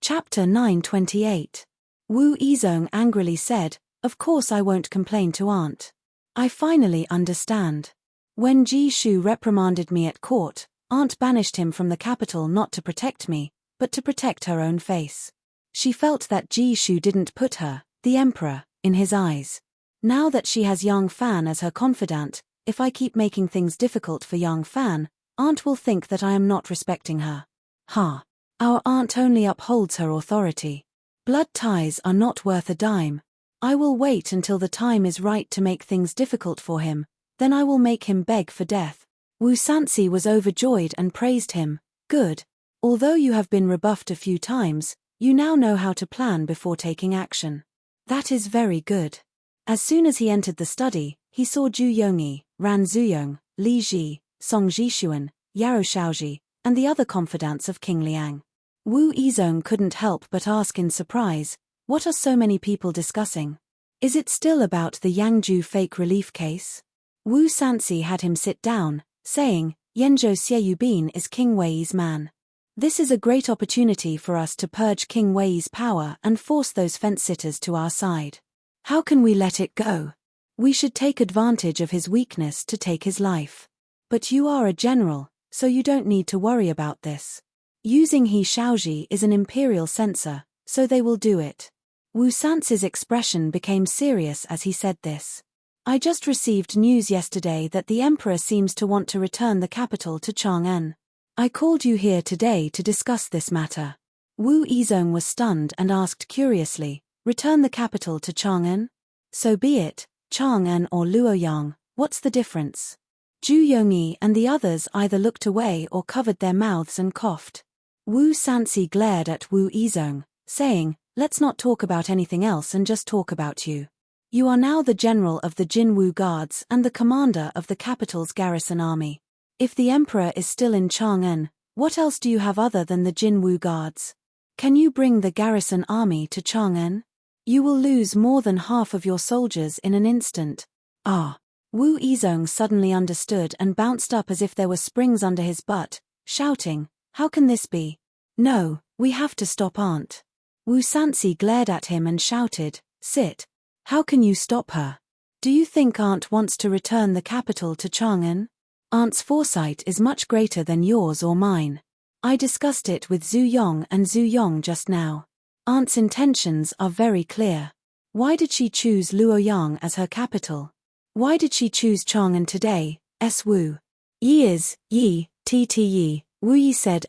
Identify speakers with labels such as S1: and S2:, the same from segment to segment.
S1: Chapter 928. Wu Yizong angrily said, "Of course I won't complain to Aunt. I finally understand. When Ji Shu reprimanded me at court, Aunt banished him from the capital not to protect me, but to protect her own face. She felt that Ji Shu didn't put her, the emperor, in his eyes. Now that she has Yang Fan as her confidant, if I keep making things difficult for Yang Fan, Aunt will think that I am not respecting her. Ha! Our aunt only upholds her authority. Blood ties are not worth a dime. I will wait until the time is right to make things difficult for him, then I will make him beg for death." Wu Sansi was overjoyed and praised him. "Good. Although you have been rebuffed a few times, you now know how to plan before taking action. That is very good." As soon as he entered the study, he saw Zhu Yongyi, Ran Zuyong, Li Ji, Song Jishuan, Yaro Shaoji, and the other confidants of King Liang. Wu Yizong couldn't help but ask in surprise, "What are so many people discussing? Is it still about the Yangzhou fake relief case?" Wu Sansi had him sit down, saying, "Yanzhou Xieyubin is King Wei's man. This is a great opportunity for us to purge King Wei's power and force those fence-sitters to our side. How can we let it go? We should take advantage of his weakness to take his life. But you are a general, so you don't need to worry about this. Using He Shaoji is an imperial censor, so they will do it." Wu Sansi's expression became serious as he said this. "I just received news yesterday that the emperor seems to want to return the capital to Chang'an. I called you here today to discuss this matter." Wu Yizong was stunned and asked curiously, "Return the capital to Chang'an? So be it, Chang'an or Luoyang, what's the difference?" Zhu Yongyi and the others either looked away or covered their mouths and coughed. Wu Sansi glared at Wu Yizong, saying, "Let's not talk about anything else and just talk about you. You are now the general of the Jinwu Guards and the commander of the capital's garrison army. If the emperor is still in Chang'an, what else do you have other than the Jinwu Guards? Can you bring the garrison army to Chang'an? You will lose more than half of your soldiers in an instant." "Ah!" Wu Yizong suddenly understood and bounced up as if there were springs under his butt, shouting, "How can this be? No, we have to stop Aunt." Wu Sansi glared at him and shouted, "Sit. How can you stop her? Do you think Aunt wants to return the capital to Chang'an? Aunt's foresight is much greater than yours or mine. I discussed it with Zhu Yong and Zhu Yong just now. Aunt's intentions are very clear. Why did she choose Luoyang as her capital? Why did she choose Chang'an today, Wu? Yi is, yi, yi." Wu Yi said,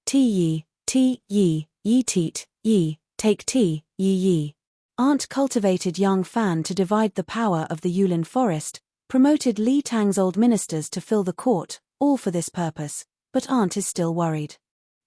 S1: ti yi teet, yi, take ti, yi. Aunt cultivated Yang Fan to divide the power of the Yulin forest, promoted Li Tang's old ministers to fill the court, all for this purpose, but Aunt is still worried.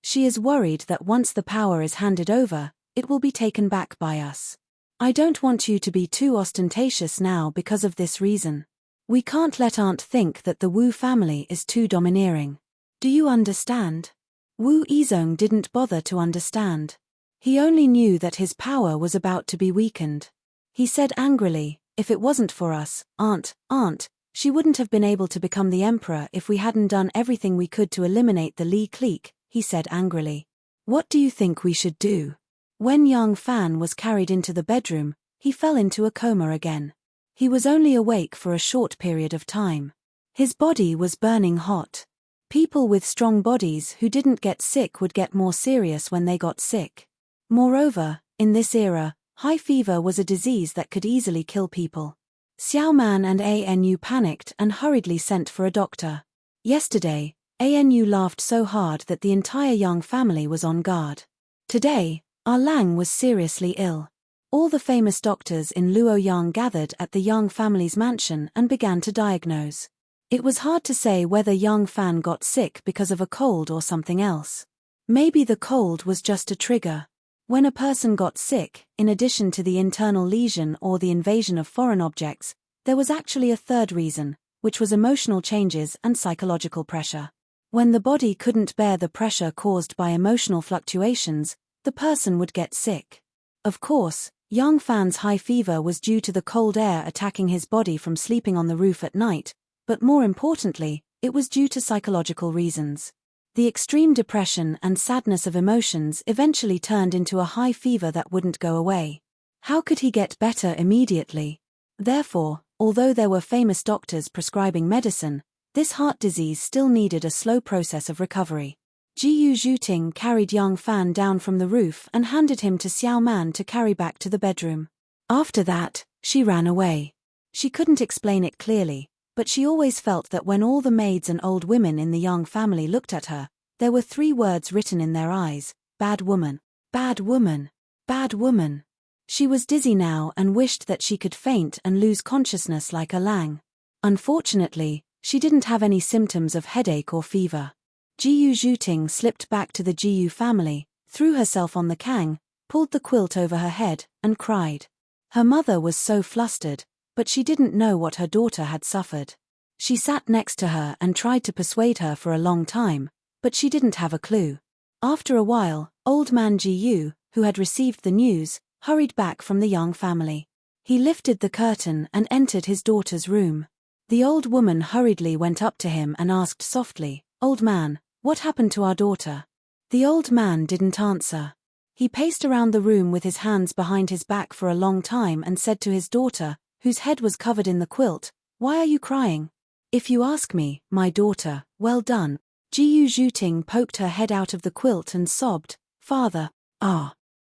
S1: She is worried that once the power is handed over, it will be taken back by us. I don't want you to be too ostentatious now because of this reason. We can't let Aunt think that the Wu family is too domineering. Do you understand?" Wu Yizong didn't bother to understand. He only knew that his power was about to be weakened. He said angrily, "If it wasn't for us, Aunt, she wouldn't have been able to become the emperor if we hadn't done everything we could to eliminate the Li clique," he said angrily. "What do you think we should do?" When Yang Fan was carried into the bedroom, he fell into a coma again. He was only awake for a short period of time. His body was burning hot. People with strong bodies who didn't get sick would get more serious when they got sick. Moreover, in this era, high fever was a disease that could easily kill people. Xiao Man and Anu panicked and hurriedly sent for a doctor. Yesterday, Anu laughed so hard that the entire Yang family was on guard. Today, Lang was seriously ill. All the famous doctors in Luoyang gathered at the Yang family's mansion and began to diagnose. It was hard to say whether Yang Fan got sick because of a cold or something else. Maybe the cold was just a trigger. When a person got sick, in addition to the internal lesion or the invasion of foreign objects, there was actually a third reason, which was emotional changes and psychological pressure. When the body couldn't bear the pressure caused by emotional fluctuations, the person would get sick. Of course, Yang Fan's high fever was due to the cold air attacking his body from sleeping on the roof at night, but more importantly, it was due to psychological reasons. The extreme depression and sadness of emotions eventually turned into a high fever that wouldn't go away. How could he get better immediately? Therefore, although there were famous doctors prescribing medicine, this heart disease still needed a slow process of recovery. Jiyu Zhuting carried young Fan down from the roof and handed him to Xiao Man to carry back to the bedroom. After that, she ran away. She couldn't explain it clearly, but she always felt that when all the maids and old women in the Yang family looked at her, there were 3 words written in their eyes: bad woman, bad woman, bad woman. She was dizzy now and wished that she could faint and lose consciousness like a Lang. Unfortunately, she didn't have any symptoms of headache or fever. Jiyu Zhuting slipped back to the Jiyu family, threw herself on the kang, pulled the quilt over her head, and cried. Her mother was so flustered, but she didn't know what her daughter had suffered. She sat next to her and tried to persuade her for a long time, but she didn't have a clue. After a while, old man Jiyu, who had received the news, hurried back from the Yang family. He lifted the curtain and entered his daughter's room. The old woman hurriedly went up to him and asked softly, "Old man, what happened to our daughter?" The old man didn't answer. He paced around the room with his hands behind his back for a long time and said to his daughter, whose head was covered in the quilt, "Why are you crying?" "If you ask me, my daughter, well done." Jiyu Zhuting poked her head out of the quilt and sobbed, "Father,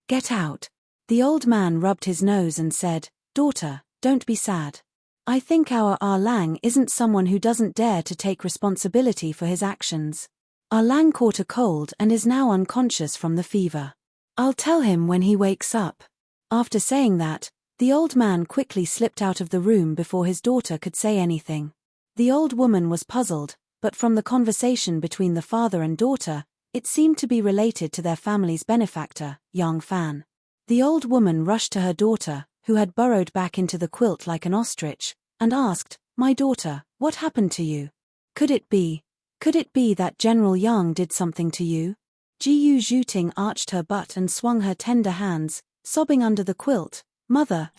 S1: get out." The old man rubbed his nose and said, "Daughter, don't be sad. I think our Lang isn't someone who doesn't dare to take responsibility for his actions. Lang caught a cold and is now unconscious from the fever. I'll tell him when he wakes up." After saying that, the old man quickly slipped out of the room before his daughter could say anything. The old woman was puzzled, but from the conversation between the father and daughter, it seemed to be related to their family's benefactor, Yang Fan. The old woman rushed to her daughter, who had burrowed back into the quilt like an ostrich, and asked, "My daughter, what happened to you? Could it be that General Yang did something to you?" Jiyu Zhuting arched her butt and swung her tender hands, sobbing under the quilt. "Mother,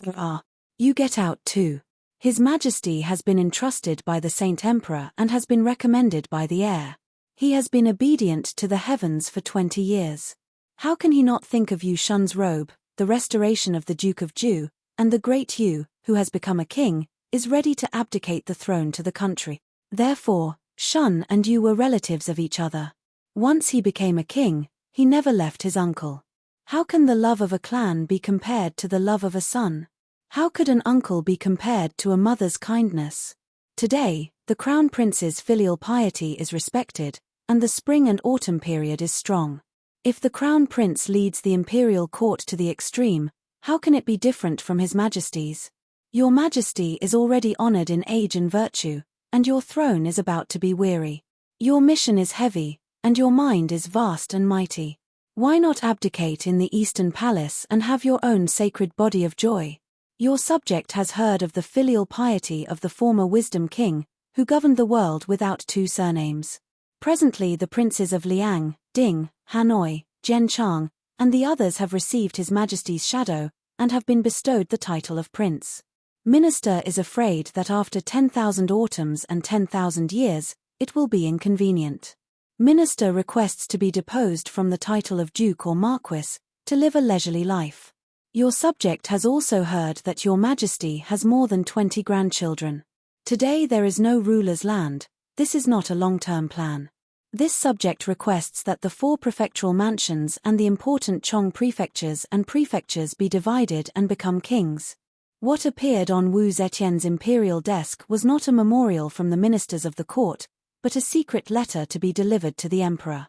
S1: you get out too. His Majesty has been entrusted by the Saint Emperor and has been recommended by the heir. He has been obedient to the heavens for 20 years. How can he not think of Yu Shun's robe, the restoration of the Duke of Ju, and the great Yu, who has become a king, is ready to abdicate the throne to the country? Therefore, Shun and Yu were relatives of each other. Once he became a king, he never left his uncle. How can the love of a clan be compared to the love of a son? How could an uncle be compared to a mother's kindness? Today, the crown prince's filial piety is respected, and the spring and autumn period is strong. If the crown prince leads the imperial court to the extreme, how can it be different from his majesty's? Your majesty is already honored in age and virtue, and your throne is about to be weary. Your mission is heavy, and your mind is vast and mighty. Why not abdicate in the Eastern Palace and have your own sacred body of joy? Your subject has heard of the filial piety of the former Wisdom King, who governed the world without 2 surnames. Presently the princes of Liang, Ding, Hanoi, Zhenchang, and the others have received His Majesty's shadow, and have been bestowed the title of prince. Minister is afraid that after 10,000 autumns and 10,000 years, it will be inconvenient. Minister requests to be deposed from the title of duke or marquis, to live a leisurely life. Your subject has also heard that your majesty has more than 20 grandchildren. Today there is no ruler's land. This is not a long-term plan. This subject requests that the 4 prefectural mansions and the important Chong prefectures and prefectures be divided and become kings. What appeared on Wu Zetian's imperial desk was not a memorial from the ministers of the court, but a secret letter to be delivered to the emperor.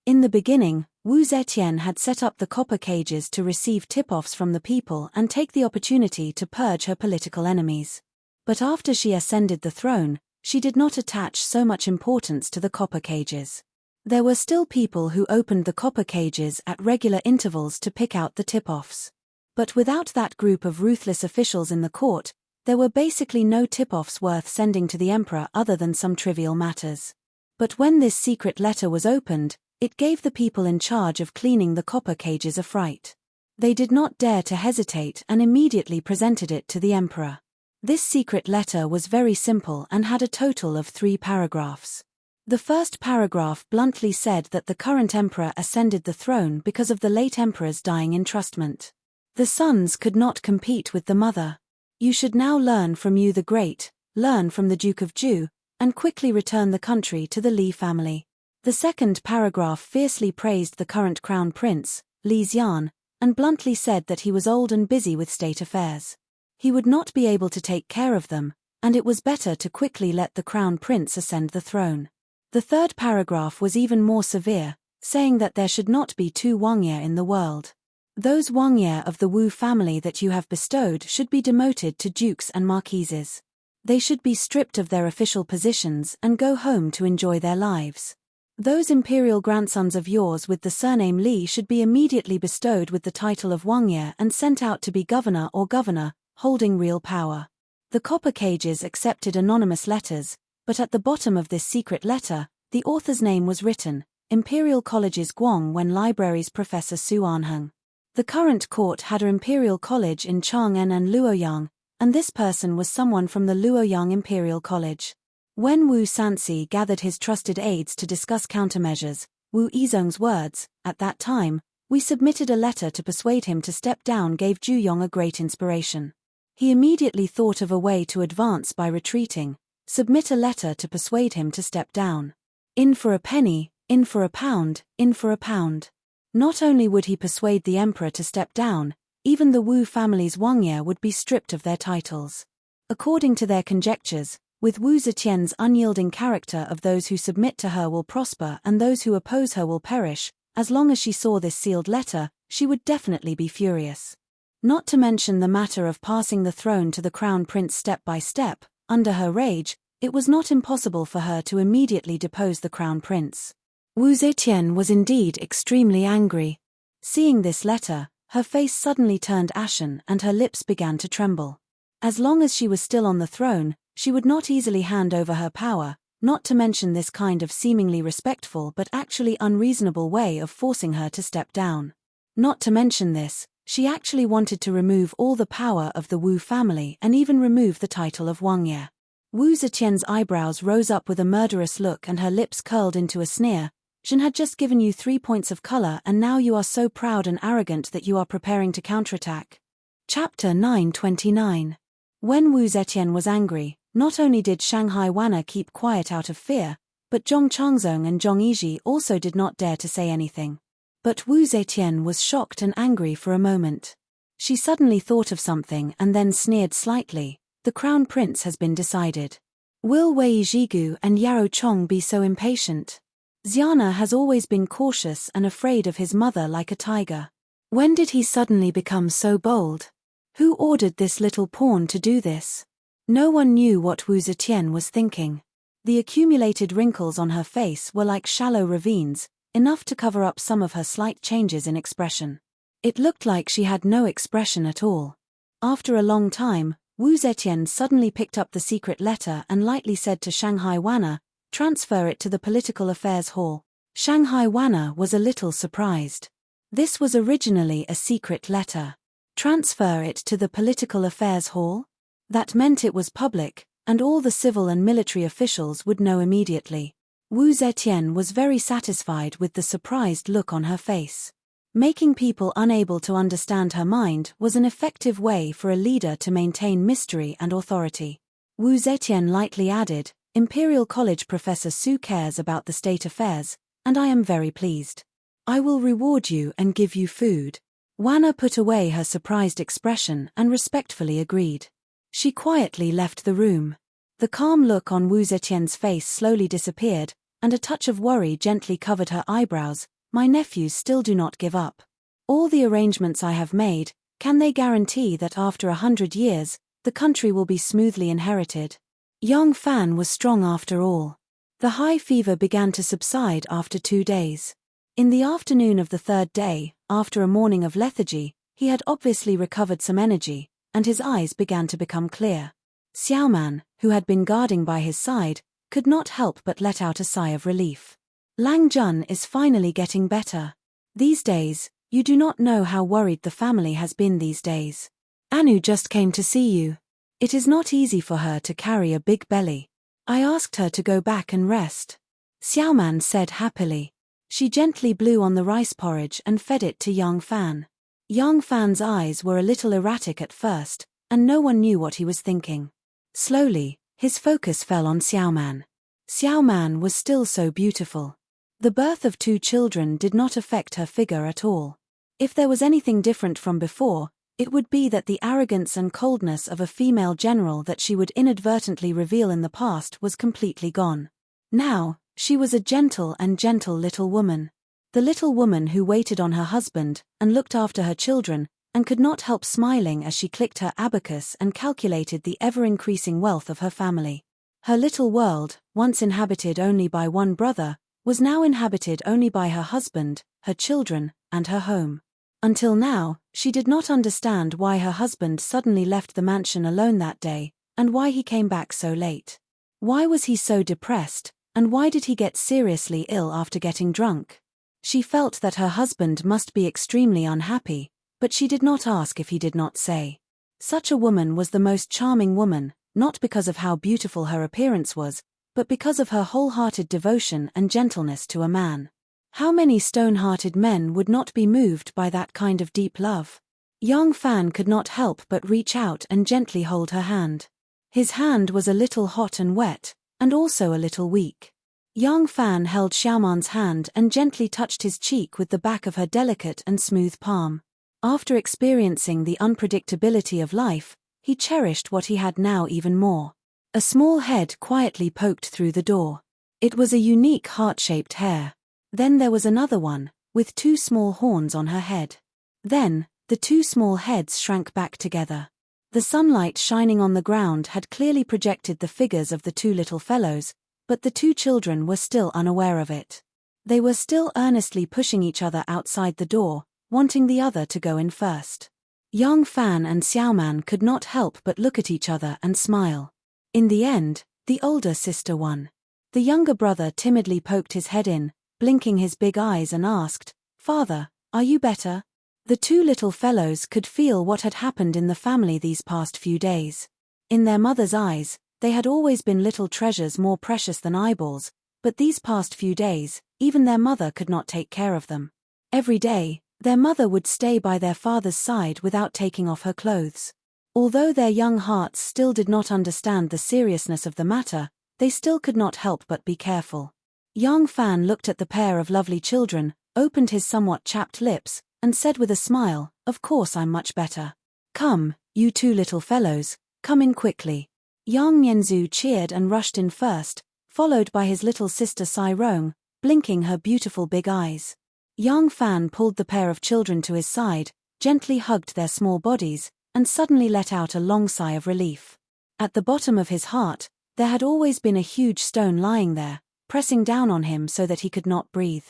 S1: In the beginning, Wu Zetian had set up the copper cages to receive tip-offs from the people and take the opportunity to purge her political enemies. But after she ascended the throne, she did not attach so much importance to the copper cages. There were still people who opened the copper cages at regular intervals to pick out the tip-offs. But without that group of ruthless officials in the court, there were basically no tip-offs worth sending to the emperor other than some trivial matters. But when this secret letter was opened, it gave the people in charge of cleaning the copper cages a fright. They did not dare to hesitate and immediately presented it to the emperor. This secret letter was very simple and had a total of 3 paragraphs. The first paragraph bluntly said that the current emperor ascended the throne because of the late emperor's dying entrustment. The sons could not compete with the mother. You should now learn from Yu the Great, learn from the Duke of Zhou, and quickly return the country to the Li family. The second paragraph fiercely praised the current crown prince, Li Xian, and bluntly said that he was old and busy with state affairs. He would not be able to take care of them, and it was better to quickly let the crown prince ascend the throne. The third paragraph was even more severe, saying that there should not be two Wangye in the world. Those Wangye of the Wu family that you have bestowed should be demoted to dukes and marquises. They should be stripped of their official positions and go home to enjoy their lives. Those imperial grandsons of yours with the surname Li should be immediately bestowed with the title of Wangye and sent out to be governor or governor, holding real power. The copper cages accepted anonymous letters, but at the bottom of this secret letter, the author's name was written, Imperial College's Guang Wen Libraries Professor Su Anheng. The current court had an imperial college in Chang'an and Luoyang, and this person was someone from the Luoyang Imperial College. When Wu Sanxi gathered his trusted aides to discuss countermeasures, Wu Yizong's words, at that time, we submitted a letter to persuade him to step down gave Zhuyong a great inspiration. He immediately thought of a way to advance by retreating. Submit a letter to persuade him to step down. In for a penny, in for a pound, in for a pound. Not only would he persuade the emperor to step down, even the Wu family's Wangye would be stripped of their titles. According to their conjectures, with Wu Zetian's unyielding character of those who submit to her will prosper and those who oppose her will perish, as long as she saw this sealed letter, she would definitely be furious. Not to mention the matter of passing the throne to the crown prince step by step. Under her rage, it was not impossible for her to immediately depose the crown prince. Wu Zetian was indeed extremely angry. Seeing this letter, her face suddenly turned ashen and her lips began to tremble. As long as she was still on the throne, she would not easily hand over her power, not to mention this kind of seemingly respectful but actually unreasonable way of forcing her to step down. Not to mention this, she actually wanted to remove all the power of the Wu family and even remove the title of Wangye. Wu Zetian's eyebrows rose up with a murderous look and her lips curled into a sneer. Zhen had just given you 3 points of color and now you are so proud and arrogant that you are preparing to counterattack. Chapter 929. When Wu Zetian was angry, not only did Shanghai Wana keep quiet out of fear, but Zhong Changzong and Zhong Yizhi also did not dare to say anything. But Wu Zetian was shocked and angry for a moment. She suddenly thought of something and then sneered slightly. The crown prince has been decided. Will Wei Zhigu and Yao Chong be so impatient? Xiana has always been cautious and afraid of his mother like a tiger. When did he suddenly become so bold? Who ordered this little pawn to do this? No one knew what Wu Zetian was thinking. The accumulated wrinkles on her face were like shallow ravines, enough to cover up some of her slight changes in expression. It looked like she had no expression at all. After a long time, Wu Zetian suddenly picked up the secret letter and lightly said to Shanghai Wana, transfer it to the Political Affairs Hall. Shanghai Wana was a little surprised. This was originally a secret letter. Transfer it to the Political Affairs Hall? That meant it was public, and all the civil and military officials would know immediately. Wu Zetian was very satisfied with the surprised look on her face. Making people unable to understand her mind was an effective way for a leader to maintain mystery and authority. Wu Zetian lightly added, Imperial College Professor Su cares about the state affairs, and I am very pleased. I will reward you and give you food. Wana put away her surprised expression and respectfully agreed. She quietly left the room. The calm look on Wu Zetian's face slowly disappeared, and a touch of worry gently covered her eyebrows. My nephews still do not give up. All the arrangements I have made, can they guarantee that after 100 years, the country will be smoothly inherited? Yang Fan was strong after all. The high fever began to subside after 2 days. In the afternoon of the 3rd day, after a morning of lethargy, he had obviously recovered some energy, and his eyes began to become clear. Xiaoman, who had been guarding by his side, could not help but let out a sigh of relief. Lang Jun is finally getting better. These days, you do not know how worried the family has been these days. Anu just came to see you. It is not easy for her to carry a big belly. I asked her to go back and rest. Xiaoman said happily. She gently blew on the rice porridge and fed it to young Fan. Young Fan's eyes were a little erratic at first, and no one knew what he was thinking. Slowly, his focus fell on Xiaoman. Xiaoman was still so beautiful. The birth of 2 children did not affect her figure at all. If there was anything different from before, it would be that the arrogance and coldness of a female general that she would inadvertently reveal in the past was completely gone. Now, she was a gentle little woman. The little woman who waited on her husband, and looked after her children, and could not help smiling as she clicked her abacus and calculated the ever-increasing wealth of her family. Her little world, once inhabited only by one brother, was now inhabited only by her husband, her children, and her home. Until now, she did not understand why her husband suddenly left the mansion alone that day, and why he came back so late. Why was he so depressed, and why did he get seriously ill after getting drunk? She felt that her husband must be extremely unhappy, but she did not ask if he did not say. Such a woman was the most charming woman, not because of how beautiful her appearance was, but because of her wholehearted devotion and gentleness to a man. How many stone-hearted men would not be moved by that kind of deep love? Young Fan could not help but reach out and gently hold her hand. His hand was a little hot and wet, and also a little weak. Young Fan held Xiaoman's hand and gently touched his cheek with the back of her delicate and smooth palm. After experiencing the unpredictability of life, he cherished what he had now even more. A small head quietly poked through the door. It was a unique heart-shaped hair. Then there was another one, with 2 small horns on her head. Then, the 2 small heads shrank back together. The sunlight shining on the ground had clearly projected the figures of the 2 little fellows, but the 2 children were still unaware of it. They were still earnestly pushing each other outside the door, wanting the other to go in first. Young Fan and Xiaoman could not help but look at each other and smile. In the end, the older sister won. The younger brother timidly poked his head in, blinking his big eyes, and asked, "Father, are you better?" The 2 little fellows could feel what had happened in the family these past few days. In their mother's eyes, they had always been little treasures more precious than eyeballs, but these past few days, even their mother could not take care of them. Every day, their mother would stay by their father's side without taking off her clothes. Although their young hearts still did not understand the seriousness of the matter, they still could not help but be careful. Young Fan looked at the pair of lovely children, opened his somewhat chapped lips, and said with a smile, "Of course I'm much better. Come, you 2 little fellows, come in quickly." Young Nianzhu cheered and rushed in first, followed by his little sister Sai Rong, blinking her beautiful big eyes. Young Fan pulled the pair of children to his side, gently hugged their small bodies, and suddenly let out a long sigh of relief. At the bottom of his heart, there had always been a huge stone lying there, pressing down on him so that he could not breathe.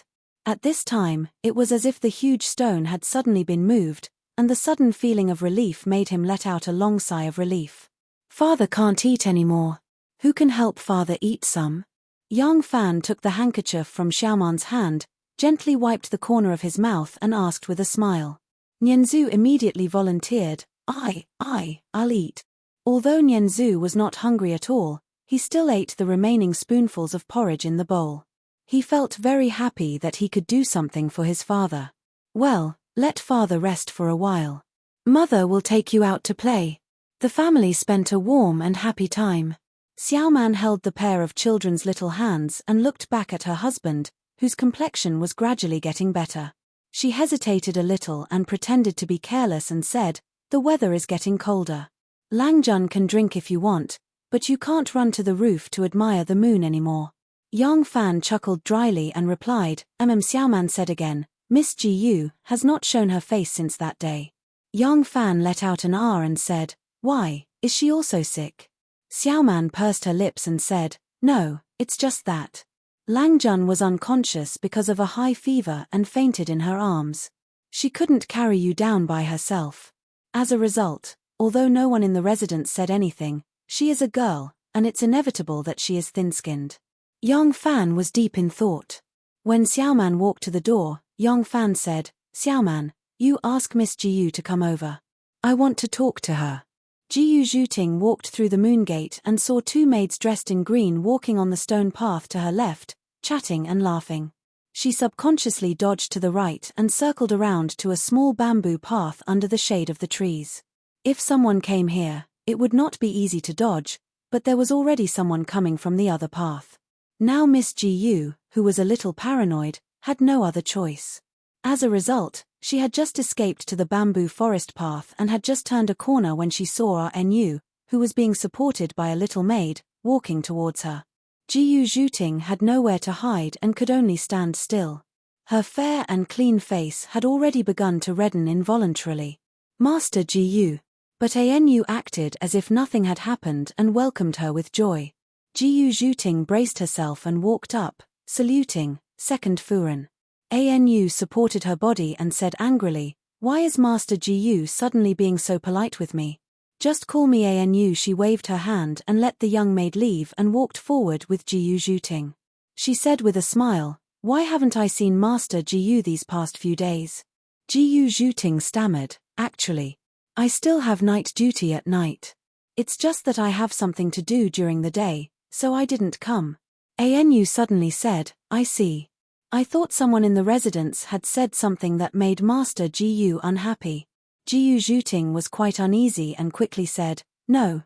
S1: At this time, it was as if the huge stone had suddenly been moved, and the sudden feeling of relief made him let out a long sigh of relief. "Father can't eat anymore. Who can help father eat some?" Young Fan took the handkerchief from Xiaoman's hand, gently wiped the corner of his mouth, and asked with a smile. Nianzhu immediately volunteered, I'll eat." Although Nianzhu was not hungry at all, he still ate the remaining spoonfuls of porridge in the bowl. He felt very happy that he could do something for his father. "Well, let father rest for a while. Mother will take you out to play." The family spent a warm and happy time. Xiaoman held the pair of children's little hands and looked back at her husband, whose complexion was gradually getting better. She hesitated a little and pretended to be careless and said, "The weather is getting colder. Langjun can drink if you want, but you can't run to the roof to admire the moon anymore." Young Fan chuckled dryly and replied, Xiaoman said again, "Miss Gu has not shown her face since that day." Young Fan let out an ah and said, "Why, is she also sick?" Xiaoman pursed her lips and said, "No, it's just that. Langjun was unconscious because of a high fever and fainted in her arms. She couldn't carry you down by herself. As a result, although no one in the residence said anything, she is a girl, and it's inevitable that she is thin-skinned." Young Fan was deep in thought. When Xiaoman walked to the door, Young Fan said, "Xiaoman, you ask Miss Jiu to come over. I want to talk to her." Jiu Zhuting walked through the moon gate and saw 2 maids dressed in green walking on the stone path to her left, chatting and laughing. She subconsciously dodged to the right and circled around to a small bamboo path under the shade of the trees. If someone came here, it would not be easy to dodge, but there was already someone coming from the other path. Now Miss Gu, who was a little paranoid, had no other choice. As a result, she had just escaped to the bamboo forest path and had just turned a corner when she saw RNU, who was being supported by a little maid, walking towards her. Jiu Zhuting had nowhere to hide and could only stand still. Her fair and clean face had already begun to redden involuntarily. Master Jiu. But Anu acted as if nothing had happened and welcomed her with joy. Jiu Zhuting braced herself and walked up, saluting, second Furen. Anu supported her body and said angrily, "Why is Master Jiu suddenly being so polite with me? Just call me Anu." She waved her hand and let the young maid leave and walked forward with Jiu Zhuting. She said with a smile, "Why haven't I seen Master Jiu these past few days?" Jiu Zhuting stammered, "Actually, I still have night duty at night. It's just that I have something to do during the day, so I didn't come." Anu suddenly said, "I see. I thought someone in the residence had said something that made Master Jiu unhappy." Jiu Zhuting was quite uneasy and quickly said, No,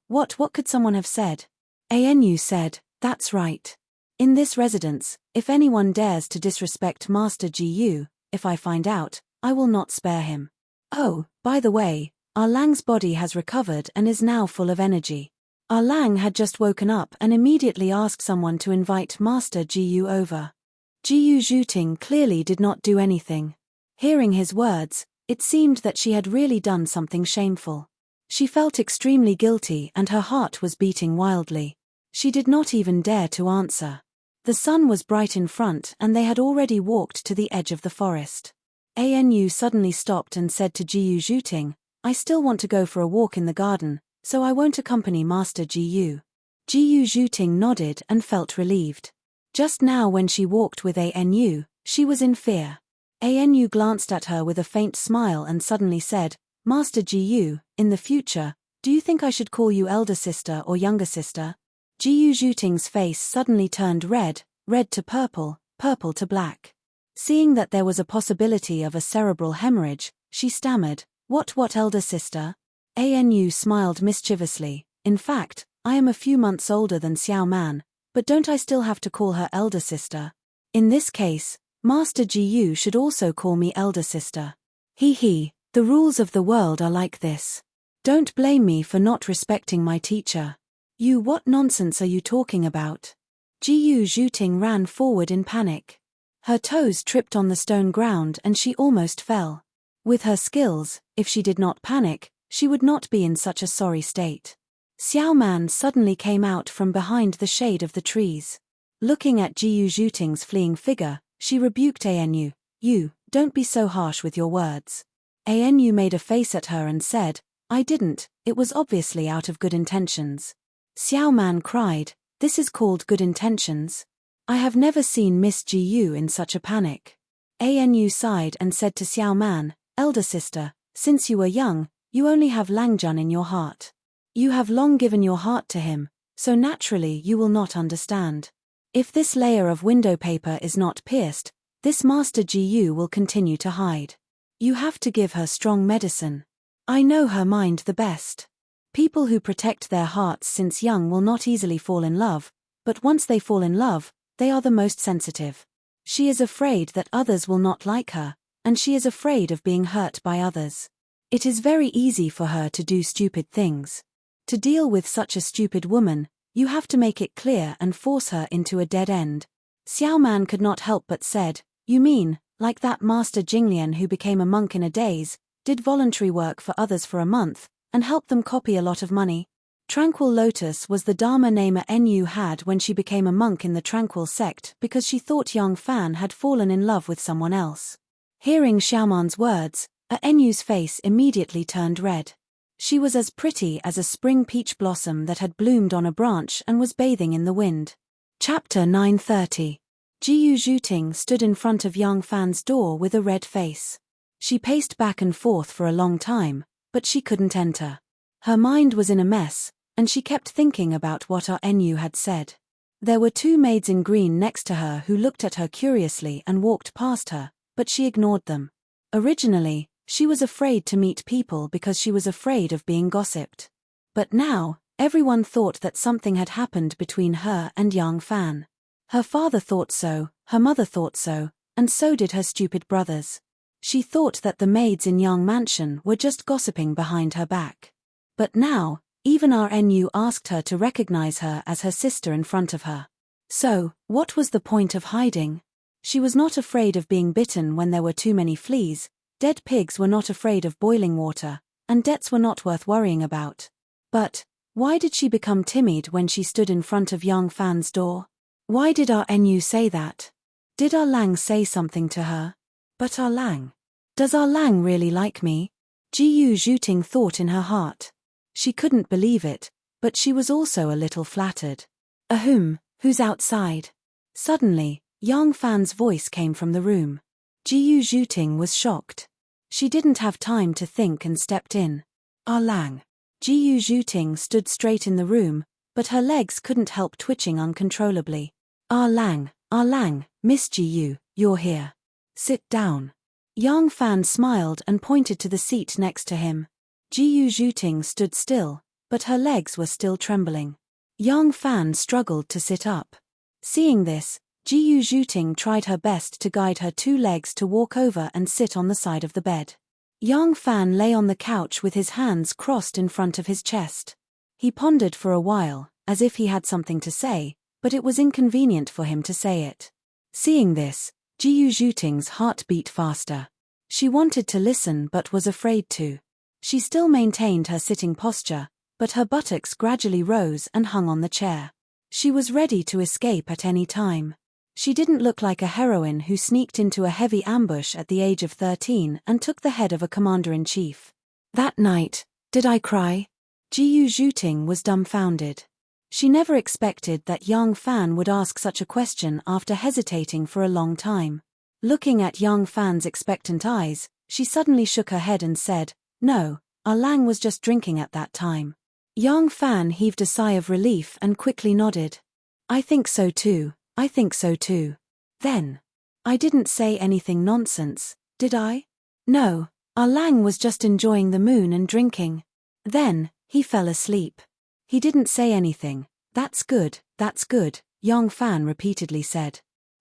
S1: what could someone have said?" Anu said, "That's right. In this residence, if anyone dares to disrespect Master Jiu, if I find out, I will not spare him. Oh, by the way, our Lang's body has recovered and is now full of energy." Our Lang had just woken up and immediately asked someone to invite Master Jiu over. Jiu Zhuting clearly did not do anything. Hearing his words, it seemed that she had really done something shameful. She felt extremely guilty and her heart was beating wildly. She did not even dare to answer. The sun was bright in front and they had already walked to the edge of the forest. Anu suddenly stopped and said to Jiu Zhuting, "I still want to go for a walk in the garden, so I won't accompany Master Jiu." Jiu Zhuting nodded and felt relieved. Just now when she walked with Anu, she was in fear. Anu glanced at her with a faint smile and suddenly said, "Master Jiu, in the future, do you think I should call you elder sister or younger sister?" Jiu Zhuting's face suddenly turned red to purple, purple to black. Seeing that there was a possibility of a cerebral hemorrhage, she stammered, What elder sister?" Anu smiled mischievously, "In fact, I am a few months older than Xiao Man, but don't I still have to call her elder sister? In this case, Master Jiu should also call me elder sister. The rules of the world are like this. Don't blame me for not respecting my teacher." What nonsense are you talking about?" Jiu Zhuting ran forward in panic. Her toes tripped on the stone ground and she almost fell. With her skills, if she did not panic, she would not be in such a sorry state. Xiao Man suddenly came out from behind the shade of the trees. Looking at Jiu Zhuting's fleeing figure, she rebuked Anu, "Don't be so harsh with your words." Anu made a face at her and said, "I didn't, it was obviously out of good intentions." Xiao Man cried, "This is called good intentions? I have never seen Miss Gu in such a panic." Anu sighed and said to Xiao Man, "Elder sister, since you were young, you only have Langjun in your heart. You have long given your heart to him, so naturally you will not understand. If this layer of window paper is not pierced, this Master Gu will continue to hide. You have to give her strong medicine. I know her mind the best. People who protect their hearts since young will not easily fall in love, but once they fall in love, they are the most sensitive. She is afraid that others will not like her, and she is afraid of being hurt by others. It is very easy for her to do stupid things. To deal with such a stupid woman, you have to make it clear and force her into a dead end." Xiao Man could not help but said, "You mean, like that Master Jinglian who became a monk in a daze, did voluntary work for others for a month, and helped them copy a lot of money?" Tranquil Lotus was the Dharma name Nu had when she became a monk in the Tranquil sect because she thought young Fan had fallen in love with someone else. Hearing Xiaoman's words, Nu's face immediately turned red. She was as pretty as a spring peach blossom that had bloomed on a branch and was bathing in the wind. Chapter 930. Jiu Zhuting stood in front of Yang Fan's door with a red face. She paced back and forth for a long time, but she couldn't enter. Her mind was in a mess, and she kept thinking about what Nu had said. There were two maids in green next to her who looked at her curiously and walked past her, but she ignored them. Originally, she was afraid to meet people because she was afraid of being gossiped. But now, everyone thought that something had happened between her and young Fan. Her father thought so, her mother thought so, and so did her stupid brothers. She thought that the maids in Young Mansion were just gossiping behind her back. But now, even RNU asked her to recognize her as her sister in front of her. So, what was the point of hiding? She was not afraid of being bitten when there were too many fleas, dead pigs were not afraid of boiling water, and debts were not worth worrying about. But, why did she become timid when she stood in front of Young Fan's door? Why did RNU say that? Did Lang say something to her? But Lang. Does Lang really like me? Gu Zhuting thought in her heart. She couldn't believe it, but she was also a little flattered. Ahem, who's outside? Suddenly, Young Fan's voice came from the room. Gu Zhuting was shocked. She didn't have time to think and stepped in. Lang. Gu Zhuting stood straight in the room, but her legs couldn't help twitching uncontrollably. Lang, Miss Gu, you're here. Sit down. Young Fan smiled and pointed to the seat next to him. Gu Zhuting stood still, but her legs were still trembling. Young Fan struggled to sit up. Seeing this, Gu Zhuting tried her best to guide her two legs to walk over and sit on the side of the bed. Young Fan lay on the couch with his hands crossed in front of his chest. He pondered for a while, as if he had something to say, but it was inconvenient for him to say it. Seeing this, Gu Zhuting's heart beat faster. She wanted to listen but was afraid to. She still maintained her sitting posture, but her buttocks gradually rose and hung on the chair. She was ready to escape at any time. She didn't look like a heroine who sneaked into a heavy ambush at the age of 13 and took the head of a commander-in-chief. That night, did I cry? Gu Zhuting was dumbfounded. She never expected that Young Fan would ask such a question after hesitating for a long time. Looking at Young Fan's expectant eyes, she suddenly shook her head and said, "No, Lang was just drinking at that time." Young Fan heaved a sigh of relief and quickly nodded. I think so too. Then. I didn't say anything nonsense, did I? No, Lang was just enjoying the moon and drinking. Then, he fell asleep. He didn't say anything. That's good, Young Fan repeatedly said.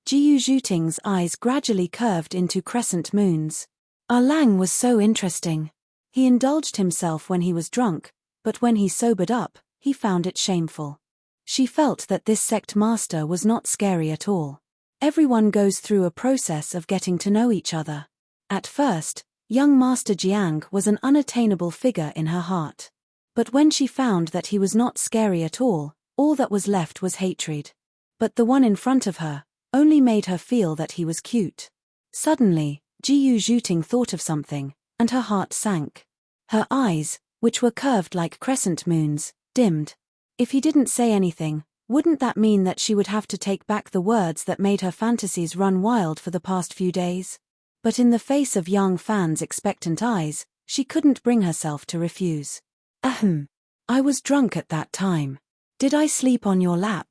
S1: Gu Zhuting's eyes gradually curved into crescent moons. Lang was so interesting. He indulged himself when he was drunk, but when he sobered up, he found it shameful. She felt that this sect master was not scary at all. Everyone goes through a process of getting to know each other. At first, young Master Jiang was an unattainable figure in her heart. But when she found that he was not scary at all that was left was hatred. But the one in front of her only made her feel that he was cute. Suddenly, Gu Zhuting thought of something, and her heart sank. Her eyes, which were curved like crescent moons, dimmed. If he didn't say anything, wouldn't that mean that she would have to take back the words that made her fantasies run wild for the past few days? But in the face of Young Fan's expectant eyes, she couldn't bring herself to refuse. Ahem. I was drunk at that time. Did I sleep on your lap?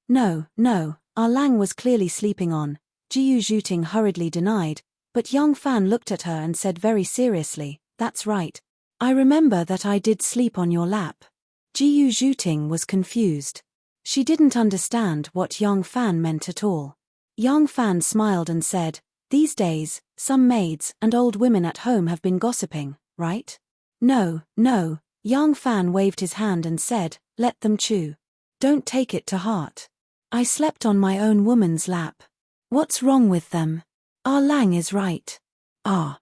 S1: No, Lang was clearly sleeping on, Gu Zhuting hurriedly denied, but Young Fan looked at her and said very seriously, that's right. I remember that I did sleep on your lap. Gu Zhuting was confused. She didn't understand what Young Fan meant at all. Young Fan smiled and said, these days, some maids and old women at home have been gossiping, right? No, Young Fan waved his hand and said, let them chew. Don't take it to heart. I slept on my own woman's lap. What's wrong with them? Lang is right. Gu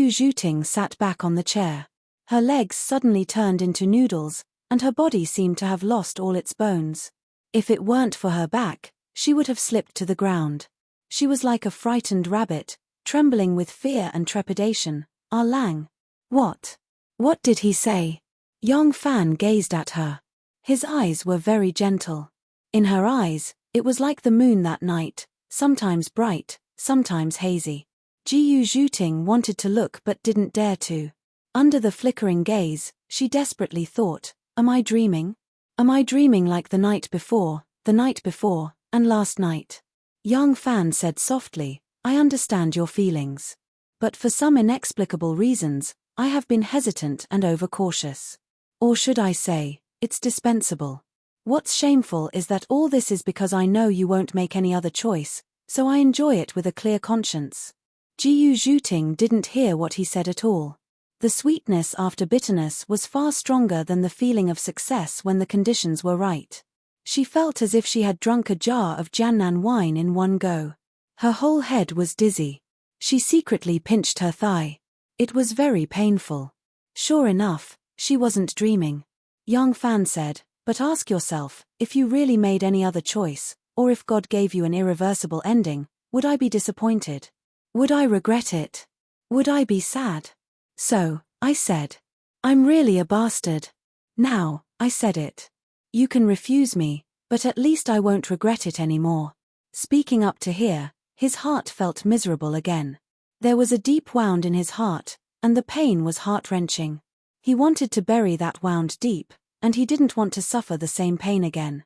S1: Zhuting sat back on the chair. Her legs suddenly turned into noodles, and her body seemed to have lost all its bones. If it weren't for her back, she would have slipped to the ground. She was like a frightened rabbit, trembling with fear and trepidation. Lang. What? What did he say? Young Fan gazed at her. His eyes were very gentle. In her eyes, it was like the moon that night, sometimes bright, sometimes hazy. Gu Zhuting wanted to look but didn't dare to. Under the flickering gaze, she desperately thought, am I dreaming? Am I dreaming like the night before, the night before, and last night. Young Fan said softly, I understand your feelings. But for some inexplicable reasons, I have been hesitant and overcautious. Or should I say, it's dispensable. What's shameful is that all this is because I know you won't make any other choice, so I enjoy it with a clear conscience. Jiyu Zhuting didn't hear what he said at all. The sweetness after bitterness was far stronger than the feeling of success when the conditions were right. She felt as if she had drunk a jar of Jiannan wine in one go. Her whole head was dizzy. She secretly pinched her thigh. It was very painful. Sure enough, she wasn't dreaming. Young Fan said, but ask yourself, if you really made any other choice, or if God gave you an irreversible ending, would I be disappointed? Would I regret it? Would I be sad? So, I said. I'm really a bastard. Now, I said it. You can refuse me, but at least I won't regret it anymore. Speaking up to here, his heart felt miserable again. There was a deep wound in his heart, and the pain was heart-wrenching. He wanted to bury that wound deep, and he didn't want to suffer the same pain again.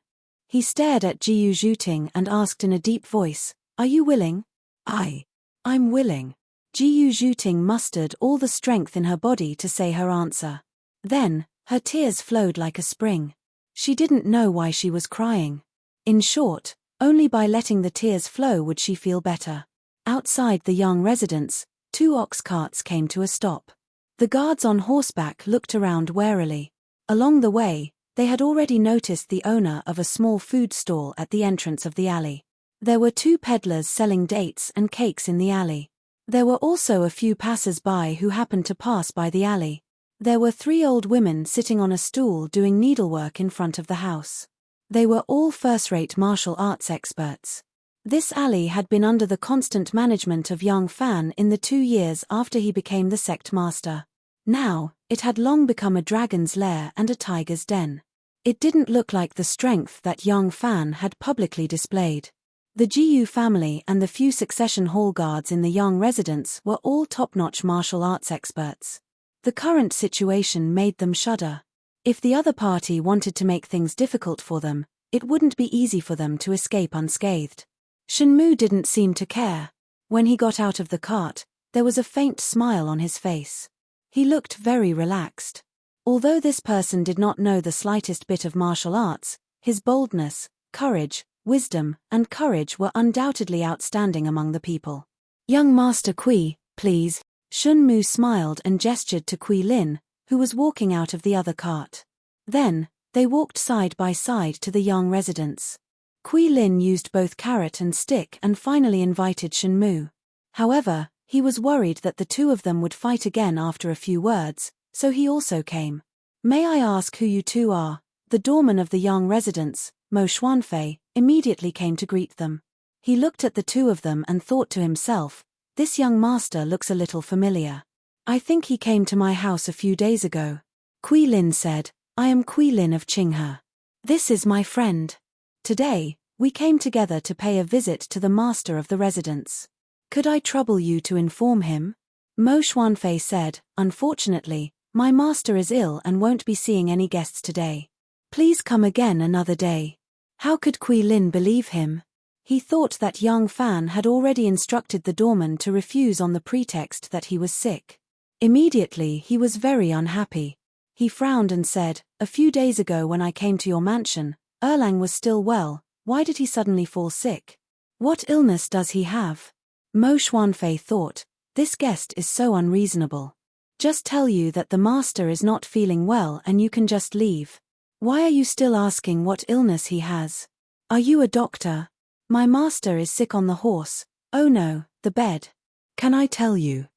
S1: He stared at Jiyu Zhuting and asked in a deep voice, Are you willing? I'm willing. Jiyu Zhuting mustered all the strength in her body to say her answer. Then, her tears flowed like a spring. She didn't know why she was crying. In short, only by letting the tears flow would she feel better. Outside the young residence, 2 ox carts came to a stop. The guards on horseback looked around warily. Along the way, they had already noticed the owner of a small food stall at the entrance of the alley. There were 2 peddlers selling dates and cakes in the alley. There were also a few passers-by who happened to pass by the alley. There were 3 old women sitting on a stool doing needlework in front of the house. They were all first-rate martial arts experts. This alley had been under the constant management of Young Fan in the 2 years after he became the sect master. Now, it had long become a dragon's lair and a tiger's den. It didn't look like the strength that Young Fan had publicly displayed. The Jiyu family and the few succession hall guards in the young residence were all top-notch martial arts experts. The current situation made them shudder. If the other party wanted to make things difficult for them, it wouldn't be easy for them to escape unscathed. Shenmu didn't seem to care. When he got out of the cart, there was a faint smile on his face. He looked very relaxed. Although this person did not know the slightest bit of martial arts, his boldness, courage, wisdom, and courage were undoubtedly outstanding among the people. Young Master Kui, please. Shenmu smiled and gestured to Kui Lin, who was walking out of the other cart. Then, they walked side by side to the young residence. Kui Lin used both carrot and stick and finally invited Shenmu. However, he was worried that the 2 of them would fight again after a few words, so he also came. May I ask who you 2 are? The doorman of the young residence, Mo Xuanfei, immediately came to greet them. He looked at the 2 of them and thought to himself, this young master looks a little familiar. I think he came to my house a few days ago. Kui Lin said, I am Kui Lin of Qinghe. This is my friend. Today, we came together to pay a visit to the master of the residence. Could I trouble you to inform him? Mo Xuanfei said, unfortunately, my master is ill and won't be seeing any guests today. Please come again another day. How could Kui Lin believe him? He thought that Young Fan had already instructed the doorman to refuse on the pretext that he was sick. Immediately he was very unhappy. He frowned and said, a few days ago when I came to your mansion, Erlang was still well, why did he suddenly fall sick? What illness does he have? Mo Xuanfei thought, this guest is so unreasonable. Just tell you that the master is not feeling well and you can just leave. Why are you still asking what illness he has? Are you a doctor? My master is sick on the horse. Oh no, the bed. Can I tell you?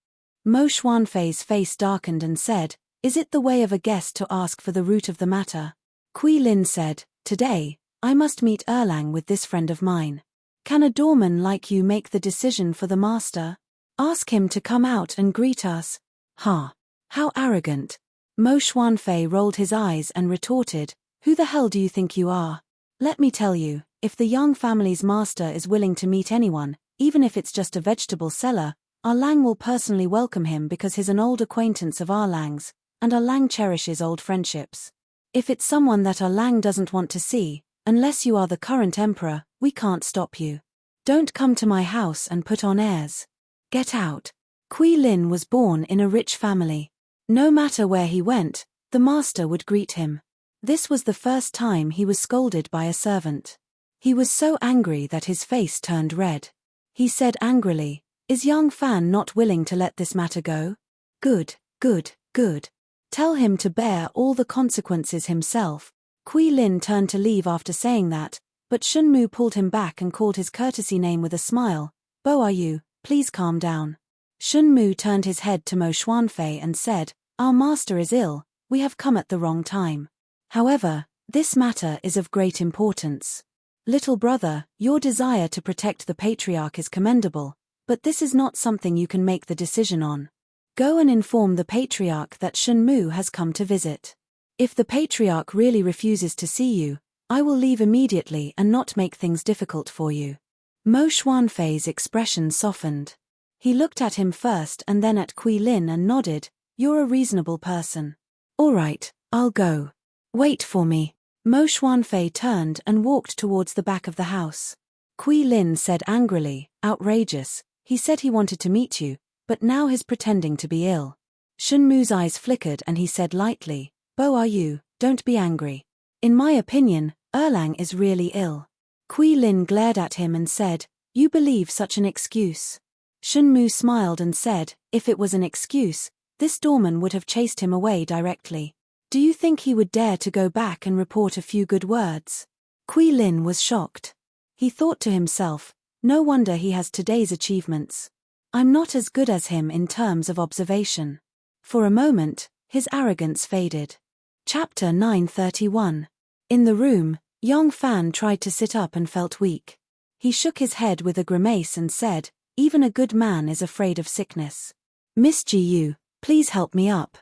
S1: Mo Xuanfei's face darkened and said, is it the way of a guest to ask for the root of the matter? Kui Lin said, today, I must meet Erlang with this friend of mine. Can a doorman like you make the decision for the master? Ask him to come out and greet us. Ha! How arrogant. Mo Xuanfei rolled his eyes and retorted, who the hell do you think you are? Let me tell you, if the Yang family's master is willing to meet anyone, even if it's just a vegetable seller, our Lang will personally welcome him because he's an old acquaintance of our Lang's, and our Lang cherishes old friendships. If it's someone that our Lang doesn't want to see, Unless you are the current emperor, we can't stop you. Don't come to my house and put on airs. Get out. Kui Lin was born in a rich family. No matter where he went, the master would greet him. This was the first time he was scolded by a servant. He was so angry that his face turned red. He said angrily, "Is young Fan not willing to let this matter go? Good, good, good. Tell him to bear all the consequences himself." Kui Lin turned to leave after saying that, but Shunmu pulled him back and called his courtesy name with a smile. "Bo, are you? Please calm down." Shunmu turned his head to Mo Xuanfei and said, "Our master is ill, we have come at the wrong time. However, this matter is of great importance. Little brother, your desire to protect the patriarch is commendable, but this is not something you can make the decision on. Go and inform the patriarch that Shunmu has come to visit. If the patriarch really refuses to see you, I will leave immediately and not make things difficult for you." Mo Xuanfei's expression softened. He looked at him first and then at Kui Lin and nodded. "You're a reasonable person. All right, I'll go. Wait for me." Mo Xuanfei turned and walked towards the back of the house. Kui Lin said angrily, "Outrageous, he said he wanted to meet you, but now he's pretending to be ill." Shunmu's eyes flickered and he said lightly, "Bo, are you? Don't be angry. In my opinion, Erlang is really ill." Kui Lin glared at him and said, "You believe such an excuse?" Shunmu smiled and said, "If it was an excuse, this doorman would have chased him away directly. Do you think he would dare to go back and report a few good words?" Kui Lin was shocked. He thought to himself, no wonder he has today's achievements. I'm not as good as him in terms of observation. For a moment, his arrogance faded. Chapter 931. In the room, Yong Fan tried to sit up and felt weak. He shook his head with a grimace and said, "Even a good man is afraid of sickness. Miss Ji, please help me up."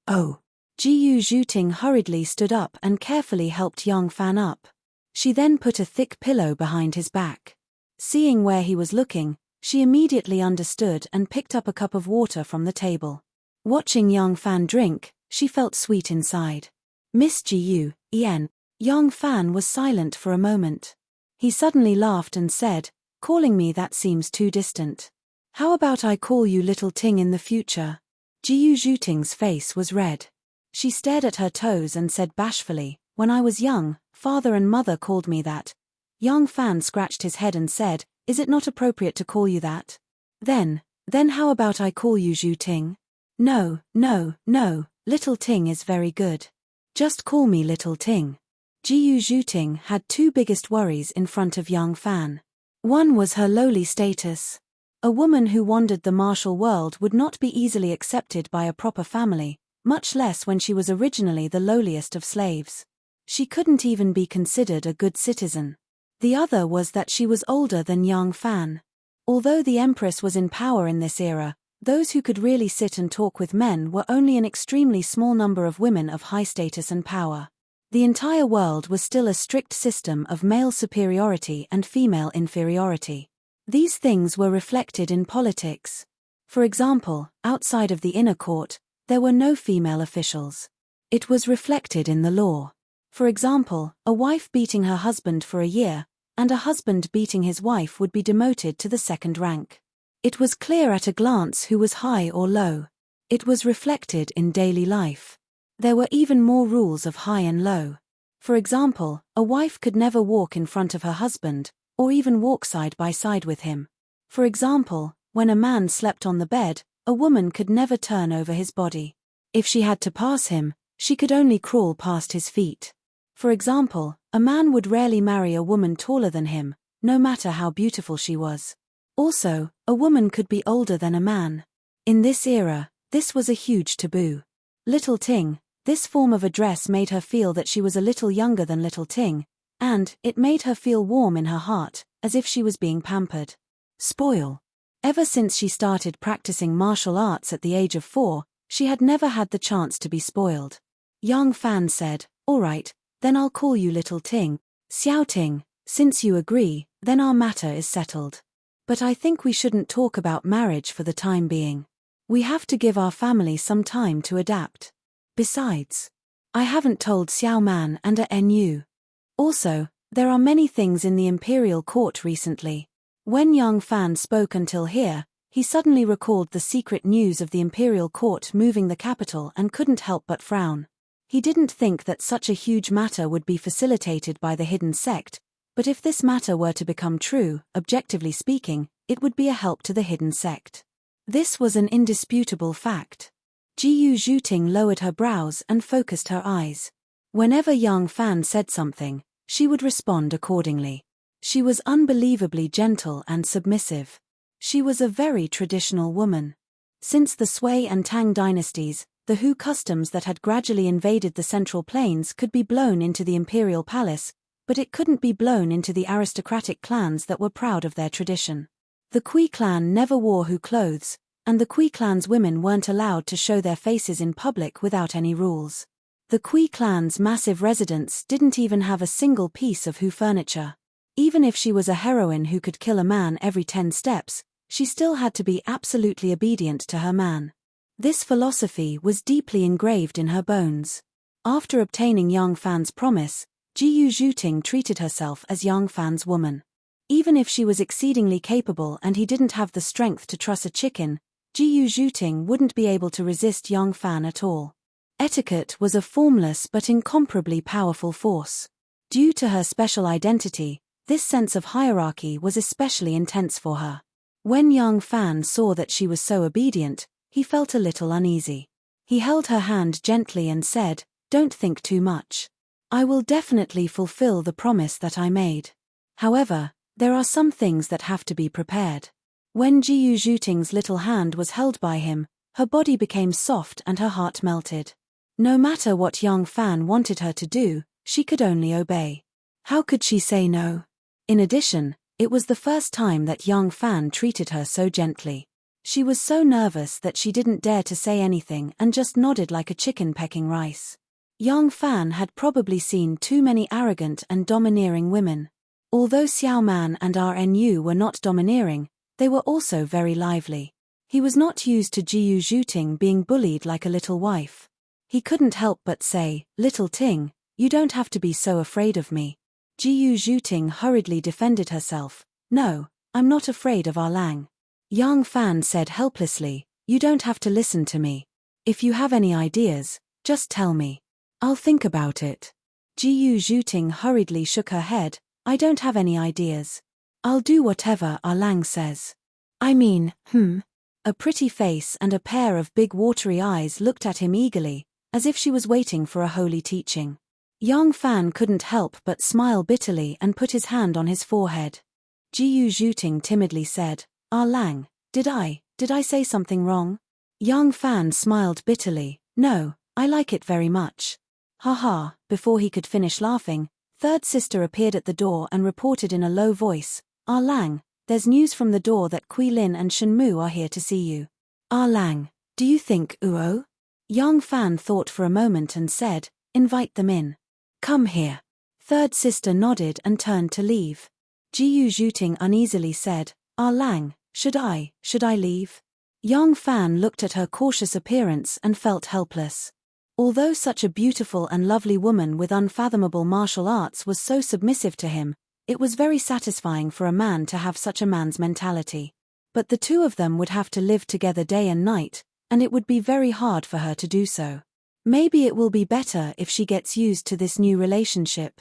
S1: "Oh." Ji Zhuting hurriedly stood up and carefully helped Yong Fan up. She then put a thick pillow behind his back. Seeing where he was looking, she immediately understood and picked up a cup of water from the table. Watching Yong Fan drink, she felt sweet inside. "Miss Ji, Ian." Yong Fan was silent for a moment. He suddenly laughed and said, "Calling me that seems too distant. How about I call you Little Ting in the future?" Ji Zhuting's face was red. She stared at her toes and said bashfully, "When I was young, father and mother called me that." Yong Fan scratched his head and said, "Is it not appropriate to call you that?" Then how about I call you Zhu Ting?" No, Little Ting is very good. Just call me Little Ting." Ji Zhuting had two biggest worries in front of Yong Fan. One was her lowly status. A woman who wandered the martial world would not be easily accepted by a proper family, much less when she was originally the lowliest of slaves. She couldn't even be considered a good citizen. The other was that she was older than Yong Fan. Although the Empress was in power in this era, those who could really sit and talk with men were only an extremely small number of women of high status and power. The entire world was still a strict system of male superiority and female inferiority. These things were reflected in politics. For example, outside of the inner court, there were no female officials. It was reflected in the law. For example, a wife beating her husband for a year, and a husband beating his wife would be demoted to the second rank. It was clear at a glance who was high or low. It was reflected in daily life. There were even more rules of high and low. For example, a wife could never walk in front of her husband, or even walk side by side with him. For example, when a man slept on the bed, a woman could never turn over his body. If she had to pass him, she could only crawl past his feet. For example, a man would rarely marry a woman taller than him, no matter how beautiful she was. Also, a woman could be older than a man. In this era, this was a huge taboo. Little Ting, this form of address made her feel that she was a little younger than Little Ting, and it made her feel warm in her heart, as if she was being pampered. Spoil. Ever since she started practicing martial arts at the age of 4, she had never had the chance to be spoiled. Yong Fan said, "All right, then I'll call you Little Ting. Xiao Ting, since you agree, then our matter is settled. But I think we shouldn't talk about marriage for the time being. We have to give our family some time to adapt. Besides, I haven't told Xiao Man and Nu. Also, There are many things in the imperial court recently. When young Fan spoke until here, he suddenly recalled the secret news of the imperial court moving the capital and couldn't help but frown. He didn't think that such a huge matter would be facilitated by the hidden sect, but if this matter were to become true, objectively speaking, it would be a help to the hidden sect. This was an indisputable fact. Jiyu Zhuting lowered her brows and focused her eyes. Whenever young Fan said something, she would respond accordingly. She was unbelievably gentle and submissive. She was a very traditional woman. Since the Sui and Tang dynasties, the Hu customs that had gradually invaded the Central Plains could be blown into the imperial palace, but it couldn't be blown into the aristocratic clans that were proud of their tradition. The Kui clan never wore Hu clothes, and the Kui clan's women weren't allowed to show their faces in public without any rules. The Kui clan's massive residence didn't even have a single piece of Hu furniture. Even if she was a heroine who could kill a man every 10 steps, she still had to be absolutely obedient to her man. This philosophy was deeply engraved in her bones. After obtaining young Fan's promise, Jiyu Zhuting treated herself as young Fan's woman. Even if she was exceedingly capable and he didn't have the strength to truss a chicken, Jiyu Zhuting wouldn't be able to resist young Fan at all. Etiquette was a formless but incomparably powerful force. Due to her special identity, this sense of hierarchy was especially intense for her. When young Fan saw that she was so obedient, he felt a little uneasy. He held her hand gently and said, "Don't think too much. I will definitely fulfill the promise that I made. However, there are some things that have to be prepared." When Jiyu Zhuting's little hand was held by him, her body became soft and her heart melted. No matter what young Fan wanted her to do, she could only obey. How could she say no? In addition, it was the first time that young Fan treated her so gently. She was so nervous that she didn't dare to say anything and just nodded like a chicken pecking rice. Young Fan had probably seen too many arrogant and domineering women. Although Xiao Man and RNU were not domineering, they were also very lively. He was not used to Jiyu Zhuting being bullied like a little wife. He couldn't help but say, "Little Ting, you don't have to be so afraid of me." Jiyu Zhuting hurriedly defended herself. "No, I'm not afraid of Lang." Young Fan said helplessly, "You don't have to listen to me. If you have any ideas, just tell me. I'll think about it." Jiyu Zhuting hurriedly shook her head, "I don't have any ideas. I'll do whatever Lang says." "I mean, A pretty face and a pair of big watery eyes looked at him eagerly, as if she was waiting for a holy teaching. Young Fan couldn't help but smile bitterly and put his hand on his forehead. Jiyu Zhuting timidly said, Lang, did I say something wrong?" Young Fan smiled bitterly, "No, I like it very much." Ha. Before he could finish laughing, third sister appeared at the door and reported in a low voice, Lang, there's news from the door that Kui Lin and Shenmu are here to see you." Lang, do you think Uo? Young Fan thought for a moment and said, "Invite them in." "Come here." Third sister nodded and turned to leave. Jiyu Zhuting uneasily said, Lang, should I leave?" Young Fan looked at her cautious appearance and felt helpless. Although such a beautiful and lovely woman with unfathomable martial arts was so submissive to him, it was very satisfying for a man to have such a man's mentality. But the two of them would have to live together day and night, and it would be very hard for her to do so. Maybe it will be better if she gets used to this new relationship.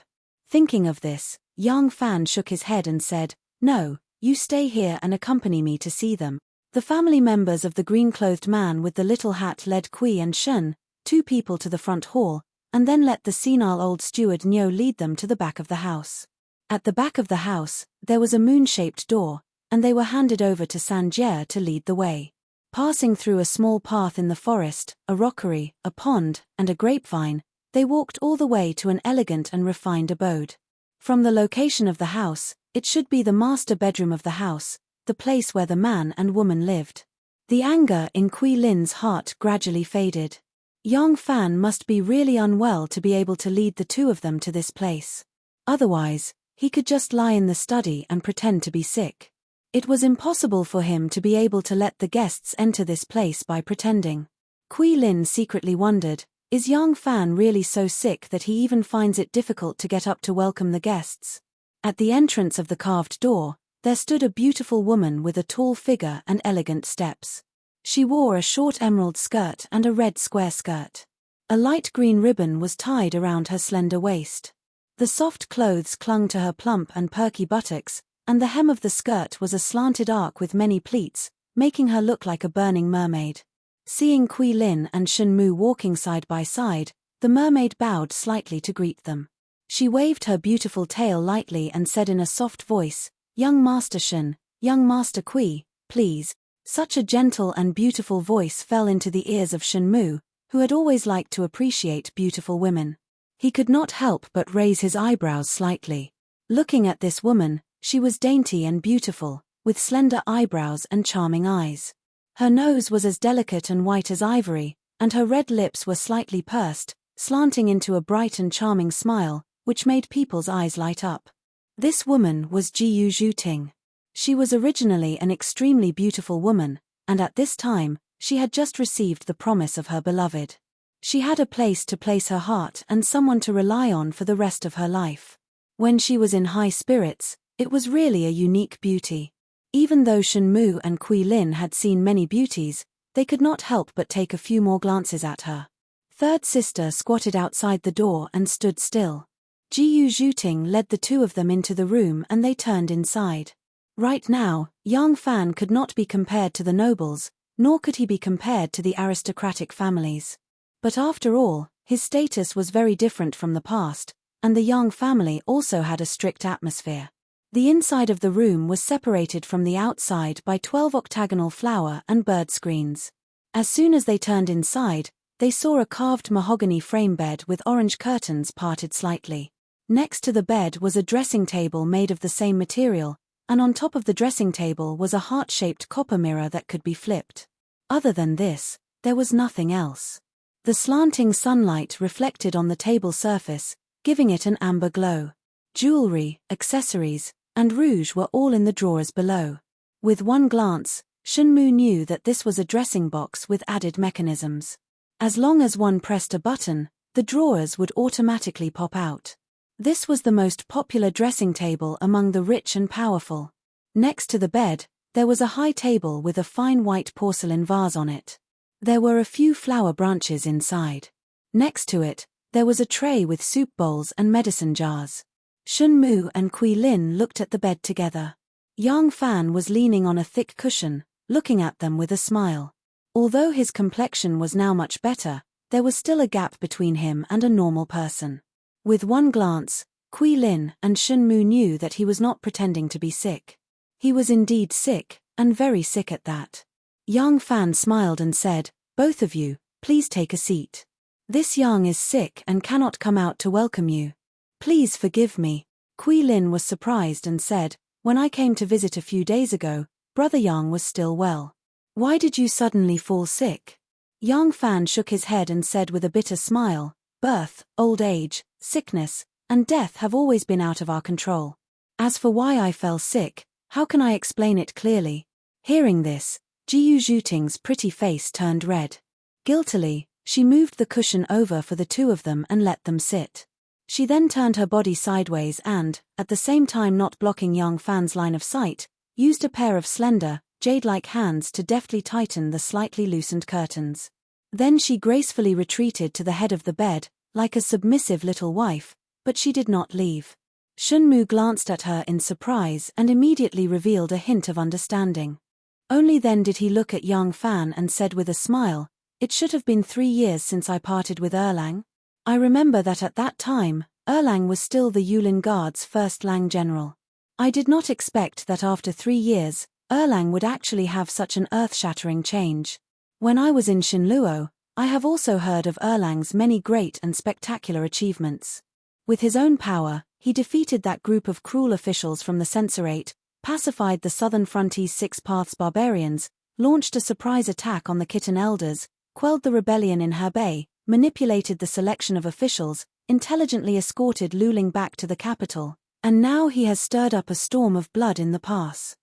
S1: Thinking of this, young Fan shook his head and said, "No, you stay here and accompany me to see them." The family members of the green-clothed man with the little hat led Kui and Shen, 2 people, to the front hall, and then let the senile old steward Nyo lead them to the back of the house. At the back of the house, there was a moon-shaped door, and they were handed over to Sanjie to lead the way. Passing through a small path in the forest, a rockery, a pond, and a grapevine, they walked all the way to an elegant and refined abode. From the location of the house, it should be the master bedroom of the house, the place where the man and woman lived. The anger in Kui Lin's heart gradually faded. Young Fan must be really unwell to be able to lead the two of them to this place. Otherwise, he could just lie in the study and pretend to be sick. It was impossible for him to be able to let the guests enter this place by pretending. Kui Lin secretly wondered, Is Yang Fan really so sick that he even finds it difficult to get up to welcome the guests? At the entrance of the carved door, there stood a beautiful woman with a tall figure and elegant steps. She wore a short emerald skirt and a red square skirt. A light green ribbon was tied around her slender waist. The soft clothes clung to her plump and perky buttocks, and the hem of the skirt was a slanted arc with many pleats, making her look like a burning mermaid. Seeing Kui Lin and Shen Mu walking side by side, the mermaid bowed slightly to greet them. She waved her beautiful tail lightly and said in a soft voice, "Young Master Shen, young Master Kui, please." Such a gentle and beautiful voice fell into the ears of Shen Mu, who had always liked to appreciate beautiful women. He could not help but raise his eyebrows slightly. Looking at this woman, she was dainty and beautiful, with slender eyebrows and charming eyes. Her nose was as delicate and white as ivory, and her red lips were slightly pursed, slanting into a bright and charming smile, which made people's eyes light up. This woman was Jiyu Zhuting. She was originally an extremely beautiful woman, and at this time, she had just received the promise of her beloved. She had a place to place her heart and someone to rely on for the rest of her life. When she was in high spirits, it was really a unique beauty. Even though Shen Mu and Kui Lin had seen many beauties, they could not help but take a few more glances at her. Third sister squatted outside the door and stood still. Jiyu Zhuting led the two of them into the room and they turned inside. Right now, Yang Fan could not be compared to the nobles, nor could he be compared to the aristocratic families. But after all, his status was very different from the past, and the Yang family also had a strict atmosphere. The inside of the room was separated from the outside by 12 octagonal flower and bird screens. As soon as they turned inside, they saw a carved mahogany frame bed with orange curtains parted slightly. Next to the bed was a dressing table made of the same material, and on top of the dressing table was a heart-shaped copper mirror that could be flipped. Other than this, there was nothing else. The slanting sunlight reflected on the table surface, giving it an amber glow. Jewelry, accessories, and rouge were all in the drawers below. With one glance, Shen Mu knew that this was a dressing box with added mechanisms. As long as one pressed a button, the drawers would automatically pop out. This was the most popular dressing table among the rich and powerful. Next to the bed, there was a high table with a fine white porcelain vase on it. There were a few flower branches inside. Next to it, there was a tray with soup bowls and medicine jars. Shen Mu and Kui Lin looked at the bed together. Yang Fan was leaning on a thick cushion, looking at them with a smile. Although his complexion was now much better, there was still a gap between him and a normal person. With one glance, Kui Lin and Shen Mu knew that he was not pretending to be sick. He was indeed sick, and very sick at that. Yang Fan smiled and said, "Both of you, please take a seat. This Yang is sick and cannot come out to welcome you. Please forgive me." Kui Lin was surprised and said, "When I came to visit a few days ago, Brother Yang was still well. Why did you suddenly fall sick?" Yang Fan shook his head and said with a bitter smile, "Birth, old age, sickness, and death have always been out of our control. As for why I fell sick, how can I explain it clearly?" Hearing this, Jiyu Zhuting's pretty face turned red. Guiltily, she moved the cushion over for the two of them and let them sit. She then turned her body sideways and, at the same time not blocking Yang Fan's line of sight, used a pair of slender, jade-like hands to deftly tighten the slightly loosened curtains. Then she gracefully retreated to the head of the bed, like a submissive little wife, but she did not leave. Shen Mu glanced at her in surprise and immediately revealed a hint of understanding. Only then did he look at Yang Fan and said with a smile, "It should have been 3 years since I parted with Erlang. I remember that at that time, Erlang was still the Yulin Guard's first Lang general. I did not expect that after 3 years, Erlang would actually have such an earth-shattering change. When I was in Shinluo, I have also heard of Erlang's many great and spectacular achievements. With his own power, he defeated that group of cruel officials from the Censorate, pacified the Southern Frontiers 6 Paths barbarians, launched a surprise attack on the Khitan elders, quelled the rebellion in Hebei, manipulated the selection of officials, intelligently escorted Luling back to the capital, and now he has stirred up a storm of blood in the pass.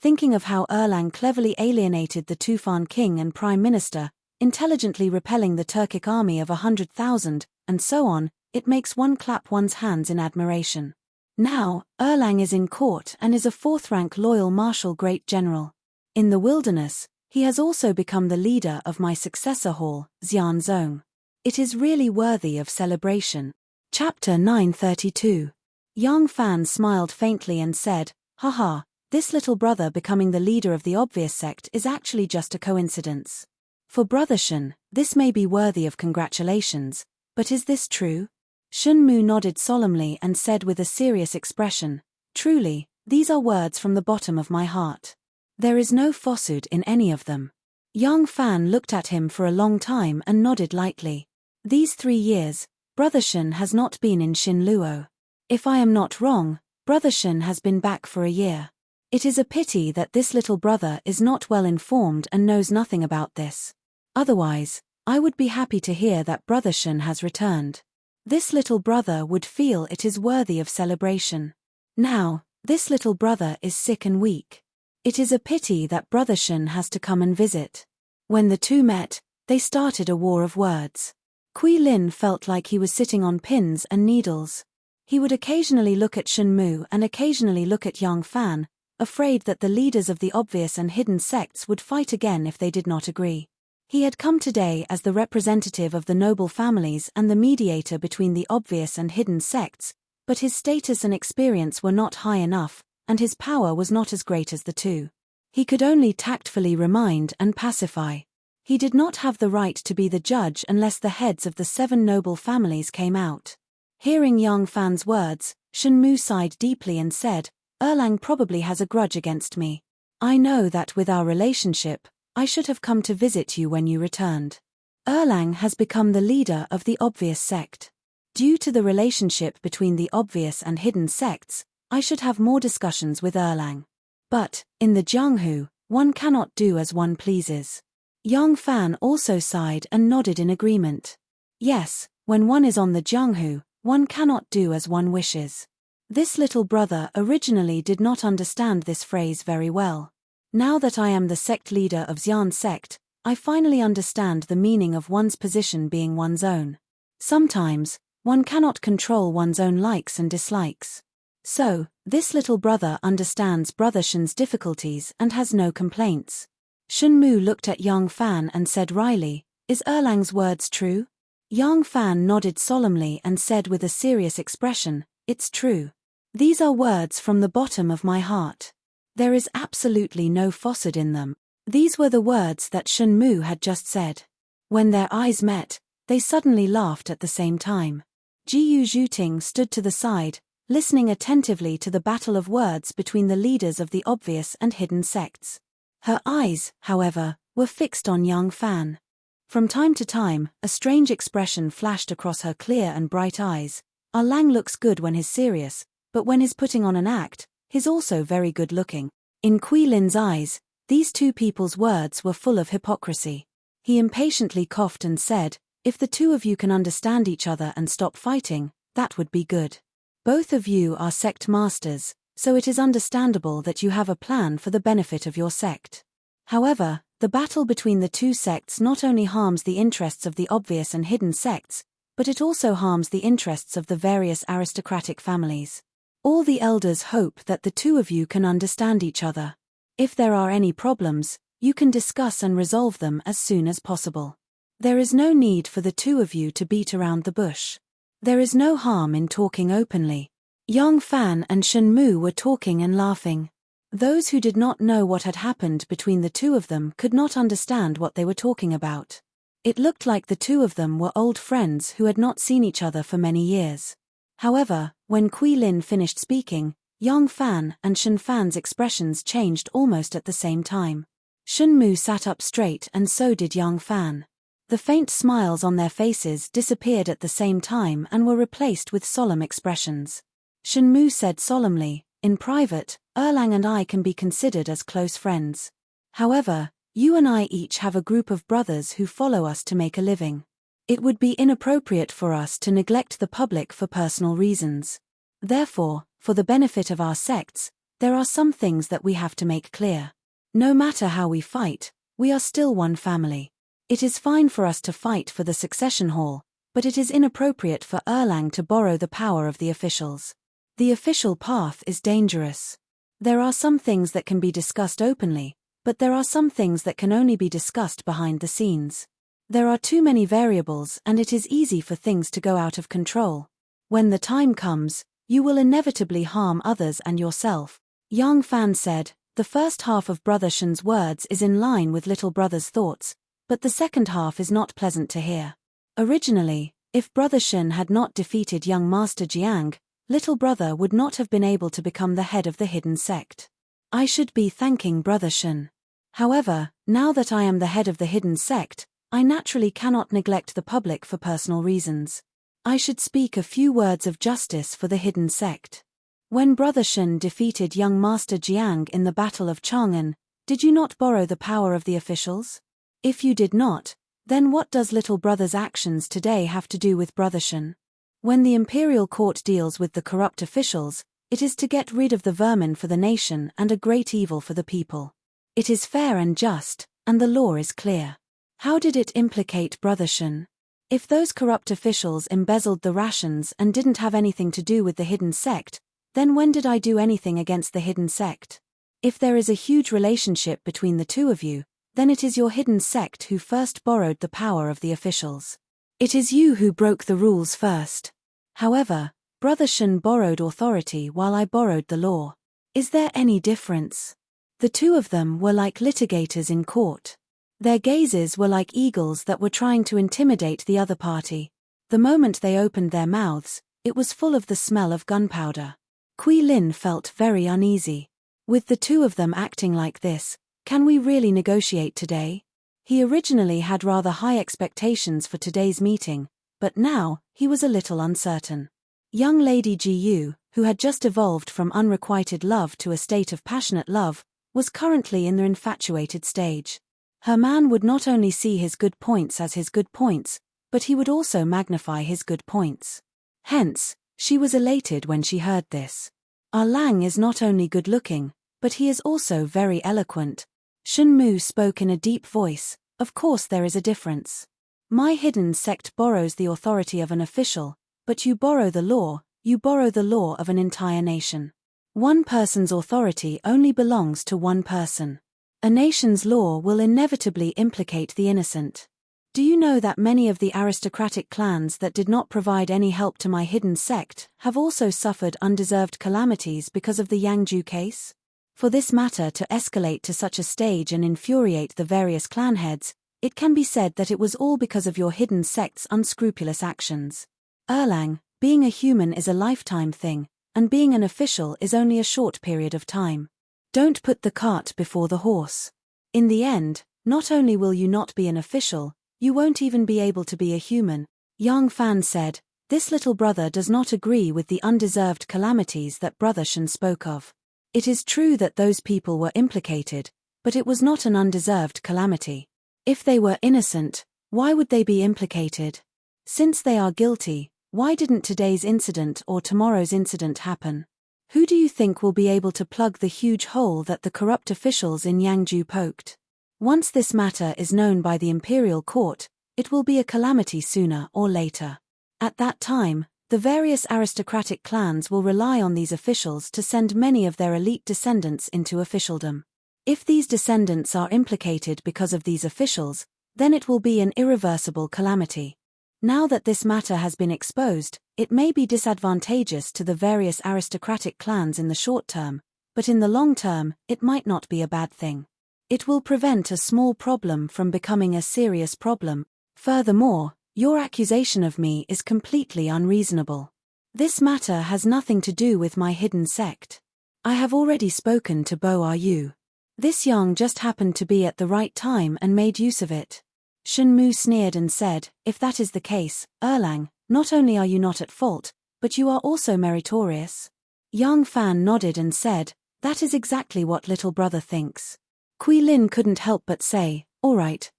S1: Thinking of how Erlang cleverly alienated the Tufan king and prime minister, intelligently repelling the Turkic army of 100,000, and so on, it makes one clap one's hands in admiration. Now, Erlang is in court and is a fourth-rank loyal marshal great general. In the wilderness, he has also become the leader of my successor hall, Xianzong. It is really worthy of celebration. Chapter 932. Yang Fan smiled faintly and said, "Haha, this little brother becoming the leader of the obvious sect is actually just a coincidence. For Brother Shen, this may be worthy of congratulations, but is this true?" Shen Mu nodded solemnly and said with a serious expression, "Truly, these are words from the bottom of my heart. There is no falsehood in any of them." Yang Fan looked at him for a long time and nodded lightly. These 3 years, Brother Shen has not been in Xinluo. If I am not wrong, Brother Shen has been back for a year. It is a pity that this little brother is not well informed and knows nothing about this. Otherwise, I would be happy to hear that Brother Shen has returned. This little brother would feel it is worthy of celebration. Now, this little brother is sick and weak. It is a pity that Brother Shen has to come and visit. When the two met, they started a war of words. Kui Lin felt like he was sitting on pins and needles. He would occasionally look at Shen Mu and occasionally look at Yang Fan, afraid that the leaders of the obvious and hidden sects would fight again if they did not agree. He had come today as the representative of the noble families and the mediator between the obvious and hidden sects, but his status and experience were not high enough, and his power was not as great as the two. He could only tactfully remind and pacify. He did not have the right to be the judge unless the heads of the 7 noble families came out. Hearing Yang Fan's words, Shen Mu sighed deeply and said, "Erlang probably has a grudge against me. I know that with our relationship, I should have come to visit you when you returned. Erlang has become the leader of the obvious sect. Due to the relationship between the obvious and hidden sects, I should have more discussions with Erlang. But, in the Jianghu, one cannot do as one pleases." Yang Fan also sighed and nodded in agreement. Yes, when one is on the Jianghu, one cannot do as one wishes. This little brother originally did not understand this phrase very well. Now that I am the sect leader of Xian sect, I finally understand the meaning of one's position being one's own. Sometimes, one cannot control one's own likes and dislikes. So, this little brother understands Brother Shen's difficulties and has no complaints. Shen Mu looked at Yang Fan and said wryly, "Is Erlang's words true?" Yang Fan nodded solemnly and said with a serious expression, "It's true. These are words from the bottom of my heart. There is absolutely no falsehood in them." These were the words that Shen Mu had just said. When their eyes met, they suddenly laughed at the same time. Jiyu Zhuting stood to the side, listening attentively to the battle of words between the leaders of the obvious and hidden sects. Her eyes, however, were fixed on Yang Fan. From time to time, a strange expression flashed across her clear and bright eyes. Erlang looks good when he's serious, but when he's putting on an act, he's also very good looking. In Kui Lin's eyes, these two people's words were full of hypocrisy. He impatiently coughed and said, "If the two of you can understand each other and stop fighting, that would be good. Both of you are sect masters, so it is understandable that you have a plan for the benefit of your sect. However, the battle between the two sects not only harms the interests of the obvious and hidden sects, but it also harms the interests of the various aristocratic families. All the elders hope that the two of you can understand each other. If there are any problems, you can discuss and resolve them as soon as possible. There is no need for the two of you to beat around the bush. There is no harm in talking openly." Yang Fan and Shen Mu were talking and laughing. Those who did not know what had happened between the two of them could not understand what they were talking about. It looked like the two of them were old friends who had not seen each other for many years. However, when Kui Lin finished speaking, Yang Fan and Shen Fan's expressions changed almost at the same time. Shen Mu sat up straight and so did Yang Fan. The faint smiles on their faces disappeared at the same time and were replaced with solemn expressions. Shen Mu said solemnly, "In private, Erlang and I can be considered as close friends. However, you and I each have a group of brothers who follow us to make a living. It would be inappropriate for us to neglect the public for personal reasons. Therefore, for the benefit of our sects, there are some things that we have to make clear. No matter how we fight, we are still one family. It is fine for us to fight for the succession hall, but it is inappropriate for Erlang to borrow the power of the officials. The official path is dangerous. There are some things that can be discussed openly, but there are some things that can only be discussed behind the scenes. There are too many variables and it is easy for things to go out of control. When the time comes, you will inevitably harm others and yourself. Yang Fan said, the first half of Brother Shen's words is in line with little brother's thoughts, but the second half is not pleasant to hear. Originally, if Brother Shen had not defeated young Master Jiang, little brother would not have been able to become the head of the hidden sect. I should be thanking Brother Shen. However, now that I am the head of the hidden sect, I naturally cannot neglect the public for personal reasons. I should speak a few words of justice for the hidden sect. When Brother Shen defeated young Master Jiang in the Battle of Chang'an, did you not borrow the power of the officials? If you did not, then what does little brother's actions today have to do with Brother Shen? When the imperial court deals with the corrupt officials, it is to get rid of the vermin for the nation and a great evil for the people. It is fair and just, and the law is clear. How did it implicate Brother Shen? If those corrupt officials embezzled the rations and didn't have anything to do with the hidden sect, then when did I do anything against the hidden sect? If there is a huge relationship between the two of you, then it is your hidden sect who first borrowed the power of the officials. It is you who broke the rules first. However, Brother Shen borrowed authority while I borrowed the law. Is there any difference? The two of them were like litigators in court. Their gazes were like eagles that were trying to intimidate the other party. The moment they opened their mouths, it was full of the smell of gunpowder. Kui Lin felt very uneasy. With the two of them acting like this, can we really negotiate today? He originally had rather high expectations for today's meeting, but now, he was a little uncertain. Young Lady Ji Yu, who had just evolved from unrequited love to a state of passionate love, was currently in the infatuated stage. Her man would not only see his good points as his good points, but he would also magnify his good points. Hence, she was elated when she heard this. Lang is not only good-looking, but he is also very eloquent. Shen Mu spoke in a deep voice, of course there is a difference. My hidden sect borrows the authority of an official, but you borrow the law of an entire nation. One person's authority only belongs to one person. A nation's law will inevitably implicate the innocent. Do you know that many of the aristocratic clans that did not provide any help to my hidden sect have also suffered undeserved calamities because of the Yangju case? For this matter to escalate to such a stage and infuriate the various clan heads, it can be said that it was all because of your hidden sect's unscrupulous actions. Erlang, being a human is a lifetime thing, and being an official is only a short period of time. Don't put the cart before the horse. In the end, not only will you not be an official, you won't even be able to be a human. Yang Fan said, this little brother does not agree with the undeserved calamities that Brother Shen spoke of. It is true that those people were implicated, but it was not an undeserved calamity. If they were innocent, why would they be implicated? Since they are guilty, why didn't today's incident or tomorrow's incident happen? Who do you think will be able to plug the huge hole that the corrupt officials in Yangju poked? Once this matter is known by the imperial court, it will be a calamity sooner or later. At that time, the various aristocratic clans will rely on these officials to send many of their elite descendants into officialdom. If these descendants are implicated because of these officials, then it will be an irreversible calamity. Now that this matter has been exposed, it may be disadvantageous to the various aristocratic clans in the short term, but in the long term, it might not be a bad thing. It will prevent a small problem from becoming a serious problem. Furthermore, your accusation of me is completely unreasonable. This matter has nothing to do with my hidden sect. I have already spoken to Bo Ru. This Yang just happened to be at the right time and made use of it. Shen Mu sneered and said, if that is the case, Erlang, not only are you not at fault, but you are also meritorious. Yang Fan nodded and said, that is exactly what little brother thinks. Kui Lin couldn't help but say, all right.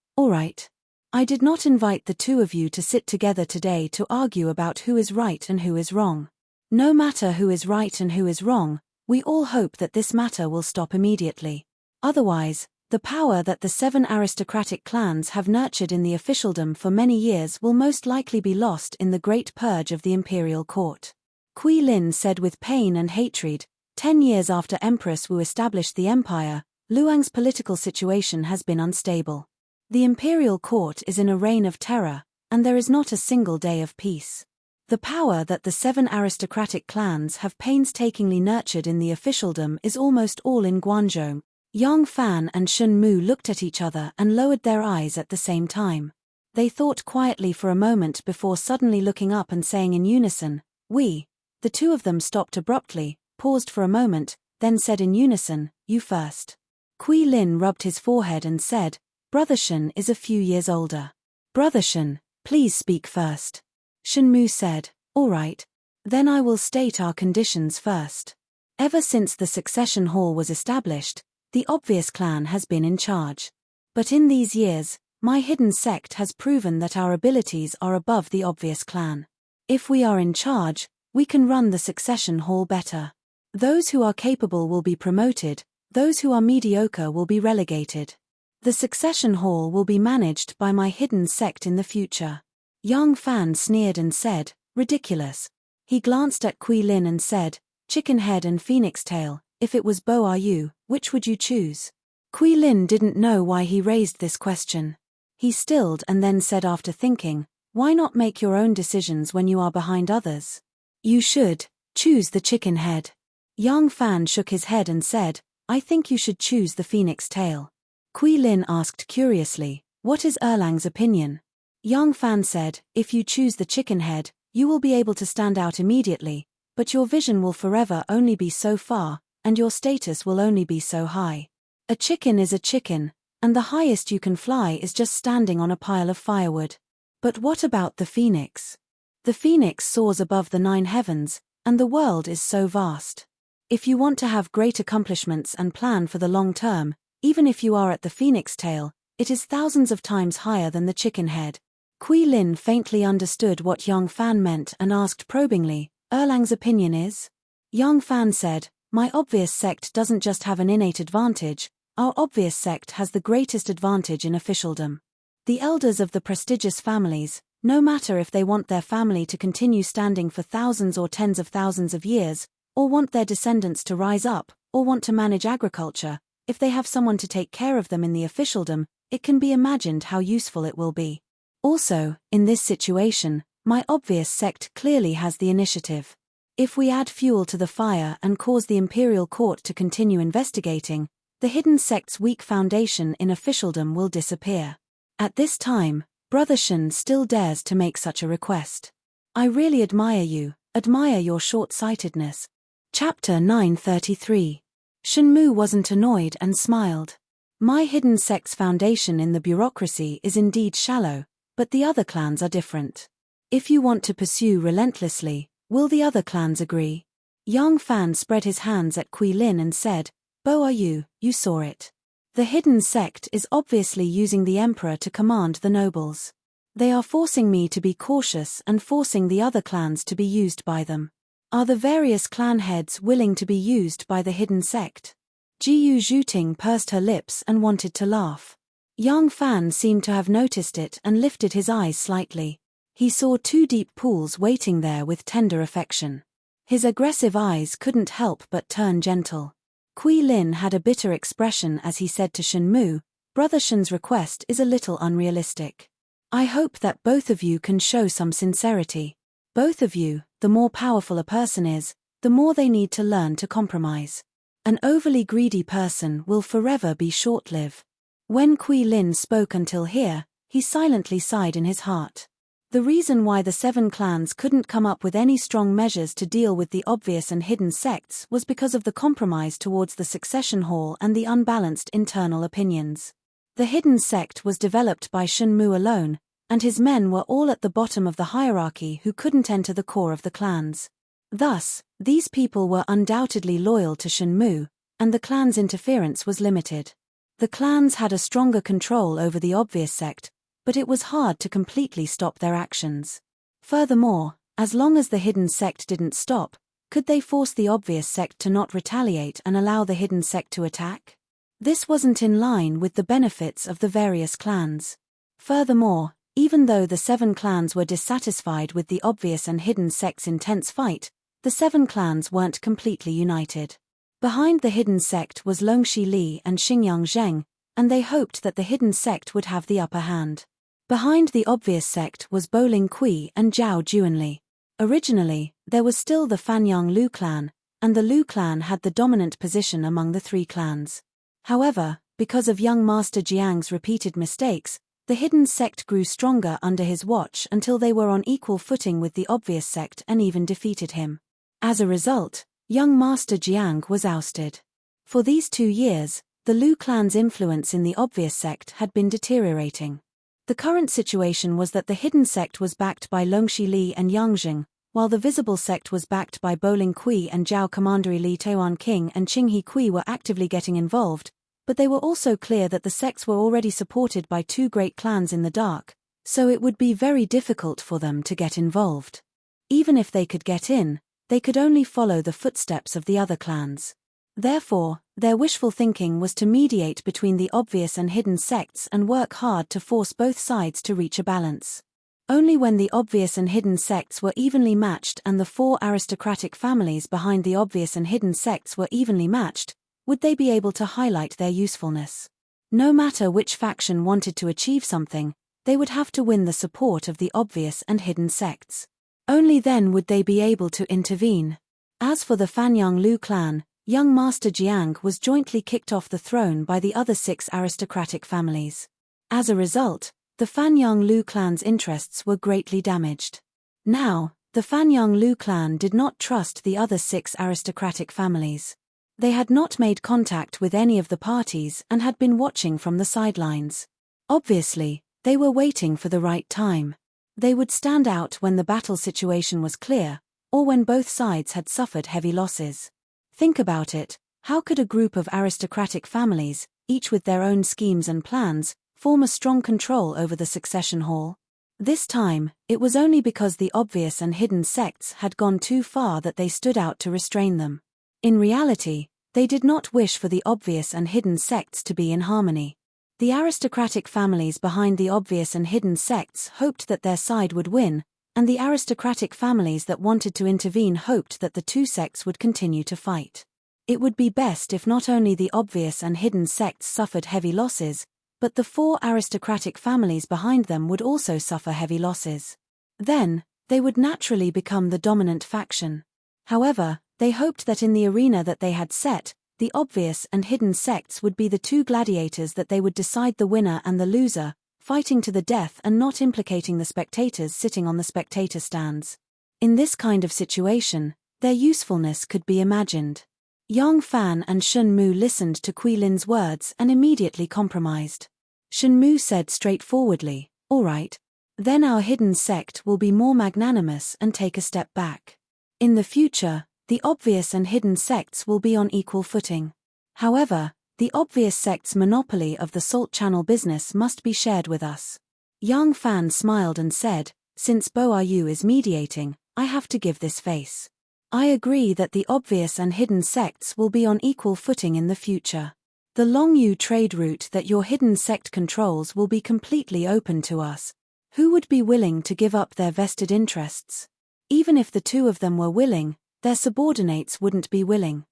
S1: I did not invite the two of you to sit together today to argue about who is right and who is wrong. No matter who is right and who is wrong, we all hope that this matter will stop immediately. Otherwise, The power that the 7 aristocratic clans have nurtured in the officialdom for many years will most likely be lost in the Great Purge of the imperial court. Kui Lin said with pain and hatred, 10 years after Empress Wu established the empire, Luang's political situation has been unstable. The imperial court is in a reign of terror, and there is not a single day of peace. The power that the 7 aristocratic clans have painstakingly nurtured in the officialdom is almost all in Guangzhou. Yang Fan and Shen Mu looked at each other and lowered their eyes at the same time. They thought quietly for a moment before suddenly looking up and saying in unison, "We." The two of them stopped abruptly, paused for a moment, then said in unison, "You first." Kui Lin rubbed his forehead and said, "Brother Shen is a few years older. Brother Shen, please speak first." Shen Mu said, "All right. Then I will state our conditions first. Ever since the succession hall was established, the obvious clan has been in charge. But in these years, my hidden sect has proven that our abilities are above the obvious clan. If we are in charge, we can run the succession hall better. Those who are capable will be promoted, those who are mediocre will be relegated. The succession hall will be managed by my hidden sect in the future." Yang Fan sneered and said, "Ridiculous." He glanced at Kui Lin and said, "Chicken head and phoenix tail, if it was Bo are you, which would you choose?" Kui Lin didn't know why he raised this question. He stilled and then said after thinking, "Why not make your own decisions when you are behind others? You should choose the chicken head." Yang Fan shook his head and said, "I think you should choose the phoenix tail." Kui Lin asked curiously, "What is Erlang's opinion?" Yang Fan said, "If you choose the chicken head, you will be able to stand out immediately, but your vision will forever only be so far, and your status will only be so high. A chicken is a chicken, and the highest you can fly is just standing on a pile of firewood. But what about the phoenix? The phoenix soars above the 9 heavens, and the world is so vast. If you want to have great accomplishments and plan for the long term, even if you are at the phoenix tail, it is thousands of times higher than the chicken head." Kui Lin faintly understood what Yang Fan meant and asked probingly, "Erlang's opinion is?" Yang Fan said, "My obvious sect doesn't just have an innate advantage, our obvious sect has the greatest advantage in officialdom. The elders of the prestigious families, no matter if they want their family to continue standing for thousands or tens of thousands of years, or want their descendants to rise up, or want to manage agriculture, if they have someone to take care of them in the officialdom, it can be imagined how useful it will be. Also, in this situation, my obvious sect clearly has the initiative. If we add fuel to the fire and cause the imperial court to continue investigating, the hidden sect's weak foundation in officialdom will disappear. At this time, Brother Shen still dares to make such a request. I really admire you, admire your short-sightedness." Chapter 933. Shen Mu wasn't annoyed and smiled. "My hidden sect's foundation in the bureaucracy is indeed shallow, but the other clans are different. If you want to pursue relentlessly, will the other clans agree?" Yang Fan spread his hands at Kui Lin and said, "Bo are you saw it. The hidden sect is obviously using the emperor to command the nobles. They are forcing me to be cautious and forcing the other clans to be used by them. Are the various clan heads willing to be used by the hidden sect?" Jiyu Zhuting pursed her lips and wanted to laugh. Yang Fan seemed to have noticed it and lifted his eyes slightly. He saw 2 deep pools waiting there with tender affection. His aggressive eyes couldn't help but turn gentle. Kui Lin had a bitter expression as he said to Shen Mu, "Brother Shen's request is a little unrealistic. I hope that both of you can show some sincerity. Both of you, the more powerful a person is, the more they need to learn to compromise. An overly greedy person will forever be short-lived." When Kui Lin spoke until here, he silently sighed in his heart. The reason why the 7 clans couldn't come up with any strong measures to deal with the obvious and hidden sects was because of the compromise towards the succession hall and the unbalanced internal opinions. The hidden sect was developed by Shen Mu alone, and his men were all at the bottom of the hierarchy who couldn't enter the core of the clans. Thus, these people were undoubtedly loyal to Shen Mu, and the clan's interference was limited. The clans had a stronger control over the obvious sect, but it was hard to completely stop their actions. Furthermore, as long as the hidden sect didn't stop, could they force the obvious sect to not retaliate and allow the hidden sect to attack? This wasn't in line with the benefits of the various clans. Furthermore, even though the 7 clans were dissatisfied with the obvious and hidden sect's intense fight, the 7 clans weren't completely united. Behind the hidden sect was Longxi Li and Xingyang Zheng, and they hoped that the hidden sect would have the upper hand. Behind the obvious sect was Bowling Kui and Zhao Juanli. Originally, there was still the Fanyang Lu clan, and the Lu clan had the dominant position among the 3 clans. However, because of young Master Jiang's repeated mistakes, the hidden sect grew stronger under his watch until they were on equal footing with the obvious sect and even defeated him. As a result, young Master Jiang was ousted. For these 2 years, the Lu clan's influence in the obvious sect had been deteriorating. The current situation was that the hidden sect was backed by Longxi Li and Yang Zheng, while the visible sect was backed by Bowling Kui and Zhao Commandery Li Taiwan King and Qinghe Kui were actively getting involved, but they were also clear that the sects were already supported by 2 great clans in the dark, so it would be very difficult for them to get involved. Even if they could get in, they could only follow the footsteps of the other clans. Therefore, their wishful thinking was to mediate between the obvious and hidden sects and work hard to force both sides to reach a balance. Only when the obvious and hidden sects were evenly matched and the 4 aristocratic families behind the obvious and hidden sects were evenly matched, would they be able to highlight their usefulness. No matter which faction wanted to achieve something, they would have to win the support of the obvious and hidden sects. Only then would they be able to intervene. As for the Fanyang Lu clan, young Master Jiang was jointly kicked off the throne by the other 6 aristocratic families. As a result, the Fanyang Lu clan's interests were greatly damaged. Now, the Fanyang Lu clan did not trust the other 6 aristocratic families. They had not made contact with any of the parties and had been watching from the sidelines. Obviously, they were waiting for the right time. They would stand out when the battle situation was clear, or when both sides had suffered heavy losses. Think about it, how could a group of aristocratic families, each with their own schemes and plans, form a strong control over the succession hall? This time, it was only because the obvious and hidden sects had gone too far that they stood out to restrain them. In reality, they did not wish for the obvious and hidden sects to be in harmony. The aristocratic families behind the obvious and hidden sects hoped that their side would win, and the aristocratic families that wanted to intervene hoped that the 2 sects would continue to fight. It would be best if not only the obvious and hidden sects suffered heavy losses, but the 4 aristocratic families behind them would also suffer heavy losses. Then, they would naturally become the dominant faction. However, they hoped that in the arena that they had set, the obvious and hidden sects would be the 2 gladiators that they would decide the winner and the loser, fighting to the death and not implicating the spectators sitting on the spectator stands. In this kind of situation, their usefulness could be imagined. Yang Fan and Shun Mu listened to Kui Lin's words and immediately compromised. Shun Mu said straightforwardly, "All right. Then our hidden sect will be more magnanimous and take a step back. In the future, the obvious and hidden sects will be on equal footing. However, the obvious sect's monopoly of the salt channel business must be shared with us." Yang Fan smiled and said, "Since Bo Yu is mediating, I have to give this face. I agree that the obvious and hidden sects will be on equal footing in the future. The Longyu trade route that your hidden sect controls will be completely open to us. Who would be willing to give up their vested interests? Even if the 2 of them were willing, their subordinates wouldn't be willing.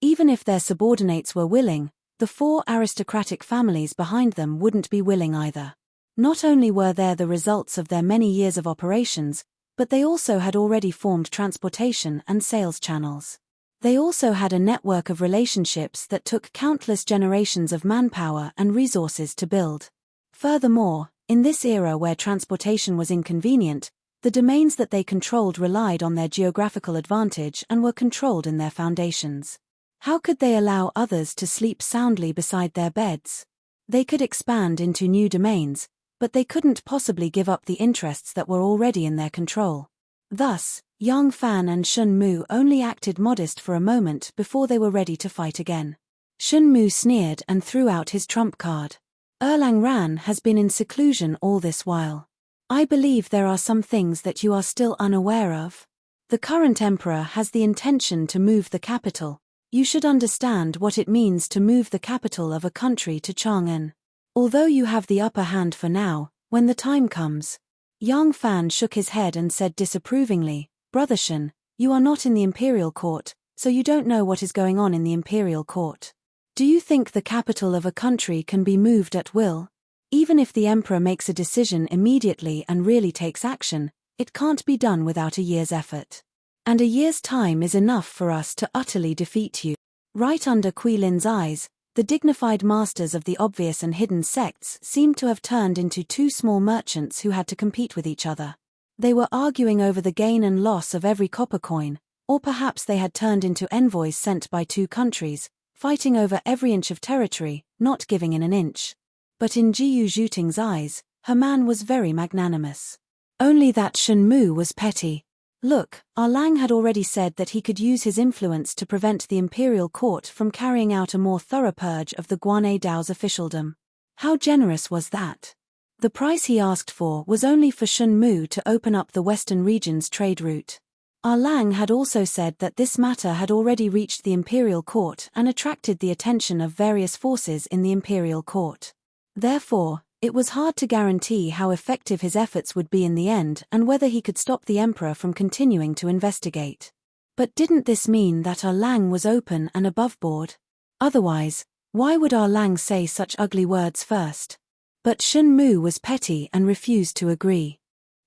S1: Even if their subordinates were willing, the 4 aristocratic families behind them wouldn't be willing either. Not only were there the results of their many years of operations, but they also had already formed transportation and sales channels. They also had a network of relationships that took countless generations of manpower and resources to build. Furthermore, in this era where transportation was inconvenient, the domains that they controlled relied on their geographical advantage and were controlled in their foundations. How could they allow others to sleep soundly beside their beds? They could expand into new domains, but they couldn't possibly give up the interests that were already in their control. Thus, Yang Fan and Shun Mu only acted modest for a moment before they were ready to fight again. Shun Mu sneered and threw out his trump card. "Erlang Ran has been in seclusion all this while. I believe there are some things that you are still unaware of. The current emperor has the intention to move the capital, You should understand what it means to move the capital of a country to Chang'an. Although you have the upper hand for now, when the time comes. Yang Fan shook his head and said disapprovingly, Brother Shen, you are not in the imperial court, so you don't know what is going on in the imperial court. Do you think the capital of a country can be moved at will? Even if the emperor makes a decision immediately and really takes action, it can't be done without a year's effort. And a year's time is enough for us to utterly defeat you. Right under Kui Lin's eyes, the dignified masters of the obvious and hidden sects seemed to have turned into two small merchants who had to compete with each other. They were arguing over the gain and loss of every copper coin, or perhaps they had turned into envoys sent by two countries, fighting over every inch of territory, not giving in an inch. But in Jiyu Zhuting's eyes, her man was very magnanimous. Only that Shen Mu was petty. Look, our Lang had already said that he could use his influence to prevent the imperial court from carrying out a more thorough purge of the Guan'e Dao's officialdom. How generous was that? The price he asked for was only for Shen Mu to open up the western region's trade route. Our Lang had also said that this matter had already reached the imperial court and attracted the attention of various forces in the imperial court. Therefore, it was hard to guarantee how effective his efforts would be in the end and whether he could stop the emperor from continuing to investigate. But didn't this mean that our Lang was open and above board? Otherwise, why would our Lang say such ugly words first? But Shen Mu was petty and refused to agree.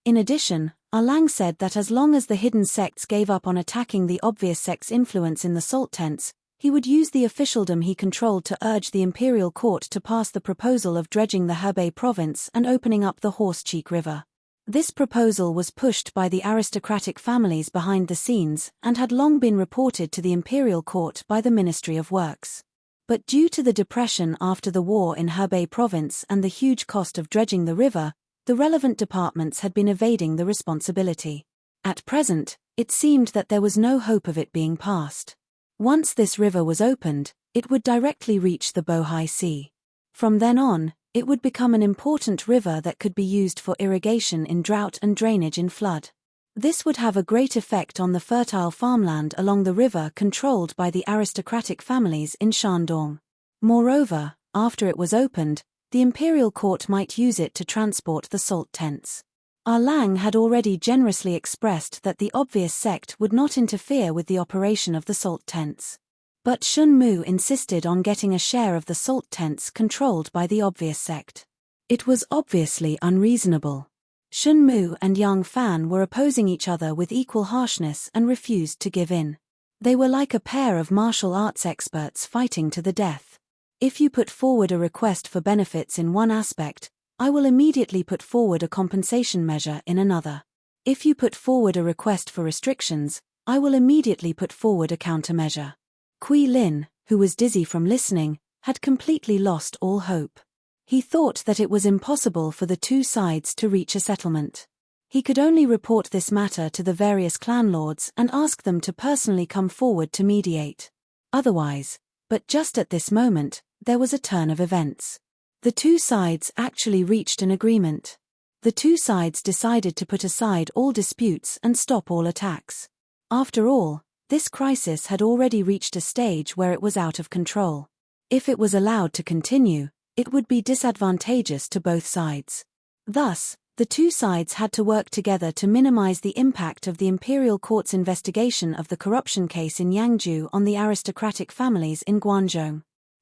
S1: In addition, our Lang said that as long as the hidden sects gave up on attacking the obvious sect's influence in the salt tents, he would use the officialdom he controlled to urge the imperial court to pass the proposal of dredging the Hebei province and opening up the Horse Cheek River. This proposal was pushed by the aristocratic families behind the scenes and had long been reported to the imperial court by the Ministry of Works. But due to the depression after the war in Hebei province and the huge cost of dredging the river, the relevant departments had been evading the responsibility. At present, it seemed that there was no hope of it being passed. Once this river was opened, it would directly reach the Bohai Sea. From then on, it would become an important river that could be used for irrigation in drought and drainage in flood. This would have a great effect on the fertile farmland along the river controlled by the aristocratic families in Shandong. Moreover, after it was opened, the imperial court might use it to transport the salt tents. Our Lang had already generously expressed that the obvious sect would not interfere with the operation of the salt tents. But Shen Mu insisted on getting a share of the salt tents controlled by the obvious sect. It was obviously unreasonable. Shen Mu and Yang Fan were opposing each other with equal harshness and refused to give in. They were like a pair of martial arts experts fighting to the death. If you put forward a request for benefits in one aspect, I will immediately put forward a compensation measure in another. If you put forward a request for restrictions, I will immediately put forward a countermeasure. Kui Lin, who was dizzy from listening, had completely lost all hope. He thought that it was impossible for the two sides to reach a settlement. He could only report this matter to the various clan lords and ask them to personally come forward to mediate. Otherwise, but just at this moment, there was a turn of events. The two sides actually reached an agreement. The two sides decided to put aside all disputes and stop all attacks. After all, this crisis had already reached a stage where it was out of control. If it was allowed to continue, it would be disadvantageous to both sides. Thus, the two sides had to work together to minimize the impact of the imperial court's investigation of the corruption case in Yangzhou on the aristocratic families in Guangzhou.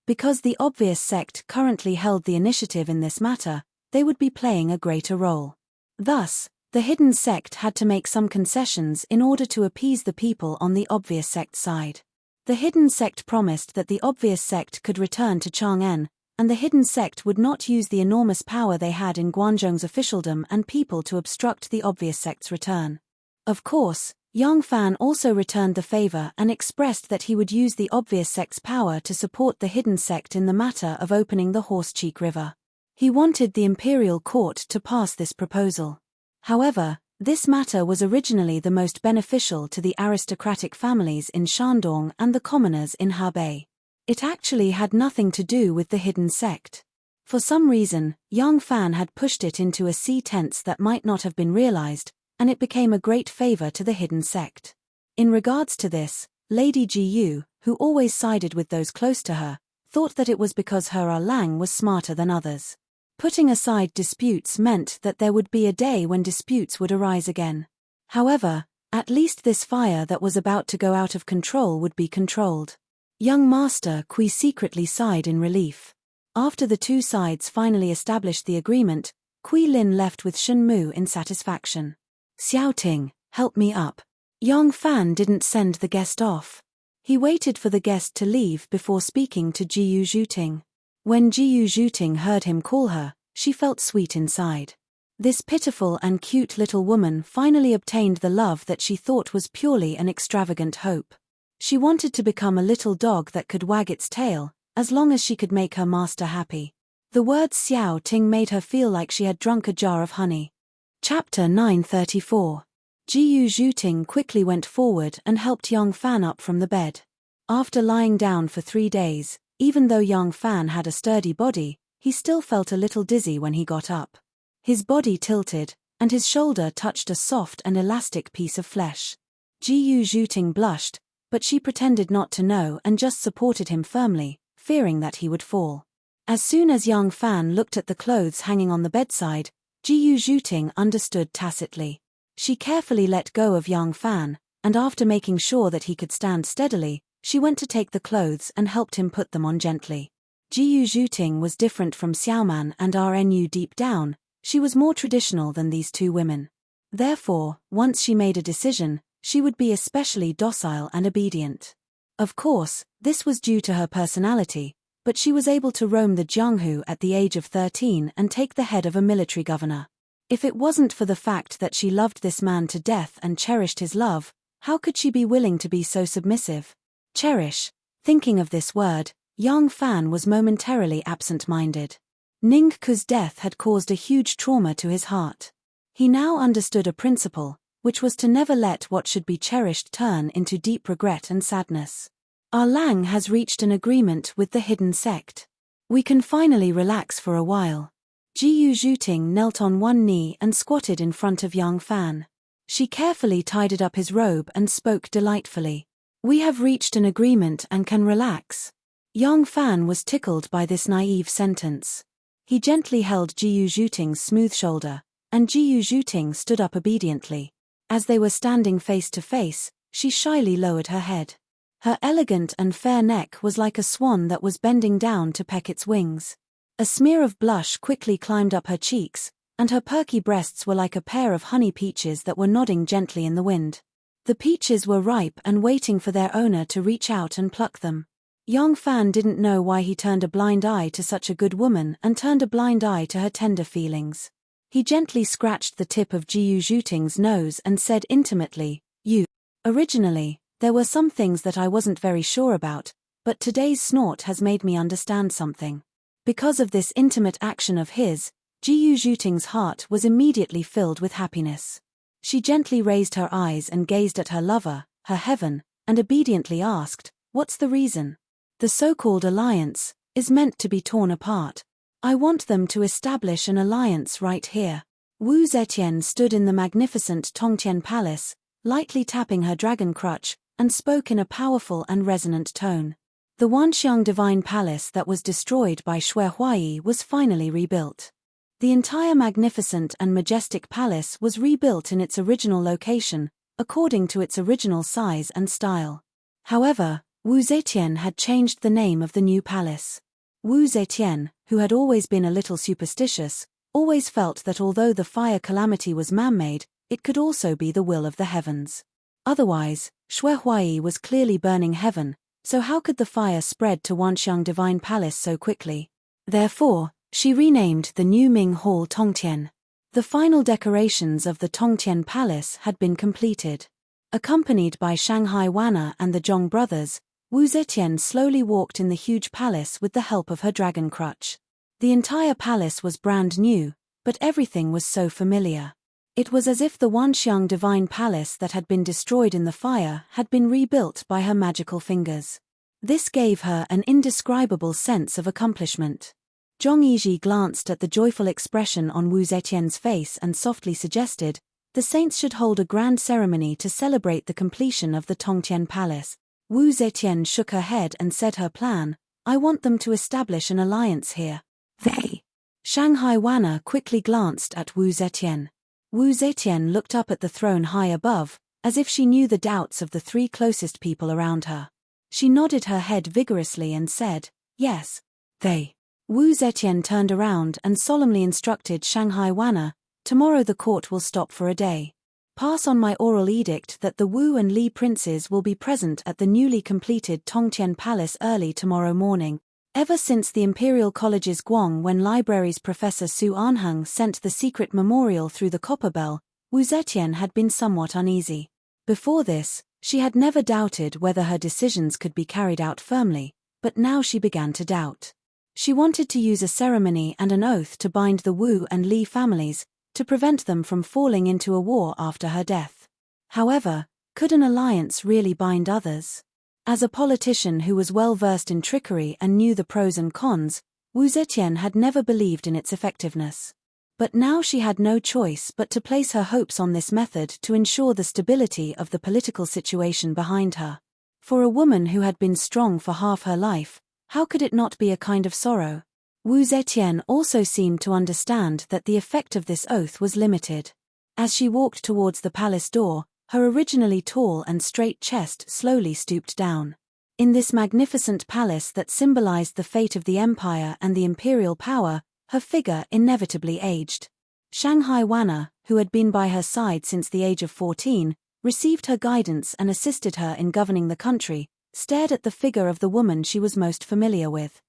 S1: Because the obvious sect currently held the initiative in this matter, they would be playing a greater role. Thus, the hidden sect had to make some concessions in order to appease the people on the obvious sect side. The hidden sect promised that the obvious sect could return to Chang'an, and the hidden sect would not use the enormous power they had in Guangzhou's officialdom and people to obstruct the obvious sect's return. Of course, Yang Fan also returned the favor and expressed that he would use the obvious sect's power to support the hidden sect in the matter of opening the Horse Cheek River. He wanted the imperial court to pass this proposal. However, this matter was originally the most beneficial to the aristocratic families in Shandong and the commoners in Hebei. It actually had nothing to do with the hidden sect. For some reason, Yang Fan had pushed it into a sea tense that might not have been realized, and it became a great favor to the hidden sect. In regards to this, Lady Ji Yu, who always sided with those close to her, thought that it was because her Lang was smarter than others. Putting aside disputes meant that there would be a day when disputes would arise again. However, at least this fire that was about to go out of control would be controlled. Young Master Kui secretly sighed in relief. After the two sides finally established the agreement, Kui Lin left with Shen Mu in satisfaction. Xiao Ting, help me up. Yang Fan didn't send the guest off. He waited for the guest to leave before speaking to Jiyu Zhuting. When Jiyu Zhuting heard him call her, she felt sweet inside. This pitiful and cute little woman finally obtained the love that she thought was purely an extravagant hope. She wanted to become a little dog that could wag its tail, as long as she could make her master happy. The word Xiao Ting made her feel like she had drunk a jar of honey. Chapter 934. Jiyu Zhuting quickly went forward and helped Yang Fan up from the bed. After lying down for 3 days, even though Yang Fan had a sturdy body, he still felt a little dizzy when he got up. His body tilted, and his shoulder touched a soft and elastic piece of flesh. Jiyu Zhuting blushed, but she pretended not to know and just supported him firmly, fearing that he would fall. As soon as Yang Fan looked at the clothes hanging on the bedside, Jiyu Zhuting understood tacitly. She carefully let go of Yang Fan, and after making sure that he could stand steadily, she went to take the clothes and helped him put them on gently. Jiyu Zhuting was different from Xiaoman and RNU deep down. She was more traditional than these two women. Therefore, once she made a decision, she would be especially docile and obedient. Of course, this was due to her personality, but she was able to roam the Jianghu at the age of 13 and take the head of a military governor. If it wasn't for the fact that she loved this man to death and cherished his love, how could she be willing to be so submissive? Cherish. Thinking of this word, Yang Fan was momentarily absent-minded. Ning Ku's death had caused a huge trauma to his heart. He now understood a principle, which was to never let what should be cherished turn into deep regret and sadness. Our Lang has reached an agreement with the hidden sect. We can finally relax for a while. Jiyu Zhuting knelt on one knee and squatted in front of Yang Fan. She carefully tidied up his robe and spoke delightfully. We have reached an agreement and can relax. Yang Fan was tickled by this naive sentence. He gently held Jiyu Zhuting's smooth shoulder, and Jiyu Zhuting stood up obediently. As they were standing face to face, she shyly lowered her head. Her elegant and fair neck was like a swan that was bending down to peck its wings. A smear of blush quickly climbed up her cheeks, and her perky breasts were like a pair of honey peaches that were nodding gently in the wind. The peaches were ripe and waiting for their owner to reach out and pluck them. Yang Fan didn't know why he turned a blind eye to such a good woman and turned a blind eye to her tender feelings. He gently scratched the tip of Jiyu Zhuting's nose and said intimately, "You." Originally, there were some things that I wasn't very sure about, but today's snort has made me understand something. Because of this intimate action of his, Jiyu Zhuting's heart was immediately filled with happiness. She gently raised her eyes and gazed at her lover, her heaven, and obediently asked, "What's the reason?" The so-called alliance is meant to be torn apart. I want them to establish an alliance right here. Wu Zetian stood in the magnificent Tongtian Palace, lightly tapping her dragon crutch, and spoke in a powerful and resonant tone. The Wanxiang Divine Palace that was destroyed by Xue Huai was finally rebuilt. The entire magnificent and majestic palace was rebuilt in its original location, according to its original size and style. However, Wu Zetian had changed the name of the new palace. Wu Zetian, who had always been a little superstitious, always felt that although the fire calamity was man-made, it could also be the will of the heavens. Otherwise, Xue Huai was clearly burning heaven, so how could the fire spread to Wanxiang Divine Palace so quickly? Therefore, she renamed the new Ming Hall Tongtian. The final decorations of the Tongtian Palace had been completed. Accompanied by Shanghai Wana and the Zhong brothers, Wu Zetian slowly walked in the huge palace with the help of her dragon crutch. The entire palace was brand new, but everything was so familiar. It was as if the Wanxiang Divine Palace that had been destroyed in the fire had been rebuilt by her magical fingers. This gave her an indescribable sense of accomplishment. Zhong Yizhi glanced at the joyful expression on Wu Zetian's face and softly suggested, the saints should hold a grand ceremony to celebrate the completion of the Tongtian Palace. Wu Zetian shook her head and said her plan, I want them to establish an alliance here. They. Shanghai Wanna quickly glanced at Wu Zetian. Wu Zetian looked up at the throne high above, as if she knew the doubts of the three closest people around her. She nodded her head vigorously and said, yes. They. Wu Zetian turned around and solemnly instructed Shanghai Wanna, tomorrow the court will stop for a day. Pass on my oral edict that the Wu and Li princes will be present at the newly completed Tongtian Palace early tomorrow morning. Ever since the Imperial College's Guang Wen Library's Professor Su Anheng sent the secret memorial through the copper bell, Wu Zetian had been somewhat uneasy. Before this, she had never doubted whether her decisions could be carried out firmly, but now she began to doubt. She wanted to use a ceremony and an oath to bind the Wu and Li families, to prevent them from falling into a war after her death. However, could an alliance really bind others? As a politician who was well versed in trickery and knew the pros and cons, Wu Zetian had never believed in its effectiveness. But now she had no choice but to place her hopes on this method to ensure the stability of the political situation behind her. For a woman who had been strong for half her life, how could it not be a kind of sorrow? Wu Zetian also seemed to understand that the effect of this oath was limited. As she walked towards the palace door, her originally tall and straight chest slowly stooped down. In this magnificent palace that symbolized the fate of the empire and the imperial power, her figure inevitably aged. Shanghai Wanna, who had been by her side since the age of 14, received her guidance and assisted her in governing the country, stared at the figure of the woman she was most familiar with.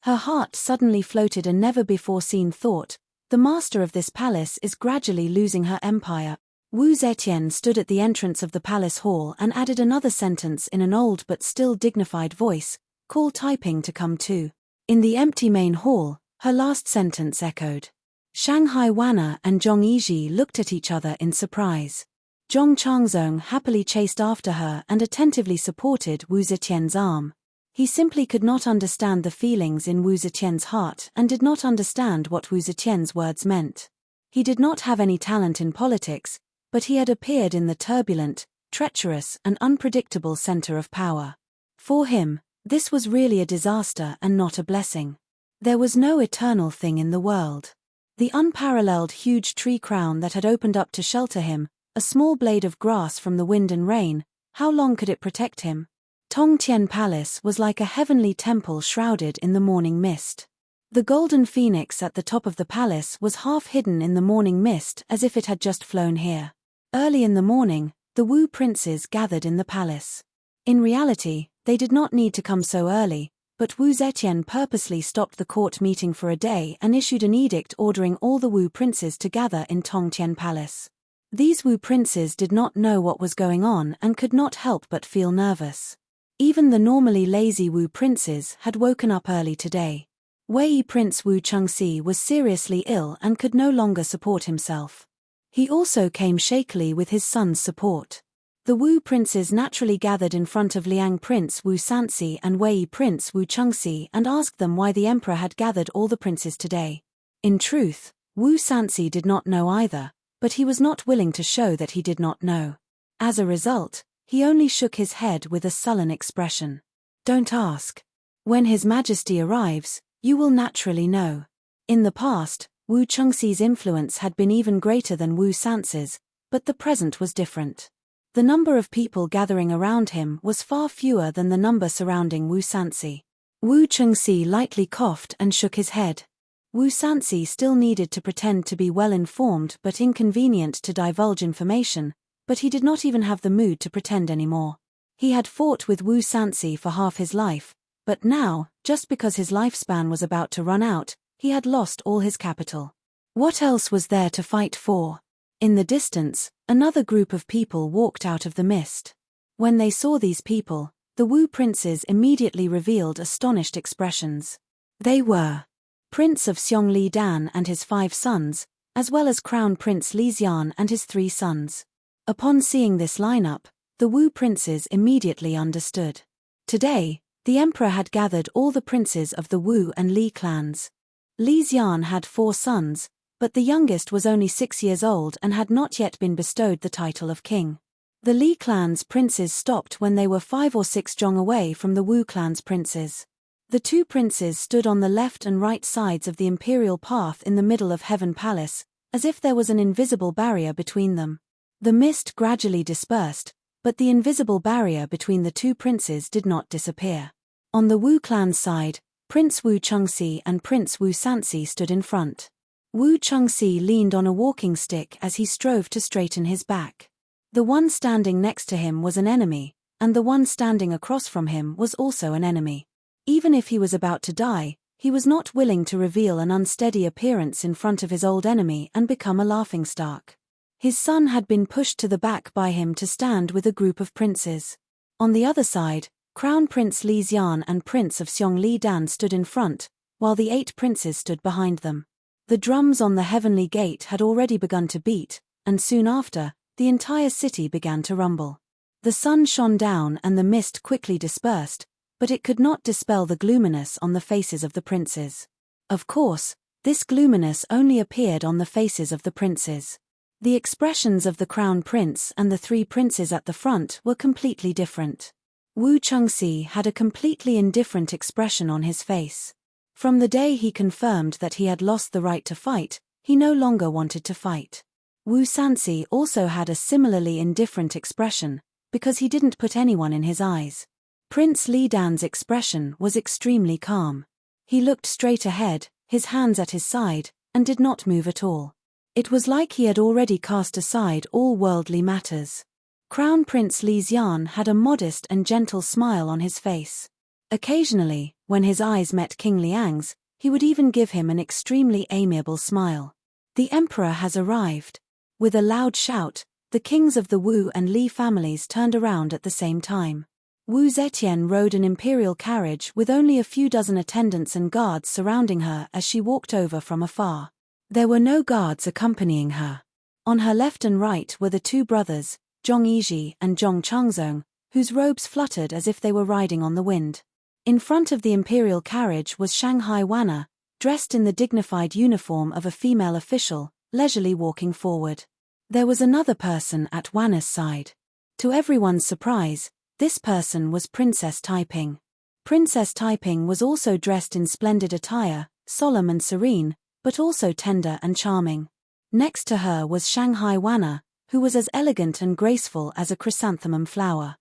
S1: Her heart suddenly floated a never-before-seen thought, the master of this palace is gradually losing her empire. Wu Zetian stood at the entrance of the palace hall and added another sentence in an old but still dignified voice, call Taiping to come too. In the empty main hall, her last sentence echoed. Shanghai Wanna and Zhong Yizhi looked at each other in surprise. Zhong Changzong happily chased after her and attentively supported Wu Zetian's arm. He simply could not understand the feelings in Wu Zetian's heart and did not understand what Wu Zetian's words meant. He did not have any talent in politics, but he had appeared in the turbulent, treacherous and unpredictable center of power. For him, this was really a disaster and not a blessing. There was no eternal thing in the world. The unparalleled huge tree crown that had opened up to shelter him, a small blade of grass from the wind and rain, how long could it protect him? Tongtian Palace was like a heavenly temple shrouded in the morning mist. The golden phoenix at the top of the palace was half hidden in the morning mist as if it had just flown here. Early in the morning, the Wu princes gathered in the palace. In reality, they did not need to come so early, but Wu Zetian purposely stopped the court meeting for a day and issued an edict ordering all the Wu princes to gather in Tongtian Palace. These Wu princes did not know what was going on and could not help but feel nervous. Even the normally lazy Wu princes had woken up early today. Wei Prince Wu Chengxi was seriously ill and could no longer support himself. He also came shakily with his son's support. The Wu princes naturally gathered in front of Liang Prince Wu Sanxi and Wei Prince Wu Chengxi and asked them why the emperor had gathered all the princes today. In truth, Wu Sanxi did not know either, but he was not willing to show that he did not know. As a result, he only shook his head with a sullen expression. Don't ask. When His Majesty arrives, you will naturally know. In the past, Wu Chengxi's influence had been even greater than Wu Sanxi's, but the present was different. The number of people gathering around him was far fewer than the number surrounding Wu Sanxi. Wu Chengxi lightly coughed and shook his head. Wu Sanxi still needed to pretend to be well informed but inconvenient to divulge information, but he did not even have the mood to pretend anymore. He had fought with Wu Sanxi for half his life, but now, just because his lifespan was about to run out, he had lost all his capital. What else was there to fight for? In the distance, another group of people walked out of the mist. When they saw these people, the Wu princes immediately revealed astonished expressions. They were Prince of Xiongli Dan and his 5 sons, as well as Crown Prince Li Xian and his 3 sons. Upon seeing this lineup, the Wu princes immediately understood. Today, the emperor had gathered all the princes of the Wu and Li clans. Li Xian had 4 sons, but the youngest was only 6 years old and had not yet been bestowed the title of king. The Li clan's princes stopped when they were 5 or 6 zhong away from the Wu clan's princes. The two princes stood on the left and right sides of the imperial path in the middle of Heaven Palace, as if there was an invisible barrier between them. The mist gradually dispersed, but the invisible barrier between the two princes did not disappear. On the Wu clan's side, Prince Wu Chengxi and Prince Wu Sanxi stood in front. Wu Chengxi leaned on a walking stick as he strove to straighten his back. The one standing next to him was an enemy, and the one standing across from him was also an enemy. Even if he was about to die, he was not willing to reveal an unsteady appearance in front of his old enemy and become a laughingstock. His son had been pushed to the back by him to stand with a group of princes. On the other side, Crown Prince Li Xian and Prince of Xiong Li Dan stood in front, while the 8 princes stood behind them. The drums on the heavenly gate had already begun to beat, and soon after, the entire city began to rumble. The sun shone down and the mist quickly dispersed, but it could not dispel the gloominess on the faces of the princes. Of course, this gloominess only appeared on the faces of the princes. The expressions of the crown prince and the 3 princes at the front were completely different. Wu Chengxi had a completely indifferent expression on his face. From the day he confirmed that he had lost the right to fight, he no longer wanted to fight. Wu Sanxi also had a similarly indifferent expression, because he didn't put anyone in his eyes. Prince Li Dan's expression was extremely calm. He looked straight ahead, his hands at his side, and did not move at all. It was like he had already cast aside all worldly matters. Crown Prince Li Xian had a modest and gentle smile on his face. Occasionally, when his eyes met King Liang's, he would even give him an extremely amiable smile. The emperor has arrived. With a loud shout, the kings of the Wu and Li families turned around at the same time. Wu Zetian rode an imperial carriage with only a few dozen attendants and guards surrounding her as she walked over from afar. There were no guards accompanying her. On her left and right were the 2 brothers, Zhong Yizhi and Zhong Changzong, whose robes fluttered as if they were riding on the wind. In front of the imperial carriage was Shanghai Wanna, dressed in the dignified uniform of a female official, leisurely walking forward. There was another person at Wanna's side. To everyone's surprise, this person was Princess Taiping. Princess Taiping was also dressed in splendid attire, solemn and serene, but also tender and charming. Next to her was Shanghai Wanna, who was as elegant and graceful as a chrysanthemum flower.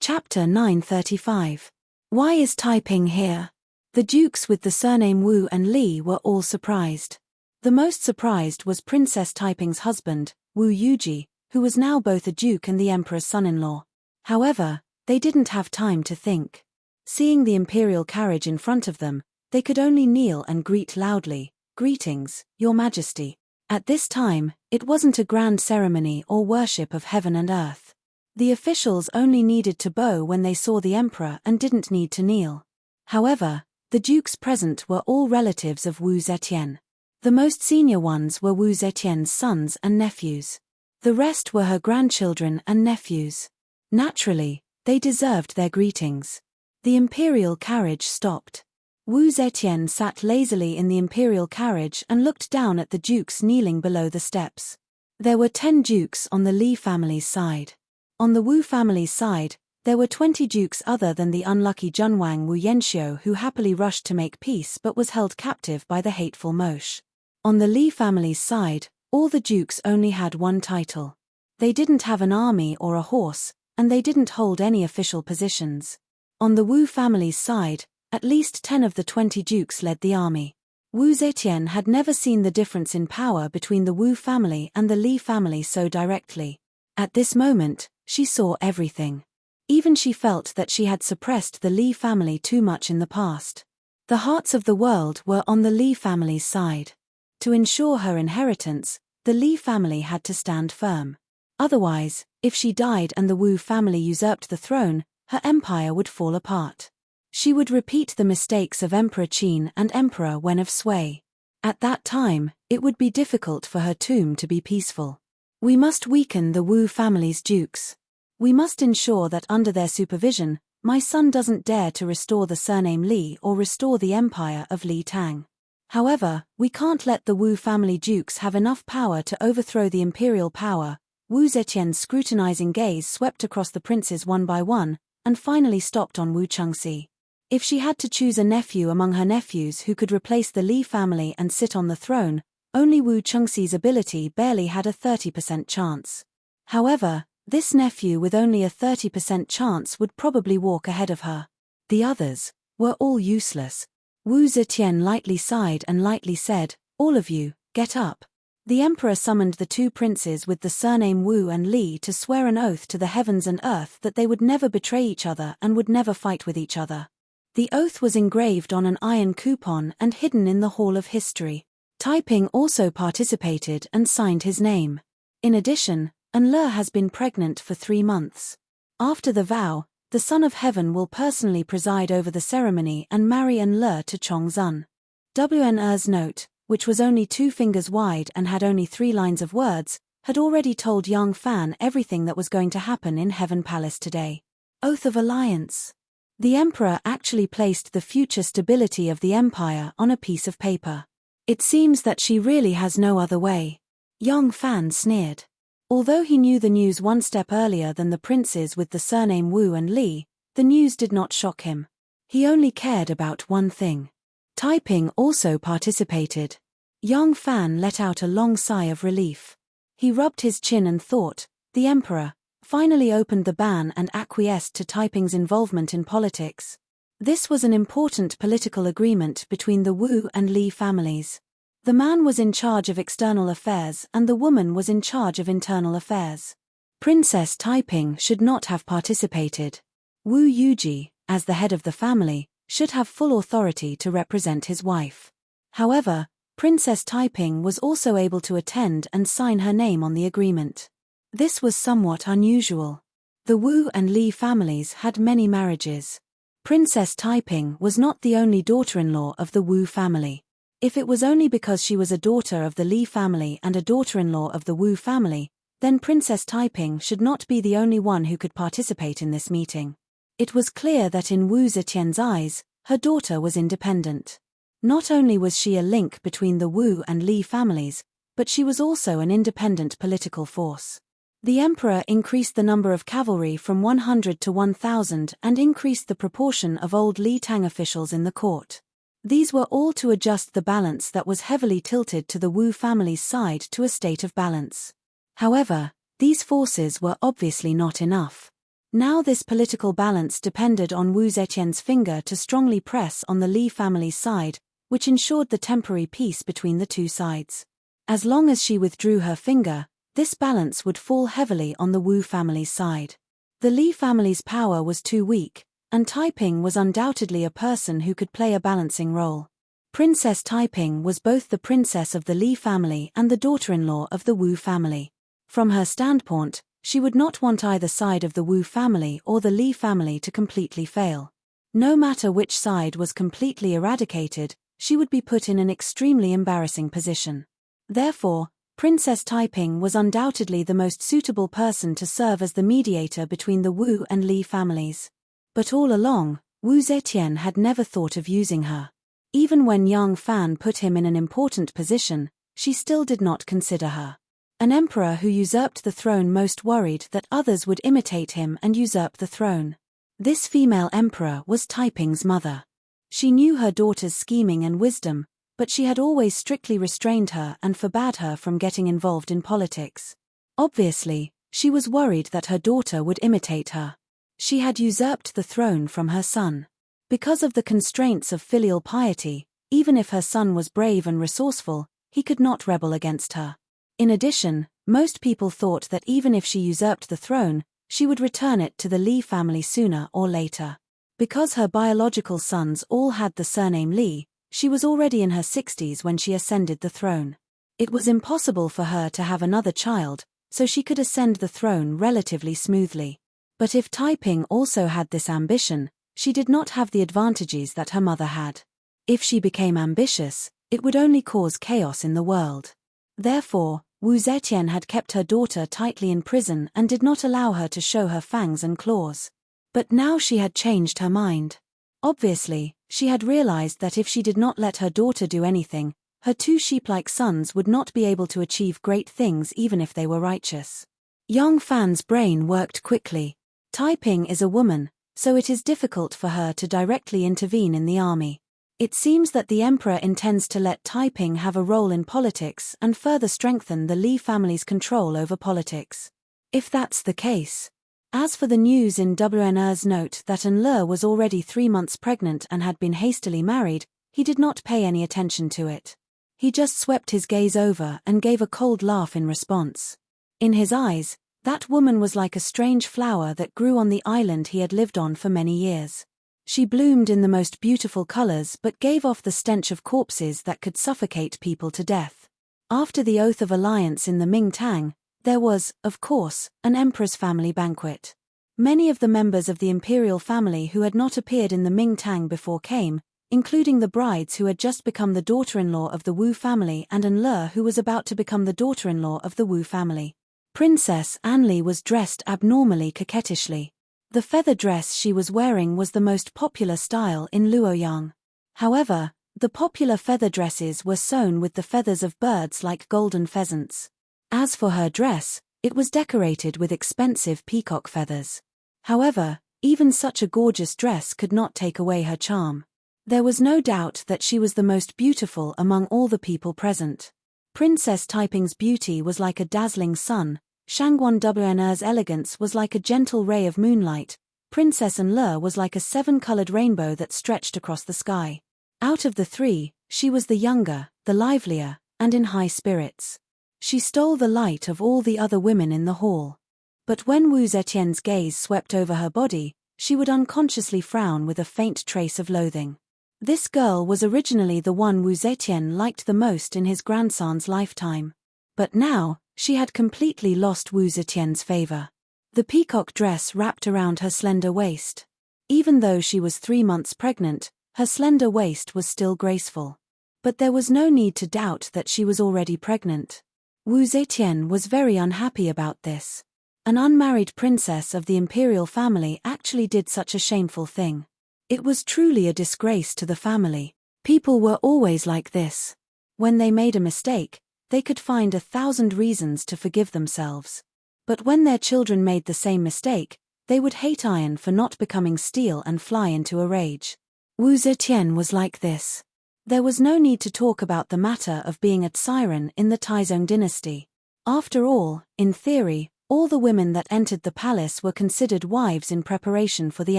S1: Chapter 935. Why is Taiping here? The dukes with the surname Wu and Li were all surprised. The most surprised was Princess Taiping's husband, Wu Yuji, who was now both a duke and the emperor's son-in-law. However, they didn't have time to think. Seeing the imperial carriage in front of them, they could only kneel and greet loudly, "Greetings, Your Majesty." At this time, it wasn't a grand ceremony or worship of heaven and earth. The officials only needed to bow when they saw the emperor and didn't need to kneel. However, the dukes present were all relatives of Wu Zetian. The most senior ones were Wu Zetian's sons and nephews. The rest were her grandchildren and nephews. Naturally, they deserved their greetings. The imperial carriage stopped. Wu Zetian sat lazily in the imperial carriage and looked down at the dukes kneeling below the steps. There were 10 dukes on the Li family's side. On the Wu family's side, there were 20 dukes other than the unlucky Junwang Wu Yanxiu, who happily rushed to make peace but was held captive by the hateful Mosh. On the Li family's side, all the dukes only had one title. They didn't have an army or a horse, and they didn't hold any official positions. On the Wu family's side, at least 10 of the 20 dukes led the army. Wu Zetian had never seen the difference in power between the Wu family and the Li family so directly. At this moment, she saw everything. Even she felt that she had suppressed the Li family too much in the past. The hearts of the world were on the Li family's side. To ensure her inheritance, the Li family had to stand firm. Otherwise, if she died and the Wu family usurped the throne, her empire would fall apart. She would repeat the mistakes of Emperor Qin and Emperor Wen of Sui. At that time, it would be difficult for her tomb to be peaceful. We must weaken the Wu family's dukes. We must ensure that under their supervision, my son doesn't dare to restore the surname Li or restore the empire of Li Tang. However, we can't let the Wu family dukes have enough power to overthrow the imperial power, Wu Zetian's scrutinizing gaze swept across the princes one by one, and finally stopped on Wu Chengxi. If she had to choose a nephew among her nephews who could replace the Li family and sit on the throne, only Wu Chengxi's ability barely had a 30% chance. However, this nephew with only a 30% chance would probably walk ahead of her. The others were all useless. Wu Zetian lightly sighed and lightly said, "All of you, get up." The emperor summoned the two princes with the surname Wu and Li to swear an oath to the heavens and earth that they would never betray each other and would never fight with each other. The oath was engraved on an iron coupon and hidden in the Hall of History. Taiping also participated and signed his name. In addition, Enle has been pregnant for 3 months. After the vow, the Son of Heaven will personally preside over the ceremony and marry Enle to Chongzun. WNE's note, which was only 2 fingers wide and had only 3 lines of words, had already told Yang Fan everything that was going to happen in Heaven Palace today. Oath of Alliance. The emperor actually placed the future stability of the empire on a piece of paper. It seems that she really has no other way. Yang Fan sneered. Although he knew the news one step earlier than the princes with the surname Wu and Li, the news did not shock him. He only cared about one thing. Taiping also participated. Yang Fan let out a long sigh of relief. He rubbed his chin and thought, the emperor finally opened the ban and acquiesced to Taiping's involvement in politics. This was an important political agreement between the Wu and Li families. The man was in charge of external affairs and the woman was in charge of internal affairs. Princess Taiping should not have participated. Wu Yuji, as the head of the family, should have full authority to represent his wife. However, Princess Taiping was also able to attend and sign her name on the agreement. This was somewhat unusual. The Wu and Li families had many marriages. Princess Taiping was not the only daughter-in-law of the Wu family. If it was only because she was a daughter of the Li family and a daughter-in-law of the Wu family, then Princess Taiping should not be the only one who could participate in this meeting. It was clear that in Wu Zetian's eyes, her daughter was independent. Not only was she a link between the Wu and Li families, but she was also an independent political force. The emperor increased the number of cavalry from 100 to 1,000 and increased the proportion of old Li Tang officials in the court. These were all to adjust the balance that was heavily tilted to the Wu family's side to a state of balance. However, these forces were obviously not enough. Now this political balance depended on Wu Zetian's finger to strongly press on the Li family's side, which ensured the temporary peace between the two sides. As long as she withdrew her finger, this balance would fall heavily on the Wu family's side. The Li family's power was too weak, and Taiping was undoubtedly a person who could play a balancing role. Princess Taiping was both the princess of the Li family and the daughter-in-law of the Wu family. From her standpoint, she would not want either side of the Wu family or the Li family to completely fail. No matter which side was completely eradicated, she would be put in an extremely embarrassing position. Therefore, Princess Taiping was undoubtedly the most suitable person to serve as the mediator between the Wu and Li families. But all along, Wu Zetian had never thought of using her. Even when Yang Fan put him in an important position, she still did not consider her. An emperor who usurped the throne most worried that others would imitate him and usurp the throne. This female emperor was Taiping's mother. She knew her daughter's scheming and wisdom, but she had always strictly restrained her and forbade her from getting involved in politics. Obviously, she was worried that her daughter would imitate her. She had usurped the throne from her son. Because of the constraints of filial piety, even if her son was brave and resourceful, he could not rebel against her. In addition, most people thought that even if she usurped the throne, she would return it to the Li family sooner or later. Because her biological sons all had the surname Li, she was already in her 60s when she ascended the throne. It was impossible for her to have another child, so she could ascend the throne relatively smoothly. But if Taiping also had this ambition, she did not have the advantages that her mother had. If she became ambitious, it would only cause chaos in the world. Therefore, Wu Zetian had kept her daughter tightly in prison and did not allow her to show her fangs and claws. But now she had changed her mind. Obviously, she had realized that if she did not let her daughter do anything, her 2 sheep-like sons would not be able to achieve great things even if they were righteous. Yang Fan's brain worked quickly. Taiping is a woman, so it is difficult for her to directly intervene in the army. It seems that the emperor intends to let Taiping have a role in politics and further strengthen the Li family's control over politics. If that's the case. As for the news in WNR's note that Enle was already 3 months pregnant and had been hastily married, he did not pay any attention to it. He just swept his gaze over and gave a cold laugh in response. In his eyes, that woman was like a strange flower that grew on the island he had lived on for many years. She bloomed in the most beautiful colors but gave off the stench of corpses that could suffocate people to death. After the oath of alliance in the Ming Tang, there was, of course, an emperor's family banquet. Many of the members of the imperial family who had not appeared in the Ming Tang before came, including the brides who had just become the daughter-in-law of the Wu family and Enle who was about to become the daughter-in-law of the Wu family. Princess Anli was dressed abnormally coquettishly. The feather dress she was wearing was the most popular style in Luoyang. However, the popular feather dresses were sewn with the feathers of birds like golden pheasants. As for her dress, it was decorated with expensive peacock feathers. However, even such a gorgeous dress could not take away her charm. There was no doubt that she was the most beautiful among all the people present. Princess Taiping's beauty was like a dazzling sun, Shangguan WNR's elegance was like a gentle ray of moonlight, Princess Enle was like a 7-colored rainbow that stretched across the sky. Out of the 3, she was the younger, the livelier, and in high spirits. She stole the light of all the other women in the hall. But when Wu Zetian's gaze swept over her body, she would unconsciously frown with a faint trace of loathing. This girl was originally the one Wu Zetian liked the most in his grandson's lifetime. But now, she had completely lost Wu Zetian's favor. The peacock dress wrapped around her slender waist. Even though she was 3 months pregnant, her slender waist was still graceful. But there was no need to doubt that she was already pregnant. Wu Zetian was very unhappy about this. An unmarried princess of the imperial family actually did such a shameful thing. It was truly a disgrace to the family. People were always like this. When they made a mistake, they could find 1,000 reasons to forgive themselves. But when their children made the same mistake, they would hate iron for not becoming steel and fly into a rage. Wu Zetian was like this. There was no need to talk about the matter of being a siren in the Taizong dynasty. After all, in theory, all the women that entered the palace were considered wives in preparation for the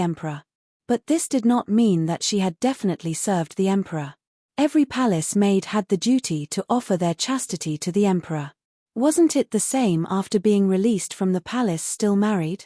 S1: emperor. But this did not mean that she had definitely served the emperor. Every palace maid had the duty to offer their chastity to the emperor. Wasn't it the same after being released from the palace still married?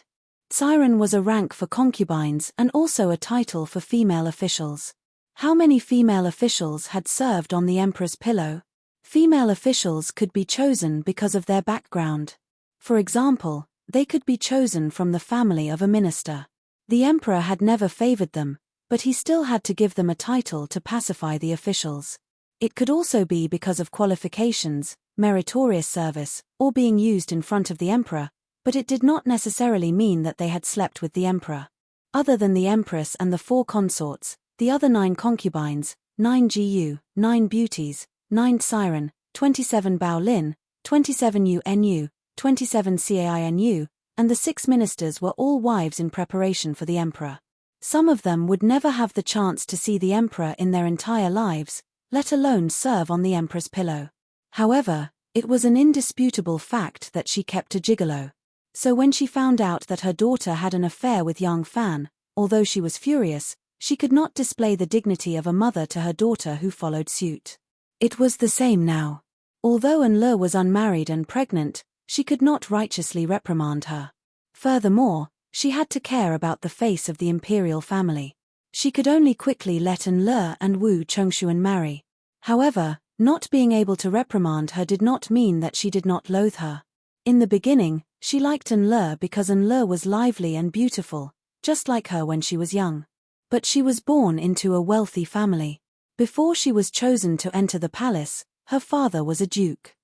S1: Siren was a rank for concubines and also a title for female officials. How many female officials had served on the emperor's pillow? Female officials could be chosen because of their background. For example, they could be chosen from the family of a minister. The emperor had never favored them, but he still had to give them a title to pacify the officials. It could also be because of qualifications, meritorious service, or being used in front of the emperor, but it did not necessarily mean that they had slept with the emperor. Other than the empress and the 4 consorts, the other 9 concubines, 9 Gu, 9 beauties, 9 siren, 27 Bao Lin, 27 Unu, 27 Cainu, and the 6 ministers were all wives in preparation for the emperor. Some of them would never have the chance to see the emperor in their entire lives, let alone serve on the emperor's pillow. However, it was an indisputable fact that she kept a gigolo. So when she found out that her daughter had an affair with Yang Fan, although she was furious, she could not display the dignity of a mother to her daughter who followed suit. It was the same now. Although Enle was unmarried and pregnant, she could not righteously reprimand her. Furthermore, she had to care about the face of the imperial family. She could only quickly let Enle and Wu Chongshuan marry. However, not being able to reprimand her did not mean that she did not loathe her. In the beginning, she liked Enle because Enle was lively and beautiful, just like her when she was young. But she was born into a wealthy family. Before she was chosen to enter the palace, her father was a duke.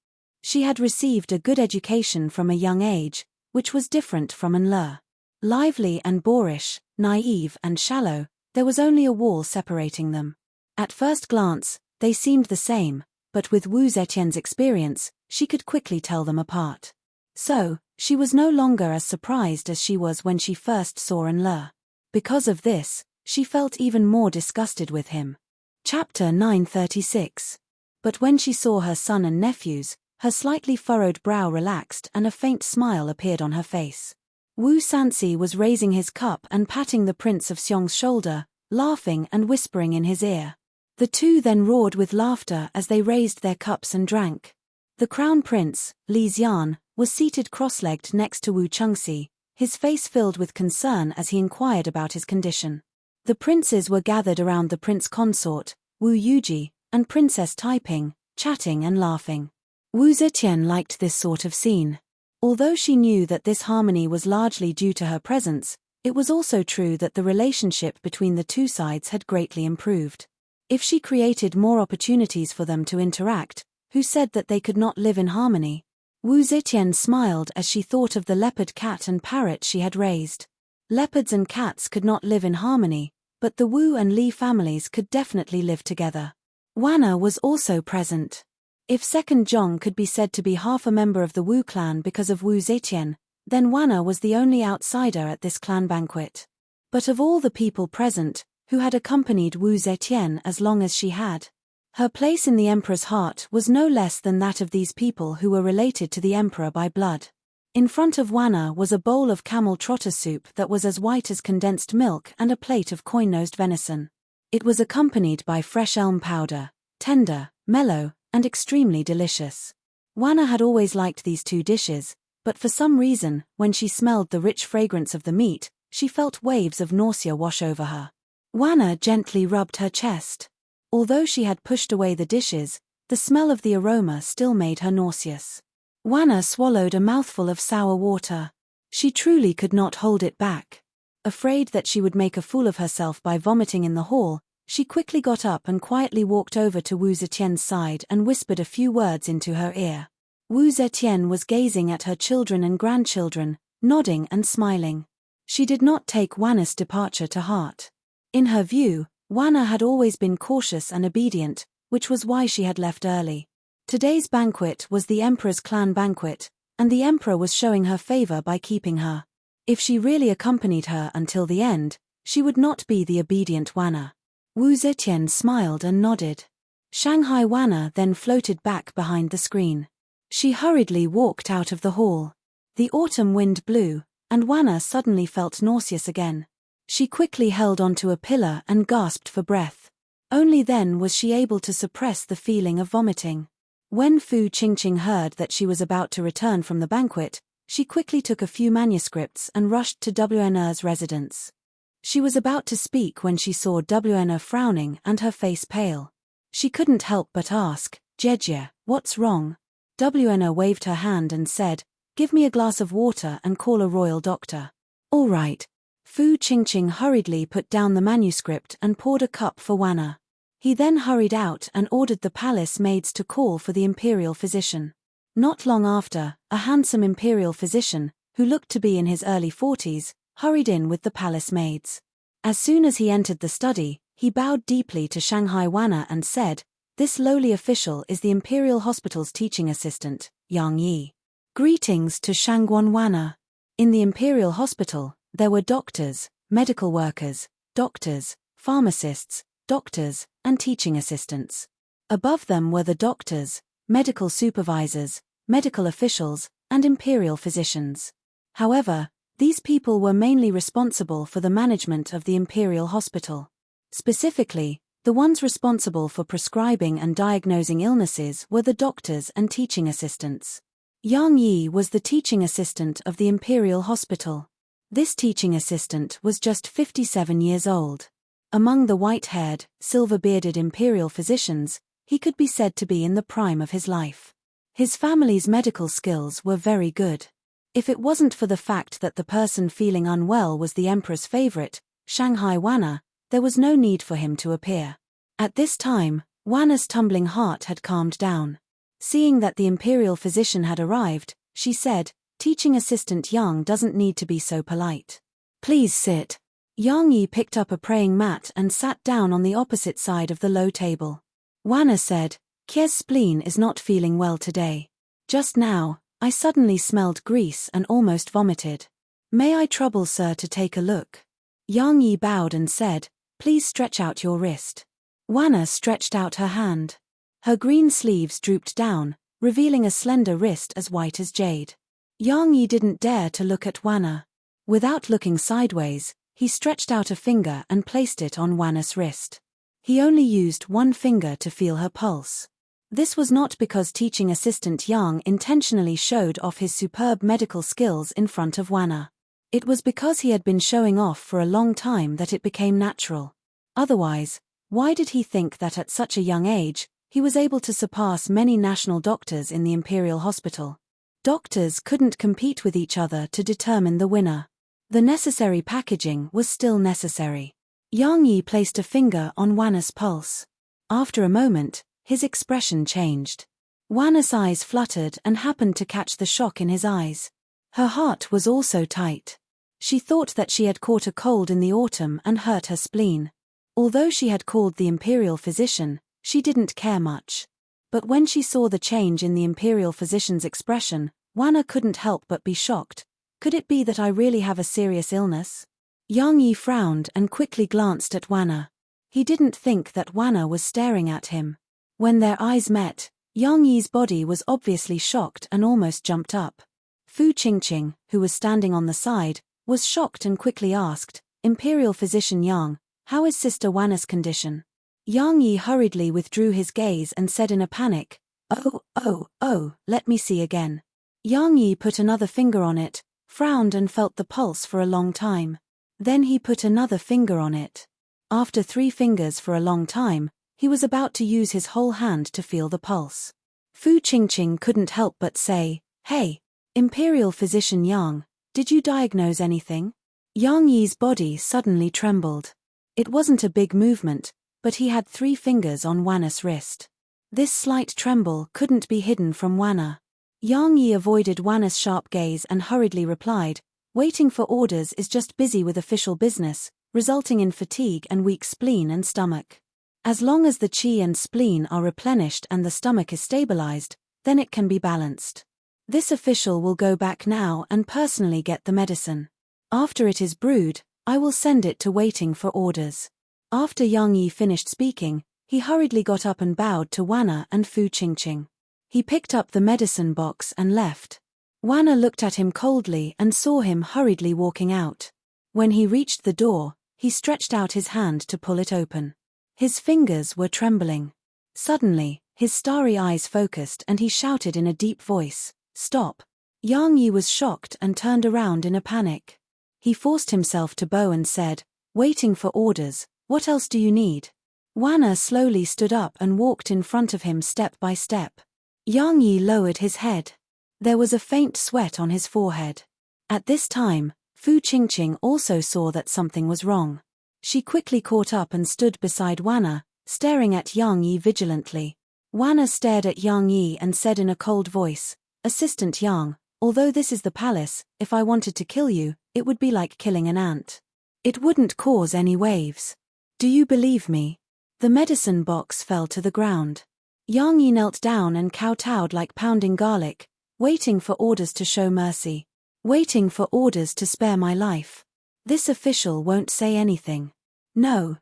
S1: She had received a good education from a young age, which was different from Enle. Lively and boorish, naive and shallow, there was only a wall separating them. At first glance, they seemed the same, but with Wu Zetian's experience, she could quickly tell them apart. So, she was no longer as surprised as she was when she first saw Enlil. Because of this, she felt even more disgusted with him. Chapter 936. But when she saw her son and nephews, her slightly furrowed brow relaxed and a faint smile appeared on her face. Wu Sansi was raising his cup and patting the Prince of Xiong's shoulder, laughing and whispering in his ear. The two then roared with laughter as they raised their cups and drank. The Crown Prince, Li Xian, was seated cross-legged next to Wu Chengxi, his face filled with concern as he inquired about his condition. The princes were gathered around the prince consort, Wu Yuji, and Princess Taiping, chatting and laughing. Wu Zetian liked this sort of scene. Although she knew that this harmony was largely due to her presence, it was also true that the relationship between the two sides had greatly improved. If she created more opportunities for them to interact, who said that they could not live in harmony? Wu Zetian smiled as she thought of the leopard cat and parrot she had raised. Leopards and cats could not live in harmony, but the Wu and Li families could definitely live together. Wanna was also present. If Second Zhong could be said to be half a member of the Wu clan because of Wu Zetian, then Wanna was the only outsider at this clan banquet. But of all the people present, who had accompanied Wu Zetian as long as she had, her place in the emperor's heart was no less than that of these people who were related to the emperor by blood. In front of Wanna was a bowl of camel trotter soup that was as white as condensed milk and a plate of coin-nosed venison. It was accompanied by fresh elm powder, tender, mellow, and extremely delicious. Wanna had always liked these two dishes, but for some reason, when she smelled the rich fragrance of the meat, she felt waves of nausea wash over her. Wanna gently rubbed her chest. Although she had pushed away the dishes, the smell of the aroma still made her nauseous. Wanna swallowed a mouthful of sour water. She truly could not hold it back. Afraid that she would make a fool of herself by vomiting in the hall, she quickly got up and quietly walked over to Wu Zetian's side and whispered a few words into her ear. Wu Zetian was gazing at her children and grandchildren, nodding and smiling. She did not take Wanna's departure to heart. In her view, Wanna had always been cautious and obedient, which was why she had left early. Today's banquet was the emperor's clan banquet, and the emperor was showing her favor by keeping her. If she really accompanied her until the end, she would not be the obedient Wanna. Wu Zetian smiled and nodded. Shanghai Wanna then floated back behind the screen. She hurriedly walked out of the hall. The autumn wind blew, and Wanna suddenly felt nauseous again. She quickly held onto a pillar and gasped for breath. Only then was she able to suppress the feeling of vomiting. When Fu Qingqing heard that she was about to return from the banquet, she quickly took a few manuscripts and rushed to WNR's residence. She was about to speak when she saw WNR frowning and her face pale. She couldn't help but ask, "Jejie, what's wrong?" WNR waved her hand and said, "Give me a glass of water and call a royal doctor." "All right." Fu Qingqing hurriedly put down the manuscript and poured a cup for Wanna. He then hurried out and ordered the palace maids to call for the imperial physician. Not long after, a handsome imperial physician, who looked to be in his early 40s, hurried in with the palace maids. As soon as he entered the study, he bowed deeply to Shanghai Wanna and said, "This lowly official is the Imperial Hospital's teaching assistant, Yang Yi." Greetings to Shangguan Wanna. In the Imperial Hospital, there were doctors, medical workers, doctors, pharmacists, doctors, and teaching assistants. Above them were the doctors, medical supervisors, medical officials, and imperial physicians. However, these people were mainly responsible for the management of the imperial hospital. Specifically, the ones responsible for prescribing and diagnosing illnesses were the doctors and teaching assistants. Yang Yi was the teaching assistant of the imperial hospital. This teaching assistant was just 57 years old. Among the white-haired, silver-bearded imperial physicians, he could be said to be in the prime of his life. His family's medical skills were very good. If it wasn't for the fact that the person feeling unwell was the emperor's favorite, Shanghai Wanna, there was no need for him to appear. At this time, Wanna's tumbling heart had calmed down. Seeing that the imperial physician had arrived, she said, "Teaching assistant Yang doesn't need to be so polite. Please sit." Yang Yi picked up a praying mat and sat down on the opposite side of the low table. Wanna said, "Kie's spleen is not feeling well today. Just now, I suddenly smelled grease and almost vomited. May I trouble sir to take a look? Yang Yi bowed and said, please stretch out your wrist. Wanna stretched out her hand. Her green sleeves drooped down, revealing a slender wrist as white as jade. Yang Yi didn't dare to look at Wanna. Without looking sideways, he stretched out a finger and placed it on Wanna's wrist. He only used one finger to feel her pulse. This was not because teaching assistant Yang intentionally showed off his superb medical skills in front of Wanna. It was because he had been showing off for a long time that it became natural. Otherwise, why did he think that at such a young age, he was able to surpass many national doctors in the Imperial Hospital? Doctors couldn't compete with each other to determine the winner. The necessary packaging was still necessary. Yang Yi placed a finger on Wanna's pulse. After a moment, his expression changed. Wanna's eyes fluttered and happened to catch the shock in his eyes. Her heart was also tight. She thought that she had caught a cold in the autumn and hurt her spleen. Although she had called the imperial physician, she didn't care much. But when she saw the change in the imperial physician's expression, Wanna couldn't help but be shocked. Could it be that I really have a serious illness? Yang Yi frowned and quickly glanced at Wanna. He didn't think that Wanna was staring at him. When their eyes met, Yang Yi's body was obviously shocked and almost jumped up. Fu Qingqing, who was standing on the side, was shocked and quickly asked, Imperial Physician Yang, how is Sister Wanna's condition? Yang Yi hurriedly withdrew his gaze and said in a panic, Oh, let me see again. Yang Yi put another finger on it, frowned and felt the pulse for a long time. Then he put another finger on it. After 3 fingers for a long time, he was about to use his whole hand to feel the pulse. Fu Qingqing couldn't help but say, Hey, Imperial Physician Yang, did you diagnose anything? Yang Yi's body suddenly trembled. It wasn't a big movement, but he had 3 fingers on Wanna's wrist. This slight tremble couldn't be hidden from Wanna. Yang Yi avoided Wanna's sharp gaze and hurriedly replied, waiting for orders is just busy with official business, resulting in fatigue and weak spleen and stomach. As long as the qi and spleen are replenished and the stomach is stabilized, then it can be balanced. This official will go back now and personally get the medicine. After it is brewed, I will send it to waiting for orders. After Yang Yi finished speaking, he hurriedly got up and bowed to Wanna and Fu Qingqing. He picked up the medicine box and left. Wanna looked at him coldly and saw him hurriedly walking out. When he reached the door, he stretched out his hand to pull it open. His fingers were trembling. Suddenly, his starry eyes focused and he shouted in a deep voice, Stop! Yang Yi was shocked and turned around in a panic. He forced himself to bow and said, Waiting for orders, what else do you need? Wanna slowly stood up and walked in front of him step by step. Yang Yi lowered his head. There was a faint sweat on his forehead. At this time, Fu Qingqing also saw that something was wrong. She quickly caught up and stood beside Wanna, staring at Yang Yi vigilantly. Wanna stared at Yang Yi and said in a cold voice, Assistant Yang, although this is the palace, if I wanted to kill you, it would be like killing an ant. It wouldn't cause any waves. Do you believe me? The medicine box fell to the ground. Yang Yi knelt down and kowtowed like pounding garlic, waiting for orders to show mercy. Waiting for orders to spare my life. This official won't say anything. No,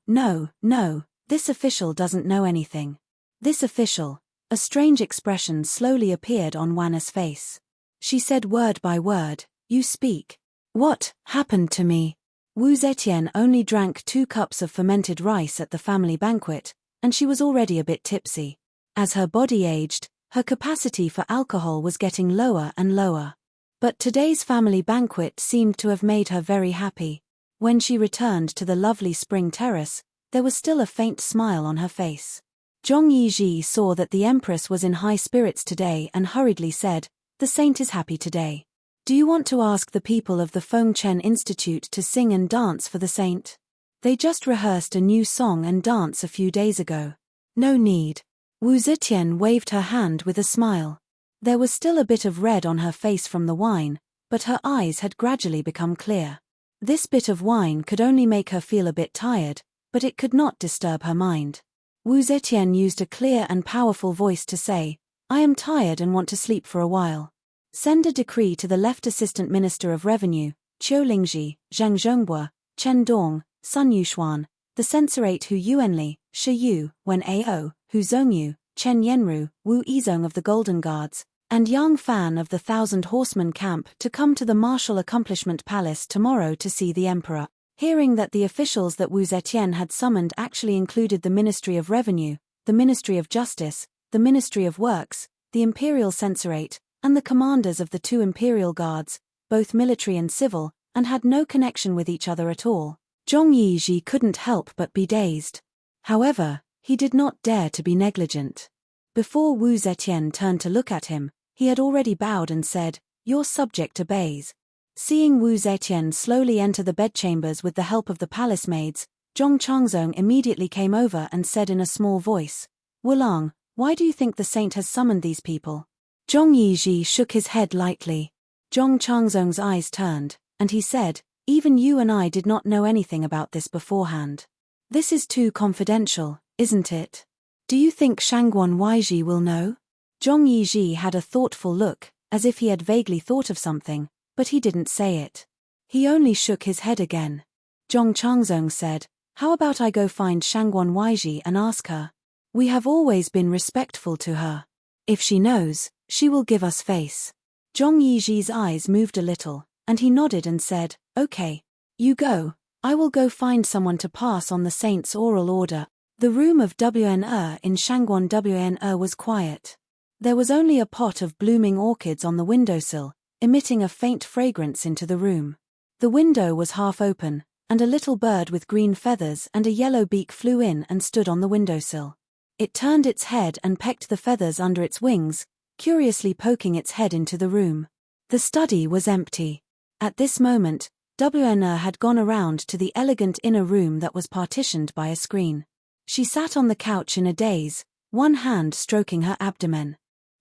S1: this official doesn't know anything. This official. A strange expression slowly appeared on Wanna's face. She said word by word, You speak. What happened to me? Wu Zetian only drank 2 cups of fermented rice at the family banquet, and she was already a bit tipsy. As her body aged, her capacity for alcohol was getting lower and lower. But today's family banquet seemed to have made her very happy. When she returned to the lovely spring terrace, there was still a faint smile on her face. Zhong Yizhi saw that the empress was in high spirits today and hurriedly said, The saint is happy today. Do you want to ask the people of the Fengchen Institute to sing and dance for the saint? They just rehearsed a new song and dance a few days ago. No need. Wu Zetian waved her hand with a smile. There was still a bit of red on her face from the wine, but her eyes had gradually become clear. This bit of wine could only make her feel a bit tired, but it could not disturb her mind. Wu Zetian used a clear and powerful voice to say, I am tired and want to sleep for a while. Send a decree to the left Assistant Minister of Revenue, Qiu Lingji, Zhang Zhongbua, Chen Dong, Sun Yuxuan, the censorate Hu Yuanli, Shi Yu, Wen Ao, Hu Zhongyu, Chen Yenru, Wu Yizong of the Golden Guards, and Yang Fan of the Thousand Horsemen camp to come to the Martial Accomplishment Palace tomorrow to see the Emperor. Hearing that the officials that Wu Zetian had summoned actually included the Ministry of Revenue, the Ministry of Justice, the Ministry of Works, the Imperial Censorate, and the commanders of the two Imperial Guards, both military and civil, and had no connection with each other at all, Zhong Yizhi couldn't help but be dazed. However, he did not dare to be negligent. Before Wu Zetian turned to look at him, he had already bowed and said, "Your subject obeys." Seeing Wu Zetian slowly enter the bedchambers with the help of the palace maids, Zhong Changzong immediately came over and said in a small voice, "Wulang, why do you think the saint has summoned these people?" Zhong Yizhi shook his head lightly. Zhong Changzong's eyes turned, and he said, "Even you and I did not know anything about this beforehand. This is too confidential, isn't it? Do you think Shangguan Weizhi will know?" Zhong Yizhi had a thoughtful look, as if he had vaguely thought of something, but he didn't say it. He only shook his head again. Zhong Changzong said, "How about I go find Shangguan Weizhi and ask her? We have always been respectful to her. If she knows, she will give us face." Zhong Yizhi's eyes moved a little, and he nodded and said, "Okay. You go. I will go find someone to pass on the saint's oral order." The room of WN in Shangguan WN was quiet. There was only a pot of blooming orchids on the windowsill, emitting a faint fragrance into the room. The window was half open, and a little bird with green feathers and a yellow beak flew in and stood on the windowsill. It turned its head and pecked the feathers under its wings, curiously poking its head into the room. The study was empty. At this moment, WN had gone around to the elegant inner room that was partitioned by a screen. She sat on the couch in a daze, one hand stroking her abdomen.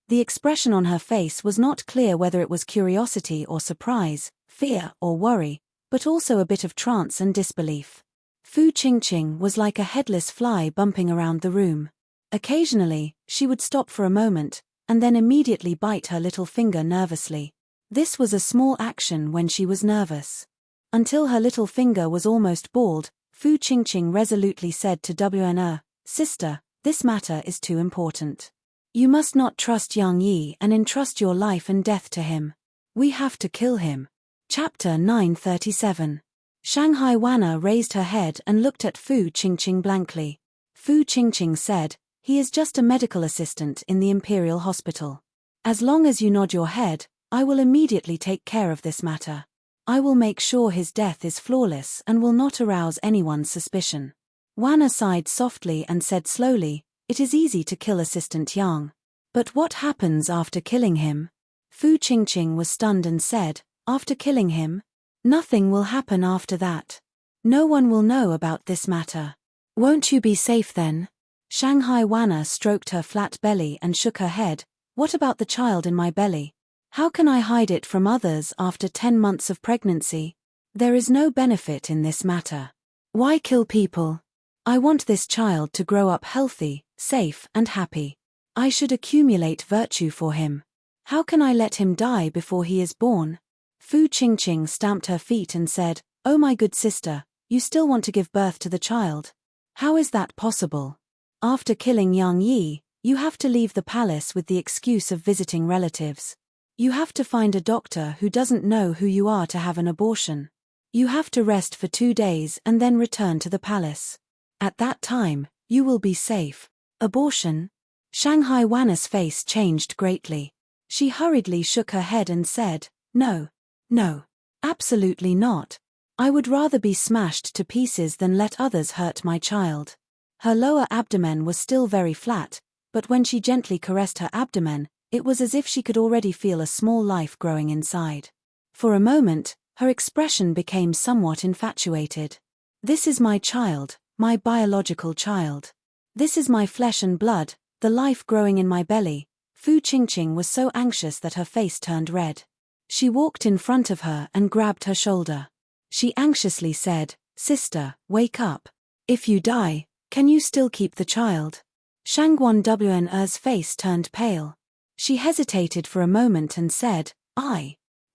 S1: The expression on her face was not clear whether it was curiosity or surprise, fear or worry, but also a bit of trance and disbelief. Fu Qingqing was like a headless fly bumping around the room. Occasionally, she would stop for a moment, and then immediately bite her little finger nervously. This was a small action when she was nervous. Until her little finger was almost bald, Fu Qingqing resolutely said to WN, "Sister, this matter is too important. You must not trust Yang Yi and entrust your life and death to him. We have to kill him." Chapter 937. Shanghai Wanna raised her head and looked at Fu Qingqing blankly. Fu Qingqing said, "He is just a medical assistant in the Imperial Hospital. As long as you nod your head, I will immediately take care of this matter. I will make sure his death is flawless and will not arouse anyone's suspicion." Wanna sighed softly and said slowly, "It is easy to kill Assistant Yang. But what happens after killing him?" Fu Qingqing was stunned and said, "After killing him? Nothing will happen after that. No one will know about this matter. Won't you be safe then?" Shanghai Wanna stroked her flat belly and shook her head. "What about the child in my belly? How can I hide it from others after 10 months of pregnancy? There is no benefit in this matter. Why kill people? I want this child to grow up healthy, safe and happy. I should accumulate virtue for him. How can I let him die before he is born?" Fu Qingqing stamped her feet and said, "Oh my good sister, you still want to give birth to the child? How is that possible? After killing Yang Yi, you have to leave the palace with the excuse of visiting relatives. You have to find a doctor who doesn't know who you are to have an abortion. You have to rest for 2 days and then return to the palace. At that time, you will be safe." "Abortion?" Shanghai Wanna's face changed greatly. She hurriedly shook her head and said, "No. No. Absolutely not. I would rather be smashed to pieces than let others hurt my child." Her lower abdomen was still very flat, but when she gently caressed her abdomen, it was as if she could already feel a small life growing inside. For a moment, her expression became somewhat infatuated. "This is my child, my biological child. This is my flesh and blood, the life growing in my belly." Fu Qingqing was so anxious that her face turned red. She walked in front of her and grabbed her shoulder. She anxiously said, "Sister, wake up. If you die, can you still keep the child?" Shangguan WN's face turned pale. She hesitated for a moment and said,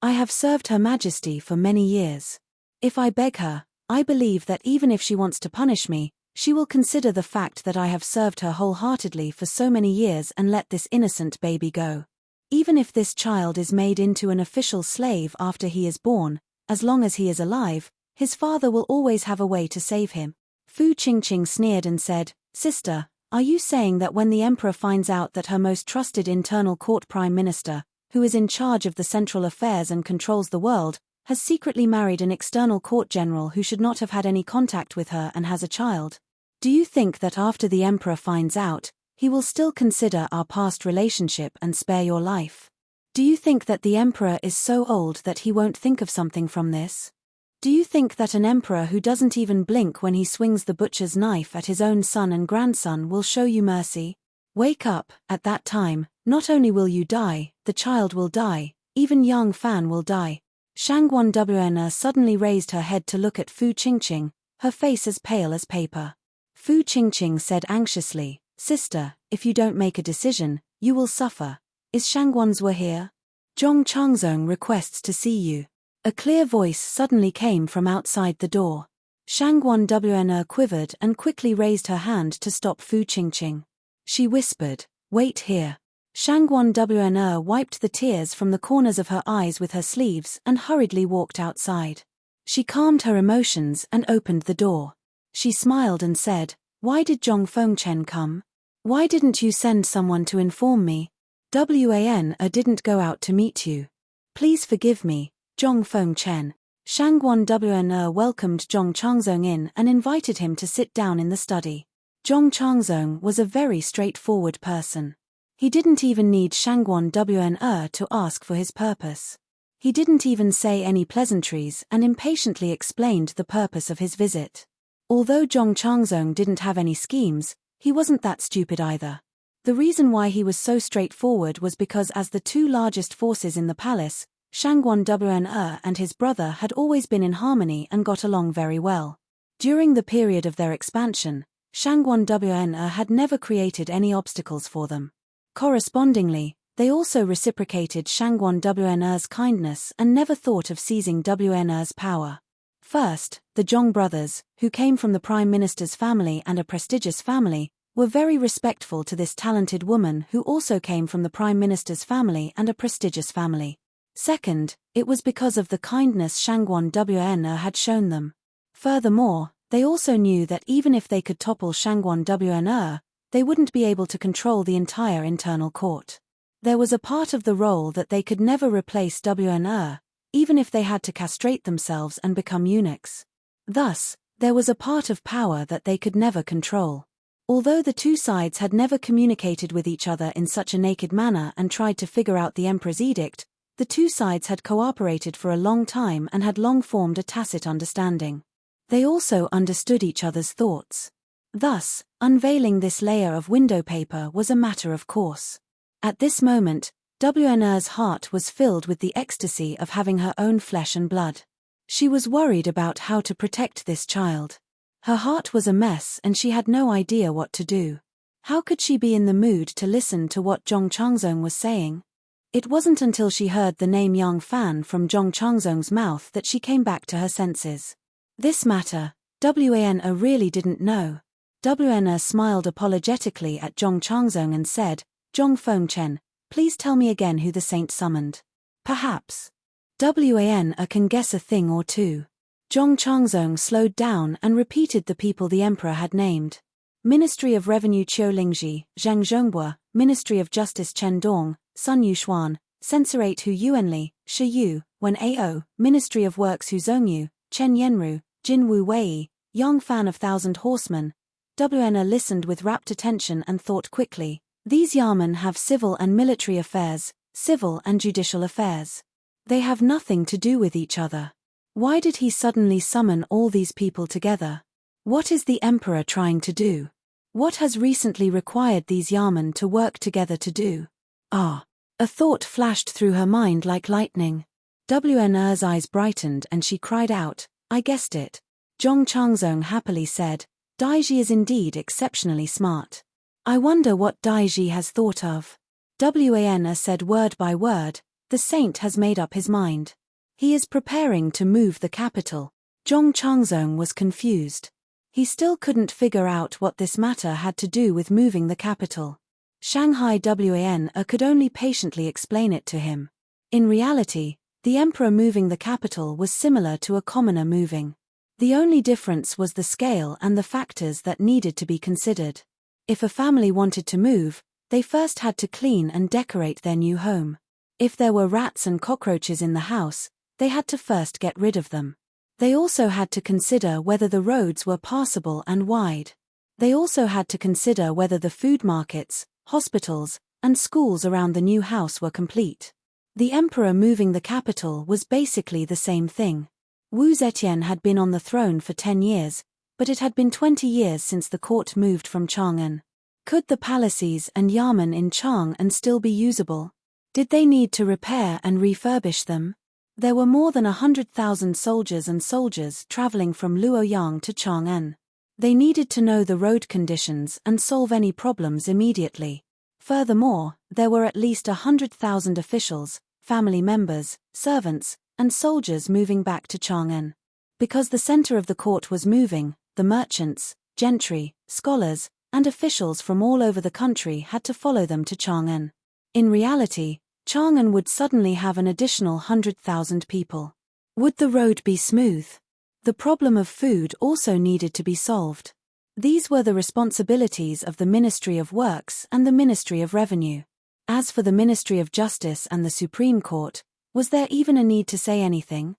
S1: I have served Her Majesty for many years. If I beg her, I believe that even if she wants to punish me, she will consider the fact that I have served her wholeheartedly for so many years and let this innocent baby go. Even if this child is made into an official slave after he is born, as long as he is alive, his father will always have a way to save him. Fu Qingqing sneered and said, Sister, are you saying that when the emperor finds out that her most trusted internal court prime minister, who is in charge of the central affairs and controls the world, has secretly married an external court general who should not have had any contact with her and has a child? Do you think that after the emperor finds out, he will still consider our past relationship and spare your life? Do you think that the emperor is so old that he won't think of something from this? Do you think that an emperor who doesn't even blink when he swings the butcher's knife at his own son and grandson will show you mercy? Wake up, at that time, not only will you die, the child will die, even Yang Fan will die. Shangguan Wn suddenly raised her head to look at Fu Qingqing, her face as pale as paper. Fu Qingqing said anxiously, Sister, if you don't make a decision, you will suffer. Is Shangguan's here? Zhong Changzong requests to see you. A clear voice suddenly came from outside the door. Shangguan Wn quivered and quickly raised her hand to stop Fu Qingqing. She whispered, Wait here. Shangguan Wn wiped the tears from the corners of her eyes with her sleeves and hurriedly walked outside. She calmed her emotions and opened the door. She smiled and said, Why did Zhong Fengchen come? Why didn't you send someone to inform me? Wan didn't go out to meet you. Please forgive me, Zhong Fengchen. Shangguan Wn welcomed Zhong Changzong in and invited him to sit down in the study. Zhong Changzong was a very straightforward person. He didn't even need Shangguan Wn to ask for his purpose. He didn't even say any pleasantries and impatiently explained the purpose of his visit. Although Zhong Changzong didn't have any schemes, he wasn't that stupid either. The reason why he was so straightforward was because as the two largest forces in the palace, Shangguan Wn and his brother had always been in harmony and got along very well. During the period of their expansion, Shangguan Wn had never created any obstacles for them. Correspondingly, they also reciprocated Shangguan Wn's kindness and never thought of seizing Wn's power. First, the Zhong brothers, who came from the prime minister's family and a prestigious family, were very respectful to this talented woman who also came from the prime minister's family and a prestigious family. Second, it was because of the kindness Shangguan Wn had shown them. Furthermore, they also knew that even if they could topple Shangguan Wn, they wouldn't be able to control the entire internal court. There was a part of the role that they could never replace Wn, even if they had to castrate themselves and become eunuchs. Thus, there was a part of power that they could never control. Although the two sides had never communicated with each other in such a naked manner and tried to figure out the emperor's edict, the two sides had cooperated for a long time and had long formed a tacit understanding. They also understood each other's thoughts. Thus, unveiling this layer of window paper was a matter of course. At this moment, Wn's heart was filled with the ecstasy of having her own flesh and blood. She was worried about how to protect this child. Her heart was a mess and she had no idea what to do. How could she be in the mood to listen to what Zhong Changzong was saying? It wasn't until she heard the name Yang Fan from Zhong Changzong's mouth that she came back to her senses. This matter, Wan really didn't know. Wan smiled apologetically at Zhong Changzong and said, Zhong Fengchen, please tell me again who the saint summoned. Perhaps Wan can guess a thing or two. Zhong Changzong slowed down and repeated the people the emperor had named. Ministry of Revenue Qiu Lingji, Zhang Zhongbua, Ministry of Justice Chen Dong, Sun Yuxuan, Censorate Hu Yuanli, Shi Yu, Wen Ao, Ministry of Works Hu Zhongyu, Chen Yenru, Jin Wu Wei, Yang Fan of Thousand Horsemen. Wan listened with rapt attention and thought quickly. These Yamen have civil and military affairs, civil and judicial affairs. They have nothing to do with each other. Why did he suddenly summon all these people together? What is the emperor trying to do? What has recently required these Yamen to work together to do? Ah! A thought flashed through her mind like lightning. Wn's eyes brightened and she cried out, I guessed it. Zhong Changzong happily said, Daiji is indeed exceptionally smart. I wonder what Daiji has thought of. Wan said word by word, The saint has made up his mind. He is preparing to move the capital. Zhong Changzong was confused. He still couldn't figure out what this matter had to do with moving the capital. Shanghai Wan could only patiently explain it to him. In reality, the emperor moving the capital was similar to a commoner moving. The only difference was the scale and the factors that needed to be considered. If a family wanted to move, they first had to clean and decorate their new home. If there were rats and cockroaches in the house, they had to first get rid of them. They also had to consider whether the roads were passable and wide. They also had to consider whether the food markets, hospitals, and schools around the new house were complete. The emperor moving the capital was basically the same thing. Wu Zetian had been on the throne for 10 years, but it had been 20 years since the court moved from Chang'an. Could the palaces and yamen in Chang'an still be usable? Did they need to repair and refurbish them? There were more than 100,000 soldiers traveling from Luoyang to Chang'an. They needed to know the road conditions and solve any problems immediately. Furthermore, there were at least 100,000 officials, family members, servants, and soldiers moving back to Chang'an. Because the center of the court was moving, the merchants, gentry, scholars, and officials from all over the country had to follow them to Chang'an. In reality, Chang'an would suddenly have an additional 100,000 people. Would the road be smooth? The problem of food also needed to be solved. These were the responsibilities of the Ministry of Works and the Ministry of Revenue. As for the Ministry of Justice and the Supreme Court, was there even a need to say anything?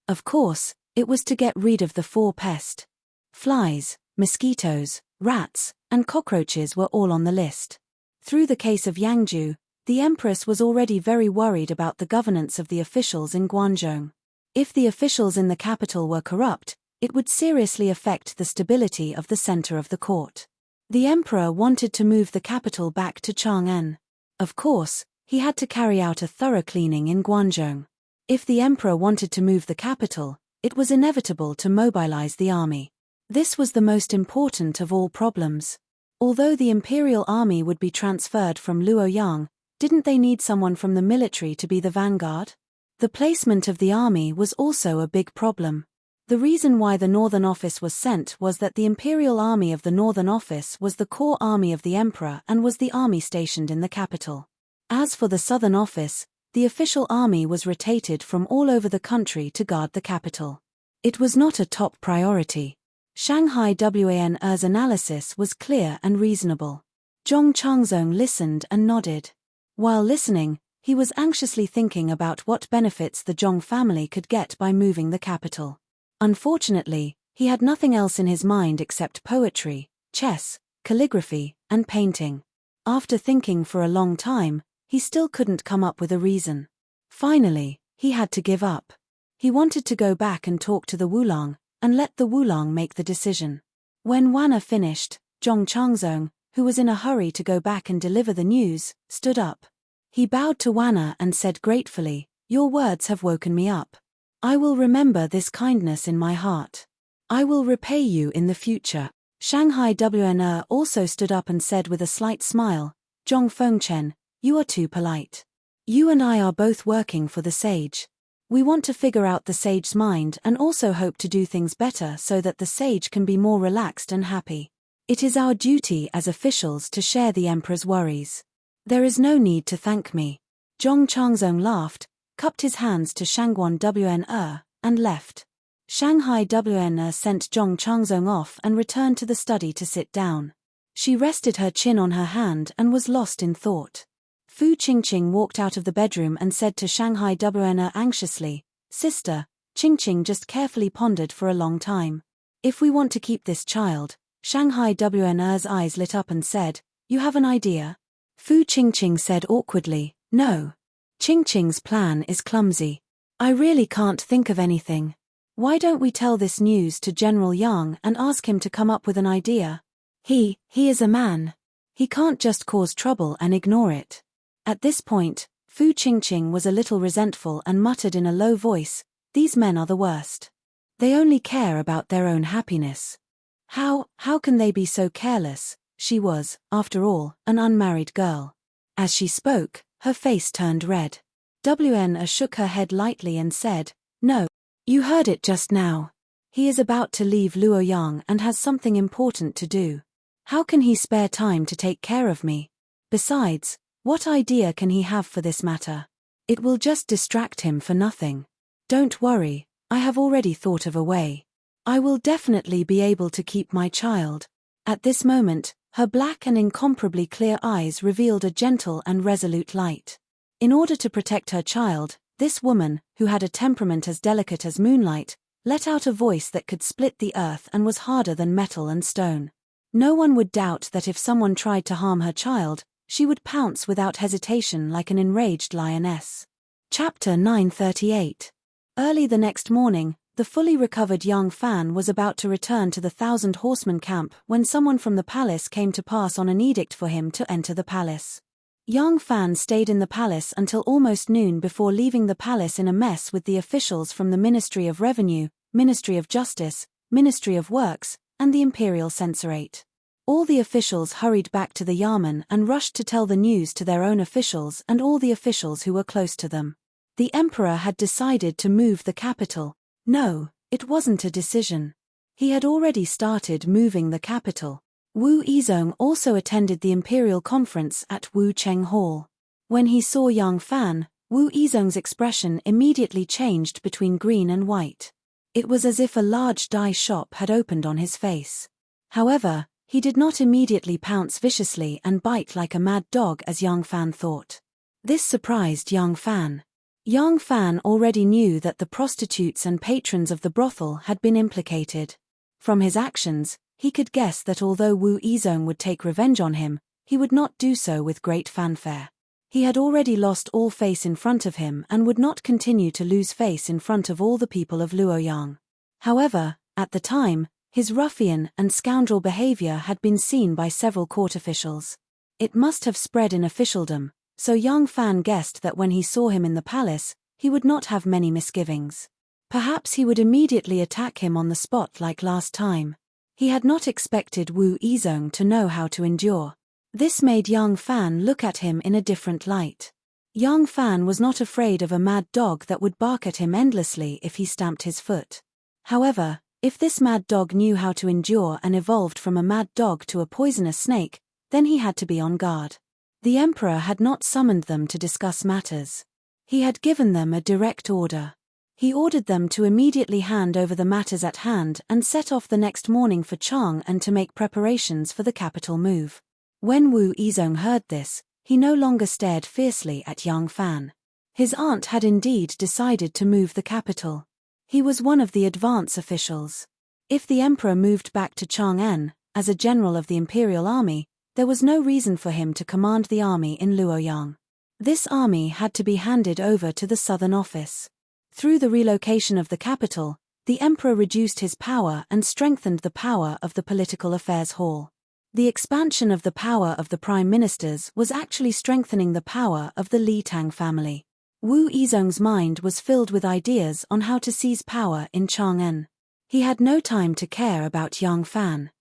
S1: Of course, it was to get rid of the four pests. Flies, mosquitoes, rats, and cockroaches were all on the list. Through the case of Yangju, the empress was already very worried about the governance of the officials in Guangzhou. If the officials in the capital were corrupt, it would seriously affect the stability of the center of the court. The emperor wanted to move the capital back to Chang'an. Of course, he had to carry out a thorough cleaning in Guangzhou. If the emperor wanted to move the capital, it was inevitable to mobilize the army. This was the most important of all problems. Although the imperial army would be transferred from Luoyang, didn't they need someone from the military to be the vanguard? The placement of the army was also a big problem. The reason why the Northern Office was sent was that the Imperial Army of the Northern Office was the core army of the Emperor and was the army stationed in the capital. As for the Southern Office, the official army was rotated from all over the country to guard the capital. It was not a top priority. Shanghai Wan's analysis was clear and reasonable. Zhong Changzong listened and nodded. While listening, he was anxiously thinking about what benefits the Zhong family could get by moving the capital. Unfortunately, he had nothing else in his mind except poetry, chess, calligraphy, and painting. After thinking for a long time, he still couldn't come up with a reason. Finally, he had to give up. He wanted to go back and talk to the Wulang, and let the Wulang make the decision. When Wanna finished, Zhong Changzong, who was in a hurry to go back and deliver the news, stood up. He bowed to Wanna and said gratefully, "Your words have woken me up. I will remember this kindness in my heart. I will repay you in the future." Shanghai Wan also stood up and said with a slight smile, "Zhong Fengchen, you are too polite. You and I are both working for the sage. We want to figure out the sage's mind and also hope to do things better so that the sage can be more relaxed and happy. It is our duty as officials to share the emperor's worries. There is no need to thank me." Zhong Changzong laughed, cupped his hands to Shangguan Wan, and left. Shanghai Wan sent Zhong Changzong off and returned to the study to sit down. She rested her chin on her hand and was lost in thought. Fu Qingqing walked out of the bedroom and said to Shanghai Wan anxiously, "Sister." Qingqing just carefully pondered for a long time. "If we want to keep this child," Shanghai Wan's eyes lit up and said, "You have an idea?" Fu Qingqing said awkwardly, "No. Qingqing's plan is clumsy. I really can't think of anything. Why don't we tell this news to General Yang and ask him to come up with an idea? He is a man. He can't just cause trouble and ignore it." At this point, Fu Qingqing was a little resentful and muttered in a low voice, "These men are the worst. They only care about their own happiness. How can they be so careless?" She was, after all, an unmarried girl. As she spoke, her face turned red. Wn shook her head lightly and said, "No. You heard it just now. He is about to leave Luoyang and has something important to do. How can he spare time to take care of me? Besides, what idea can he have for this matter? It will just distract him for nothing. Don't worry, I have already thought of a way. I will definitely be able to keep my child." At this moment, her black and incomparably clear eyes revealed a gentle and resolute light. In order to protect her child, this woman, who had a temperament as delicate as moonlight, let out a voice that could split the earth and was harder than metal and stone. No one would doubt that if someone tried to harm her child, she would pounce without hesitation like an enraged lioness. Chapter 938. Early the next morning, the fully recovered young Fan was about to return to the 1,000 horseman camp when someone from the palace came to pass on an edict for him to enter the palace. Young Fan stayed in the palace until almost noon before leaving the palace in a mess with the officials from the Ministry of Revenue, Ministry of Justice, Ministry of Works, and the Imperial Censorate. All the officials hurried back to the Yamen and rushed to tell the news to their own officials and all the officials who were close to them. The emperor had decided to move the capital. No, it wasn't a decision. He had already started moving the capital. Wu Yizong also attended the imperial conference at Wu Cheng Hall. When he saw young Fan, Wu Yizong's expression immediately changed between green and white. It was as if a large dye shop had opened on his face. However, he did not immediately pounce viciously and bite like a mad dog as young Fan thought. This surprised young Fan. Young Fan already knew that the prostitutes and patrons of the brothel had been implicated. From his actions, he could guess that although Wu Yizong would take revenge on him, he would not do so with great fanfare. He had already lost all face in front of him and would not continue to lose face in front of all the people of Luoyang. However, at the time, his ruffian and scoundrel behavior had been seen by several court officials. It must have spread in officialdom, so young Fan guessed that when he saw him in the palace, he would not have many misgivings. Perhaps he would immediately attack him on the spot like last time. He had not expected Wu Yizong to know how to endure. This made young Fan look at him in a different light. Young Fan was not afraid of a mad dog that would bark at him endlessly if he stamped his foot. However, if this mad dog knew how to endure and evolved from a mad dog to a poisonous snake, then he had to be on guard. The emperor had not summoned them to discuss matters. He had given them a direct order. He ordered them to immediately hand over the matters at hand and set off the next morning for Chang'an to make preparations for the capital move. When Wu Yizong heard this, he no longer stared fiercely at young Fan. His aunt had indeed decided to move the capital. He was one of the advance officials. If the emperor moved back to Chang'an, as a general of the imperial army, there was no reason for him to command the army in Luoyang. This army had to be handed over to the southern office. Through the relocation of the capital, the emperor reduced his power and strengthened the power of the political affairs hall. The expansion of the power of the prime ministers was actually strengthening the power of the Li Tang family. Wu Yizong's mind was filled with ideas on how to seize power in Chang'an. He had no time to care about young Fan.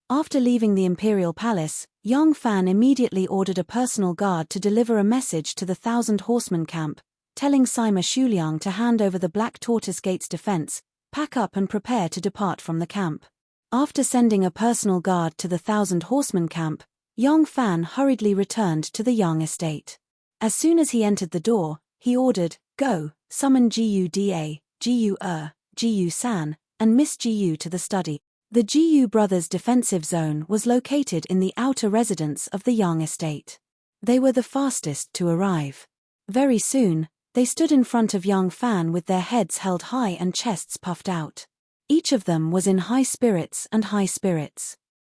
S1: After leaving the imperial palace, young Fan immediately ordered a personal guard to deliver a message to the 1,000 horseman camp, telling Sima Shuliang to hand over the Black Tortoise Gate's defense, pack up and prepare to depart from the camp. After sending a personal guard to the 1,000 horseman camp, young Fan hurriedly returned to the Yang estate. As soon as he entered the door, he ordered, "Go, summon Jiyu Da, Jiyu Jiyu San, and Miss Jiyu to the study." The Jiyu brothers' defensive zone was located in the outer residence of the Yang estate. They were the fastest to arrive. Very soon, they stood in front of young Fan with their heads held high and chests puffed out. Each of them was in high spirits.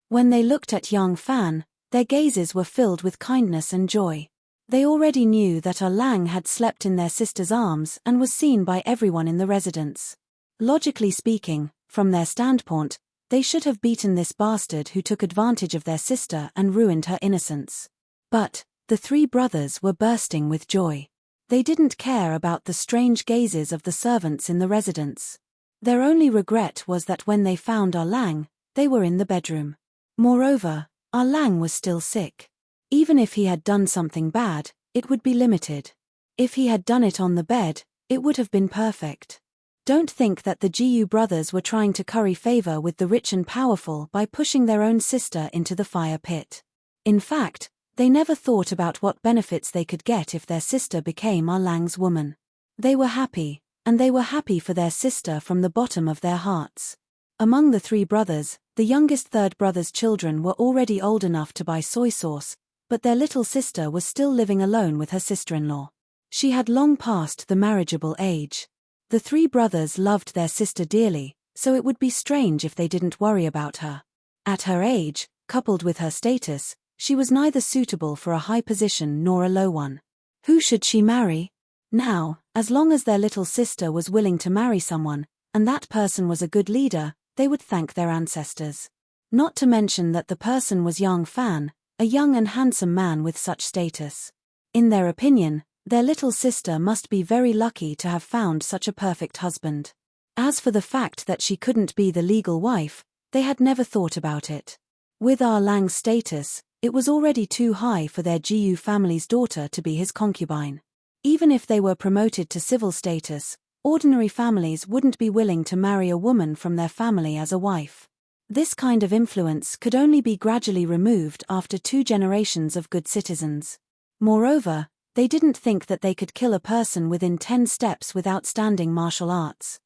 S1: When they looked at young Fan, their gazes were filled with kindness and joy. They already knew that Lang had slept in their sister's arms and was seen by everyone in the residence. Logically speaking, from their standpoint, they should have beaten this bastard who took advantage of their sister and ruined her innocence. But the three brothers were bursting with joy. They didn't care about the strange gazes of the servants in the residence. Their only regret was that when they found Lang, they were in the bedroom. Moreover, Lang was still sick. Even if he had done something bad, it would be limited. If he had done it on the bed, it would have been perfect. Don't think that the Jiyu brothers were trying to curry favor with the rich and powerful by pushing their own sister into the fire pit. In fact, they never thought about what benefits they could get if their sister became Ah Lang's woman. They were happy, and they were happy for their sister from the bottom of their hearts. Among the three brothers, the youngest third brother's children were already old enough to buy soy sauce, but their little sister was still living alone with her sister-in-law. She had long passed the marriageable age. The three brothers loved their sister dearly, so it would be strange if they didn't worry about her. At her age, coupled with her status, she was neither suitable for a high position nor a low one. Who should she marry? Now, as long as their little sister was willing to marry someone, and that person was a good leader, they would thank their ancestors. Not to mention that the person was Yang Fan, a young and handsome man with such status. In their opinion, their little sister must be very lucky to have found such a perfect husband. As for the fact that she couldn't be the legal wife, they had never thought about it. With Ah Lang's status, it was already too high for their Jiyu family's daughter to be his concubine. Even if they were promoted to civil status, ordinary families wouldn't be willing to marry a woman from their family as a wife. This kind of influence could only be gradually removed after 2 generations of good citizens. Moreover, they didn't think that they could kill a person within 10 steps with outstanding martial arts.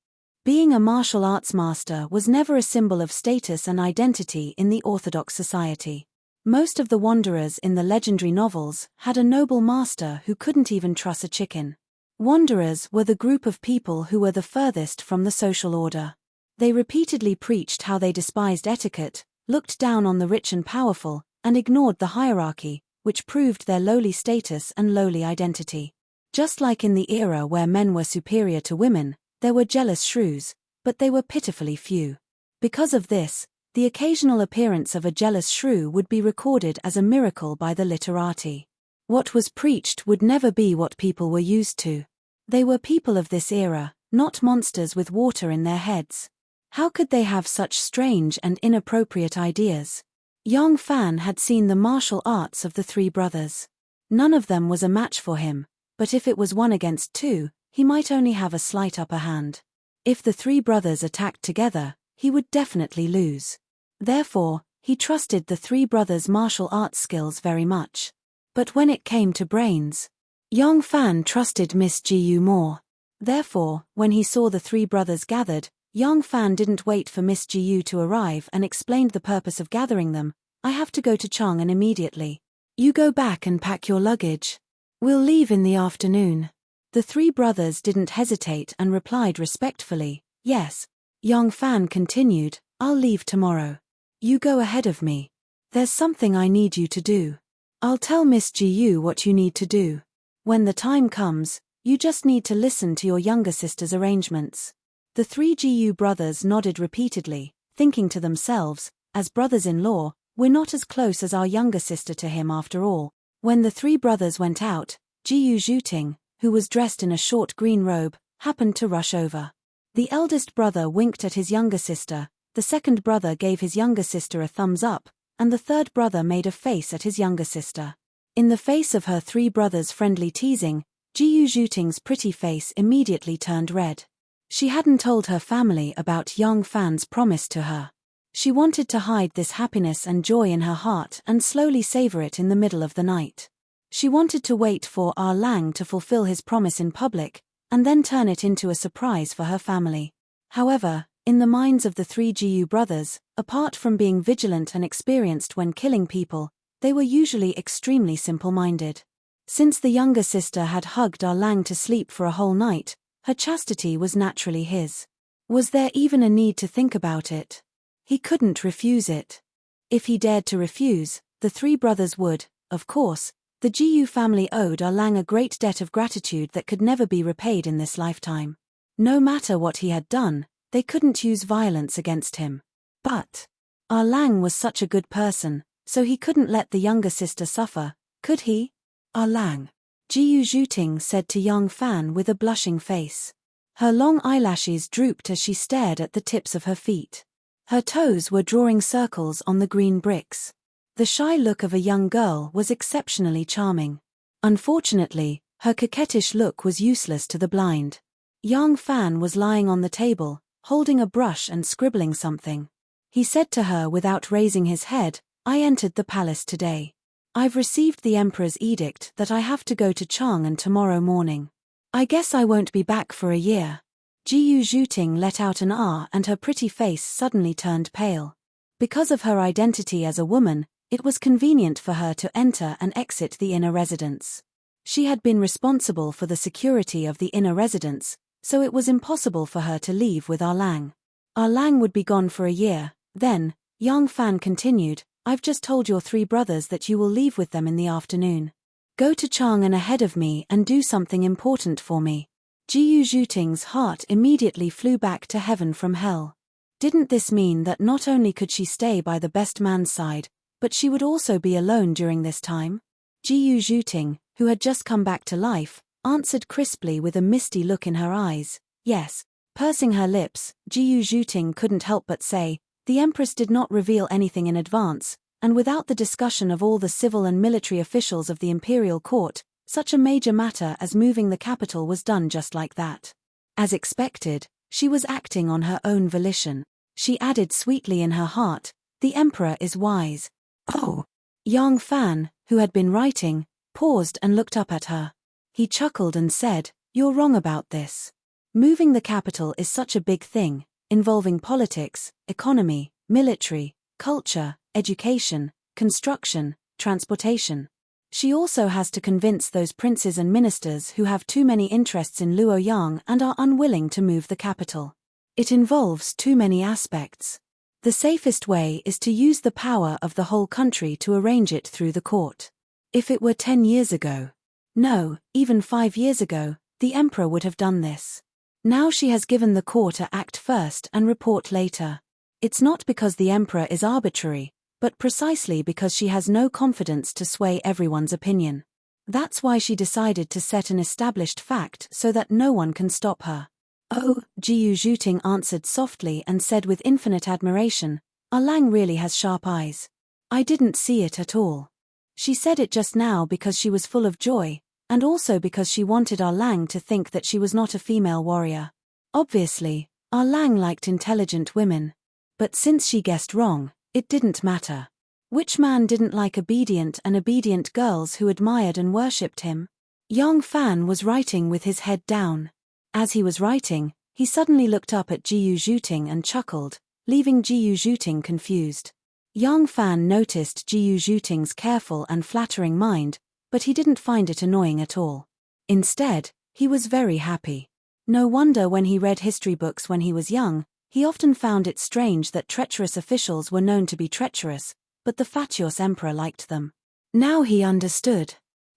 S1: Being a martial arts master was never a symbol of status and identity in the Orthodox society. Most of the wanderers in the legendary novels had a noble master who couldn't even truss a chicken. Wanderers were the group of people who were the furthest from the social order. They repeatedly preached how they despised etiquette, looked down on the rich and powerful, and ignored the hierarchy, which proved their lowly status and lowly identity. Just like in the era where men were superior to women, there were jealous shrews, but they were pitifully few. Because of this, the occasional appearance of a jealous shrew would be recorded as a miracle by the literati. What was preached would never be what people were used to. They were people of this era, not monsters with water in their heads. How could they have such strange and inappropriate ideas? Yang Fan had seen the martial arts of the three brothers. None of them was a match for him, but if it was 1 against 2, he might only have a slight upper hand. If the three brothers attacked together, he would definitely lose. Therefore, he trusted the three brothers' martial arts skills very much. But when it came to brains, Yang Fan trusted Miss Jiyu more. Therefore, when he saw the three brothers gathered, Yang Fan didn't wait for Miss Jiyu to arrive and explained the purpose of gathering them. I have to go to Chang'an immediately. You go back and pack your luggage. We'll leave in the afternoon. The three brothers didn't hesitate and replied respectfully, yes. Yang Fan continued, I'll leave tomorrow. You go ahead of me. There's something I need you to do. I'll tell Miss Jiyu what you need to do. When the time comes, you just need to listen to your younger sister's arrangements. The three Jiyu brothers nodded repeatedly, thinking to themselves, as brothers-in-law, we're not as close as our younger sister to him after all. When the three brothers went out, Jiyu Zhuting, who was dressed in a short green robe, happened to rush over. The eldest brother winked at his younger sister, the second brother gave his younger sister a thumbs up, and the third brother made a face at his younger sister. In the face of her three brothers' friendly teasing, Jiyu Zhuting's pretty face immediately turned red. She hadn't told her family about Yang Fan's promise to her. She wanted to hide this happiness and joy in her heart and slowly savor it in the middle of the night. She wanted to wait for Ah Lang to fulfill his promise in public, and then turn it into a surprise for her family. However, in the minds of the three Jiyu brothers, apart from being vigilant and experienced when killing people, they were usually extremely simple-minded. Since the younger sister had hugged Ah Lang to sleep for a whole night, her chastity was naturally his. Was there even a need to think about it? He couldn't refuse it. If he dared to refuse, the three brothers would, of course. The Jiyu family owed Ah Lang a great debt of gratitude that could never be repaid in this lifetime. No matter what he had done, they couldn't use violence against him. But Ah Lang was such a good person, so he couldn't let the younger sister suffer, could he? Ah Lang, Jiyu Zhuting said to Yang Fan with a blushing face. Her long eyelashes drooped as she stared at the tips of her feet. Her toes were drawing circles on the green bricks. The shy look of a young girl was exceptionally charming. Unfortunately, Her coquettish look was useless to the blind. Yang Fan was lying on the table, holding a brush and scribbling something. He said to her without raising his head, "I entered the palace today. I've received the emperor's edict that I have to go to Chang'an tomorrow morning. I guess I won't be back for a year." Jiyu Zhuting let out an ah, and her pretty face suddenly turned pale. Because of her identity as a woman, it was convenient for her to enter and exit the inner residence. She had been responsible for the security of the inner residence, so it was impossible for her to leave with Lang. Lang would be gone for a year. Then, Yang Fan continued, "I've just told your 3 brothers that you will leave with them in the afternoon. Go to Chang'an ahead of me and do something important for me." Jiyu Zhuting's heart immediately flew back to heaven from hell. Didn't this mean that not only could she stay by the best man's side, but she would also be alone during this time? Jiyu Zhuting, who had just come back to life, answered crisply with a misty look in her eyes, "Yes." Pursing her lips, Jiyu Zhuting couldn't help but say, "The Empress did not reveal anything in advance, and without the discussion of all the civil and military officials of the imperial court, such a major matter as moving the capital was done just like that. As expected, she was acting on her own volition." She added sweetly in her heart, "The Emperor is wise." "Oh." Yang Fan, who had been writing, paused and looked up at her. He chuckled and said, "You're wrong about this. Moving the capital is such a big thing, involving politics, economy, military, culture, education, construction, transportation. She also has to convince those princes and ministers who have too many interests in Luoyang and are unwilling to move the capital. It involves too many aspects. The safest way is to use the power of the whole country to arrange it through the court. If it were 10 years ago, no, even 5 years ago, the emperor would have done this. Now she has given the court to act first and report later. It's not because the emperor is arbitrary, but precisely because she has no confidence to sway everyone's opinion. That's why she decided to set an established fact so that no one can stop her." "Oh," Jiyu Zhuting answered softly and said with infinite admiration, "Lang really has sharp eyes. I didn't see it at all." She said it just now because she was full of joy, and also because she wanted Lang to think that she was not a female warrior. Obviously, Lang liked intelligent women. But since she guessed wrong, it didn't matter. Which man didn't like obedient girls who admired and worshipped him? Yang Fan was writing with his head down. As he was writing, he suddenly looked up at Jiyu Zhuting and chuckled, leaving Jiyu Zhuting confused. Yang Fan noticed Jiyu Zhuting's careful and flattering mind, but he didn't find it annoying at all. Instead, he was very happy. No wonder when he read history books when he was young, he often found it strange that treacherous officials were known to be treacherous, but the fatuous emperor liked them. Now he understood.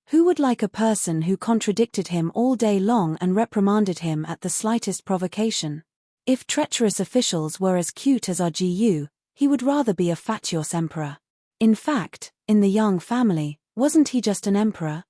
S1: Who would like a person who contradicted him all day long and reprimanded him at the slightest provocation? If treacherous officials were as cute as our Jiyu, he would rather be a fatuous emperor. In fact, in the Yang family, wasn't he just an emperor?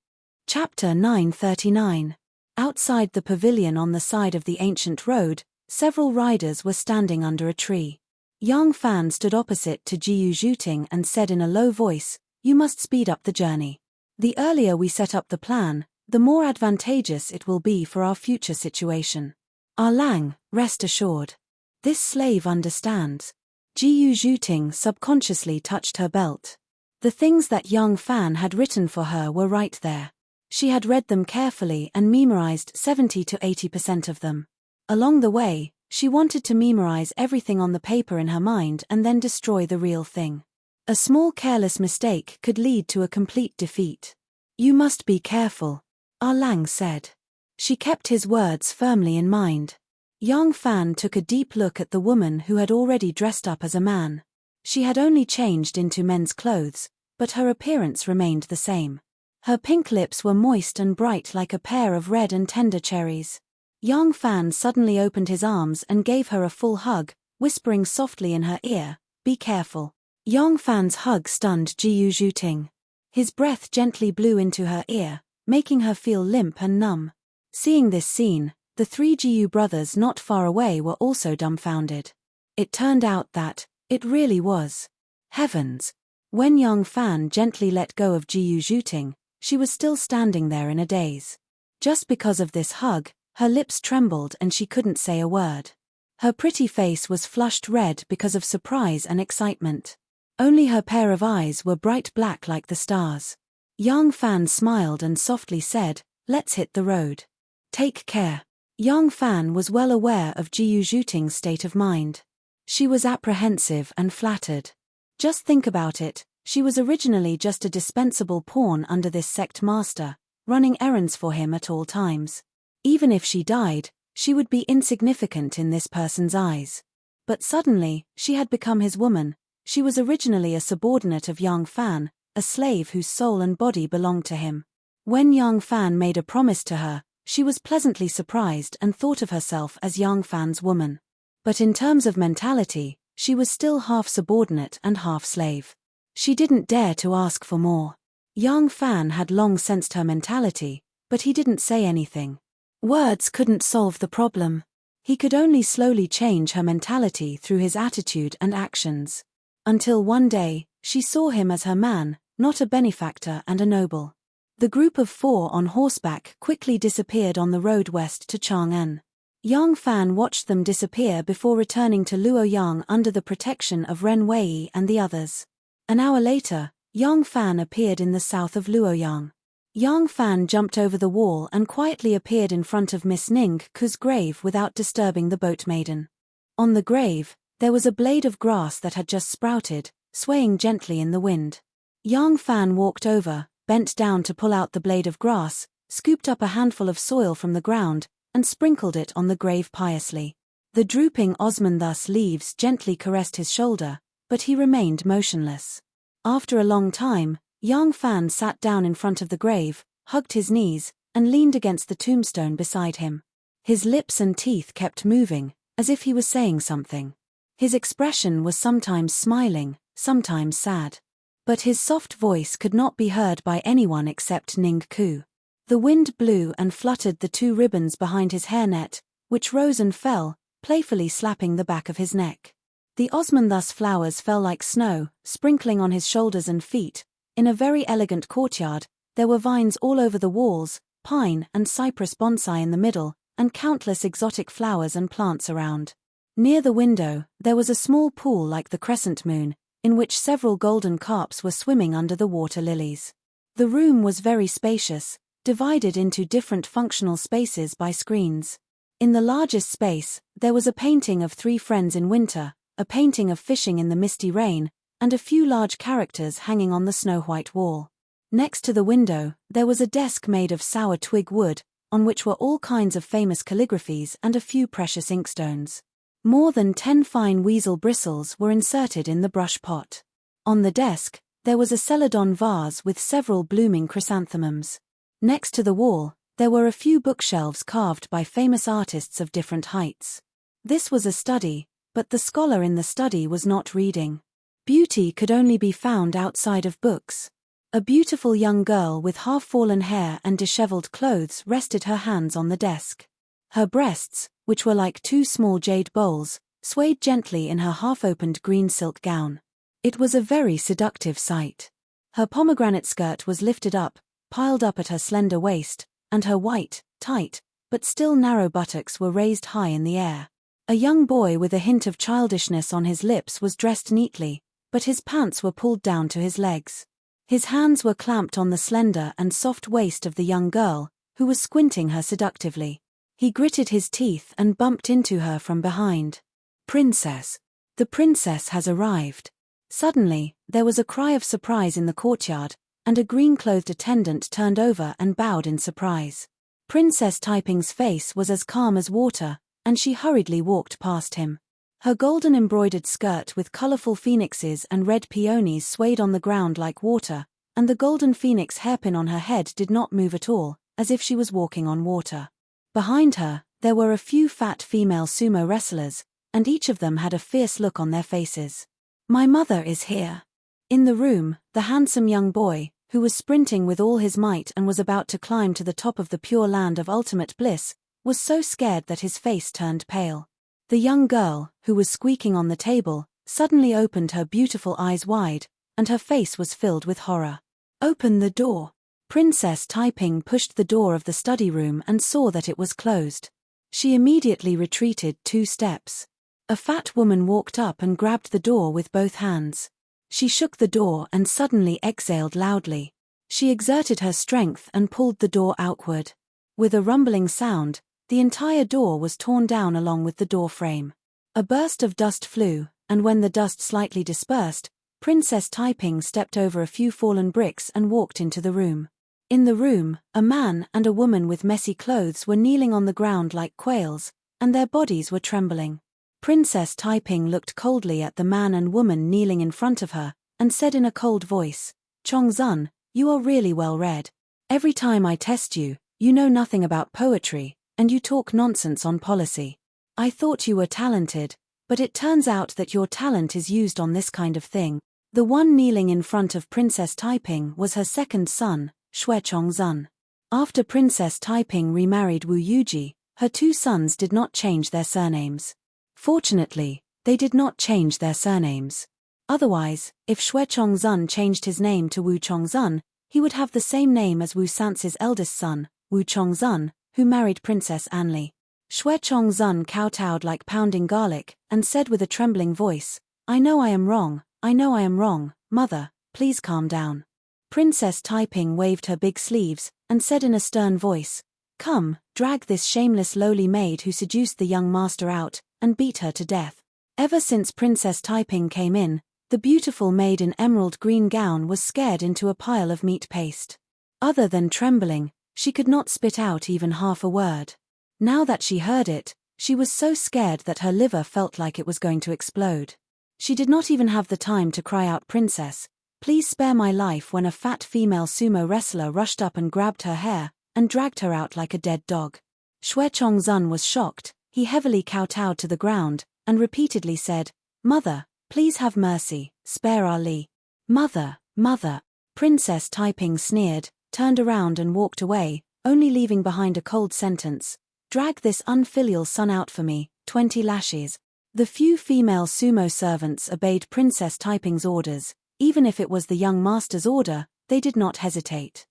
S1: Chapter 939. Outside the pavilion on the side of the ancient road, several riders were standing under a tree. Yang Fan stood opposite to Jiyu Zhuting and said in a low voice, "You must speed up the journey. The earlier we set up the plan, the more advantageous it will be for our future situation. Lang, rest assured. This slave understands." Jiyu Zhuting subconsciously touched her belt. The things that Yang Fan had written for her were right there. She had read them carefully and memorized 70 to 80% of them. Along the way, she wanted to memorize everything on the paper in her mind and then destroy the real thing. A small careless mistake could lead to a complete defeat. "You must be careful," Lang said. She kept his words firmly in mind. Yang Fan took a deep look at the woman who had already dressed up as a man. She had only changed into men's clothes, but her appearance remained the same. Her pink lips were moist and bright like a pair of red and tender cherries. Yang Fan suddenly opened his arms and gave her a full hug, whispering softly in her ear, "Be careful." Yang Fan's hug stunned Jiyu Zhuting. His breath gently blew into her ear, making her feel limp and numb. Seeing this scene, the 3 Jiyu brothers not far away were also dumbfounded. It turned out that, it really was. Heavens! When Yang Fan gently let go of Jiyu Zhuting, she was still standing there in a daze. Just because of this hug, her lips trembled and she couldn't say a word. Her pretty face was flushed red because of surprise and excitement. Only her pair of eyes were bright black like the stars. Yang Fan smiled and softly said, "Let's hit the road. Take care." Yang Fan was well aware of Jiu Zhuting's state of mind. She was apprehensive and flattered. Just think about it, she was originally just a dispensable pawn under this sect master, running errands for him at all times. Even if she died, she would be insignificant in this person's eyes. But suddenly, she had become his woman. She was originally a subordinate of Yang Fan, a slave whose soul and body belonged to him. When Yang Fan made a promise to her, she was pleasantly surprised and thought of herself as Yang Fan's woman. But in terms of mentality, she was still half subordinate and half slave. She didn't dare to ask for more. Yang Fan had long sensed her mentality, but he didn't say anything. Words couldn't solve the problem. He could only slowly change her mentality through his attitude and actions. Until one day, she saw him as her man, not a benefactor and a noble. The group of 4 on horseback quickly disappeared on the road west to Chang'an. Yang Fan watched them disappear before returning to Luoyang under the protection of Ren Wei and the others. An hour later, Yang Fan appeared in the south of Luoyang. Yang Fan jumped over the wall and quietly appeared in front of Miss Ning Ku's grave without disturbing the boat maiden. On the grave, there was a blade of grass that had just sprouted, swaying gently in the wind. Yang Fan walked over, bent down to pull out the blade of grass, scooped up a handful of soil from the ground, and sprinkled it on the grave piously. The drooping Osmanthus leaves gently caressed his shoulder, but he remained motionless. After a long time, Yang Fan sat down in front of the grave, hugged his knees, and leaned against the tombstone beside him. His lips and teeth kept moving, as if he was saying something. His expression was sometimes smiling, sometimes sad. But his soft voice could not be heard by anyone except Ning Ku. The wind blew and fluttered the 2 ribbons behind his hairnet, which rose and fell, playfully slapping the back of his neck. The Osmanthus flowers fell like snow, sprinkling on his shoulders and feet. In a very elegant courtyard, there were vines all over the walls, pine and cypress bonsai in the middle, and countless exotic flowers and plants around. Near the window, there was a small pool like the crescent moon, in which several golden carps were swimming under the water lilies. The room was very spacious, divided into different functional spaces by screens. In the largest space, there was a painting of 3 friends in winter, a painting of fishing in the misty rain, and a few large characters hanging on the snow-white wall. Next to the window, there was a desk made of sour twig wood, on which were all kinds of famous calligraphies and a few precious inkstones. More than 10 fine weasel bristles were inserted in the brush pot. On the desk, there was a celadon vase with several blooming chrysanthemums. Next to the wall, there were a few bookshelves carved by famous artists of different heights. This was a study, but the scholar in the study was not reading. Beauty could only be found outside of books. A beautiful young girl with half-fallen hair and disheveled clothes rested her hands on the desk. Her breasts, which were like 2 small jade bowls, swayed gently in her half-opened green silk gown. It was a very seductive sight. Her pomegranate skirt was lifted up, piled up at her slender waist, and her white, tight, but still narrow buttocks were raised high in the air. A young boy with a hint of childishness on his lips was dressed neatly, but his pants were pulled down to his legs. His hands were clamped on the slender and soft waist of the young girl, who was squinting her seductively. He gritted his teeth and bumped into her from behind. "Princess! The princess has arrived." Suddenly, there was a cry of surprise in the courtyard, and a green-clothed attendant turned over and bowed in surprise. Princess Taiping's face was as calm as water, and she hurriedly walked past him. Her golden embroidered skirt with colorful phoenixes and red peonies swayed on the ground like water, and the golden phoenix hairpin on her head did not move at all, as if she was walking on water. Behind her, there were a few fat female sumo wrestlers, and each of them had a fierce look on their faces. "My mother is here." In the room, the handsome young boy, who was sprinting with all his might and was about to climb to the top of the pure land of ultimate bliss, was so scared that his face turned pale. The young girl, who was squeaking on the table, suddenly opened her beautiful eyes wide, and her face was filled with horror. "Open the door." Princess Taiping pushed the door of the study room and saw that it was closed. She immediately retreated 2 steps. A fat woman walked up and grabbed the door with both hands. She shook the door and suddenly exhaled loudly. She exerted her strength and pulled the door outward. With a rumbling sound, the entire door was torn down along with the door frame. A burst of dust flew, and when the dust slightly dispersed, Princess Taiping stepped over a few fallen bricks and walked into the room. In the room, a man and a woman with messy clothes were kneeling on the ground like quails, and their bodies were trembling. Princess Taiping looked coldly at the man and woman kneeling in front of her, and said in a cold voice, "Chongzun, you are really well read. Every time I test you, you know nothing about poetry, and you talk nonsense on policy. I thought you were talented, but it turns out that your talent is used on this kind of thing." The one kneeling in front of Princess Taiping was her second son, Xue Chongzun. After Princess Taiping remarried Wu Yuji, her 2 sons did not change their surnames. Fortunately, they did not change their surnames. Otherwise, if Xue Chongzun changed his name to Wu Chongzun, he would have the same name as Wu Sance's eldest son, Wu Chongzun, who married Princess Anli. Xue Chongzun kowtowed like pounding garlic, and said with a trembling voice, I know I am wrong, mother, please calm down." Princess Taiping waved her big sleeves, and said in a stern voice, "Come, drag this shameless lowly maid who seduced the young master out, and beat her to death." Ever since Princess Taiping came in, the beautiful maid in emerald green gown was scared into a pile of meat paste. Other than trembling, she could not spit out even half a word. Now that she heard it, she was so scared that her liver felt like it was going to explode. She did not even have the time to cry out, "Princess, please spare my life," when a fat female sumo wrestler rushed up and grabbed her hair, and dragged her out like a dead dog. Xue Chongzun was shocked. He heavily kowtowed to the ground, and repeatedly said, "Mother, please have mercy, spare our Li." "Mother, mother." Princess Taiping sneered, turned around and walked away, only leaving behind a cold sentence, "Drag this unfilial son out for me, 20 lashes." The few female sumo servants obeyed Princess Taiping's orders. Even if it was the young master's order, they did not hesitate.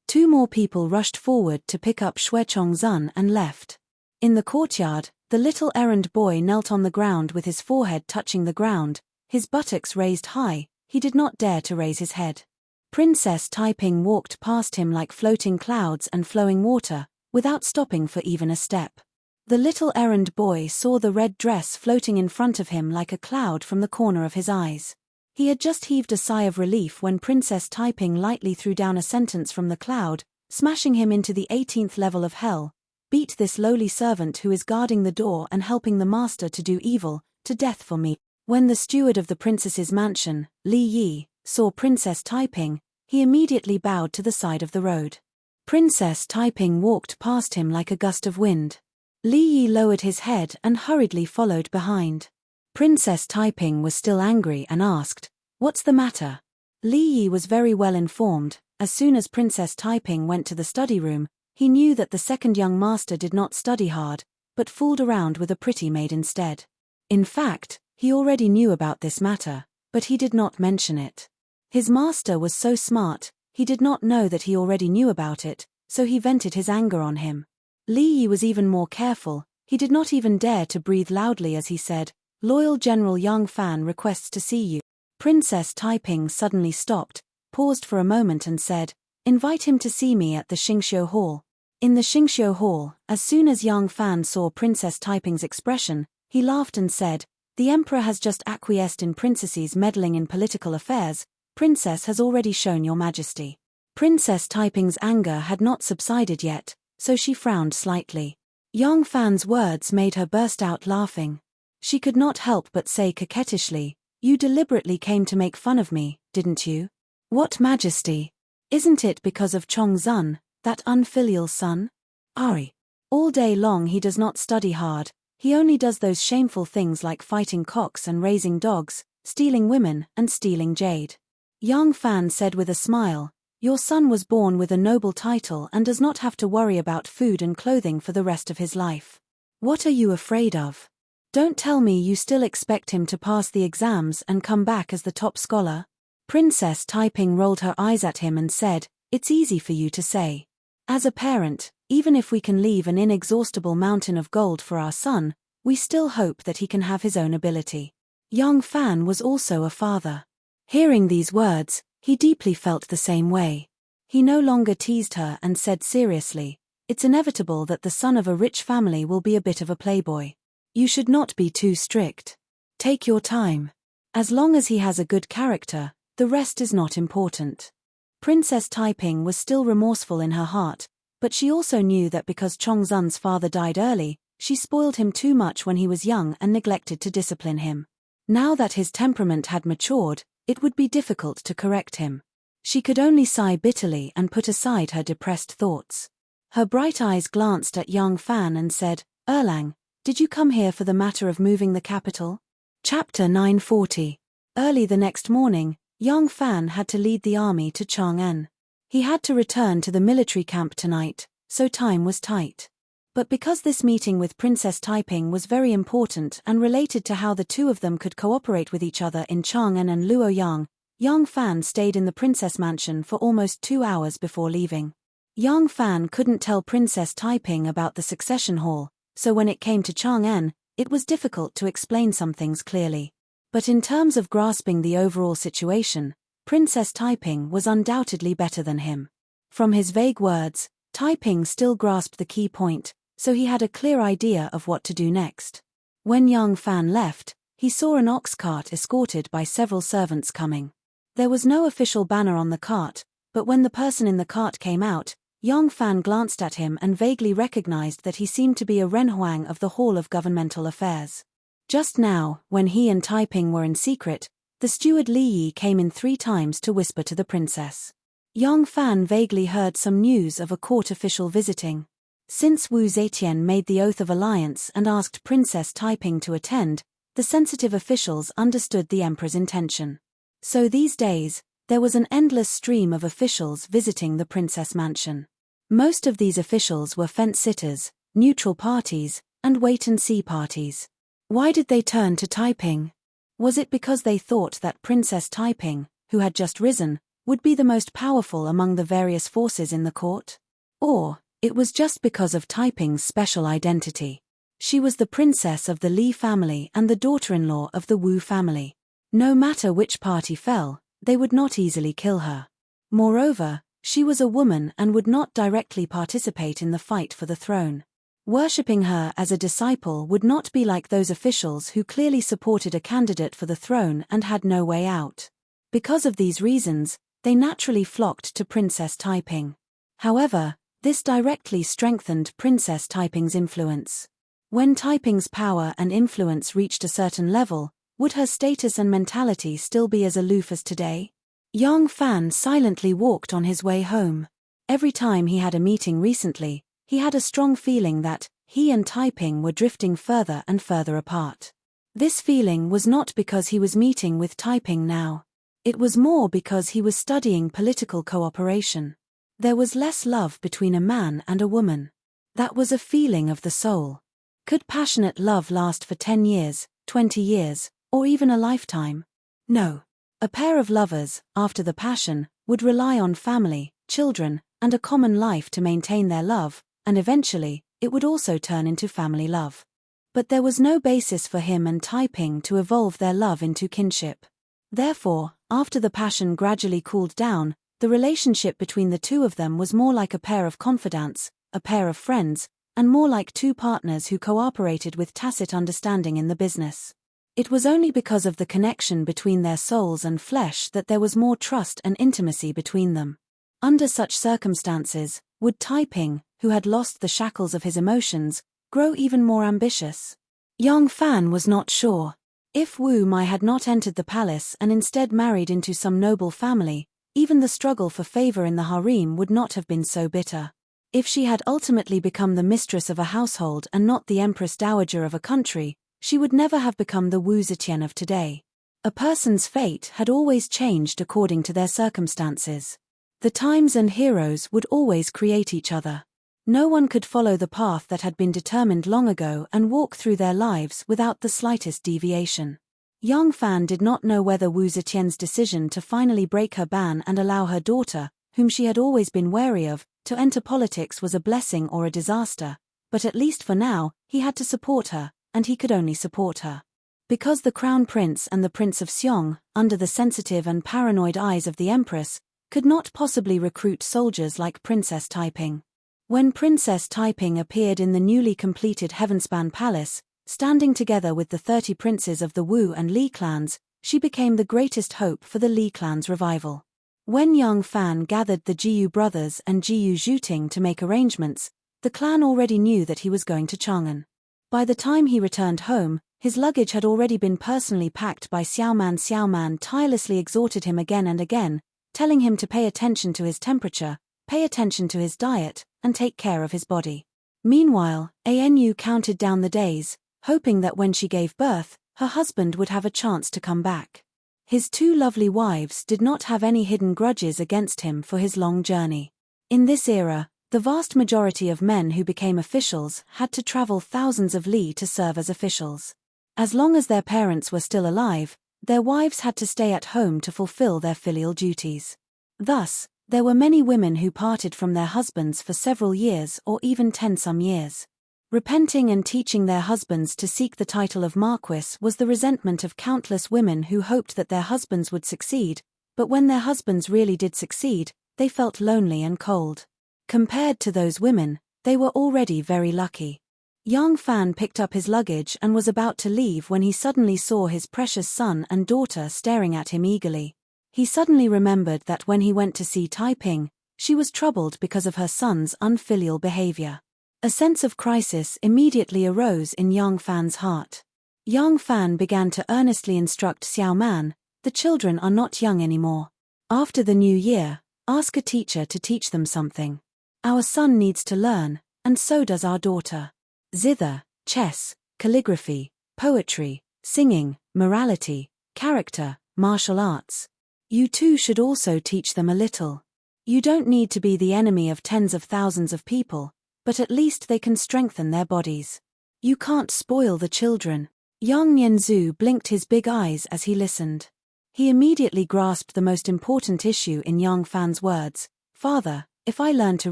S1: 2 more people rushed forward to pick up Xue Chongzun and left. In the courtyard, the little errand boy knelt on the ground with his forehead touching the ground, his buttocks raised high. He did not dare to raise his head. Princess Taiping walked past him like floating clouds and flowing water, without stopping for even a step. The little errand boy saw the red dress floating in front of him like a cloud from the corner of his eyes. He had just heaved a sigh of relief when Princess Taiping lightly threw down a sentence from the cloud, smashing him into the 18th level of hell. "Beat this lowly servant who is guarding the door and helping the master to do evil, to death for me." When the steward of the princess's mansion, Li Yi, saw Princess Taiping, he immediately bowed to the side of the road. Princess Taiping walked past him like a gust of wind. Li Yi lowered his head and hurriedly followed behind. Princess Taiping was still angry and asked, "What's the matter?" Li Yi was very well informed. As soon as Princess Taiping went to the study room, he knew that the second young master did not study hard, but fooled around with a pretty maid instead. In fact, he already knew about this matter, but he did not mention it. His master was so smart, he did not know that he already knew about it, so he vented his anger on him. Li Yi was even more careful. He did not even dare to breathe loudly as he said, "Loyal General Yang Fan requests to see you." Princess Taiping suddenly stopped, paused for a moment and said, "Invite him to see me at the Xingxiu Hall." In the Xingxiu Hall, as soon as Yang Fan saw Princess Taiping's expression, he laughed and said, "The Emperor has just acquiesced in princesses meddling in political affairs. Princess has already shown your majesty." Princess Taiping's anger had not subsided yet, so she frowned slightly. Yang Fan's words made her burst out laughing. She could not help but say coquettishly, "You deliberately came to make fun of me, didn't you?" "What majesty? Isn't it because of Chongzun, that unfilial son? Ari. All day long he does not study hard, he only does those shameful things like fighting cocks and raising dogs, stealing women and stealing jade." Yang Fan said with a smile, "Your son was born with a noble title and does not have to worry about food and clothing for the rest of his life. What are you afraid of? Don't tell me you still expect him to pass the exams and come back as the top scholar?" Princess Taiping rolled her eyes at him and said, It's easy for you to say. As a parent, even if we can leave an inexhaustible mountain of gold for our son, we still hope that he can have his own ability. Young Fan was also a father. Hearing these words, he deeply felt the same way. He no longer teased her and said seriously, "It's inevitable that the son of a rich family will be a bit of a playboy. You should not be too strict. Take your time. As long as he has a good character, the rest is not important." Princess Taiping was still remorseful in her heart, but she also knew that because Chongzun's father died early, she spoiled him too much when he was young and neglected to discipline him. Now that his temperament had matured, it would be difficult to correct him. She could only sigh bitterly and put aside her depressed thoughts. Her bright eyes glanced at young Fan and said, "Erlang, did you come here for the matter of moving the capital?" Chapter 940. Early the next morning, young Fan had to lead the army to Chang'an. He had to return to the military camp tonight, so time was tight. But because this meeting with Princess Taiping was very important and related to how the two of them could cooperate with each other in Chang'an and Luoyang, young Fan stayed in the princess mansion for almost 2 hours before leaving. Young Fan couldn't tell Princess Taiping about the succession hall, so when it came to Chang'an, it was difficult to explain some things clearly. But in terms of grasping the overall situation, Princess Taiping was undoubtedly better than him. From his vague words, Taiping still grasped the key point, so he had a clear idea of what to do next. When young Fan left, he saw an ox cart escorted by several servants coming. There was no official banner on the cart, but when the person in the cart came out, young Fan glanced at him and vaguely recognized that he seemed to be a renhuang of the Hall of Governmental Affairs. Just now, when he and Taiping were in secret, the steward Li Yi came in 3 times to whisper to the princess. Young Fan vaguely heard some news of a court official visiting. Since Wu Zetian made the oath of alliance and asked Princess Taiping to attend, the sensitive officials understood the emperor's intention. So these days, there was an endless stream of officials visiting the princess mansion. Most of these officials were fence-sitters, neutral parties, and wait-and-see parties. Why did they turn to Taiping? Was it because they thought that Princess Taiping, who had just risen, would be the most powerful among the various forces in the court? Or, it was just because of Taiping's special identity. She was the princess of the Li family and the daughter-in-law of the Wu family. No matter which party fell, they would not easily kill her. Moreover, she was a woman and would not directly participate in the fight for the throne. Worshipping her as a disciple would not be like those officials who clearly supported a candidate for the throne and had no way out. Because of these reasons, they naturally flocked to Princess Taiping. However, this directly strengthened Princess Taiping's influence. When Taiping's power and influence reached a certain level, would her status and mentality still be as aloof as today? Young Fan silently walked on his way home. Every time he had a meeting recently, he had a strong feeling that he and Taiping were drifting further and further apart. This feeling was not because he was meeting with Taiping now. It was more because he was studying political cooperation. There was less love between a man and a woman. That was a feeling of the soul. Could passionate love last for 10 years, 20 years, or even a lifetime? No. A pair of lovers, after the passion, would rely on family, children, and a common life to maintain their love, and eventually, it would also turn into family love. But there was no basis for him and Taiping to evolve their love into kinship. Therefore, after the passion gradually cooled down, the relationship between the two of them was more like a pair of confidants, a pair of friends, and more like 2 partners who cooperated with tacit understanding in the business. It was only because of the connection between their souls and flesh that there was more trust and intimacy between them. Under such circumstances, would Taiping, who had lost the shackles of his emotions, grow even more ambitious? Young Fan was not sure. If Wu Mai had not entered the palace and instead married into some noble family, even the struggle for favor in the harem would not have been so bitter. If she had ultimately become the mistress of a household and not the empress dowager of a country, she would never have become the Wu Zetian of today. A person's fate had always changed according to their circumstances. The times and heroes would always create each other. No one could follow the path that had been determined long ago and walk through their lives without the slightest deviation. Young Fan did not know whether Wu Zetian's decision to finally break her ban and allow her daughter, whom she had always been wary of. To enter politics was a blessing or a disaster, but at least for now, he had to support her, and he could only support her. Because the Crown Prince and the Prince of Seong, under the sensitive and paranoid eyes of the Empress, could not possibly recruit soldiers like Princess Taiping. When Princess Taiping appeared in the newly completed Heavenspan Palace, standing together with the 30 princes of the Wu and Li clans, she became the greatest hope for the Li clan's revival. When Yang Fan gathered the Jiyu brothers and Jiyu Zhuting to make arrangements, the clan already knew that he was going to Chang'an. By the time he returned home, his luggage had already been personally packed by Xiaoman. Xiaoman tirelessly exhorted him again and again, telling him to pay attention to his temperature, pay attention to his diet, and take care of his body. Meanwhile, Anu counted down the days, hoping that when she gave birth, her husband would have a chance to come back. His 2 lovely wives did not have any hidden grudges against him for his long journey. In this era, the vast majority of men who became officials had to travel thousands of li to serve as officials. As long as their parents were still alive, their wives had to stay at home to fulfill their filial duties. Thus, there were many women who parted from their husbands for several years or even 10 some years. Repenting and teaching their husbands to seek the title of Marquis was the resentment of countless women who hoped that their husbands would succeed, but when their husbands really did succeed, they felt lonely and cold. Compared to those women, they were already very lucky. Yang Fan picked up his luggage and was about to leave when he suddenly saw his precious son and daughter staring at him eagerly. He suddenly remembered that when he went to see Taiping, she was troubled because of her son's unfilial behavior. A sense of crisis immediately arose in Yang Fan's heart. Yang Fan began to earnestly instruct Xiao Man, "The children are not young anymore. After the new year, ask a teacher to teach them something. Our son needs to learn, and so does our daughter. Zither, chess, calligraphy, poetry, singing, morality, character, martial arts. You too should also teach them a little. You don't need to be the enemy of tens of thousands of people, but at least they can strengthen their bodies. You can't spoil the children." Yang Nianzhu blinked his big eyes as he listened. He immediately grasped the most important issue in Yang Fan's words. "Father, if I learn to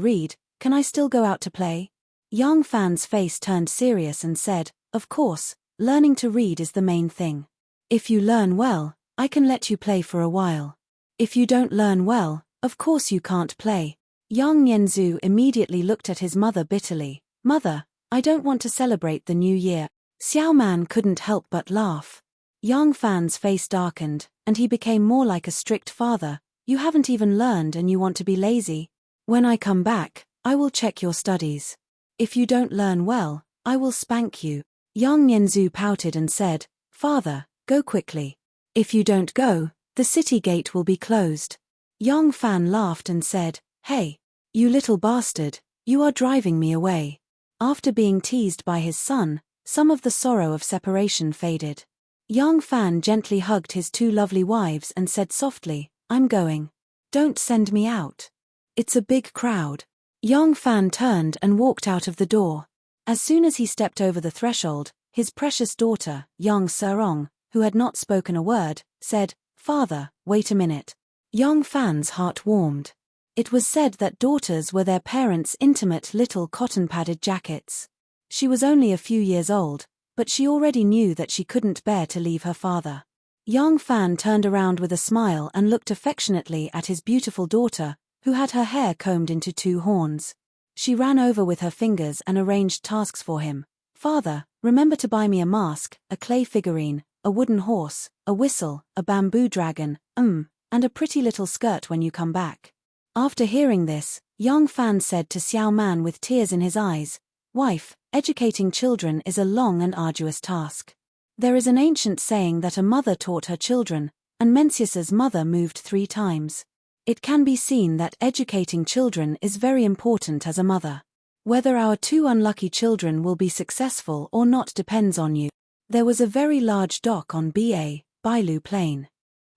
S1: read, can I still go out to play?" Yang Fan's face turned serious and said, "Of course, learning to read is the main thing. If you learn well, I can let you play for a while. If you don't learn well, of course you can't play." Yang Nianzhu immediately looked at his mother bitterly. "Mother, I don't want to celebrate the new year." Xiao Man couldn't help but laugh. Yang Fan's face darkened, and he became more like a strict father. "You haven't even learned and you want to be lazy? When I come back, I will check your studies. If you don't learn well, I will spank you." Yang Nianzhu pouted and said, "Father, go quickly. If you don't go, the city gate will be closed." Yang Fan laughed and said, "Hey, you little bastard, you are driving me away." After being teased by his son, some of the sorrow of separation faded. Yang Fan gently hugged his 2 lovely wives and said softly, "I'm going. Don't send me out. It's a big crowd." Yang Fan turned and walked out of the door. As soon as he stepped over the threshold, his precious daughter, Yang Serong, who had not spoken a word, said, "Father, wait a minute." Yang Fan's heart warmed. It was said that daughters were their parents' intimate little cotton-padded jackets. She was only a few years old, but she already knew that she couldn't bear to leave her father. Yang Fan turned around with a smile and looked affectionately at his beautiful daughter, who had her hair combed into 2 horns. She ran over with her fingers and arranged tasks for him. "Father, remember to buy me a mask, a clay figurine, a wooden horse, a whistle, a bamboo dragon, and a pretty little skirt when you come back." After hearing this, Yang Fan said to Xiao Man with tears in his eyes, "Wife, educating children is a long and arduous task. There is an ancient saying that a mother taught her children, and Mencius's mother moved 3 times. It can be seen that educating children is very important as a mother. Whether our 2 unlucky children will be successful or not depends on you." There was a very large dock on Bailu Plain.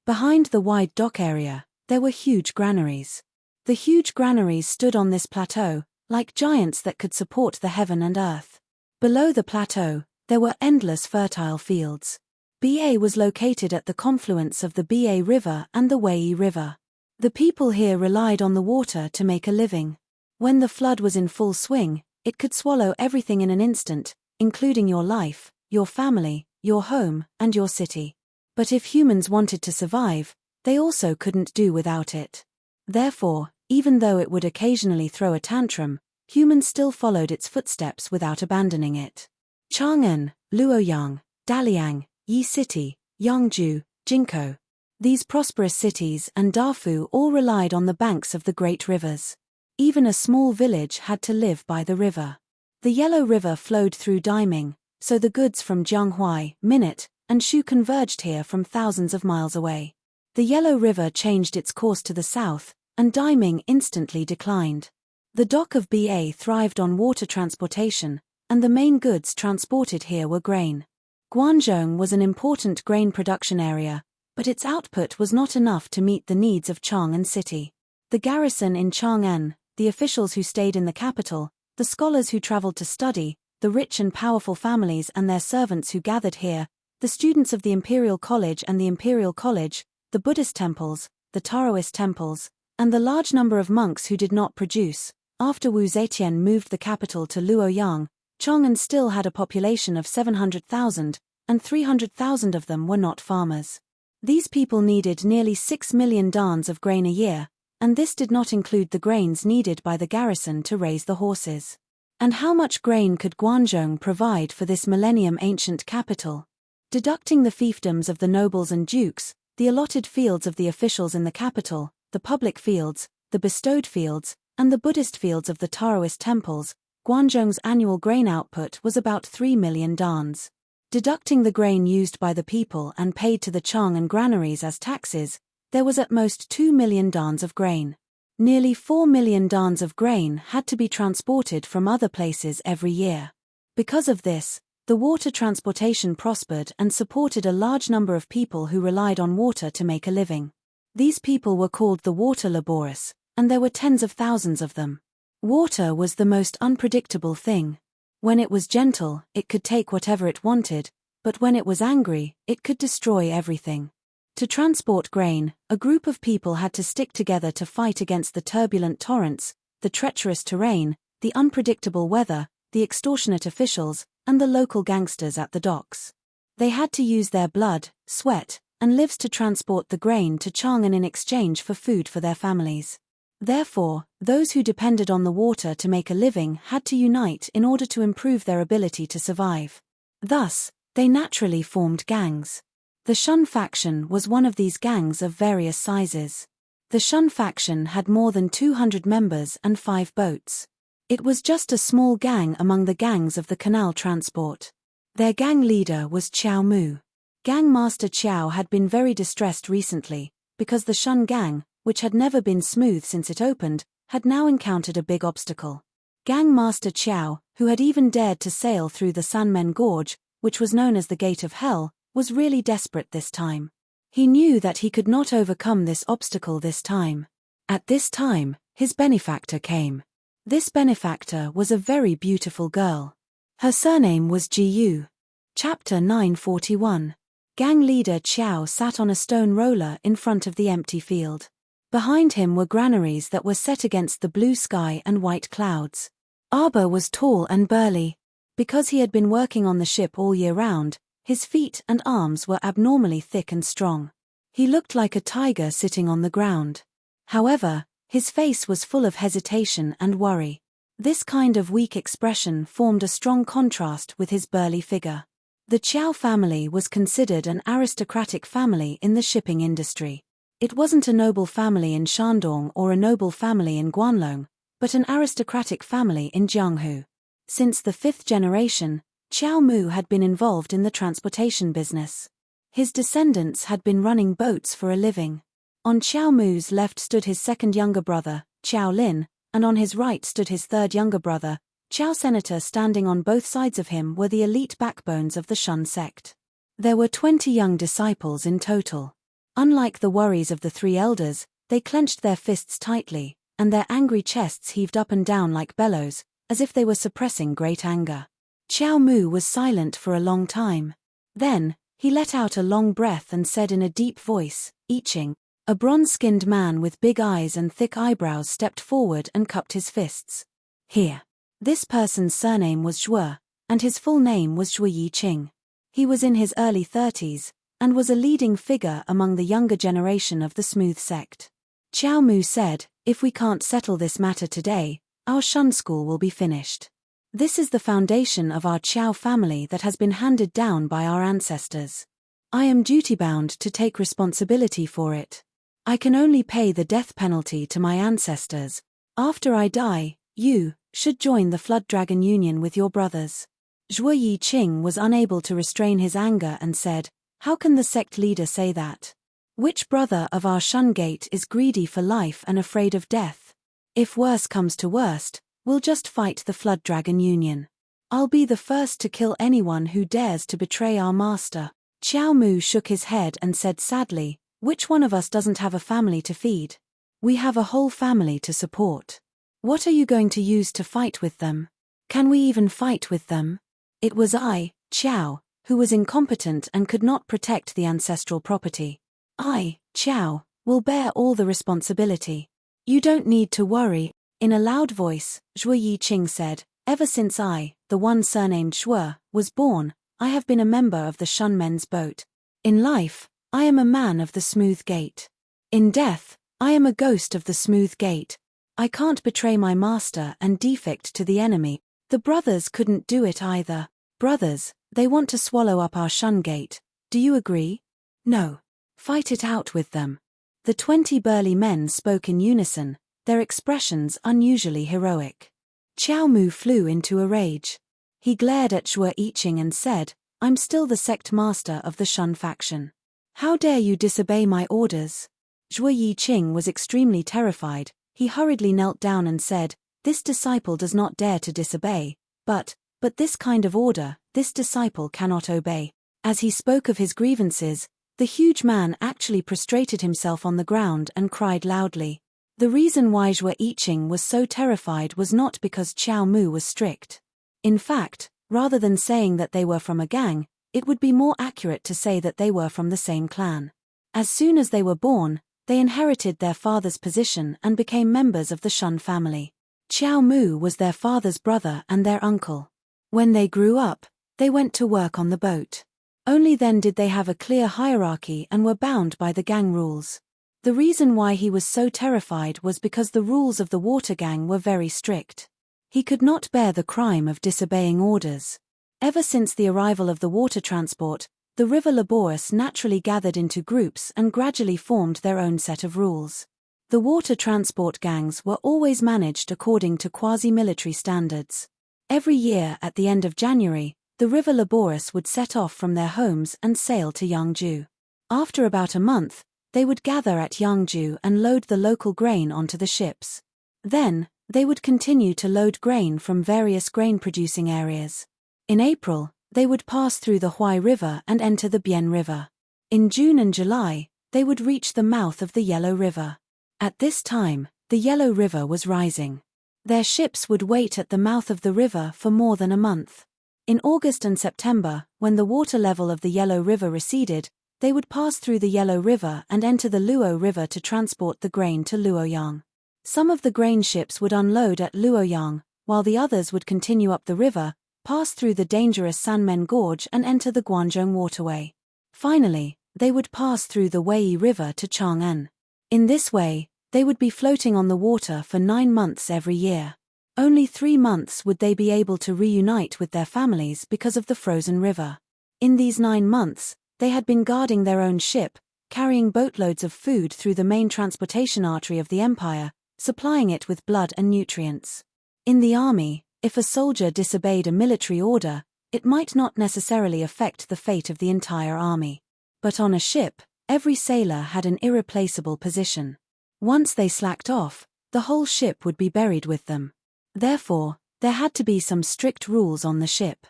S1: Behind the wide dock area, there were huge granaries. The huge granaries stood on this plateau, like giants that could support the heaven and earth. Below the plateau, there were endless fertile fields. Ba was located at the confluence of the Ba River and the Wei River. The people here relied on the water to make a living. When the flood was in full swing, it could swallow everything in an instant, including your life, your family, your home, and your city. But if humans wanted to survive, they also couldn't do without it. Therefore, even though it would occasionally throw a tantrum, humans still followed its footsteps without abandoning it. Chang'an, Luoyang, Daliang, Yi City, Yangzhou, Jinko. These prosperous cities and Dafu all relied on the banks of the great rivers. Even a small village had to live by the river. The Yellow River flowed through Daiming, so the goods from Jianghuai, Minute, and Shu converged here from thousands of miles away. The Yellow River changed its course to the south, and Daiming instantly declined. The dock of Ba thrived on water transportation, and the main goods transported here were grain. Guangzhou was an important grain production area, but its output was not enough to meet the needs of Chang'an City. The garrison in Chang'an, the officials who stayed in the capital, the scholars who traveled to study, the rich and powerful families and their servants who gathered here, the students of the Imperial College and the Imperial College, the Buddhist temples, the Taoist temples, and the large number of monks who did not produce. After Wu Zetian moved the capital to Luoyang, Chang'an still had a population of 700,000, and 300,000 of them were not farmers. These people needed nearly 6 million dans of grain a year, and this did not include the grains needed by the garrison to raise the horses. And how much grain could Guangzhou provide for this millennium-ancient capital? Deducting the fiefdoms of the nobles and dukes, the allotted fields of the officials in the capital, the public fields, the bestowed fields, and the Buddhist fields of the Taoist temples, Guangzhou's annual grain output was about 3 million dans. Deducting the grain used by the people and paid to the Chang'an granaries as taxes, there was at most 2 million dans of grain. Nearly 4 million dans of grain had to be transported from other places every year. Because of this, the water transportation prospered and supported a large number of people who relied on water to make a living. These people were called the water laborers, and there were tens of thousands of them. Water was the most unpredictable thing. When it was gentle, it could take whatever it wanted, but when it was angry, it could destroy everything. To transport grain, a group of people had to stick together to fight against the turbulent torrents, the treacherous terrain, the unpredictable weather, the extortionate officials, and the local gangsters at the docks. They had to use their blood, sweat, and lives to transport the grain to Chang'an in exchange for food for their families. Therefore, those who depended on the water to make a living had to unite in order to improve their ability to survive. Thus, they naturally formed gangs. The Shun faction was one of these gangs of various sizes. The Shun faction had more than 200 members and 5 boats. It was just a small gang among the gangs of the canal transport. Their gang leader was Qiao Mu. Gang Master Qiao had been very distressed recently, because the Shun gang, which had never been smooth since it opened, had now encountered a big obstacle. Gang Master Qiao, who had even dared to sail through the Sanmen Gorge, which was known as the Gate of Hell, was really desperate this time. He knew that he could not overcome this obstacle this time. At this time, his benefactor came. This benefactor was a very beautiful girl. Her surname was Jiyu. Chapter 941. Gang leader Qiao sat on a stone roller in front of the empty field. Behind him were granaries that were set against the blue sky and white clouds. Arba was tall and burly. Because he had been working on the ship all year round, his feet and arms were abnormally thick and strong. He looked like a tiger sitting on the ground. However, his face was full of hesitation and worry. This kind of weak expression formed a strong contrast with his burly figure. The Qiao family was considered an aristocratic family in the shipping industry. It wasn't a noble family in Shandong or a noble family in Guanlong, but an aristocratic family in Jianghu. Since the 5th generation, Qiao Mu had been involved in the transportation business. His descendants had been running boats for a living. On Qiao Mu's left stood his second younger brother, Qiao Lin, and on his right stood his third younger brother, Qiao Senator. Standing on both sides of him were the elite backbones of the Shun sect. There were 20 young disciples in total. Unlike the worries of the 3 elders, they clenched their fists tightly, and their angry chests heaved up and down like bellows, as if they were suppressing great anger. Qiao Mu was silent for a long time. Then, he let out a long breath and said in a deep voice, "I Ching." A bronze-skinned man with big eyes and thick eyebrows stepped forward and cupped his fists. Here. This person's surname was Zhuo, and his full name was Zhuo Yiqing. He was in his early 30s, and was a leading figure among the younger generation of the Smooth sect. Qiao Mu said, "If we can't settle this matter today, our Shun school will be finished. This is the foundation of our Qiao family that has been handed down by our ancestors. I am duty-bound to take responsibility for it. I can only pay the death penalty to my ancestors. After I die, you should join the Flood Dragon Union with your brothers." Zhuo Yiqing was unable to restrain his anger and said, "How can the sect leader say that? Which brother of our Shun Gate is greedy for life and afraid of death? If worse comes to worst, we'll just fight the Flood Dragon Union. I'll be the first to kill anyone who dares to betray our master." Qiao Mu shook his head and said sadly, "Which one of us doesn't have a family to feed? We have a whole family to support. What are you going to use to fight with them? Can we even fight with them?" It was I, Qiao, who was incompetent and could not protect the ancestral property. I, Qiao, will bear all the responsibility. You don't need to worry. In a loud voice, Zhuo Yiqing said, "Ever since I, the one surnamed Shuo, was born, I have been a member of the Shun Men's boat. In life, I am a man of the Smooth Gate. In death, I am a ghost of the Smooth Gate. I can't betray my master and defect to the enemy." The brothers couldn't do it either. "Brothers, they want to swallow up our Shun Gate. Do you agree?" "No. Fight it out with them." The 20 burly men spoke in unison, their expressions unusually heroic. Qiao Mu flew into a rage. He glared at Zhuo Yiqing and said, "I'm still the sect master of the Shun faction. How dare you disobey my orders?" Zhuo Yiqing was extremely terrified. He hurriedly knelt down and said, "This disciple does not dare to disobey, but this kind of order, this disciple cannot obey." As he spoke of his grievances, the huge man actually prostrated himself on the ground and cried loudly. The reason why Zhuo Yiqing was so terrified was not because Qiao Mu was strict. In fact, rather than saying that they were from a gang, it would be more accurate to say that they were from the same clan. As soon as they were born, they inherited their father's position and became members of the Shun family. Qiao Mu was their father's brother and their uncle. When they grew up, they went to work on the boat. Only then did they have a clear hierarchy and were bound by the gang rules. The reason why he was so terrified was because the rules of the water gang were very strict. He could not bear the crime of disobeying orders. Ever since the arrival of the water transport, the river Laborus naturally gathered into groups and gradually formed their own set of rules. The water transport gangs were always managed according to quasi-military standards. Every year at the end of January, the river Laborus would set off from their homes and sail to Yangju. After about a month, they would gather at Yangju and load the local grain onto the ships. Then, they would continue to load grain from various grain-producing areas. In April, they would pass through the Huai River and enter the Bian River. In June and July, they would reach the mouth of the Yellow River. At this time, the Yellow River was rising. Their ships would wait at the mouth of the river for more than a month. In August and September, when the water level of the Yellow River receded, they would pass through the Yellow River and enter the Luo River to transport the grain to Luoyang. Some of the grain ships would unload at Luoyang, while the others would continue up the river, pass through the dangerous Sanmen Gorge and enter the Guanzhong waterway. Finally, they would pass through the Wei River to Chang'an. In this way, they would be floating on the water for 9 months every year. Only 3 months would they be able to reunite with their families because of the frozen river. In these 9 months, they had been guarding their own ship, carrying boatloads of food through the main transportation artery of the empire, supplying it with blood and nutrients. In the army, if a soldier disobeyed a military order, it might not necessarily affect the fate of the entire army. But on a ship, every sailor had an irreplaceable position. Once they slacked off, the whole ship would be buried with them. Therefore, there had to be some strict rules on the ship.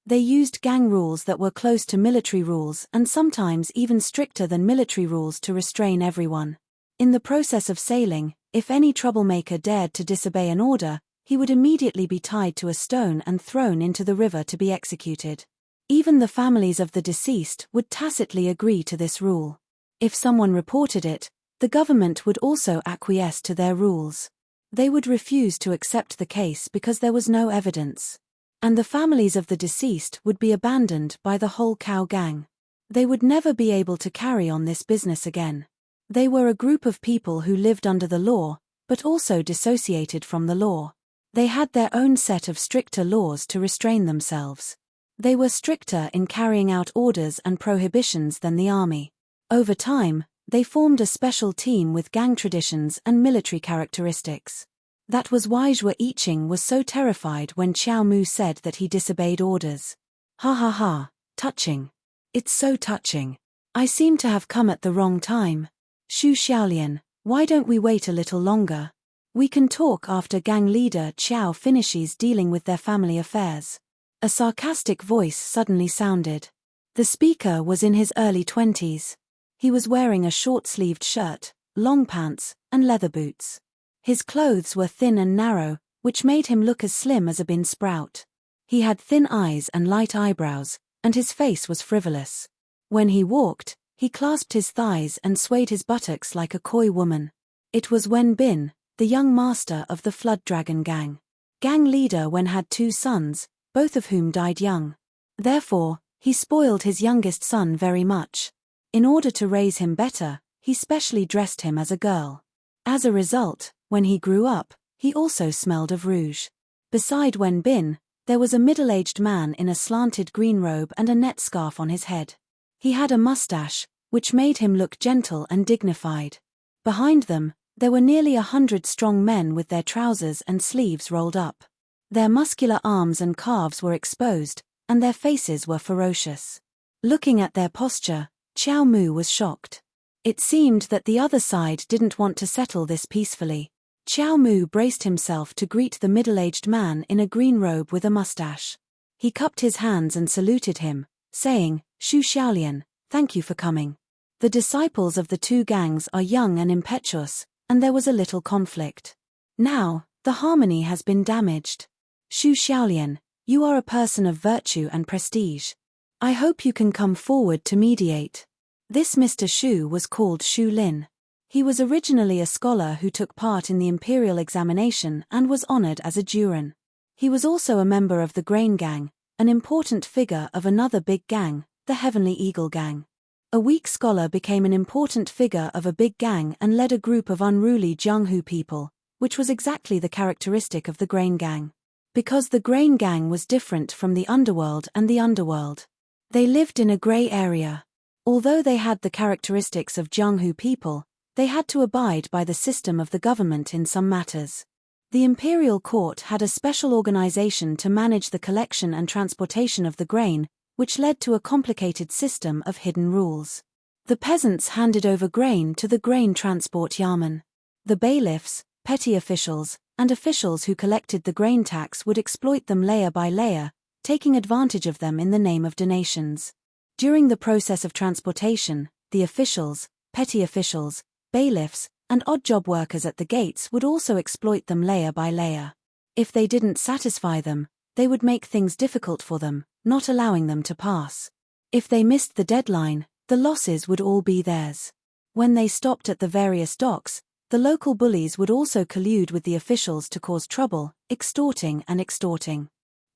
S1: They used gang rules that were close to military rules and sometimes even stricter than military rules to restrain everyone. In the process of sailing, if any troublemaker dared to disobey an order, he would immediately be tied to a stone and thrown into the river to be executed. Even the families of the deceased would tacitly agree to this rule. If someone reported it, The government would also acquiesce to their rules. They would refuse to accept the case because there was no evidence. And the families of the deceased would be abandoned by the whole cow gang. They would never be able to carry on this business again. They were a group of people who lived under the law, but also dissociated from the law. They had their own set of stricter laws to restrain themselves. They were stricter in carrying out orders and prohibitions than the army. Over time, they formed a special team with gang traditions and military characteristics. That was why Zhou Yiqing was so terrified when Qiao Mu said that he disobeyed orders. Ha ha ha, touching. It's so touching. I seem to have come at the wrong time. Xu Xiaolian, why don't we wait a little longer? We can talk after gang leader Qiao finishes dealing with their family affairs. A sarcastic voice suddenly sounded. The speaker was in his early 20s. He was wearing a short-sleeved shirt, long pants, and leather boots. His clothes were thin and narrow, which made him look as slim as a bean sprout. He had thin eyes and light eyebrows, and his face was frivolous. When he walked, he clasped his thighs and swayed his buttocks like a coy woman. It was Wen Bin, the young master of the Flood Dragon gang. Gang leader Wen had 2 sons, both of whom died young. Therefore, he spoiled his youngest son very much. In order to raise him better, he specially dressed him as a girl. As a result, when he grew up, he also smelled of rouge. Beside Wen Bin, there was a middle-aged man in a slanted green robe and a net scarf on his head. He had a mustache, which made him look gentle and dignified. Behind them, there were nearly 100 strong men with their trousers and sleeves rolled up. Their muscular arms and calves were exposed, and their faces were ferocious. Looking at their posture, Qiao Mu was shocked. It seemed that the other side didn't want to settle this peacefully. Qiao Mu braced himself to greet the middle-aged man in a green robe with a mustache. He cupped his hands and saluted him, saying, "Xu Xiaolian, thank you for coming." The disciples of the 2 gangs are young and impetuous, and there was a little conflict. Now, the harmony has been damaged. Xu Xiaolian, you are a person of virtue and prestige. I hope you can come forward to mediate. This Mr. Xu was called Xu Lin. He was originally a scholar who took part in the imperial examination and was honored as a Juren. He was also a member of the Grain Gang, an important figure of another big gang, the Heavenly Eagle Gang. A weak scholar became an important figure of a big gang and led a group of unruly Jianghu people, which was exactly the characteristic of the Grain Gang. Because the Grain Gang was different from the underworld and the underworld. They lived in a gray area. Although they had the characteristics of Jianghu people, they had to abide by the system of the government in some matters. The imperial court had a special organization to manage the collection and transportation of the grain, which led to a complicated system of hidden rules. The peasants handed over grain to the grain transport yamen. The bailiffs, petty officials, and officials who collected the grain tax would exploit them layer by layer, taking advantage of them in the name of donations. During the process of transportation, the officials, petty officials, bailiffs, and odd job workers at the gates would also exploit them layer by layer. If they didn't satisfy them, they would make things difficult for them, not allowing them to pass. If they missed the deadline, the losses would all be theirs. When they stopped at the various docks, the local bullies would also collude with the officials to cause trouble, extorting.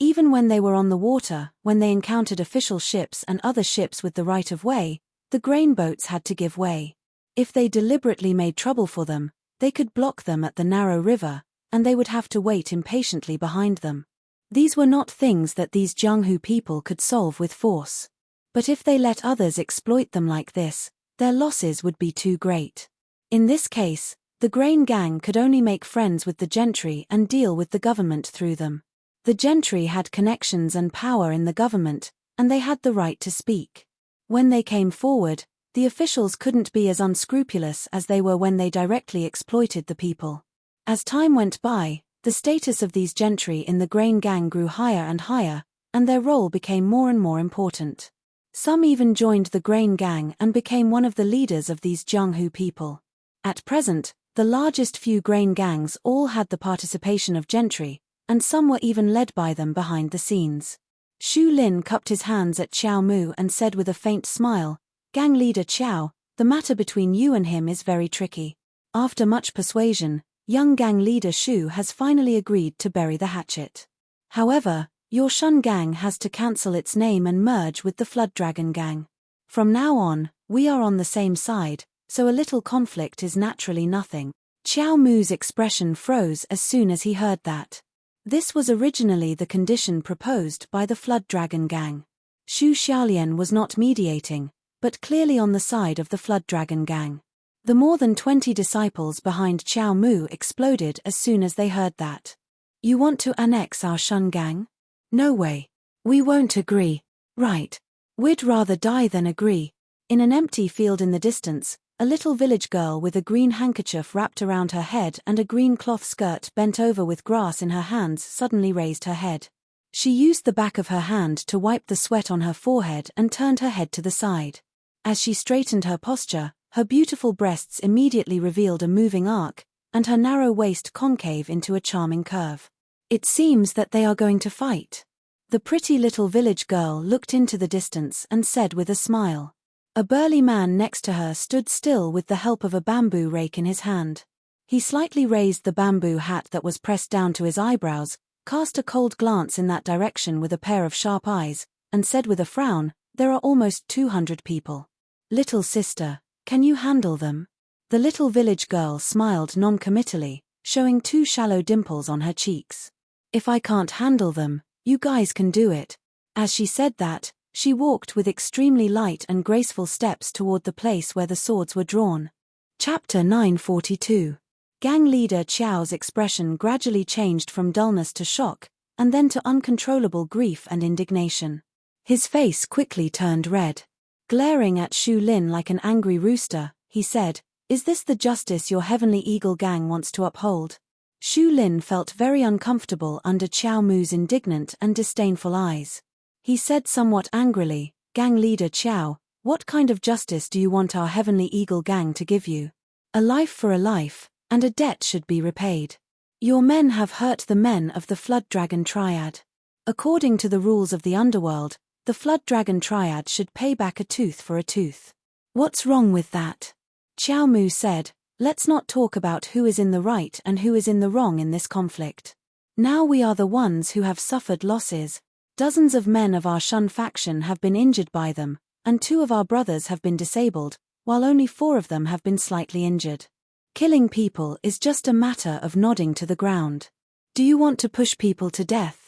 S1: Even when they were on the water, when they encountered official ships and other ships with the right of way, the grain boats had to give way. If they deliberately made trouble for them, they could block them at the narrow river, and they would have to wait impatiently behind them. These were not things that these Jianghu people could solve with force. But if they let others exploit them like this, their losses would be too great. In this case, the Grain Gang could only make friends with the gentry and deal with the government through them. The gentry had connections and power in the government, and they had the right to speak. When they came forward, the officials couldn't be as unscrupulous as they were when they directly exploited the people. As time went by, the status of these gentry in the Grain Gang grew higher and higher, and their role became more and more important. Some even joined the Grain Gang and became one of the leaders of these Jianghu people. At present, the largest few grain gangs all had the participation of gentry, and some were even led by them behind the scenes. Xu Lin cupped his hands at Qiao Mu and said with a faint smile, "Gang leader Qiao, The matter between you and him is very tricky. After much persuasion, young gang leader Shu has finally agreed to bury the hatchet. However, your Shun gang has to cancel its name and merge with the Flood Dragon gang. From now on, we are on the same side, so a little conflict is naturally nothing. Qiao Mu's expression froze as soon as he heard that. This was originally the condition proposed by the Flood Dragon gang. Xu Xiaolian was not mediating, but clearly on the side of the Flood Dragon gang. The more than 20 disciples behind Qiao Mu exploded as soon as they heard that. You want to annex our Shun gang? No way. We won't agree. Right. We'd rather die than agree. In an empty field in the distance, a little village girl with a green handkerchief wrapped around her head and a green cloth skirt bent over with grass in her hands suddenly raised her head. She used the back of her hand to wipe the sweat on her forehead and turned her head to the side. As she straightened her posture, her beautiful breasts immediately revealed a moving arc, and her narrow waist concave into a charming curve. It seems that they are going to fight. The pretty little village girl looked into the distance and said with a smile. A burly man next to her stood still with the help of a bamboo rake in his hand. He slightly raised the bamboo hat that was pressed down to his eyebrows, cast a cold glance in that direction with a pair of sharp eyes, and said with a frown, "There are almost 200 people. Little sister, can you handle them?" The little village girl smiled non-committally, showing 2 shallow dimples on her cheeks. "If I can't handle them, you guys can do it." As she said that, she walked with extremely light and graceful steps toward the place where the swords were drawn. Chapter 942. Gang leader Qiao's expression gradually changed from dullness to shock, and then to uncontrollable grief and indignation. His face quickly turned red. Glaring at Xu Lin like an angry rooster, he said, "Is this the justice your Heavenly Eagle gang wants to uphold?" Xu Lin felt very uncomfortable under Qiao Mu's indignant and disdainful eyes. He said somewhat angrily, "Gang leader Qiao, what kind of justice do you want our Heavenly Eagle gang to give you? A life for a life, and a debt should be repaid. Your men have hurt the men of the Flood Dragon Triad. According to the rules of the underworld, the Flood Dragon Triad should pay back a tooth for a tooth. What's wrong with that?" Qiao Mu said, "Let's not talk about who is in the right and who is in the wrong in this conflict. Now we are the ones who have suffered losses. Dozens of men of our Shun faction have been injured by them, and 2 of our brothers have been disabled, while only 4 of them have been slightly injured. Killing people is just a matter of nodding to the ground. Do you want to push people to death?"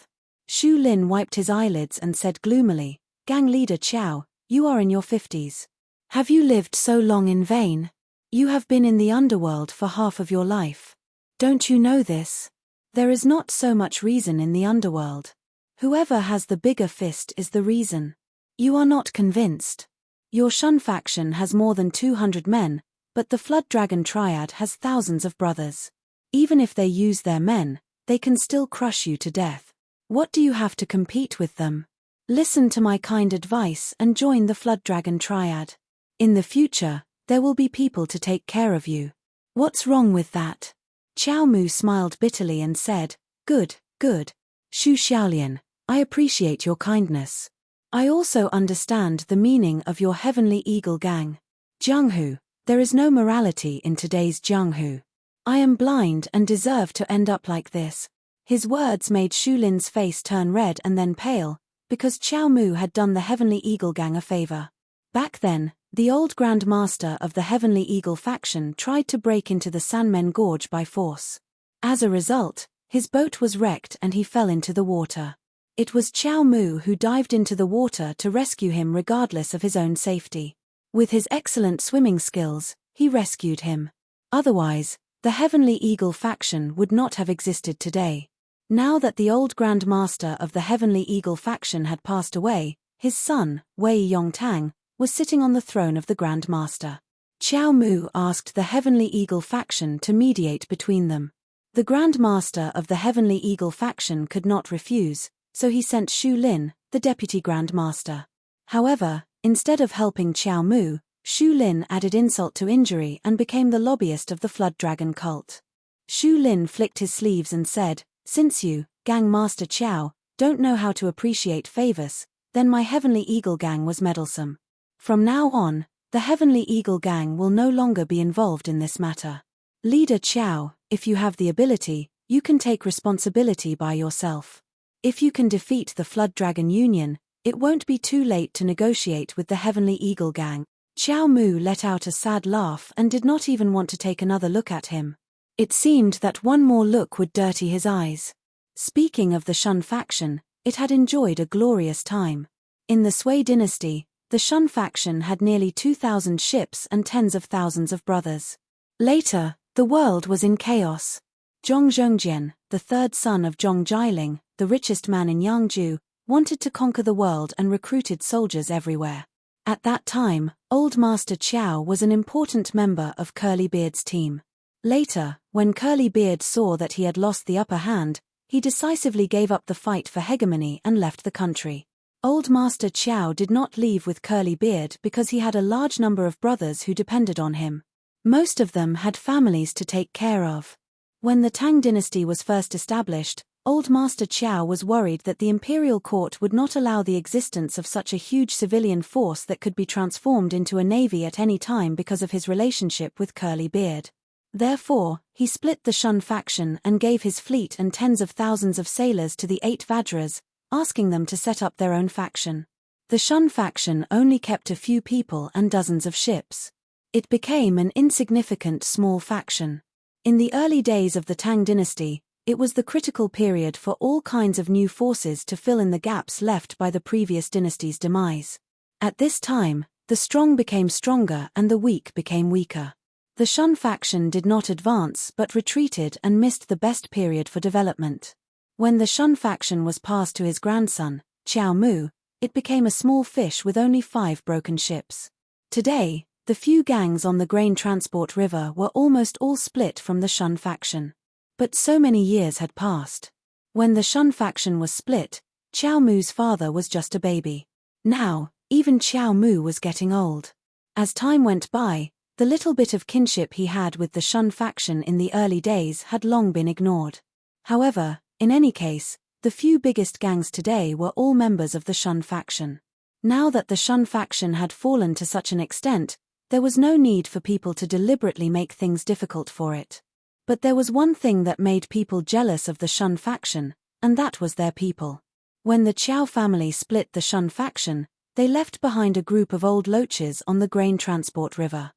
S1: Xu Lin wiped his eyelids and said gloomily, "Gang leader Qiao, you are in your 50s. Have you lived so long in vain? You have been in the underworld for half of your life. Don't you know this? There is not so much reason in the underworld. Whoever has the bigger fist is the reason. You are not convinced. Your Shun faction has more than 200 men, but the Flood Dragon Triad has thousands of brothers. Even if they use their men, they can still crush you to death. What do you have to compete with them? Listen to my kind advice and join the Flood Dragon Triad. In the future, there will be people to take care of you. What's wrong with that?" Qiao Mu smiled bitterly and said, Good. Xu Xiaolian, I appreciate your kindness. I also understand the meaning of your Heavenly Eagle gang. Jianghu, there is no morality in today's Jianghu. I am blind and deserve to end up like this." His words made Xu Lin's face turn red and then pale, because Qiao Mu had done the Heavenly Eagle gang a favor. Back then, the old Grand Master of the Heavenly Eagle faction tried to break into the Sanmen Gorge by force. As a result, his boat was wrecked and he fell into the water. It was Qiao Mu who dived into the water to rescue him regardless of his own safety. With his excellent swimming skills, he rescued him. Otherwise, the Heavenly Eagle faction would not have existed today. Now that the old Grand Master of the Heavenly Eagle faction had passed away, his son, Wei Yongtang, was sitting on the throne of the Grand Master. Qiao Mu asked the Heavenly Eagle faction to mediate between them. The Grand Master of the Heavenly Eagle faction could not refuse, so he sent Xu Lin, the Deputy Grand Master. However, instead of helping Qiao Mu, Xu Lin added insult to injury and became the lobbyist of the Flood Dragon cult. Xu Lin flicked his sleeves and said, "Since you, Gang Master Qiao, don't know how to appreciate favors, then my Heavenly Eagle gang was meddlesome. From now on, The Heavenly Eagle Gang will no longer be involved in this matter. Leader Qiao, if you have the ability, you can take responsibility by yourself. If you can defeat the Flood Dragon Union, it won't be too late to negotiate with the Heavenly Eagle Gang. Qiao Mu let out a sad laugh and did not even want to take another look at him. It seemed that one more look would dirty his eyes. Speaking of the Shun faction, it had enjoyed a glorious time. In the Sui dynasty, the Shun faction had nearly 2,000 ships and tens of thousands of brothers. Later, the world was in chaos. Zhong Zhongjian, the third son of Zhong Jiling, the richest man in Yangzhou, wanted to conquer the world and recruited soldiers everywhere. At that time, Old Master Qiao was an important member of Curlybeard's team. Later, when Curlybeard saw that he had lost the upper hand, he decisively gave up the fight for hegemony and left the country. Old Master Qiao did not leave with Curlybeard because he had a large number of brothers who depended on him. Most of them had families to take care of. When the Tang dynasty was first established, Old Master Qiao was worried that the imperial court would not allow the existence of such a huge civilian force that could be transformed into a navy at any time because of his relationship with Curlybeard. Therefore, he split the Shun faction and gave his fleet and tens of thousands of sailors to the 8 Vajras, asking them to set up their own faction. The Shun faction only kept a few people and dozens of ships. It became an insignificant small faction. In the early days of the Tang dynasty, it was the critical period for all kinds of new forces to fill in the gaps left by the previous dynasty's demise. At this time, the strong became stronger and the weak became weaker. The Shun faction did not advance but retreated and missed the best period for development. When the Shun faction was passed to his grandson, Qiao Mu, it became a small fish with only 5 broken ships. Today, the few gangs on the grain transport river were almost all split from the Shun faction. But so many years had passed. When the Shun faction was split, Qiao Mu's father was just a baby. Now, even Qiao Mu was getting old. As time went by, the little bit of kinship he had with the Shun faction in the early days had long been ignored. However, in any case, the few biggest gangs today were all members of the Shun faction. Now that the Shun faction had fallen to such an extent, there was no need for people to deliberately make things difficult for it. But there was one thing that made people jealous of the Shun faction, and that was their people. When the Qiao family split the Shun faction, they left behind a group of old loaches on the grain transport river.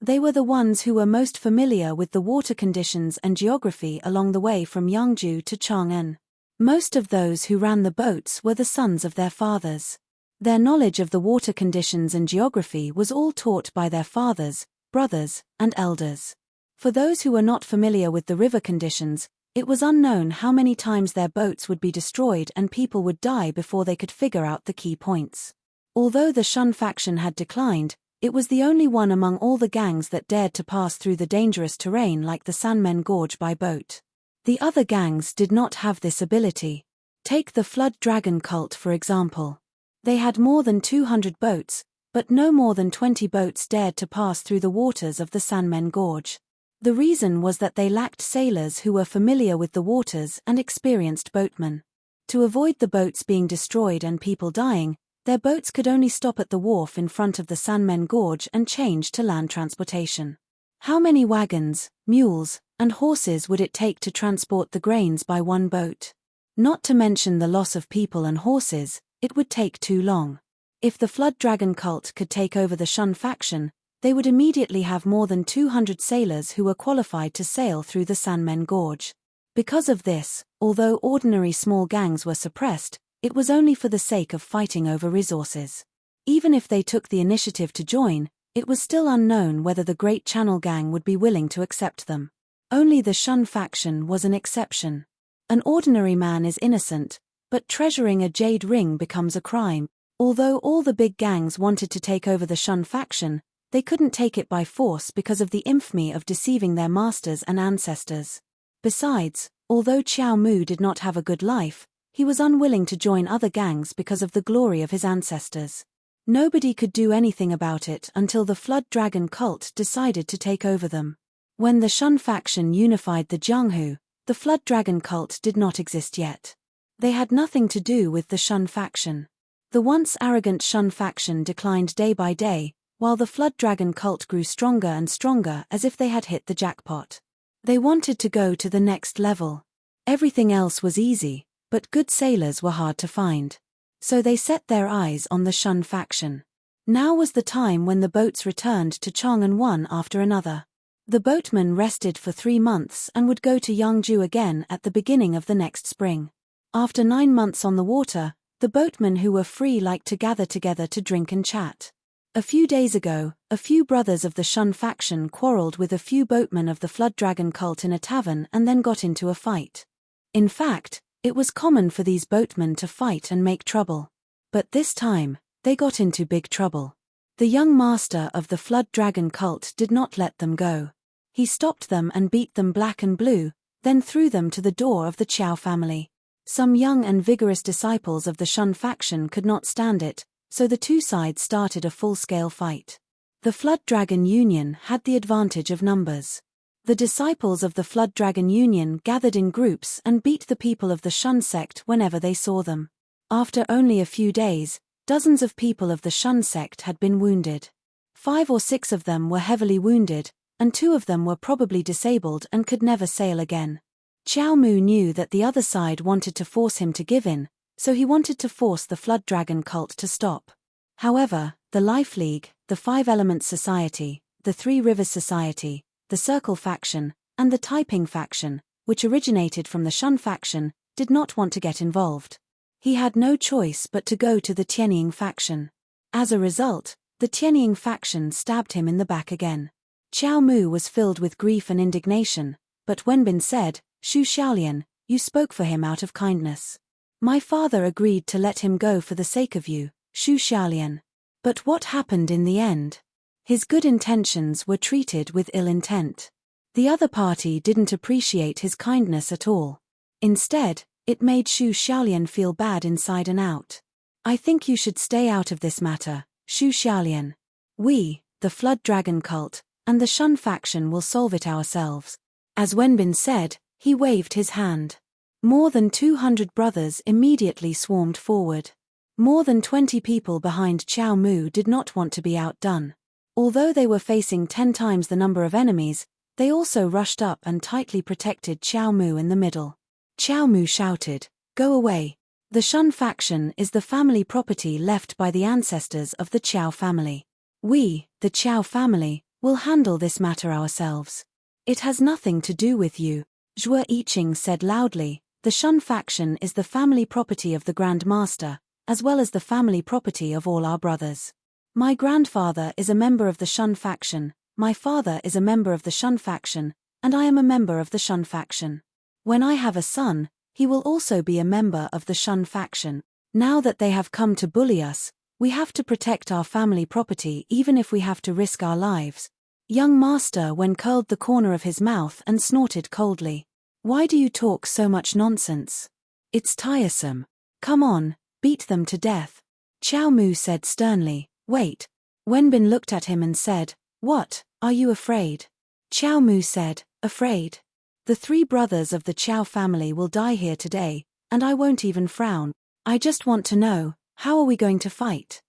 S1: They were the ones who were most familiar with the water conditions and geography along the way from Yangzhou to Chang'an. Most of those who ran the boats were the sons of their fathers. Their knowledge of the water conditions and geography was all taught by their fathers, brothers, and elders. For those who were not familiar with the river conditions, it was unknown how many times their boats would be destroyed and people would die before they could figure out the key points. Although the Shun faction had declined, it was the only one among all the gangs that dared to pass through the dangerous terrain like the Sanmen Gorge by boat. The other gangs did not have this ability. Take the Flood Dragon cult for example. They had more than 200 boats, but no more than 20 boats dared to pass through the waters of the Sanmen Gorge. The reason was that they lacked sailors who were familiar with the waters and experienced boatmen. To avoid the boats being destroyed and people dying, their boats could only stop at the wharf in front of the Sanmen Gorge and change to land transportation. How many wagons, mules, and horses would it take to transport the grains by one boat? Not to mention the loss of people and horses, it would take too long. If the Flood Dragon cult could take over the Shun faction, they would immediately have more than 200 sailors who were qualified to sail through the Sanmen Gorge. Because of this, although ordinary small gangs were suppressed, it was only for the sake of fighting over resources. Even if they took the initiative to join, it was still unknown whether the Great Channel Gang would be willing to accept them. Only the Shun faction was an exception. An ordinary man is innocent, but treasuring a jade ring becomes a crime. Although all the big gangs wanted to take over the Shun faction, they couldn't take it by force because of the infamy of deceiving their masters and ancestors. Besides, although Qiao Mu did not have a good life, he was unwilling to join other gangs because of the glory of his ancestors. Nobody could do anything about it until the Flood Dragon cult decided to take over them. When the Shun faction unified the Jianghu, the Flood Dragon cult did not exist yet. They had nothing to do with the Shun faction. The once arrogant Shun faction declined day by day, while the Flood Dragon cult grew stronger and stronger as if they had hit the jackpot. They wanted to go to the next level. Everything else was easy, but good sailors were hard to find. So they set their eyes on the Shun faction. Now was the time when the boats returned to Chang'an one after another. The boatmen rested for 3 months and would go to Yangju again at the beginning of the next spring. After 9 months on the water, the boatmen who were free liked to gather together to drink and chat. A few days ago, a few brothers of the Shun faction quarreled with a few boatmen of the Flood Dragon cult in a tavern and then got into a fight. In fact, it was common for these boatmen to fight and make trouble. But this time, they got into big trouble. The young master of the Flood Dragon cult did not let them go. He stopped them and beat them black and blue, then threw them to the door of the Qiao family. Some young and vigorous disciples of the Shun faction could not stand it, so the two sides started a full-scale fight. The Flood Dragon Union had the advantage of numbers. The disciples of the Flood Dragon Union gathered in groups and beat the people of the Shun sect whenever they saw them. After only a few days, dozens of people of the Shun sect had been wounded. 5 or 6 of them were heavily wounded, and 2 of them were probably disabled and could never sail again. Qiao Mu knew that the other side wanted to force him to give in, so he wanted to force the Flood Dragon cult to stop. However, the Life League, the 5 Elements Society, the 3 Rivers Society, the Circle faction, and the Taiping faction, which originated from the Shun faction, did not want to get involved. He had no choice but to go to the Tianying faction. As a result, the Tianying faction stabbed him in the back again. Qiao Mu was filled with grief and indignation, but Wenbin said, "Shu Xiaolian, you spoke for him out of kindness. My father agreed to let him go for the sake of you, Shu Xiaolian. But what happened in the end? His good intentions were treated with ill intent. The other party didn't appreciate his kindness at all. Instead, it made Shu Xiaolian feel bad inside and out. I think you should stay out of this matter, Shu Xiaolian. We, the Flood Dragon cult, and the Shun faction will solve it ourselves." As Wenbin said, he waved his hand. More than 200 brothers immediately swarmed forward. More than 20 people behind Qiao Mu did not want to be outdone. Although they were facing 10 times the number of enemies, they also rushed up and tightly protected Qiao Mu in the middle. Qiao Mu shouted, "Go away. The Shun faction is the family property left by the ancestors of the Qiao family. We, the Qiao family, will handle this matter ourselves. It has nothing to do with you." Zhuo Yiqing said loudly, "The Shun faction is the family property of the Grand Master, as well as the family property of all our brothers. My grandfather is a member of the Shun faction, my father is a member of the Shun faction, and I am a member of the Shun faction. When I have a son, he will also be a member of the Shun faction. Now that they have come to bully us, we have to protect our family property even if we have to risk our lives." Young Master Wen curled the corner of his mouth and snorted coldly. "Why do you talk so much nonsense? It's tiresome. Come on, beat them to death." Qiao Mu said sternly, "Wait." Wenbin looked at him and said, "What, are you afraid?" Qiao Mu said, "Afraid? The 3 brothers of the Qiao family will die here today, and I won't even frown. I just want to know, how are we going to fight?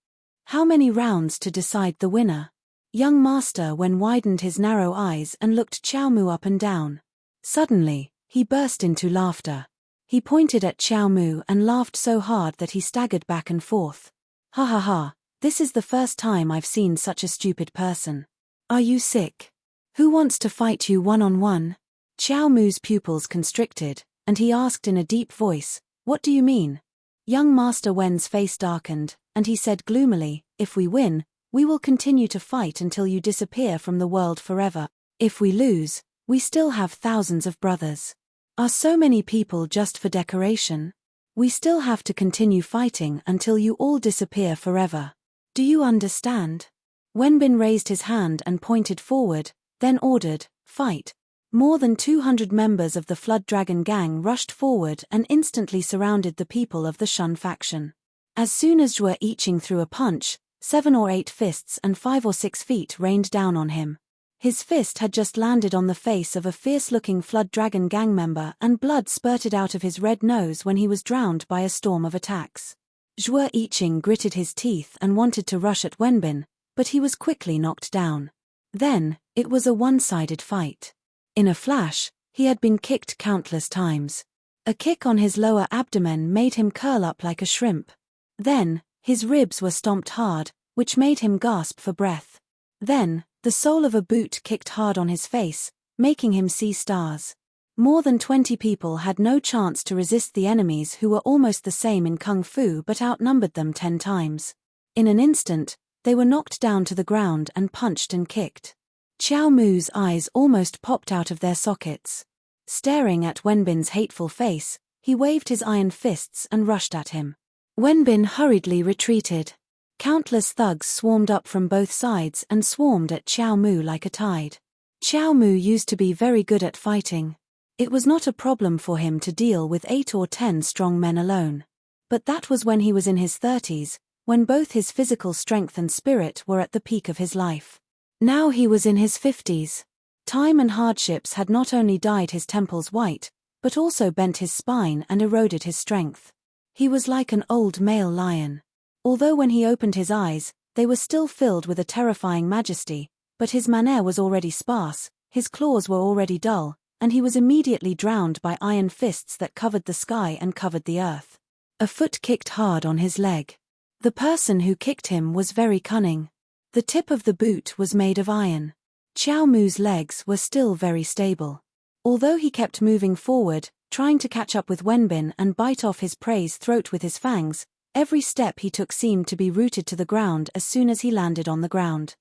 S1: How many rounds to decide the winner?" Young Master Wen widened his narrow eyes and looked Qiao Mu up and down. Suddenly, he burst into laughter. He pointed at Qiao Mu and laughed so hard that he staggered back and forth. "Ha ha ha, this is the first time I've seen such a stupid person. Are you sick? Who wants to fight you one-on-one?" Qiao Mu's pupils constricted, and he asked in a deep voice, "What do you mean?" Young Master Wen's face darkened, and he said gloomily, "If we win, we will continue to fight until you disappear from the world forever. If we lose, we still have thousands of brothers. Are so many people just for decoration? We still have to continue fighting until you all disappear forever. Do you understand?" Wenbin raised his hand and pointed forward, then ordered, "Fight." More than 200 members of the Flood Dragon gang rushed forward and instantly surrounded the people of the Shun faction. As soon as Zhuo Yiqing threw a punch, 7 or 8 fists and 5 or 6 feet rained down on him. His fist had just landed on the face of a fierce-looking Flood Dragon gang member and blood spurted out of his red nose when he was drowned by a storm of attacks. Zhuo Yiqing gritted his teeth and wanted to rush at Wenbin, but he was quickly knocked down. Then, it was a one-sided fight. In a flash, he had been kicked countless times. A kick on his lower abdomen made him curl up like a shrimp. Then, his ribs were stomped hard, which made him gasp for breath. Then, the sole of a boot kicked hard on his face, making him see stars. More than 20 people had no chance to resist the enemies who were almost the same in kung fu but outnumbered them 10 times. In an instant, they were knocked down to the ground and punched and kicked. Xiao Mu's eyes almost popped out of their sockets. Staring at Wenbin's hateful face, he waved his iron fists and rushed at him. Wenbin hurriedly retreated. Countless thugs swarmed up from both sides and swarmed at Xiao Mu like a tide. Xiao Mu used to be very good at fighting. It was not a problem for him to deal with 8 or 10 strong men alone. But that was when he was in his 30s, when both his physical strength and spirit were at the peak of his life. Now he was in his 50s. Time and hardships had not only dyed his temples white, but also bent his spine and eroded his strength. He was like an old male lion. Although when he opened his eyes, they were still filled with a terrifying majesty, but his manner was already sparse, his claws were already dull, and he was immediately drowned by iron fists that covered the sky and covered the earth. A foot kicked hard on his leg. The person who kicked him was very cunning. The tip of the boot was made of iron. Xiao Mu's legs were still very stable. Although he kept moving forward, trying to catch up with Wenbin and bite off his prey's throat with his fangs, every step he took seemed to be rooted to the ground as soon as he landed on the ground.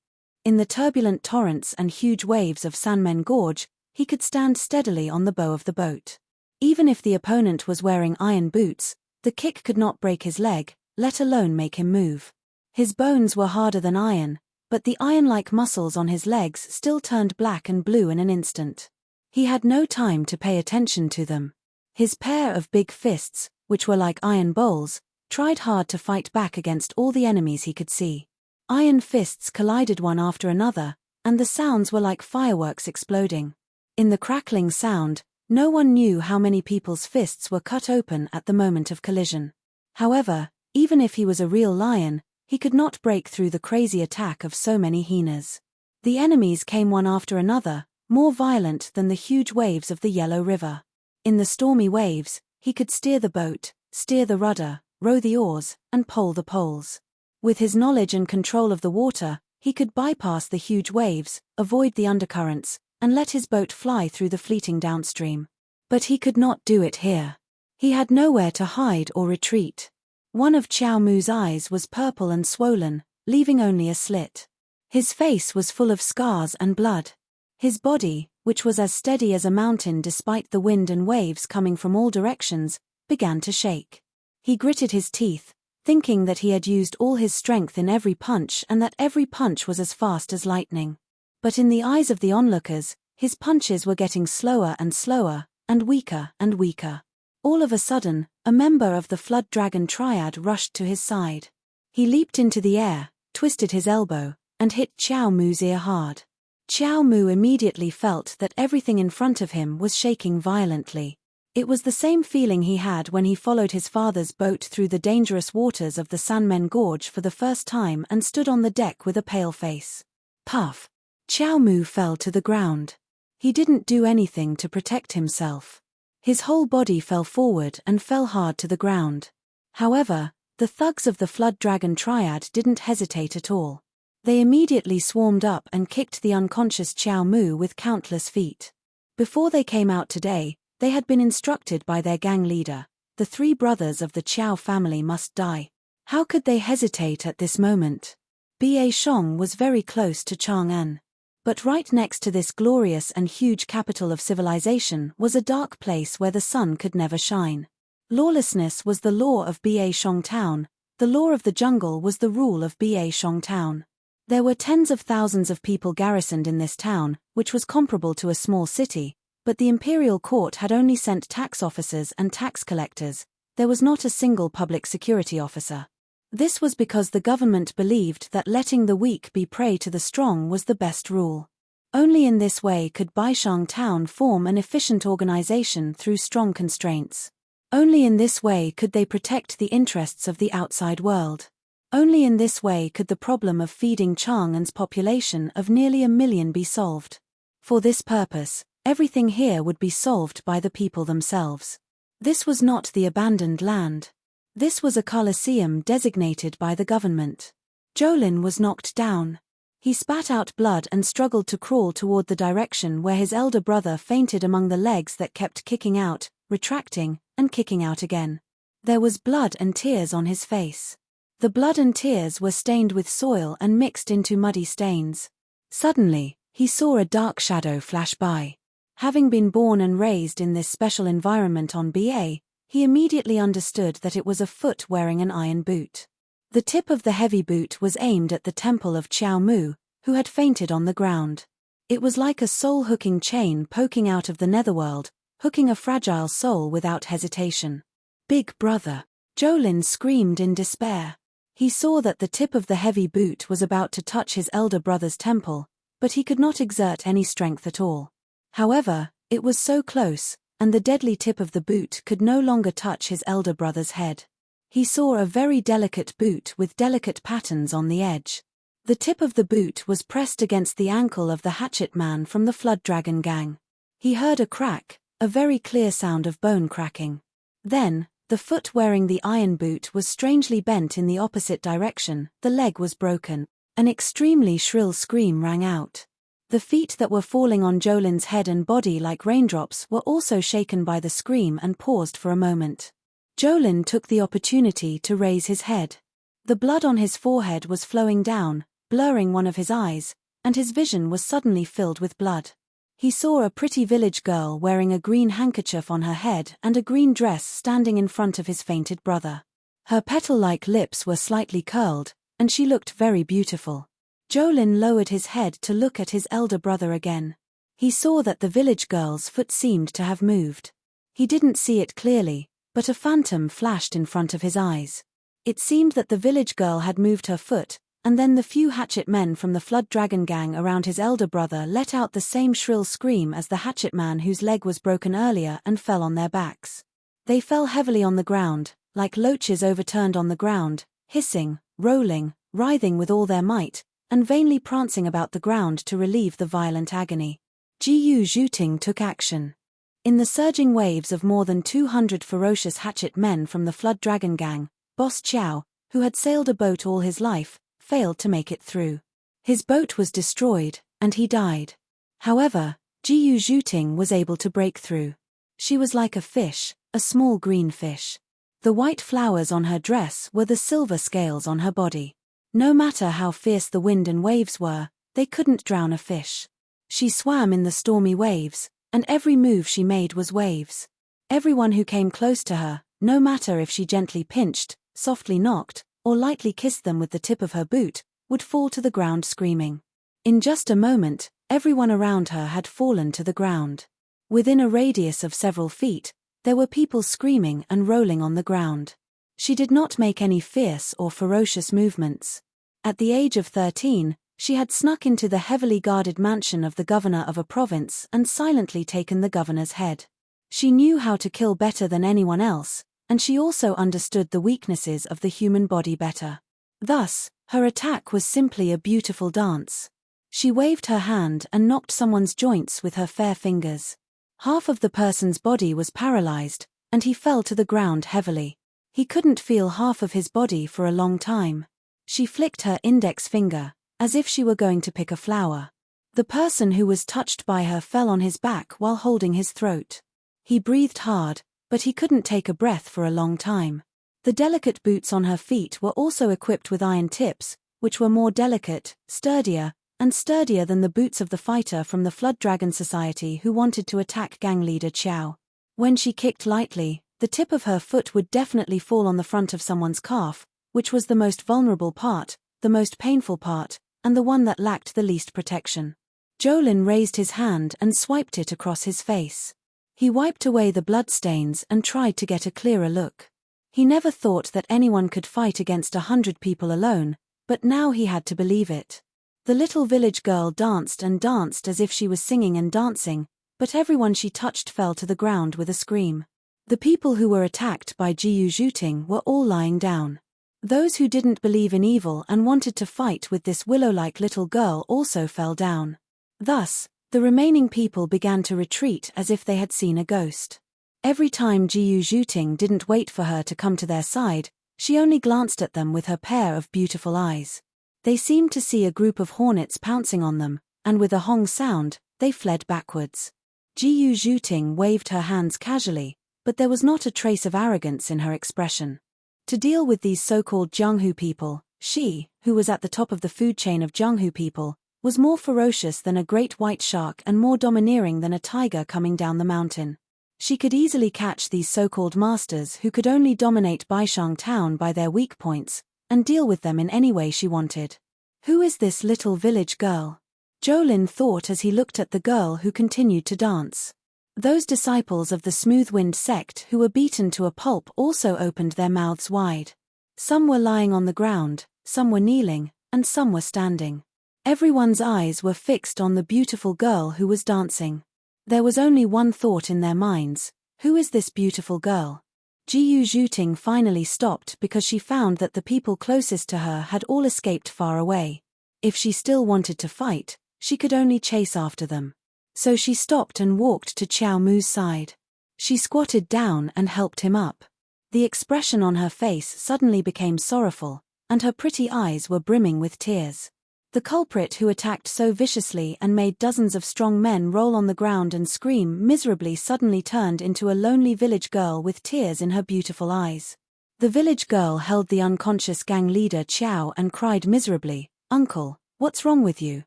S1: In the turbulent torrents and huge waves of Sanmen Gorge, he could stand steadily on the bow of the boat. Even if the opponent was wearing iron boots, the kick could not break his leg, let alone make him move. His bones were harder than iron, but the iron-like muscles on his legs still turned black and blue in an instant. He had no time to pay attention to them. His pair of big fists, which were like iron bowls, tried hard to fight back against all the enemies he could see. Iron fists collided one after another, and the sounds were like fireworks exploding. In the crackling sound, no one knew how many people's fists were cut open at the moment of collision. However, even if he was a real lion, he could not break through the crazy attack of so many hyenas. The enemies came one after another, more violent than the huge waves of the Yellow River. In the stormy waves, he could steer the boat, steer the rudder, row the oars, and pole the poles. With his knowledge and control of the water, he could bypass the huge waves, avoid the undercurrents, and let his boat fly through the fleeting downstream. But he could not do it here. He had nowhere to hide or retreat. One of Xiao Mu's eyes was purple and swollen, leaving only a slit. His face was full of scars and blood. His body, which was as steady as a mountain despite the wind and waves coming from all directions, began to shake. He gritted his teeth, thinking that he had used all his strength in every punch and that every punch was as fast as lightning. But in the eyes of the onlookers, his punches were getting slower and slower, and weaker and weaker. All of a sudden, a member of the Flood Dragon Triad rushed to his side. He leaped into the air, twisted his elbow, and hit Xiao Mu's ear hard. Xiao Mu immediately felt that everything in front of him was shaking violently. It was the same feeling he had when he followed his father's boat through the dangerous waters of the Sanmen Gorge for the first time and stood on the deck with a pale face. Puff! Xiao Mu fell to the ground. He didn't do anything to protect himself. His whole body fell forward and fell hard to the ground. However, the thugs of the Flood Dragon Triad didn't hesitate at all. They immediately swarmed up and kicked the unconscious Xiao Mu with countless feet. Before they came out today, they had been instructed by their gang leader, the 3 brothers of the Qiao family must die. How could they hesitate at this moment? Ba Shong was very close to Chang'an. But right next to this glorious and huge capital of civilization was a dark place where the sun could never shine. Lawlessness was the law of Ba Shong Town, the law of the jungle was the rule of Ba Shong Town. There were tens of thousands of people garrisoned in this town, which was comparable to a small city, but the imperial court had only sent tax officers and tax collectors. There was not a single public security officer. This was because the government believed that letting the weak be prey to the strong was the best rule. Only in this way could Baishang Town form an efficient organization through strong constraints. Only in this way could they protect the interests of the outside world. Only in this way could the problem of feeding Chang'an's population of nearly 1 million be solved. For this purpose, everything here would be solved by the people themselves. This was not the abandoned land. This was a coliseum designated by the government. Jolin was knocked down. He spat out blood and struggled to crawl toward the direction where his elder brother fainted among the legs that kept kicking out, retracting, and kicking out again. There was blood and tears on his face. The blood and tears were stained with soil and mixed into muddy stains. Suddenly, he saw a dark shadow flash by. Having been born and raised in this special environment on BA, he immediately understood that it was a foot wearing an iron boot. The tip of the heavy boot was aimed at the temple of Chiao Mu, who had fainted on the ground. It was like a soul-hooking chain poking out of the netherworld, hooking a fragile soul without hesitation. "Big brother!" Jolin screamed in despair. He saw that the tip of the heavy boot was about to touch his elder brother's temple, but he could not exert any strength at all. However, it was so close, and the deadly tip of the boot could no longer touch his elder brother's head. He saw a very delicate boot with delicate patterns on the edge. The tip of the boot was pressed against the ankle of the hatchet man from the Flood Dragon gang. He heard a crack, a very clear sound of bone cracking. Then, the foot wearing the iron boot was strangely bent in the opposite direction, the leg was broken. An extremely shrill scream rang out. The feet that were falling on Jolin's head and body like raindrops were also shaken by the scream and paused for a moment. Jolin took the opportunity to raise his head. The blood on his forehead was flowing down, blurring one of his eyes, and his vision was suddenly filled with blood. He saw a pretty village girl wearing a green handkerchief on her head and a green dress standing in front of his fainted brother. Her petal-like lips were slightly curled, and she looked very beautiful. Jolin lowered his head to look at his elder brother again. He saw that the village girl's foot seemed to have moved. He didn't see it clearly, but a phantom flashed in front of his eyes. It seemed that the village girl had moved her foot, and then the few hatchet men from the Flood Dragon gang around his elder brother let out the same shrill scream as the hatchet man whose leg was broken earlier and fell on their backs. They fell heavily on the ground, like loaches overturned on the ground, hissing, rolling, writhing with all their might, and vainly prancing about the ground to relieve the violent agony. Jiyu Zhuting took action. In the surging waves of more than 200 ferocious hatchet men from the Flood Dragon gang, Boss Chiao, who had sailed a boat all his life, failed to make it through. His boat was destroyed, and he died. However, Jiyu Zhuting was able to break through. She was like a fish, a small green fish. The white flowers on her dress were the silver scales on her body. No matter how fierce the wind and waves were, they couldn't drown a fish. She swam in the stormy waves, and every move she made was waves. Everyone who came close to her, no matter if she gently pinched, softly knocked, or lightly kissed them with the tip of her boot, would fall to the ground screaming. In just a moment, everyone around her had fallen to the ground. Within a radius of several feet, there were people screaming and rolling on the ground. She did not make any fierce or ferocious movements. At the age of 13, she had snuck into the heavily guarded mansion of the governor of a province and silently taken the governor's head. She knew how to kill better than anyone else, and she also understood the weaknesses of the human body better. Thus, her attack was simply a beautiful dance. She waved her hand and knocked someone's joints with her fair fingers. Half of the person's body was paralyzed, and he fell to the ground heavily. He couldn't feel half of his body for a long time. She flicked her index finger, as if she were going to pick a flower. The person who was touched by her fell on his back while holding his throat. He breathed hard, but he couldn't take a breath for a long time. The delicate boots on her feet were also equipped with iron tips, which were more delicate, sturdier than the boots of the fighter from the Flood Dragon Society who wanted to attack gang leader Chiao. When she kicked lightly, the tip of her foot would definitely fall on the front of someone's calf, which was the most vulnerable part, the most painful part, and the one that lacked the least protection. Jolin raised his hand and swiped it across his face. He wiped away the bloodstains and tried to get a clearer look. He never thought that anyone could fight against 100 people alone, but now he had to believe it. The little village girl danced and danced as if she was singing and dancing, but everyone she touched fell to the ground with a scream. The people who were attacked by Jiyu Zhuting were all lying down. Those who didn't believe in evil and wanted to fight with this willow-like little girl also fell down. Thus, the remaining people began to retreat as if they had seen a ghost. Every time Jiyu Zhuting didn't wait for her to come to their side, she only glanced at them with her pair of beautiful eyes. They seemed to see a group of hornets pouncing on them, and with a hong sound, they fled backwards. Jiyu Zhuting waved her hands casually, but there was not a trace of arrogance in her expression. To deal with these so-called Jianghu people, she, who was at the top of the food chain of Jianghu people, was more ferocious than a great white shark and more domineering than a tiger coming down the mountain. She could easily catch these so-called masters who could only dominate Baishang town by their weak points, and deal with them in any way she wanted. Who is this little village girl? Jolin thought as he looked at the girl who continued to dance. Those disciples of the smooth-wind sect who were beaten to a pulp also opened their mouths wide. Some were lying on the ground, some were kneeling, and some were standing. Everyone's eyes were fixed on the beautiful girl who was dancing. There was only one thought in their minds: who is this beautiful girl? Jiyu Zhuting finally stopped because she found that the people closest to her had all escaped far away. If she still wanted to fight, she could only chase after them. So she stopped and walked to Qiao Mu's side. She squatted down and helped him up. The expression on her face suddenly became sorrowful, and her pretty eyes were brimming with tears. The culprit who attacked so viciously and made dozens of strong men roll on the ground and scream miserably suddenly turned into a lonely village girl with tears in her beautiful eyes. The village girl held the unconscious gang leader Qiao and cried miserably, "Uncle, what's wrong with you?"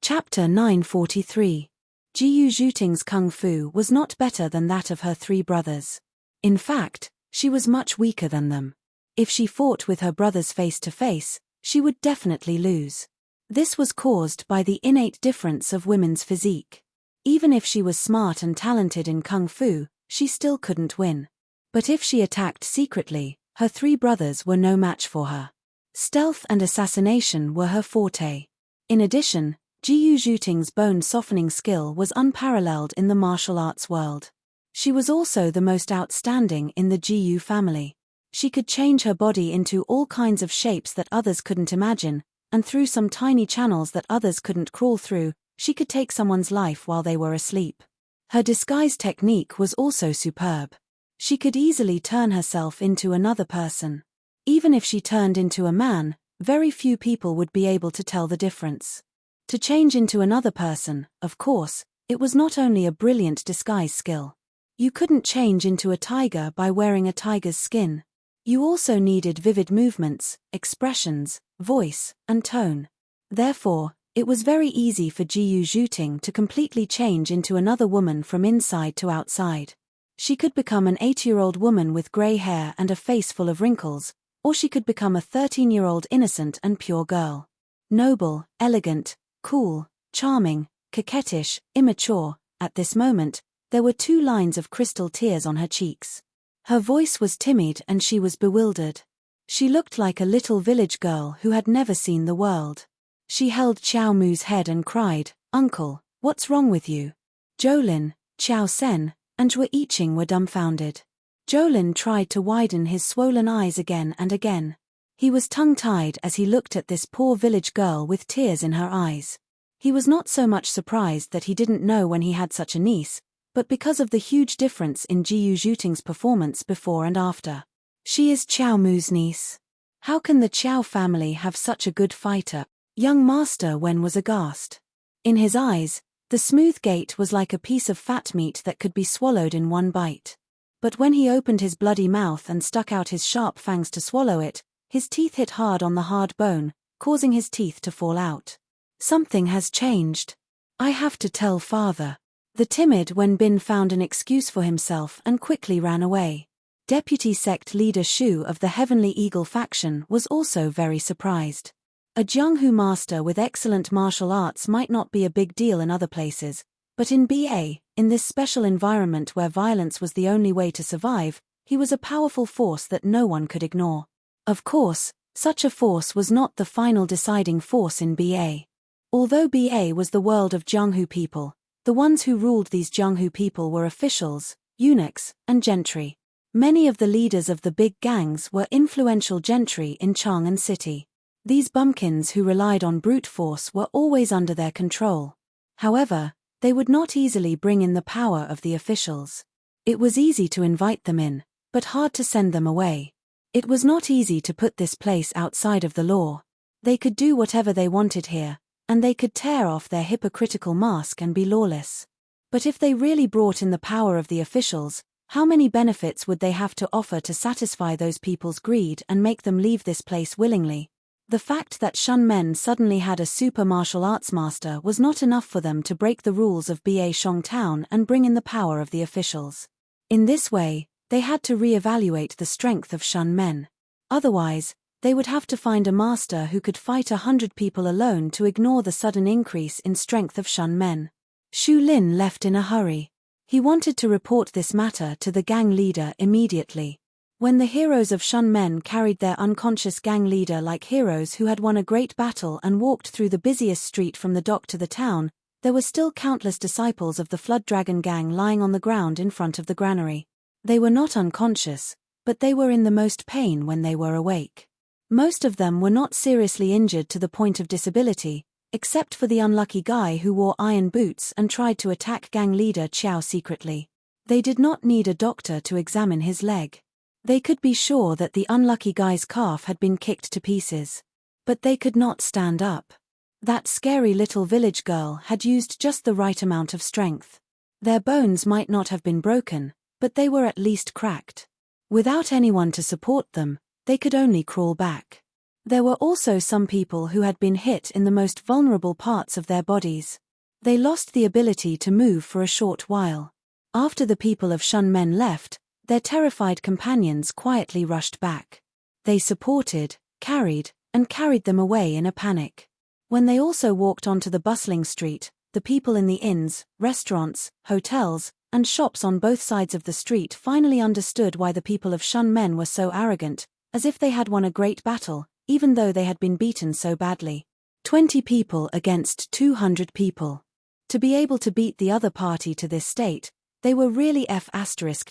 S1: Chapter 943. Jiyu Zhuting's kung fu was not better than that of her three brothers. In fact, she was much weaker than them. If she fought with her brothers face to face, she would definitely lose. This was caused by the innate difference of women's physique. Even if she was smart and talented in kung fu, she still couldn't win. But if she attacked secretly, her three brothers were no match for her. Stealth and assassination were her forte. In addition, Jiyu Zhuting's bone-softening skill was unparalleled in the martial arts world. She was also the most outstanding in the Jiyu family. She could change her body into all kinds of shapes that others couldn't imagine, and through some tiny channels that others couldn't crawl through, she could take someone's life while they were asleep. Her disguise technique was also superb. She could easily turn herself into another person. Even if she turned into a man, very few people would be able to tell the difference. To change into another person, of course, it was not only a brilliant disguise skill. You couldn't change into a tiger by wearing a tiger's skin. You also needed vivid movements, expressions, voice, and tone. Therefore, it was very easy for Jiyu Zhuting to completely change into another woman from inside to outside. She could become an 8-year-old woman with grey hair and a face full of wrinkles, or she could become a 13-year-old innocent and pure girl. Noble, elegant, cool, charming, coquettish, immature. At this moment, there were 2 lines of crystal tears on her cheeks. Her voice was timid and she was bewildered. She looked like a little village girl who had never seen the world. She held Qiao Mu's head and cried, "Uncle, what's wrong with you?" Jolin, Qiao Sen, and Zhuo Yiqing were dumbfounded. Jolin tried to widen his swollen eyes again and again. He was tongue-tied as he looked at this poor village girl with tears in her eyes. He was not so much surprised that he didn't know when he had such a niece, but because of the huge difference in Jiyu Zhuting's performance before and after. She is Qiao Mu's niece. How can the Qiao family have such a good fighter? Young Master Wen was aghast. In his eyes, the smooth gate was like a piece of fat meat that could be swallowed in one bite. But when he opened his bloody mouth and stuck out his sharp fangs to swallow it, his teeth hit hard on the hard bone, causing his teeth to fall out. Something has changed. I have to tell father. The timid Wen Bin found an excuse for himself and quickly ran away. Deputy sect leader Shu of the Heavenly Eagle faction was also very surprised. A Jianghu master with excellent martial arts might not be a big deal in other places, but in BA, in this special environment where violence was the only way to survive, he was a powerful force that no one could ignore. Of course, such a force was not the final deciding force in BA. Although BA was the world of Jianghu people, the ones who ruled these Jianghu people were officials, eunuchs, and gentry. Many of the leaders of the big gangs were influential gentry in Chang'an City. These bumpkins who relied on brute force were always under their control. However, they would not easily bring in the power of the officials. It was easy to invite them in, but hard to send them away. It was not easy to put this place outside of the law. They could do whatever they wanted here, and they could tear off their hypocritical mask and be lawless. But if they really brought in the power of the officials, how many benefits would they have to offer to satisfy those people's greed and make them leave this place willingly? The fact that Shun men suddenly had a super martial arts master was not enough for them to break the rules of Bashong Town and bring in the power of the officials. In this way, they had to re-evaluate the strength of Shun men. Otherwise, they would have to find a master who could fight 100 people alone to ignore the sudden increase in strength of Shun men. Shu Lin left in a hurry. He wanted to report this matter to the gang leader immediately. When the heroes of Shun men carried their unconscious gang leader like heroes who had won a great battle and walked through the busiest street from the dock to the town, there were still countless disciples of the Flood Dragon gang lying on the ground in front of the granary. They were not unconscious, but they were in the most pain when they were awake. Most of them were not seriously injured to the point of disability, except for the unlucky guy who wore iron boots and tried to attack gang leader Qiao secretly. They did not need a doctor to examine his leg. They could be sure that the unlucky guy's calf had been kicked to pieces. But they could not stand up. That scary little village girl had used just the right amount of strength. Their bones might not have been broken, but they were at least cracked. Without anyone to support them, they could only crawl back. There were also some people who had been hit in the most vulnerable parts of their bodies. They lost the ability to move for a short while. After the people of Shun men left, their terrified companions quietly rushed back. They supported, carried them away in a panic. When they also walked onto the bustling street, the people in the inns, restaurants, hotels, and shops on both sides of the street finally understood why the people of Shun men were so arrogant, as if they had won a great battle, even though they had been beaten so badly. 20 people against 200 people. To be able to beat the other party to this state, they were really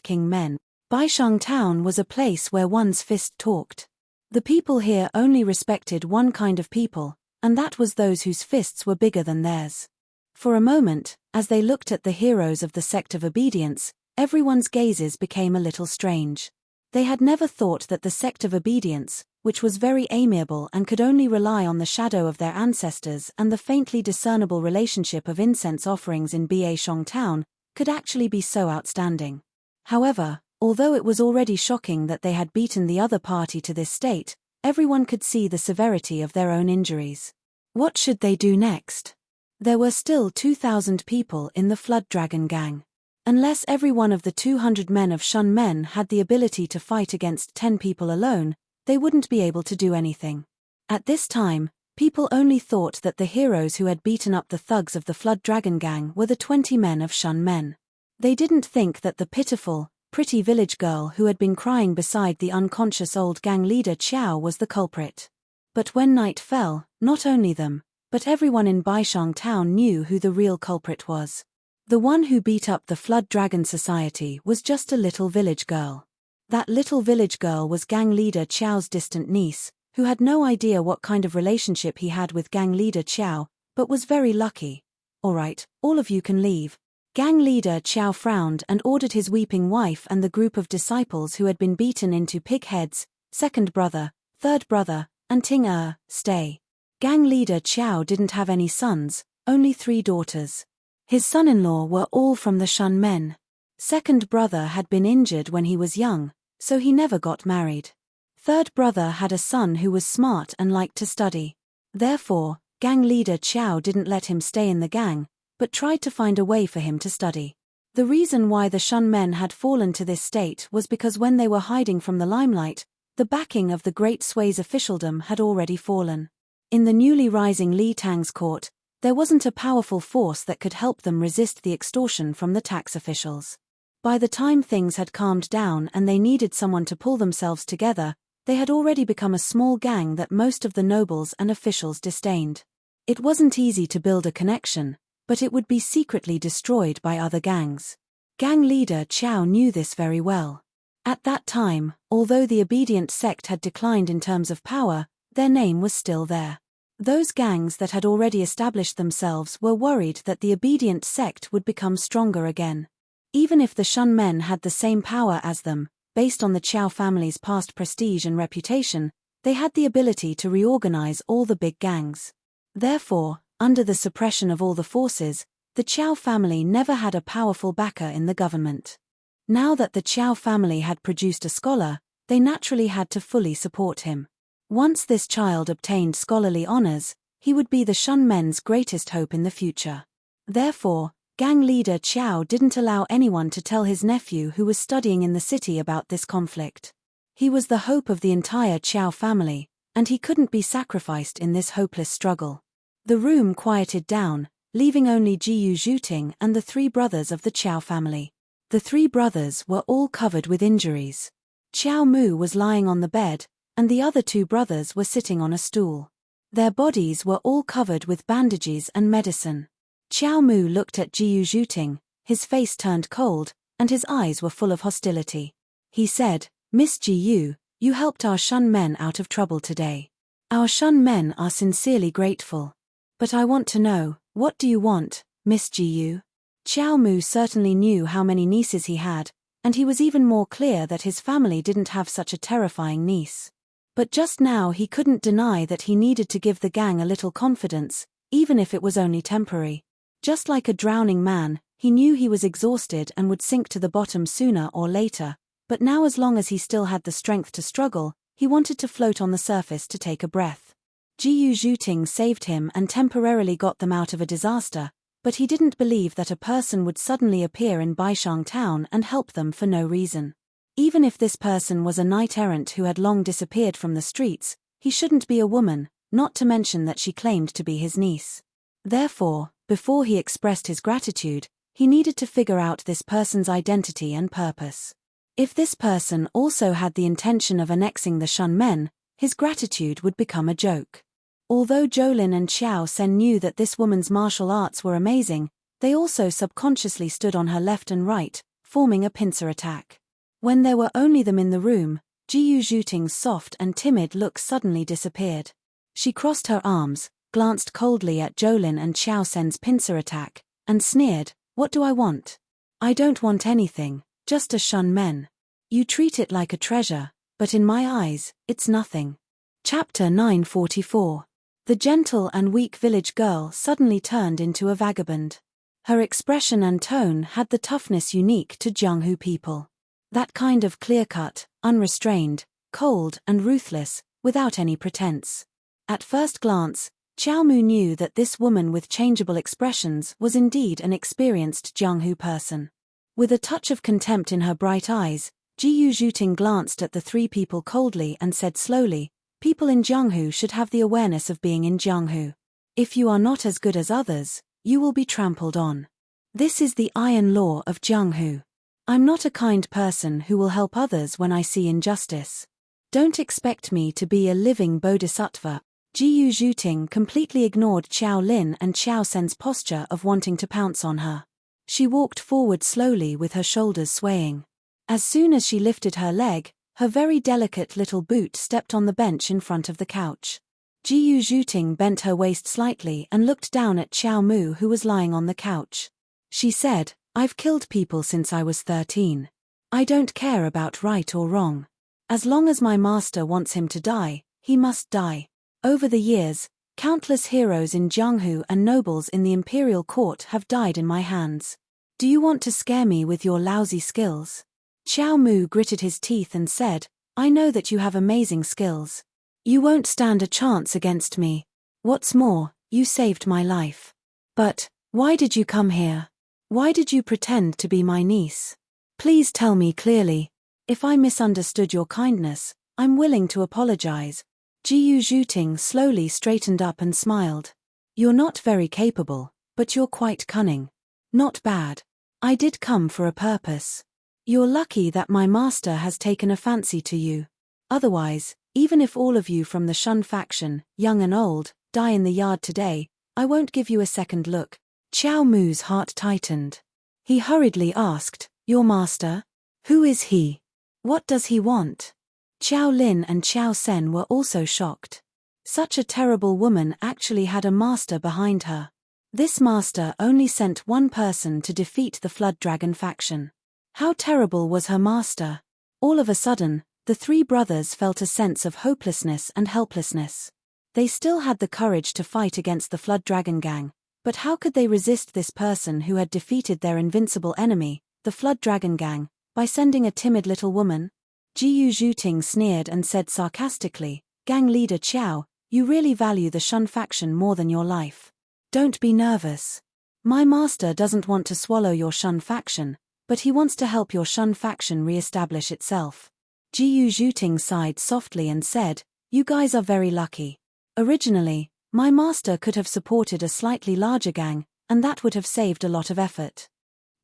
S1: king men. Baishang Town was a place where one's fist talked. The people here only respected one kind of people, and that was those whose fists were bigger than theirs. For a moment, as they looked at the heroes of the sect of obedience, everyone's gazes became a little strange. They had never thought that the sect of obedience, which was very amiable and could only rely on the shadow of their ancestors and the faintly discernible relationship of incense offerings in Bashong Town, could actually be so outstanding. However, although it was already shocking that they had beaten the other party to this state, everyone could see the severity of their own injuries. What should they do next? There were still 2,000 people in the Flood Dragon gang. Unless every one of the 200 men of Shun men had the ability to fight against 10 people alone, they wouldn't be able to do anything. At this time, people only thought that the heroes who had beaten up the thugs of the Flood Dragon gang were the 20 men of Shun men. They didn't think that the pitiful, pretty village girl who had been crying beside the unconscious old gang leader Qiao was the culprit. But when night fell, not only them, but everyone in Baishang Town knew who the real culprit was. The one who beat up the Flood Dragon Society was just a little village girl. That little village girl was gang leader Qiao's distant niece, who had no idea what kind of relationship he had with gang leader Qiao, but was very lucky. "Alright, all of you can leave." Gang leader Qiao frowned and ordered his weeping wife and the group of disciples who had been beaten into pig heads, second brother, third brother, and Ting stay. Gang leader Qiao didn't have any sons, only 3 daughters. His son-in-law were all from the Shun men. Second brother had been injured when he was young, so he never got married. Third brother had a son who was smart and liked to study. Therefore, gang leader Qiao didn't let him stay in the gang, but tried to find a way for him to study. The reason why the Shun men had fallen to this state was because when they were hiding from the limelight, the backing of the great Sui's officialdom had already fallen. In the newly rising Li Tang's court, there wasn't a powerful force that could help them resist the extortion from the tax officials. By the time things had calmed down and they needed someone to pull themselves together, they had already become a small gang that most of the nobles and officials disdained. It wasn't easy to build a connection, but it would be secretly destroyed by other gangs. Gang leader Qiao knew this very well. At that time, although the obedient sect had declined in terms of power, their name was still there. Those gangs that had already established themselves were worried that the obedient sect would become stronger again. Even if the Shun men had the same power as them, based on the Chow family's past prestige and reputation, they had the ability to reorganize all the big gangs. Therefore, under the suppression of all the forces, the Chow family never had a powerful backer in the government. Now that the Chow family had produced a scholar, they naturally had to fully support him. Once this child obtained scholarly honors, he would be the Shun men's greatest hope in the future. Therefore, gang leader Chow didn't allow anyone to tell his nephew who was studying in the city about this conflict. He was the hope of the entire Chow family, and he couldn't be sacrificed in this hopeless struggle. The room quieted down, leaving only Jiyu Zhuting and the three brothers of the Chow family. The three brothers were all covered with injuries. Xiao Mu was lying on the bed, and the other two brothers were sitting on a stool. Their bodies were all covered with bandages and medicine. Xiao Mu looked at Jiyu Zhuting, his face turned cold, and his eyes were full of hostility. He said, "Miss Jiyu, you helped our Shun men out of trouble today. Our Shun men are sincerely grateful. But I want to know, what do you want, Miss Jiyu?" Xiao Mu certainly knew how many nieces he had, and he was even more clear that his family didn't have such a terrifying niece. But just now he couldn't deny that he needed to give the gang a little confidence, even if it was only temporary. Just like a drowning man, he knew he was exhausted and would sink to the bottom sooner or later, but now as long as he still had the strength to struggle, he wanted to float on the surface to take a breath. Jiyu Zhuting saved him and temporarily got them out of a disaster, but he didn't believe that a person would suddenly appear in Baishang town and help them for no reason. Even if this person was a knight-errant who had long disappeared from the streets, he shouldn't be a woman, not to mention that she claimed to be his niece. Therefore, before he expressed his gratitude, he needed to figure out this person's identity and purpose. If this person also had the intention of annexing the Shun men, his gratitude would become a joke. Although Jolin and Xiao Sen knew that this woman's martial arts were amazing, they also subconsciously stood on her left and right, forming a pincer attack. When there were only them in the room, Jiyu Zhuting's soft and timid look suddenly disappeared. She crossed her arms, glanced coldly at Jolin and Xiao Sen's pincer attack, and sneered, "What do I want? I don't want anything, just a Shun men. You treat it like a treasure, but in my eyes, it's nothing." Chapter 944. The gentle and weak village girl suddenly turned into a vagabond. Her expression and tone had the toughness unique to Jianghu people. That kind of clear-cut, unrestrained, cold and ruthless, without any pretense. At first glance, Xiao Mu knew that this woman with changeable expressions was indeed an experienced Jianghu person. With a touch of contempt in her bright eyes, Jiyu Zhuting glanced at the three people coldly and said slowly, "People in Jianghu should have the awareness of being in Jianghu. If you are not as good as others, you will be trampled on. This is the iron law of Jianghu. I'm not a kind person who will help others when I see injustice. Don't expect me to be a living bodhisattva." Jiyu Zhuting completely ignored Xiao Lin and Xiao Sen's posture of wanting to pounce on her. She walked forward slowly with her shoulders swaying. As soon as she lifted her leg, her very delicate little boot stepped on the bench in front of the couch. Jiyu Zhuting bent her waist slightly and looked down at Xiao Mu who was lying on the couch. She said, "I've killed people since I was 13. I don't care about right or wrong. As long as my master wants him to die, he must die. Over the years, countless heroes in Jianghu and nobles in the imperial court have died in my hands. Do you want to scare me with your lousy skills?" Xiao Mu gritted his teeth and said, "I know that you have amazing skills. You won't stand a chance against me. What's more, you saved my life. But, why did you come here? Why did you pretend to be my niece? Please tell me clearly. If I misunderstood your kindness, I'm willing to apologize." Jiyu Zhuting slowly straightened up and smiled. "You're not very capable, but you're quite cunning. Not bad. I did come for a purpose. You're lucky that my master has taken a fancy to you. Otherwise, even if all of you from the Shun faction, young and old, die in the yard today, I won't give you a second look." Xiao Mu's heart tightened. He hurriedly asked, "Your master? Who is he?" What does he want? Qiao Lin and Qiao Sen were also shocked. Such a terrible woman actually had a master behind her. This master only sent one person to defeat the Flood Dragon faction. How terrible was her master? All of a sudden, the three brothers felt a sense of hopelessness and helplessness. They still had the courage to fight against the Flood Dragon gang, but how could they resist this person who had defeated their invincible enemy, the Flood Dragon gang, by sending a timid little woman? Jiyu Zhuting sneered and said sarcastically, "Gang leader Qiao, you really value the Shun faction more than your life. Don't be nervous. My master doesn't want to swallow your Shun faction, but he wants to help your Shun faction re-establish itself." Jiyu Zhuting sighed softly and said, "You guys are very lucky. Originally, my master could have supported a slightly larger gang, and that would have saved a lot of effort.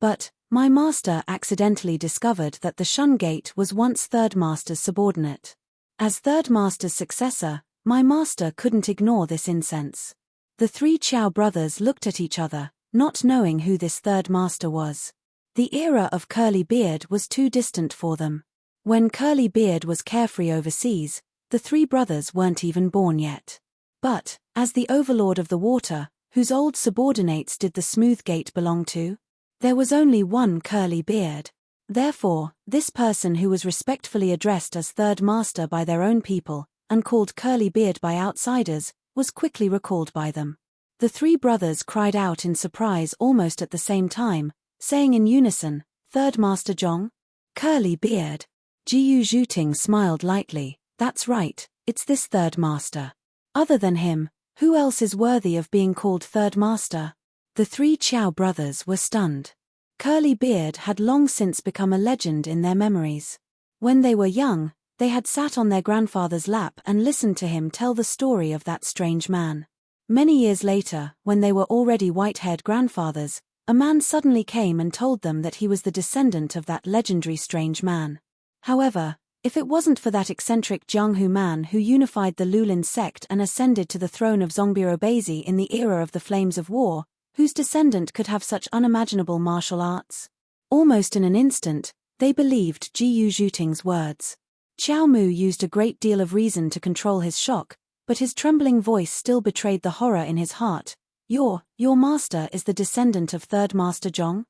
S1: But my master accidentally discovered that the Shun Gate was once Third Master's subordinate. As Third Master's successor, my master couldn't ignore this incense." The three Qiao brothers looked at each other, not knowing who this Third Master was. The era of Curly Beard was too distant for them. When Curly Beard was carefree overseas, the three brothers weren't even born yet. But, as the overlord of the water, whose old subordinates did the Smooth Gate belong to? There was only one Curly Beard. Therefore, this person who was respectfully addressed as Third Master by their own people, and called Curly Beard by outsiders, was quickly recalled by them. The three brothers cried out in surprise almost at the same time, saying in unison, "Third Master Zhong? Curly Beard." Jiyu Zhuting smiled lightly, "That's right, it's this Third Master. Other than him, who else is worthy of being called Third Master?" The three Qiao brothers were stunned. Curly Beard had long since become a legend in their memories. When they were young, they had sat on their grandfather's lap and listened to him tell the story of that strange man. Many years later, when they were already white-haired grandfathers, a man suddenly came and told them that he was the descendant of that legendary strange man. However, if it wasn't for that eccentric Jianghu man who unified the Lulin sect and ascended to the throne of Zongbirobeizi in the era of the Flames of War, whose descendant could have such unimaginable martial arts? Almost in an instant, they believed Jiyu Zhuting's words. Qiao Mu used a great deal of reason to control his shock, but his trembling voice still betrayed the horror in his heart. Your master is the descendant of Third Master Zhong?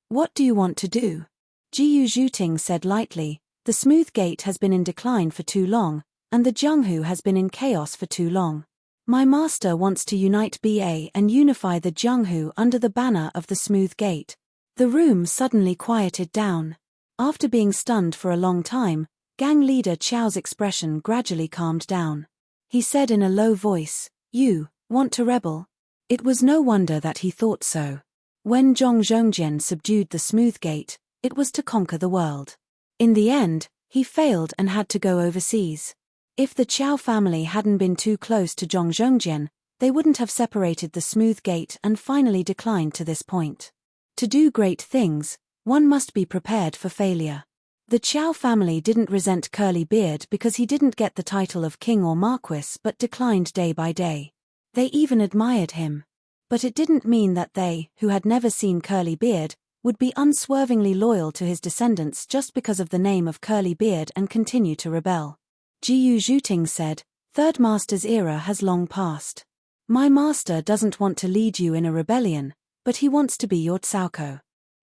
S1: What do you want to do?" Jiyu Zhuting said lightly, "The Smooth Gate has been in decline for too long, and the Jianghu has been in chaos for too long. My master wants to unite BA and unify the Jianghu under the banner of the Smooth Gate." The room suddenly quieted down. After being stunned for a long time, gang leader Qiao's expression gradually calmed down. He said in a low voice, "You want to rebel?" It was no wonder that he thought so. When Zhong Zhongjian subdued the Smooth Gate, it was to conquer the world. In the end, he failed and had to go overseas. If the Qiao family hadn't been too close to Zhong Zhongjian, they wouldn't have separated the Smooth Gate and finally declined to this point. To do great things, one must be prepared for failure. The Qiao family didn't resent Curly Beard because he didn't get the title of king or marquis but declined day by day. They even admired him. But it didn't mean that they, who had never seen Curly Beard, would be unswervingly loyal to his descendants just because of the name of Curly Beard and continue to rebel. Jiyu Zhuting said, "Third Master's era has long passed. My master doesn't want to lead you in a rebellion, but he wants to be your Tsauko.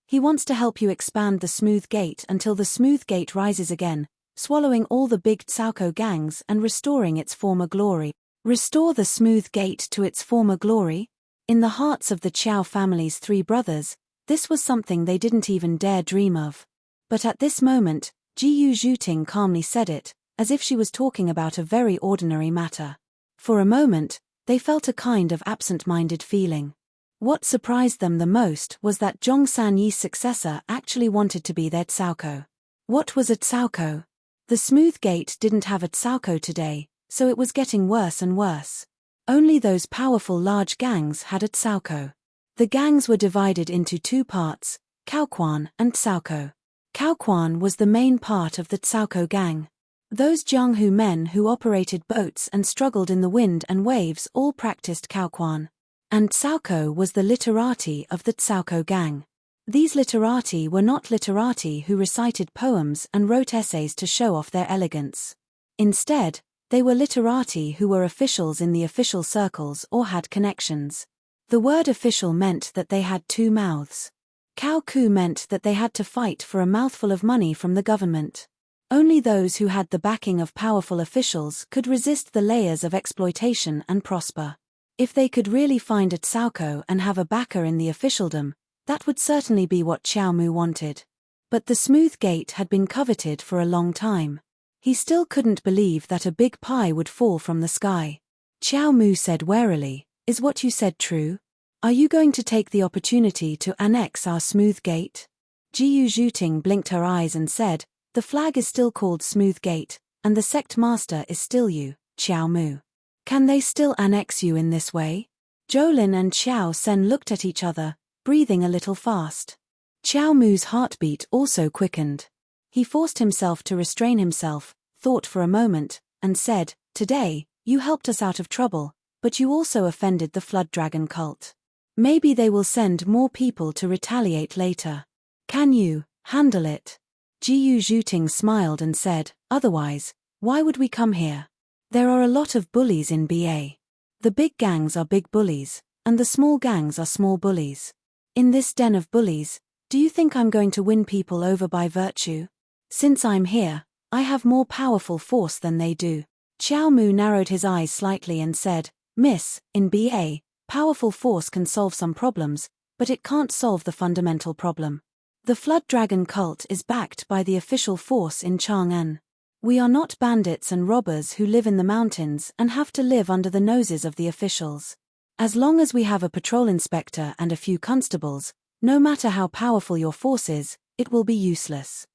S1: He wants to help you expand the Smooth Gate until the Smooth Gate rises again, swallowing all the big Tsauko gangs and restoring its former glory." Restore the Smooth Gate to its former glory? In the hearts of the Qiao family's three brothers, this was something they didn't even dare dream of. But at this moment, Jiyu Zhuting calmly said it, as if she was talking about a very ordinary matter. For a moment, they felt a kind of absent-minded feeling. What surprised them the most was that Zhong Sanyi's successor actually wanted to be their Tsauko. What was a Tsauko? The Smooth Gate didn't have a Tsauko today, so it was getting worse and worse. Only those powerful large gangs had a Tsauko. The gangs were divided into two parts, Caoquan and Tsauko. Caoquan was the main part of the Tsauko gang. Those Jianghu men who operated boats and struggled in the wind and waves all practiced Caoquan. And Tsauko was the literati of the Tsauko gang. These literati were not literati who recited poems and wrote essays to show off their elegance. Instead, they were literati who were officials in the official circles or had connections. The word official meant that they had two mouths. Cao Ku meant that they had to fight for a mouthful of money from the government. Only those who had the backing of powerful officials could resist the layers of exploitation and prosper. If they could really find a Tsauko and have a backer in the officialdom, that would certainly be what Xiao Mu wanted. But the smooth gate had been coveted for a long time. He still couldn't believe that a big pie would fall from the sky. Xiao Mu said warily, "Is what you said true? Are you going to take the opportunity to annex our smooth gate?" Jiyu Zhuting blinked her eyes and said, "The flag is still called Smooth Gate, and the sect master is still you, Xiao Mu. Can they still annex you in this way?" Jolin and Xiao Sen looked at each other, breathing a little fast. Xiao Mu's heartbeat also quickened. He forced himself to restrain himself, thought for a moment, and said, "Today, you helped us out of trouble, but you also offended the Flood Dragon cult. Maybe they will send more people to retaliate later. Can you handle it?" Jiyu Zhuting smiled and said, "Otherwise, why would we come here? There are a lot of bullies in BA. The big gangs are big bullies, and the small gangs are small bullies. In this den of bullies, do you think I'm going to win people over by virtue? Since I'm here, I have more powerful force than they do." Xiao Mu narrowed his eyes slightly and said, "Miss, in BA, powerful force can solve some problems, but it can't solve the fundamental problem. The Flood Dragon cult is backed by the official force in Chang'an. We are not bandits and robbers who live in the mountains and have to live under the noses of the officials. As long as we have a patrol inspector and a few constables, no matter how powerful your force is, it will be useless."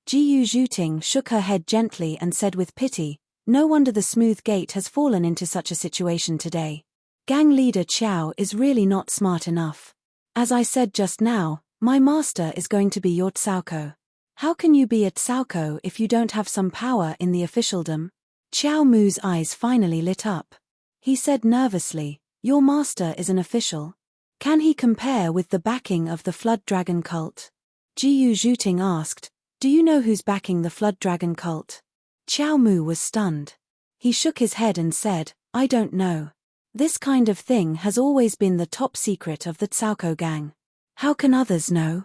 S1: Jiyu Zhuting shook her head gently and said with pity, "No wonder the Smooth Gate has fallen into such a situation today. Gang leader Qiao is really not smart enough. As I said just now, my master is going to be your Tsauko. How can you be a Tsauko if you don't have some power in the officialdom?" Xiao Mu's eyes finally lit up. He said nervously, "Your master is an official? Can he compare with the backing of the Flood Dragon cult?" Jiyu Zhuting asked, "Do you know who's backing the Flood Dragon cult?" Xiao Mu was stunned. He shook his head and said, "I don't know. This kind of thing has always been the top secret of the Tsauko gang. How can others know?"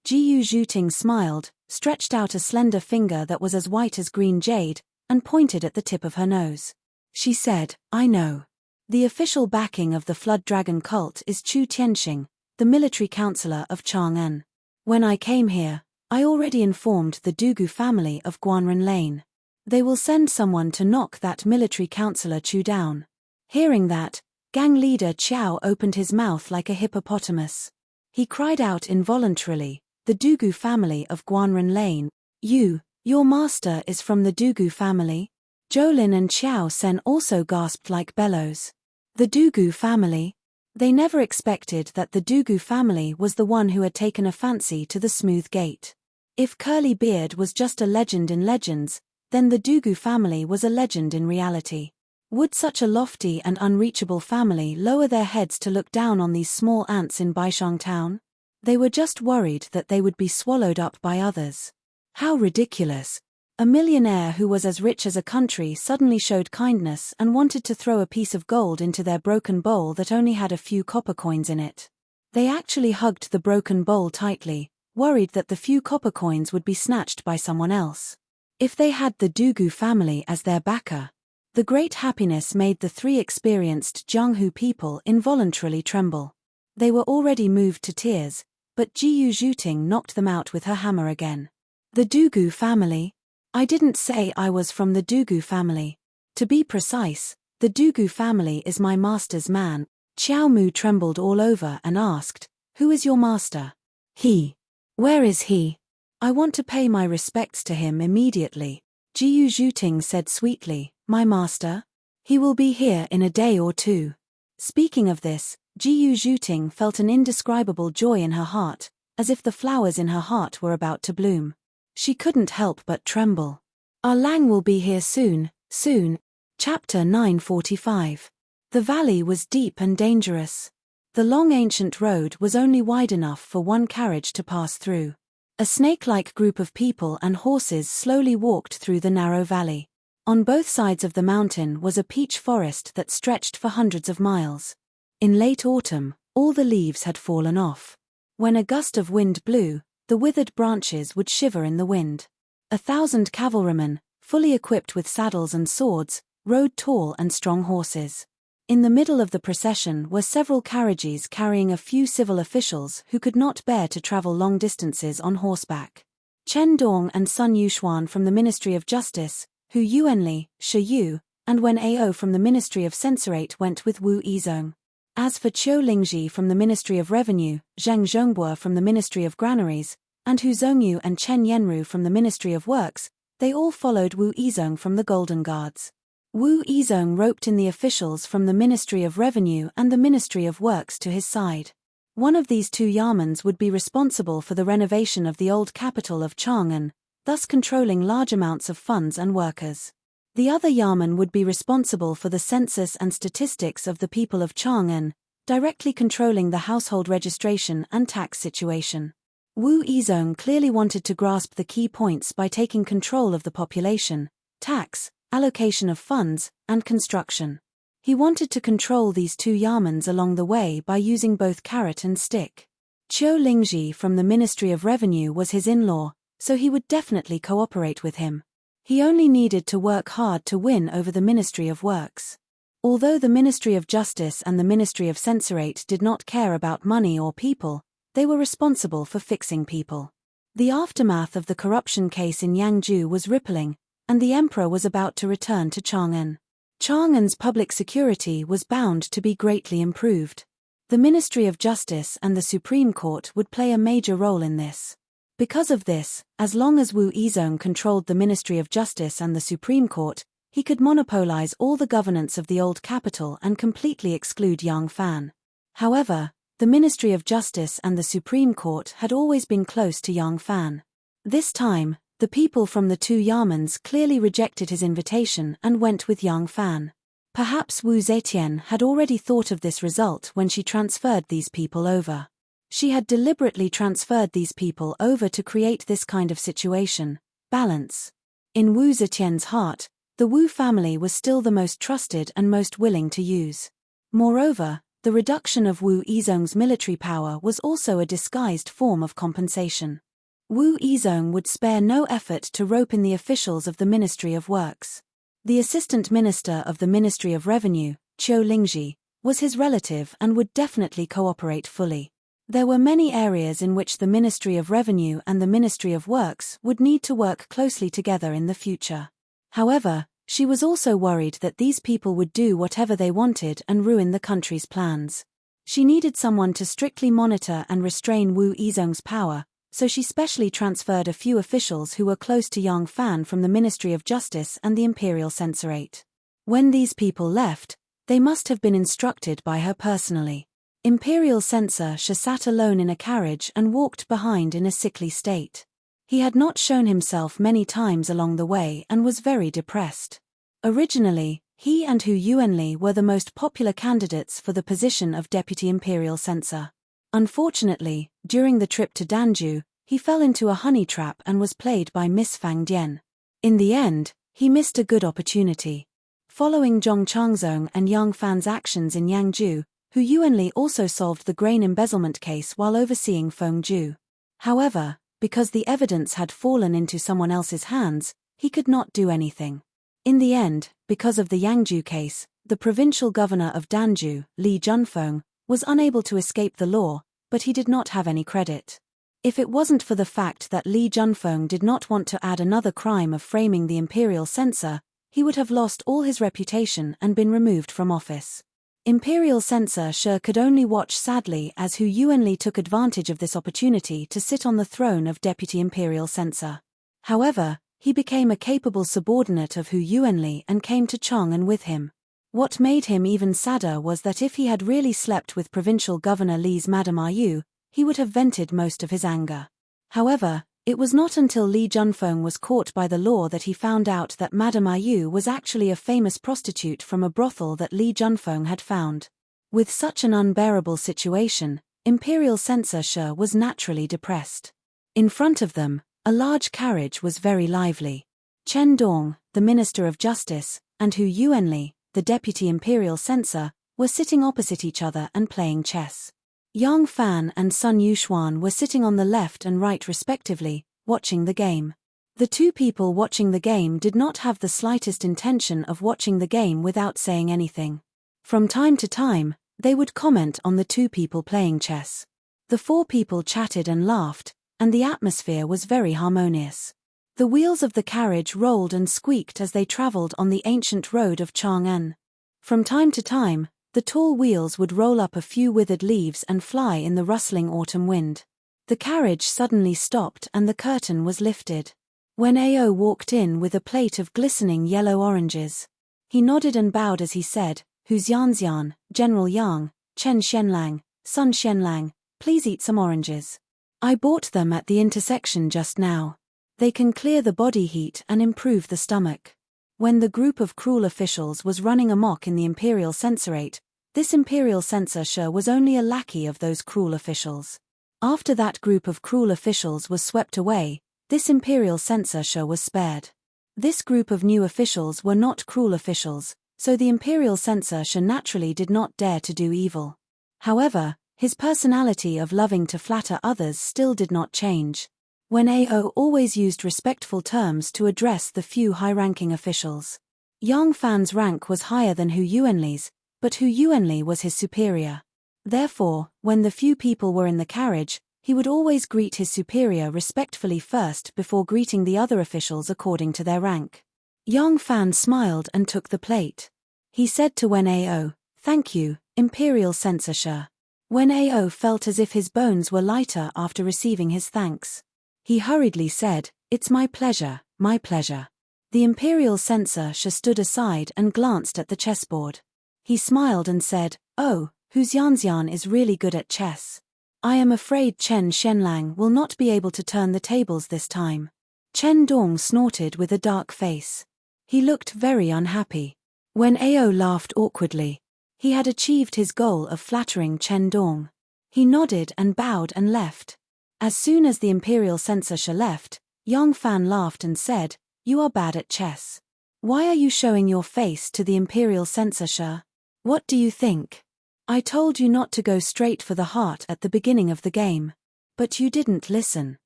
S1: Jiyu Zhuting smiled, stretched out a slender finger that was as white as green jade, and pointed at the tip of her nose. She said, "I know. The official backing of the Flood Dragon cult is Chu Tianxing, the military counselor of Chang'an. When I came here, I already informed the Dugu family of Guanren Lane. They will send someone to knock that military counselor Chu down." Hearing that, gang leader Qiao opened his mouth like a hippopotamus. He cried out involuntarily, "The Dugu family of Guanren Lane. Your master is from the Dugu family?" Jolin and Xiao Sen also gasped like bellows. The Dugu family? They never expected that the Dugu family was the one who had taken a fancy to the Smooth Gate. If Curly Beard was just a legend in legends, then the Dugu family was a legend in reality. Would such a lofty and unreachable family lower their heads to look down on these small ants in Baishang town? They were just worried that they would be swallowed up by others. How ridiculous! A millionaire who was as rich as a country suddenly showed kindness and wanted to throw a piece of gold into their broken bowl that only had a few copper coins in it. They actually hugged the broken bowl tightly, worried that the few copper coins would be snatched by someone else. If they had the Dugu family as their backer, the great happiness made the three experienced Jianghu people involuntarily tremble. They were already moved to tears, but Jiyu Zhuting knocked them out with her hammer again. "The Dugu family? I didn't say I was from the Dugu family. To be precise, the Dugu family is my master's man." Xiao Mu trembled all over and asked, "Who is your master?" "He. Where is he? I want to pay my respects to him immediately." Jiyu Zhuting said sweetly, "My master? He will be here in a day or two." Speaking of this, Jiyu Zhuting felt an indescribable joy in her heart, as if the flowers in her heart were about to bloom. She couldn't help but tremble. "Our Lang will be here soon, soon." Chapter 945. The valley was deep and dangerous. The long ancient road was only wide enough for one carriage to pass through. A snake-like group of people and horses slowly walked through the narrow valley. On both sides of the mountain was a peach forest that stretched for hundreds of miles. In late autumn, all the leaves had fallen off. When a gust of wind blew, the withered branches would shiver in the wind. 1,000 cavalrymen, fully equipped with saddles and swords, rode tall and strong horses. In the middle of the procession were several carriages carrying a few civil officials who could not bear to travel long distances on horseback. Chen Dong and Sun Yuxuan from the Ministry of Justice, Hu Yuanli, Shi Yu, and Wen Ao from the Ministry of Censorate went with Wu Yizong. As for Qiu Lingji from the Ministry of Revenue, Zhang Zhongbua from the Ministry of Granaries, and Hu Zhongyu and Chen Yenru from the Ministry of Works, they all followed Wu Yizong from the Golden Guards. Wu Yizong roped in the officials from the Ministry of Revenue and the Ministry of Works to his side. One of these two yamens would be responsible for the renovation of the old capital of Chang'an, thus controlling large amounts of funds and workers. The other yamen would be responsible for the census and statistics of the people of Chang'an, directly controlling the household registration and tax situation. Wu Yizong clearly wanted to grasp the key points by taking control of the population, tax, allocation of funds, and construction. He wanted to control these two yamens along the way by using both carrot and stick. Qiu Lingji from the Ministry of Revenue was his in-law, so he would definitely cooperate with him. He only needed to work hard to win over the Ministry of Works. Although the Ministry of Justice and the Ministry of Censorate did not care about money or people, they were responsible for fixing people. The aftermath of the corruption case in Yangzhou was rippling, and the emperor was about to return to Chang'an. Chang'an's public security was bound to be greatly improved. The Ministry of Justice and the Supreme Court would play a major role in this. Because of this, as long as Wu Yizong controlled the Ministry of Justice and the Supreme Court, he could monopolize all the governance of the old capital and completely exclude Yang Fan. However, the Ministry of Justice and the Supreme Court had always been close to Yang Fan. This time, the people from the two yamens clearly rejected his invitation and went with Yang Fan. Perhaps Wu Zetian had already thought of this result when she transferred these people over. She had deliberately transferred these people over to create this kind of situation, balance. In Wu Zetian's heart, the Wu family was still the most trusted and most willing to use. Moreover, the reduction of Wu Yizong's military power was also a disguised form of compensation. Wu Yizong would spare no effort to rope in the officials of the Ministry of Works. The assistant minister of the Ministry of Revenue, Qiu Lingji, was his relative and would definitely cooperate fully. There were many areas in which the Ministry of Revenue and the Ministry of Works would need to work closely together in the future. However, she was also worried that these people would do whatever they wanted and ruin the country's plans. She needed someone to strictly monitor and restrain Wu Yizong's power, so she specially transferred a few officials who were close to Yang Fan from the Ministry of Justice and the Imperial Censorate. When these people left, they must have been instructed by her personally. Imperial Censor Shi sat alone in a carriage and walked behind in a sickly state. He had not shown himself many times along the way and was very depressed. Originally, he and Hu Yuanli were the most popular candidates for the position of Deputy Imperial Censor. Unfortunately, during the trip to Danju, he fell into a honey trap and was played by Miss Fang Dian. In the end, he missed a good opportunity. Following Zhong Changzong and Yang Fan's actions in Yangzhou, Hu Yuanli also solved the grain embezzlement case while overseeing Fengju. However, because the evidence had fallen into someone else's hands, he could not do anything. In the end, because of the Yangzhou case, the provincial governor of Danju, Li Junfeng, was unable to escape the law, but he did not have any credit. If it wasn't for the fact that Li Junfeng did not want to add another crime of framing the imperial censor, he would have lost all his reputation and been removed from office. Imperial Censor Shi could only watch sadly as Hu Yuanli took advantage of this opportunity to sit on the throne of Deputy Imperial Censor. However, he became a capable subordinate of Hu Yuanli and came to Chang'an with him. What made him even sadder was that if he had really slept with Provincial Governor Li's Madame Ayu, he would have vented most of his anger. However, it was not until Li Junfeng was caught by the law that he found out that Madame Ayu was actually a famous prostitute from a brothel that Li Junfeng had found. With such an unbearable situation, Imperial Censor Shi was naturally depressed. In front of them, a large carriage was very lively. Chen Dong, the Minister of Justice, and Hu Yuanli, the Deputy Imperial Censor, were sitting opposite each other and playing chess. Yang Fan and Sun Yuxuan were sitting on the left and right respectively, watching the game. The two people watching the game did not have the slightest intention of watching the game without saying anything. From time to time, they would comment on the two people playing chess. The four people chatted and laughed, and the atmosphere was very harmonious. The wheels of the carriage rolled and squeaked as they traveled on the ancient road of Chang'an. From time to time, the tall wheels would roll up a few withered leaves and fly in the rustling autumn wind. The carriage suddenly stopped and the curtain was lifted. When Ao walked in with a plate of glistening yellow oranges, he nodded and bowed as he said, "Hu Xianxian, General Yang, Chen Xianlang, Sun Xianlang, please eat some oranges. I bought them at the intersection just now. They can clear the body heat and improve the stomach." When the group of cruel officials was running amok in the Imperial Censorate, this Imperial Censor Shi was only a lackey of those cruel officials. After that group of cruel officials was swept away, this Imperial Censor Shi was spared. This group of new officials were not cruel officials, so the Imperial Censor Shi naturally did not dare to do evil. However, his personality of loving to flatter others still did not change. When Ao always used respectful terms to address the few high-ranking officials. Yang Fan's rank was higher than Hu Yuanli's, but Hu Yuanli was his superior. Therefore, when the few people were in the carriage, he would always greet his superior respectfully first before greeting the other officials according to their rank. Yang Fan smiled and took the plate. He said to Wen Ao, "Thank you, Imperial Censor Shi." Wen Ao felt as if his bones were lighter after receiving his thanks. He hurriedly said, "It's my pleasure, my pleasure." The Imperial Censor Shi stood aside and glanced at the chessboard. He smiled and said, "Oh, Hu Xianxian is really good at chess. I am afraid Chen Xianlang will not be able to turn the tables this time." Chen Dong snorted with a dark face. He looked very unhappy. When Ao laughed awkwardly, he had achieved his goal of flattering Chen Dong. He nodded and bowed and left. As soon as the Imperial Censor Shi left, Yang Fan laughed and said, "You are bad at chess. Why are you showing your face to the Imperial Censor Shi? What do you think? I told you not to go straight for the heart at the beginning of the game. But you didn't listen.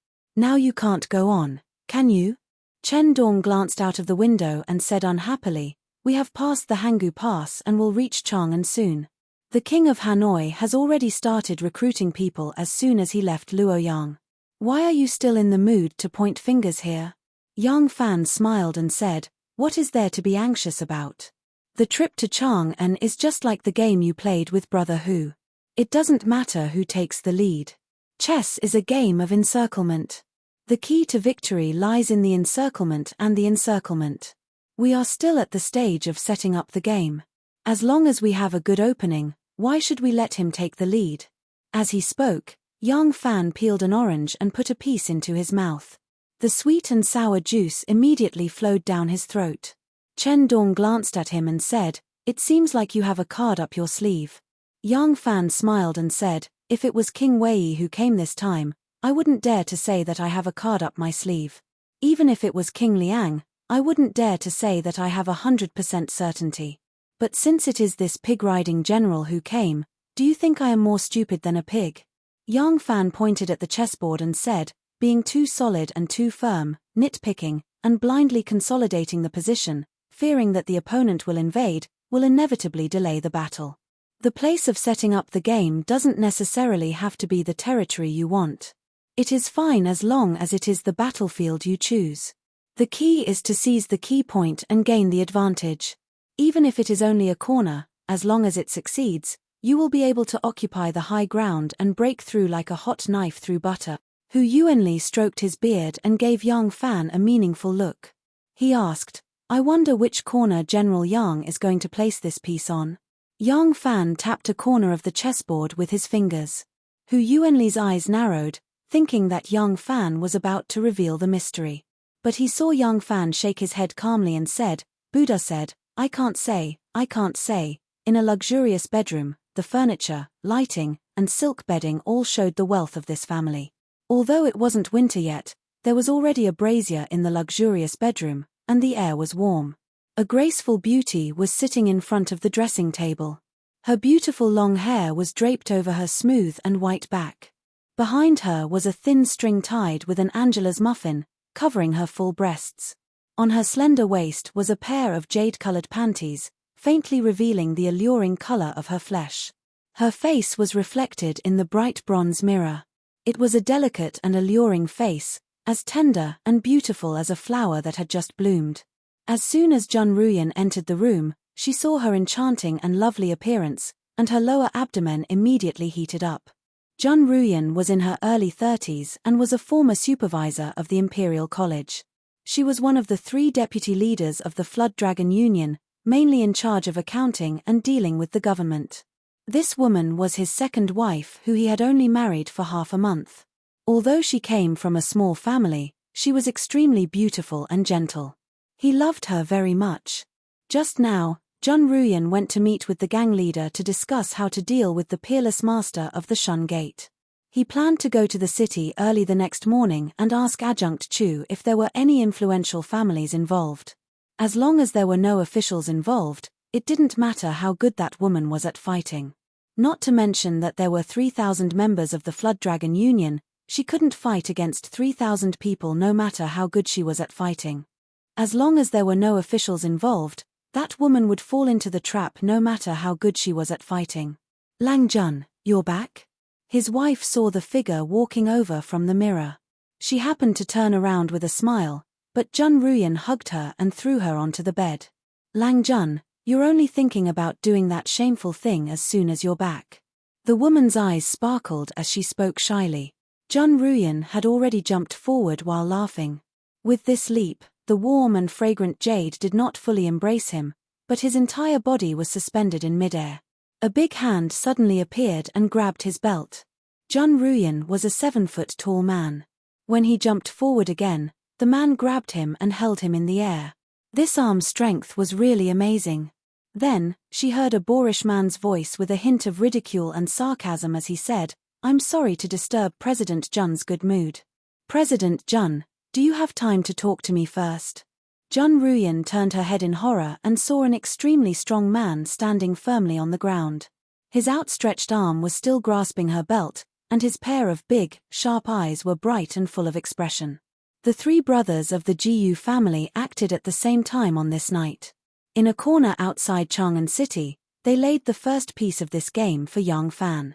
S1: Now you can't go on, can you?" Chen Dong glanced out of the window and said unhappily, "We have passed the Hanggu Pass and will reach Chang'an soon. The King of Hanoi has already started recruiting people as soon as he left Luoyang. Why are you still in the mood to point fingers here?" Yang Fan smiled and said, "What is there to be anxious about? The trip to Chang'an is just like the game you played with Brother Hu. It doesn't matter who takes the lead. Chess is a game of encirclement. The key to victory lies in the encirclement and the encirclement. We are still at the stage of setting up the game. As long as we have a good opening, why should we let him take the lead?" As he spoke, Yang Fan peeled an orange and put a piece into his mouth. The sweet and sour juice immediately flowed down his throat. Chen Dong glanced at him and said, "It seems like you have a card up your sleeve." Yang Fan smiled and said, "If it was King Wei who came this time, I wouldn't dare to say that I have a card up my sleeve. Even if it was King Liang, I wouldn't dare to say that I have 100% certainty. But since it is this pig-riding general who came, do you think I am more stupid than a pig?" Yang Fan pointed at the chessboard and said, "Being too solid and too firm, nitpicking, and blindly consolidating the position, fearing that the opponent will invade, will inevitably delay the battle. The place of setting up the game doesn't necessarily have to be the territory you want. It is fine as long as it is the battlefield you choose. The key is to seize the key point and gain the advantage. Even if it is only a corner, as long as it succeeds, you will be able to occupy the high ground and break through like a hot knife through butter." Hu Yuanli stroked his beard and gave Yang Fan a meaningful look. He asked, "I wonder which corner General Yang is going to place this piece on." Yang Fan tapped a corner of the chessboard with his fingers. Hu Yuanli's eyes narrowed, thinking that Yang Fan was about to reveal the mystery. But he saw Yang Fan shake his head calmly and said, "Buddha said, I can't say, in a luxurious bedroom, the furniture, lighting, and silk bedding all showed the wealth of this family. Although it wasn't winter yet, there was already a brazier in the luxurious bedroom, and the air was warm. A graceful beauty was sitting in front of the dressing table. Her beautiful long hair was draped over her smooth and white back. Behind her was a thin string tied with an Angela's muffin, covering her full breasts. On her slender waist was a pair of jade-colored panties, faintly revealing the alluring color of her flesh. Her face was reflected in the bright bronze mirror. It was a delicate and alluring face, as tender and beautiful as a flower that had just bloomed. As soon as Jun Ruyan entered the room, she saw her enchanting and lovely appearance, and her lower abdomen immediately heated up. Jun Ruyan was in her early 30s and was a former supervisor of the Imperial College. She was one of the 3 deputy leaders of the Flood Dragon Union, mainly in charge of accounting and dealing with the government. This woman was his second wife, who he had only married for half a month. Although she came from a small family, she was extremely beautiful and gentle. He loved her very much. Just now, Jun Ruyan went to meet with the gang leader to discuss how to deal with the peerless master of the Shun Gate. He planned to go to the city early the next morning and ask Adjunct Chu if there were any influential families involved. As long as there were no officials involved, it didn't matter how good that woman was at fighting. Not to mention that there were 3,000 members of the Flood Dragon Union, she couldn't fight against 3,000 people no matter how good she was at fighting. As long as there were no officials involved, that woman would fall into the trap no matter how good she was at fighting. Lang Jun, you're back? His wife saw the figure walking over from the mirror. She happened to turn around with a smile, but Jun Ruyan hugged her and threw her onto the bed. Lang Jun, you're only thinking about doing that shameful thing as soon as you're back. The woman's eyes sparkled as she spoke shyly. Jun Ruyan had already jumped forward while laughing. With this leap, the warm and fragrant jade did not fully embrace him, but his entire body was suspended in midair. A big hand suddenly appeared and grabbed his belt. Jun Ruyan was a 7-foot-tall man. When he jumped forward again, the man grabbed him and held him in the air. This arm strength was really amazing. Then, she heard a boorish man's voice with a hint of ridicule and sarcasm as he said, "I'm sorry to disturb President Jun's good mood. President Jun, do you have time to talk to me first?" Jun Ruyan turned her head in horror and saw an extremely strong man standing firmly on the ground. His outstretched arm was still grasping her belt, and his pair of big, sharp eyes were bright and full of expression. The 3 brothers of the Jiyu family acted at the same time on this night. In a corner outside Chang'an City, they laid the first piece of this game for young Fan.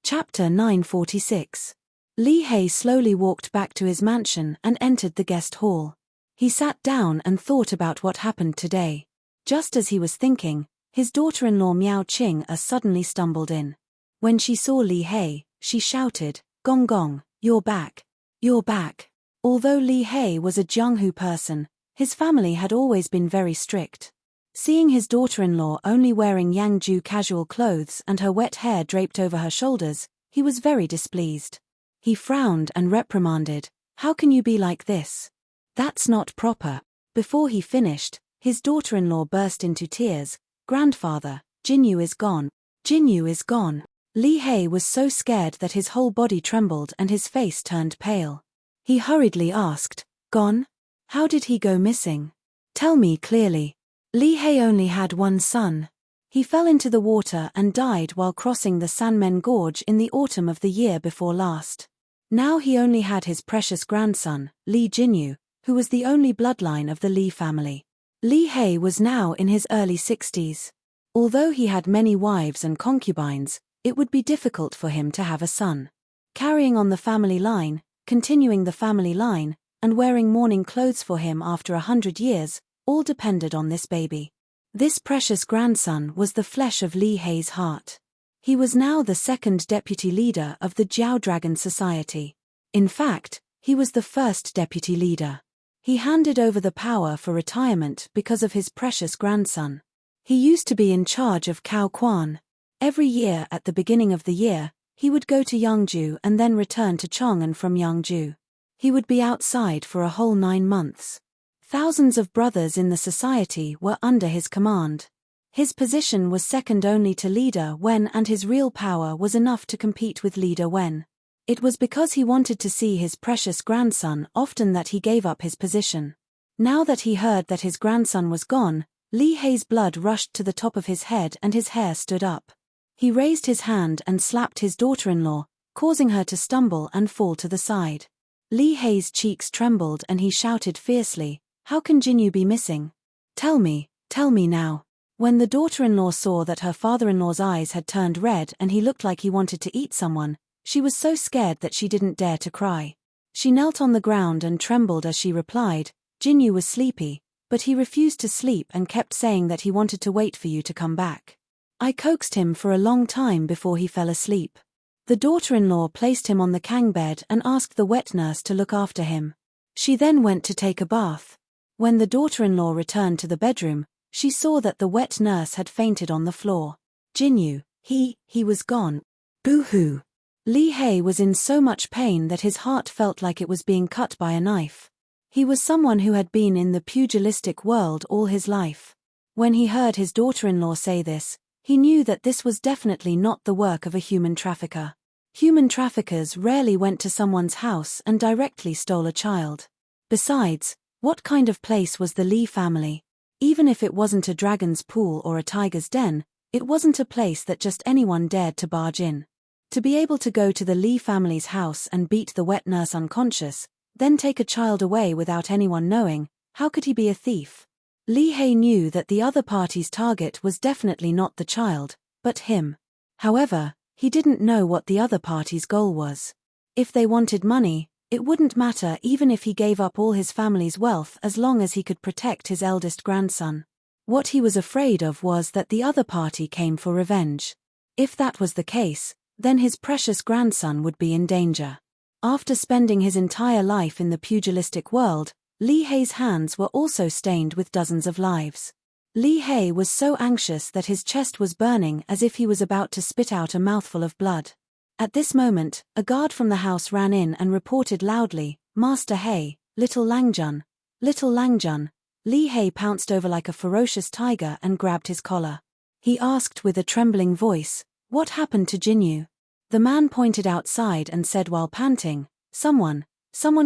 S1: Chapter 946. Li Hei slowly walked back to his mansion and entered the guest hall. He sat down and thought about what happened today. Just as he was thinking, his daughter-in-law Miao Qing suddenly stumbled in. When she saw Li Hei, she shouted, "Gong Gong, you're back. You're back." Although Li Hei was a Jianghu person, his family had always been very strict. Seeing his daughter-in-law only wearing Yangju casual clothes and her wet hair draped over her shoulders, he was very displeased. He frowned and reprimanded, "How can you be like this? That's not proper." Before he finished, his daughter-in-law burst into tears. "Grandfather, Jinyu is gone. Jinyu is gone." Li Hei was so scared that his whole body trembled and his face turned pale. He hurriedly asked, "Gone? How did he go missing? Tell me clearly." Li Hei only had one son. He fell into the water and died while crossing the Sanmen Gorge in the autumn of the year before last. Now he only had his precious grandson, Li Jinyu, who was the only bloodline of the Li family. Li Hei was now in his early 60s. Although he had many wives and concubines, it would be difficult for him to have a son. Carrying on the family line, continuing the family line, and wearing mourning clothes for him after 100 years, all depended on this baby. This precious grandson was the flesh of Li Hei's heart. He was now the 2nd deputy leader of the Jiao Dragon Society. In fact, he was the 1st deputy leader. He handed over the power for retirement because of his precious grandson. He used to be in charge of Cao Quan. Every year at the beginning of the year, he would go to Yangju and then return to Chang'an from Yangju. He would be outside for a whole 9 months. Thousands of brothers in the society were under his command. His position was second only to Leader Wen, and his real power was enough to compete with Leader Wen. It was because he wanted to see his precious grandson often that he gave up his position. Now that he heard that his grandson was gone, Li Hei's blood rushed to the top of his head and his hair stood up. He raised his hand and slapped his daughter-in-law, causing her to stumble and fall to the side. Li Hei's cheeks trembled and he shouted fiercely, "How can Jinyu be missing? Tell me now." When the daughter-in-law saw that her father-in-law's eyes had turned red and he looked like he wanted to eat someone, she was so scared that she didn't dare to cry. She knelt on the ground and trembled as she replied, "Jinyu was sleepy, but he refused to sleep and kept saying that he wanted to wait for you to come back. I coaxed him for a long time before he fell asleep." The daughter-in-law placed him on the kang bed and asked the wet nurse to look after him. She then went to take a bath. When the daughter-in-law returned to the bedroom, she saw that the wet nurse had fainted on the floor. Jinyu, he was gone. Boo-hoo. Li Hei was in so much pain that his heart felt like it was being cut by a knife. He was someone who had been in the pugilistic world all his life. When he heard his daughter-in-law say this, he knew that this was definitely not the work of a human trafficker. Human traffickers rarely went to someone's house and directly stole a child. Besides, what kind of place was the Li family? Even if it wasn't a dragon's pool or a tiger's den, it wasn't a place that just anyone dared to barge in. To be able to go to the Li family's house and beat the wet nurse unconscious, then take a child away without anyone knowing, how could he be a thief? Li Hei knew that the other party's target was definitely not the child, but him. However, he didn't know what the other party's goal was. If they wanted money, it wouldn't matter even if he gave up all his family's wealth as long as he could protect his eldest grandson. What he was afraid of was that the other party came for revenge. If that was the case, then his precious grandson would be in danger. After spending his entire life in the pugilistic world, Li Hei's hands were also stained with dozens of lives. Li Hei was so anxious that his chest was burning as if he was about to spit out a mouthful of blood. At this moment, a guard from the house ran in and reported loudly, "Master Hei, Little Langjun, Little Langjun." Li Hei pounced over like a ferocious tiger and grabbed his collar. He asked with a trembling voice, "What happened to Jinyu?" The man pointed outside and said while panting, Someone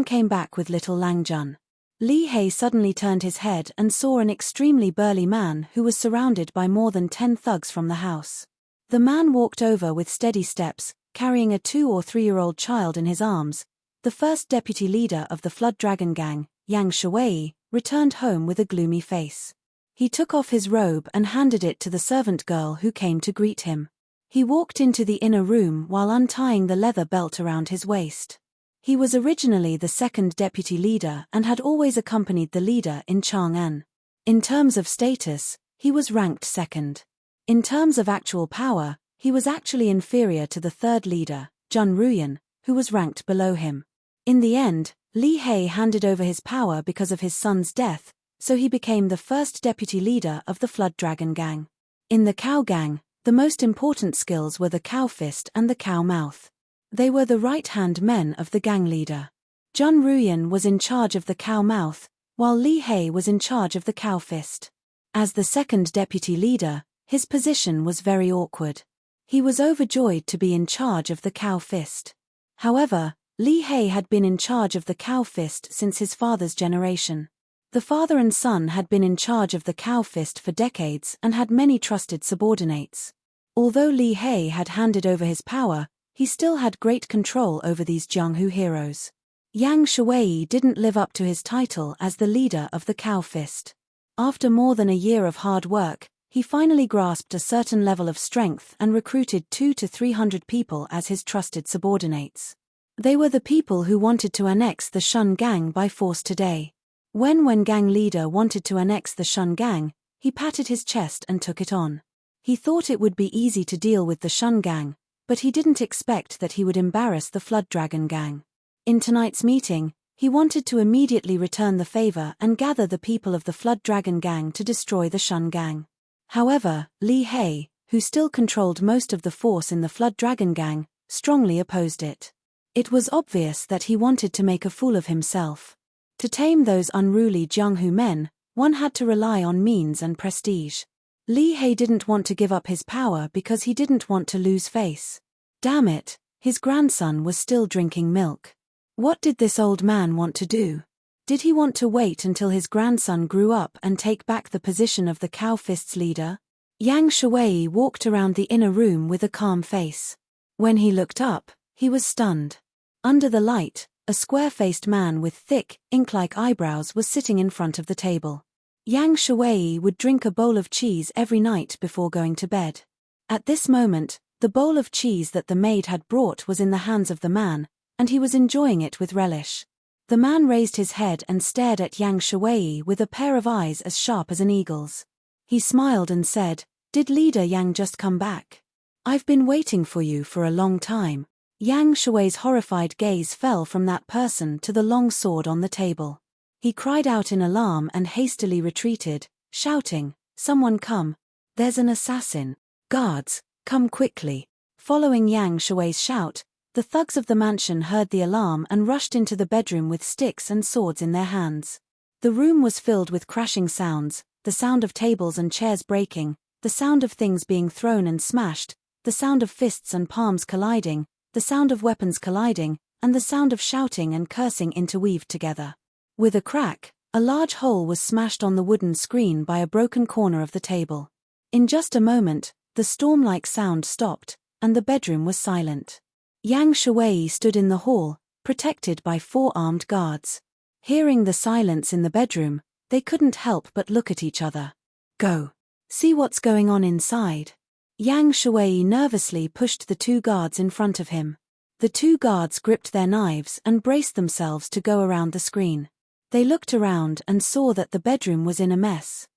S1: came back with Little Langjun." Li Hei suddenly turned his head and saw an extremely burly man who was surrounded by more than 10 thugs from the house. The man walked over with steady steps, carrying a 2- or 3-year-old child in his arms. The first deputy leader of the Flood Dragon Gang, Yang Shuwei, returned home with a gloomy face. He took off his robe and handed it to the servant girl who came to greet him. He walked into the inner room while untying the leather belt around his waist. He was originally the second deputy leader and had always accompanied the leader in Chang'an. In terms of status, he was ranked second. In terms of actual power, he was actually inferior to the third leader, Jun Ruyan, who was ranked below him. In the end, Li Hei handed over his power because of his son's death, so he became the first deputy leader of the Flood Dragon Gang. In the Cow Gang, the most important skills were the Cow Fist and the Cow Mouth. They were the right-hand men of the gang leader. Jun Ruyan was in charge of the Cow Mouth, while Li Hei was in charge of the Cow Fist. As the second deputy leader, his position was very awkward. He was overjoyed to be in charge of the Cow Fist. However, Li Hei had been in charge of the Cow Fist since his father's generation. The father and son had been in charge of the Cow Fist for decades and had many trusted subordinates. Although Li Hei had handed over his power, he still had great control over these Jianghu heroes. Yang Shuwei didn't live up to his title as the leader of the Cow Fist. After more than a year of hard work, he finally grasped a certain level of strength and recruited 200 to 300 people as his trusted subordinates. They were the people who wanted to annex the Shun Gang by force today. When gang leader wanted to annex the Shun Gang, he patted his chest and took it on. He thought it would be easy to deal with the Shun Gang, but he didn't expect that he would embarrass the Flood Dragon Gang. In tonight's meeting, he wanted to immediately return the favor and gather the people of the Flood Dragon Gang to destroy the Shun Gang. However, Li Hei, who still controlled most of the force in the Flood Dragon Gang, strongly opposed it. It was obvious that he wanted to make a fool of himself. To tame those unruly Jianghu men, one had to rely on means and prestige. Li He didn't want to give up his power because he didn't want to lose face. Damn it, his grandson was still drinking milk. What did this old man want to do? Did he want to wait until his grandson grew up and take back the position of the Cow Fists leader? Yang Shuwei walked around the inner room with a calm face. When he looked up, he was stunned. Under the light, a square-faced man with thick, ink-like eyebrows was sitting in front of the table. Yang Shuwei would drink a bowl of cheese every night before going to bed. At this moment, the bowl of cheese that the maid had brought was in the hands of the man, and he was enjoying it with relish. The man raised his head and stared at Yang Shuwei with a pair of eyes as sharp as an eagle's. He smiled and said, "Did Leader Yang just come back? I've been waiting for you for a long time." Yang Shuwei's horrified gaze fell from that person to the long sword on the table. He cried out in alarm and hastily retreated, shouting, "Someone come! There's an assassin! Guards, come quickly!" Following Yang Shuwei's shout, the thugs of the mansion heard the alarm and rushed into the bedroom with sticks and swords in their hands. The room was filled with crashing sounds, the sound of tables and chairs breaking, the sound of things being thrown and smashed, the sound of fists and palms colliding, the sound of weapons colliding, and the sound of shouting and cursing interweaved together. With a crack, a large hole was smashed on the wooden screen by a broken corner of the table. In just a moment, the storm-like sound stopped, and the bedroom was silent. Yang Shuwei stood in the hall, protected by 4 armed guards. Hearing the silence in the bedroom, they couldn't help but look at each other. "Go. See what's going on inside." Yang Shuwei nervously pushed the 2 guards in front of him. The 2 guards gripped their knives and braced themselves to go around the screen. They looked around and saw that the bedroom was in a mess.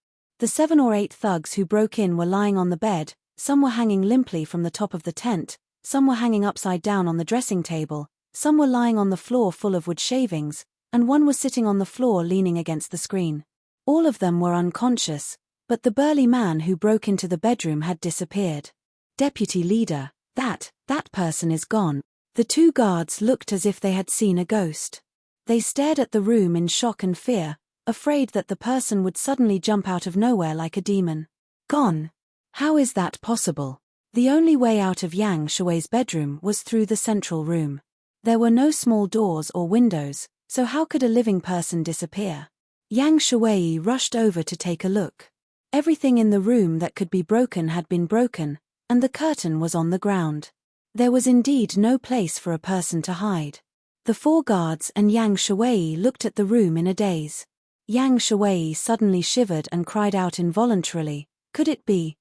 S1: The 7 or 8 thugs who broke in were lying on the bed, some were hanging limply from the top of the tent, some were hanging upside down on the dressing table, some were lying on the floor full of wood shavings, and one was sitting on the floor leaning against the screen. All of them were unconscious, but the burly man who broke into the bedroom had disappeared. "Deputy Leader, that person is gone." The 2 guards looked as if they had seen a ghost. They stared at the room in shock and fear, afraid that the person would suddenly jump out of nowhere like a demon. "Gone? How is that possible?" The only way out of Yang Shuwei's bedroom was through the central room. There were no small doors or windows, so how could a living person disappear? Yang Shuwei rushed over to take a look. Everything in the room that could be broken had been broken, and the curtain was on the ground. There was indeed no place for a person to hide. The 4 guards and Yang Shuwei looked at the room in a daze. Yang Shuwei suddenly shivered and cried out involuntarily, Could it be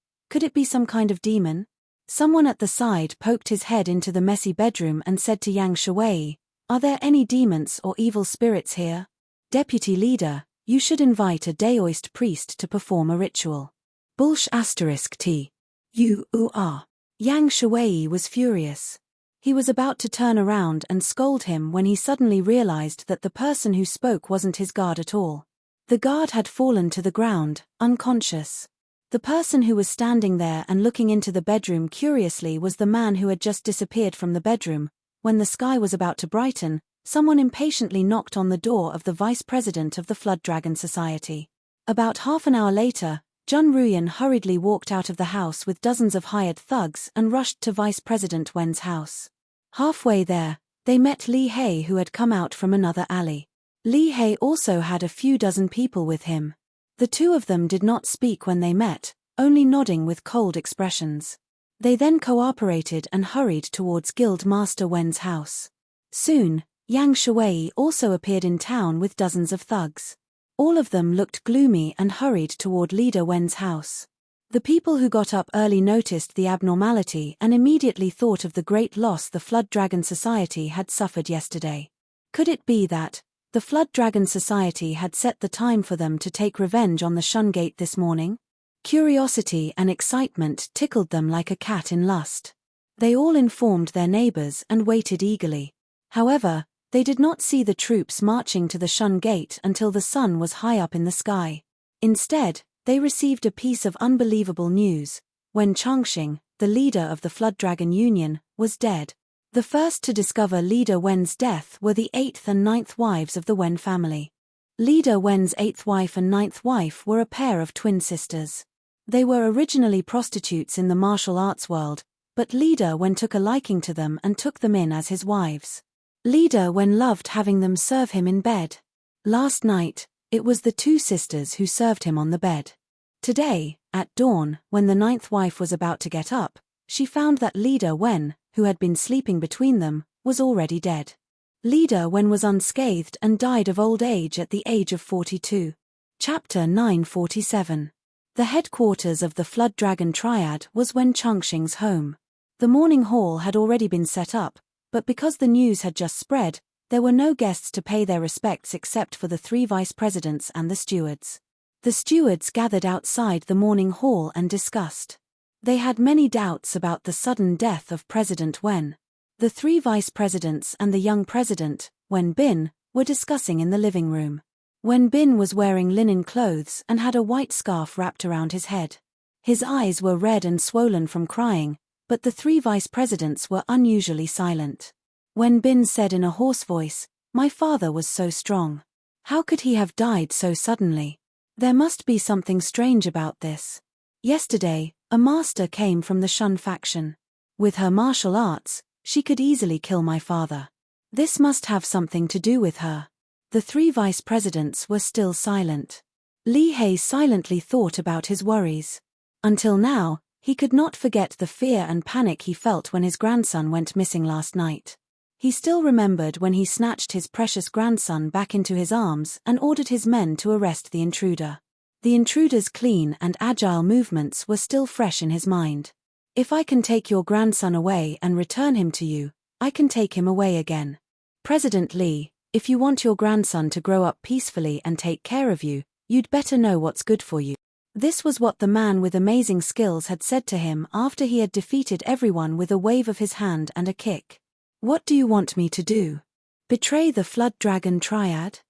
S1: some kind of demon? Someone at the side poked his head into the messy bedroom and said to Yang Shuwei, "Are there any demons or evil spirits here? Deputy Leader, you should invite a Daoist priest to perform a ritual." *T. You are. Yang Shuwei was furious. He was about to turn around and scold him when he suddenly realized that the person who spoke wasn't his guard at all. The guard had fallen to the ground, unconscious. The person who was standing there and looking into the bedroom curiously was the man who had just disappeared from the bedroom. When the sky was about to brighten, someone impatiently knocked on the door of the vice president of the Flood Dragon Society. About half an hour later, Jun Ruyan hurriedly walked out of the house with dozens of hired thugs and rushed to Vice President Wen's house. Halfway there, they met Li He, who had come out from another alley. Li He also had a few dozen people with him. The 2 of them did not speak when they met, only nodding with cold expressions. They then cooperated and hurried towards Guild Master Wen's house. Soon, Yang Shuwei also appeared in town with dozens of thugs. All of them looked gloomy and hurried toward Leader Wen's house. The people who got up early noticed the abnormality and immediately thought of the great loss the Flood Dragon Society had suffered yesterday. Could it be that the Flood Dragon Society had set the time for them to take revenge on the Shun Gate this morning? Curiosity and excitement tickled them like a cat in lust. They all informed their neighbors and waited eagerly. However, they did not see the troops marching to the Shun Gate until the sun was high up in the sky. Instead, they received a piece of unbelievable news: Wen Changxing, the leader of the Flood Dragon Union, was dead. The first to discover Leader Wen's death were the 8th and 9th wives of the Wen family. Leader Wen's 8th wife and 9th wife were a pair of twin sisters. They were originally prostitutes in the martial arts world, but Leader Wen took a liking to them and took them in as his wives. Leader Wen loved having them serve him in bed. Last night, it was the two sisters who served him on the bed. Today, at dawn, when the ninth wife was about to get up, she found that Leader Wen, who had been sleeping between them, was already dead. Leader Wen was unscathed and died of old age at the age of 42. Chapter 947. The headquarters of the Flood Dragon Triad was Wen Changxing's home. The morning hall had already been set up, but because the news had just spread, there were no guests to pay their respects except for the 3 vice presidents and the stewards. The stewards gathered outside the morning hall and discussed. They had many doubts about the sudden death of President Wen. The 3 vice presidents and the young president, Wen Bin, were discussing in the living room. Wen Bin was wearing linen clothes and had a white scarf wrapped around his head. His eyes were red and swollen from crying, but the 3 vice presidents were unusually silent. Wen Bin said in a hoarse voice, "My father was so strong. How could he have died so suddenly? There must be something strange about this. Yesterday, a master came from the Shun faction. With her martial arts, she could easily kill my father. This must have something to do with her." The 3 vice presidents were still silent. Li He silently thought about his worries. Until now, he could not forget the fear and panic he felt when his grandson went missing last night. He still remembered when he snatched his precious grandson back into his arms and ordered his men to arrest the intruder. The intruder's clean and agile movements were still fresh in his mind. "If I can take your grandson away and return him to you, I can take him away again. President Li, if you want your grandson to grow up peacefully and take care of you, you'd better know what's good for you." This was what the man with amazing skills had said to him after he had defeated everyone with a wave of his hand and a kick. "What do you want me to do? Betray the Flood Dragon Triad?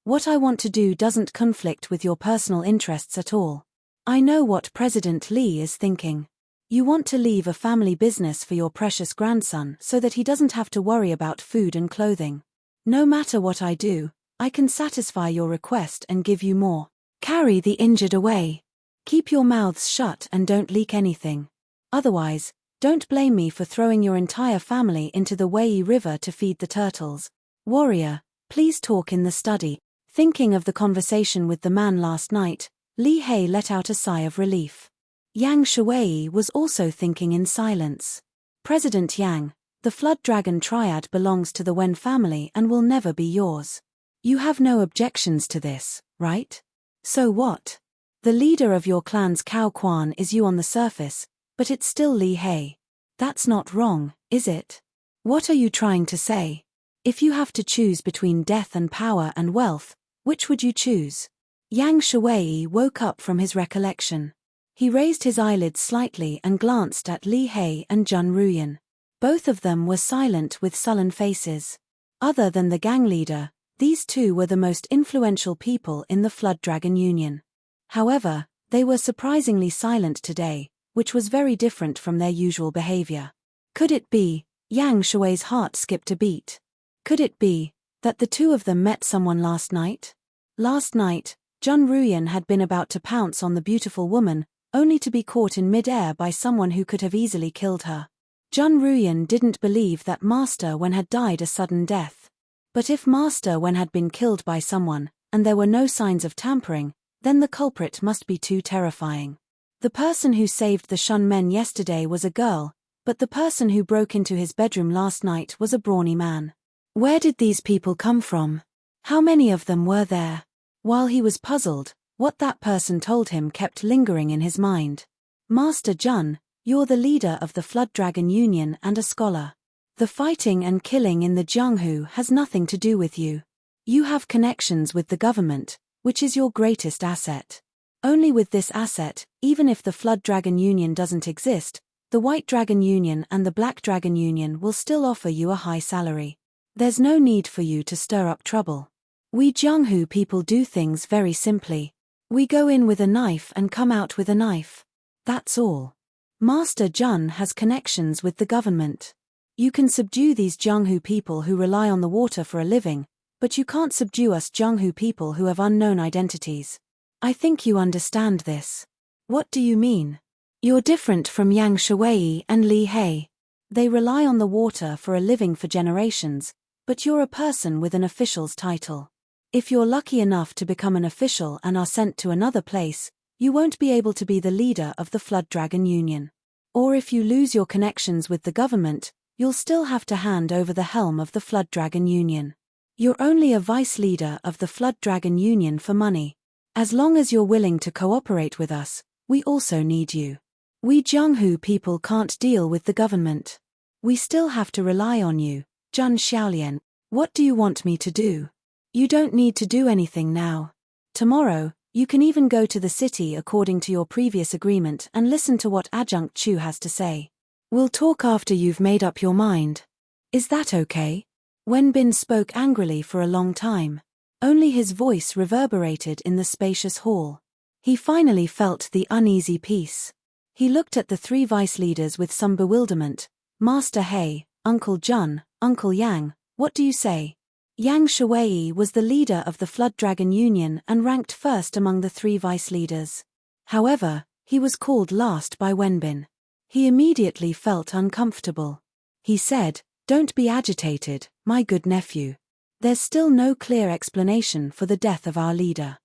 S1: What I want to do doesn't conflict with your personal interests at all. I know what President Li is thinking. You want to leave a family business for your precious grandson so that he doesn't have to worry about food and clothing. No matter what I do, I can satisfy your request and give you more. Carry the injured away. Keep your mouths shut and don't leak anything. Otherwise, don't blame me for throwing your entire family into the Wei River to feed the turtles. Warrior, please talk in the study." Thinking of the conversation with the man last night, Li He let out a sigh of relief. Yang Shuwei was also thinking in silence. "President Yang, the Flood Dragon Triad belongs to the Wen family and will never be yours. You have no objections to this, right? So what? The leader of your clan's Cao Quan is you on the surface, but it's still Li He. That's not wrong, is it? What are you trying to say? If you have to choose between death and power and wealth, which would you choose?" Yang Shuwei woke up from his recollection. He raised his eyelids slightly and glanced at Li He and Jun Ruyan. Both of them were silent with sullen faces. Other than the gang leader, these two were the most influential people in the Flood Dragon Union. However, they were surprisingly silent today, which was very different from their usual behavior. Could it be? Yang Shui's heart skipped a beat. Could it be that the two of them met someone last night? Last night, Jun Ruyan had been about to pounce on the beautiful woman, only to be caught in mid-air by someone who could have easily killed her. Jun Ruyan didn't believe that Master Wen had died a sudden death. But if Master Wen had been killed by someone, and there were no signs of tampering, then the culprit must be too terrifying. The person who saved the Shun men yesterday was a girl, but the person who broke into his bedroom last night was a brawny man. Where did these people come from? How many of them were there? While he was puzzled, what that person told him kept lingering in his mind. "Master Jun, you're the leader of the Flood Dragon Union and a scholar. The fighting and killing in the Jianghu has nothing to do with you. You have connections with the government, which is your greatest asset. Only with this asset, even if the Flood Dragon Union doesn't exist, the White Dragon Union and the Black Dragon Union will still offer you a high salary. There's no need for you to stir up trouble. We Jianghu people do things very simply. We go in with a knife and come out with a knife. That's all. Master Jun has connections with the government. You can subdue these Jianghu people who rely on the water for a living, but you can't subdue us Jianghu people who have unknown identities. I think you understand this." What do you mean? You're different from Yang Shuwei and Li He. They rely on the water for a living for generations, but you're a person with an official's title. If you're lucky enough to become an official and are sent to another place, you won't be able to be the leader of the Flood Dragon Union. Or if you lose your connections with the government, you'll still have to hand over the helm of the Flood Dragon Union. You're only a vice leader of the Flood Dragon Union for money. As long as you're willing to cooperate with us, we also need you. We Jianghu people can't deal with the government. We still have to rely on you, Zhun Xiaolian. What do you want me to do? You don't need to do anything now. Tomorrow, you can even go to the city according to your previous agreement and listen to what Adjunct Chu has to say. We'll talk after you've made up your mind. Is that okay? Wenbin spoke angrily for a long time. Only his voice reverberated in the spacious hall. He finally felt the uneasy peace. He looked at the three vice leaders with some bewilderment. Master He, Uncle Jun, Uncle Yang, what do you say? Yang Shuwei was the leader of the Flood Dragon Union and ranked first among the three vice leaders. However, he was called last by Wenbin. He immediately felt uncomfortable. He said, "Don't be agitated, my good nephew. There's still no clear explanation for the death of our leader.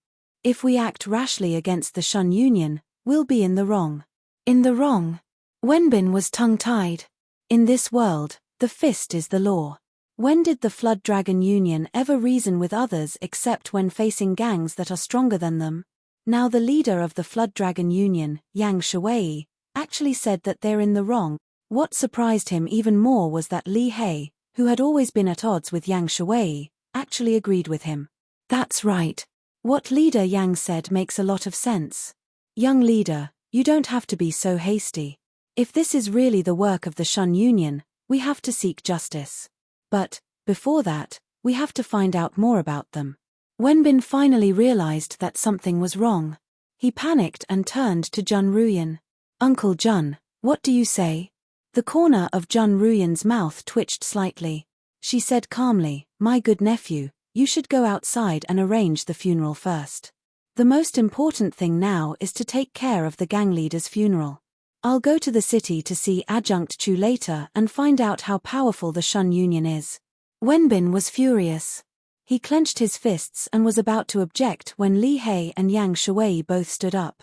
S1: If we act rashly against the Shun Union, we'll be in the wrong." In the wrong? Wenbin was tongue-tied. In this world, the fist is the law. When did the Flood Dragon Union ever reason with others except when facing gangs that are stronger than them? Now the leader of the Flood Dragon Union, Yang Shuwei, actually said that they're in the wrong. What surprised him even more was that Li He, who had always been at odds with Yang Shuwei, actually agreed with him. That's right. What leader Yang said makes a lot of sense. Young leader, you don't have to be so hasty. If this is really the work of the Shun Union, we have to seek justice. But, before that, we have to find out more about them. Wenbin finally realized that something was wrong. He panicked and turned to Jun Ruyan. Uncle Jun, what do you say? The corner of Jun Ruyan's mouth twitched slightly. She said calmly, "My good nephew, you should go outside and arrange the funeral first. The most important thing now is to take care of the gang leader's funeral. I'll go to the city to see Adjunct Chu later and find out how powerful the Shun Union is." Wenbin was furious. He clenched his fists and was about to object when Li He and Yang Shuwei both stood up.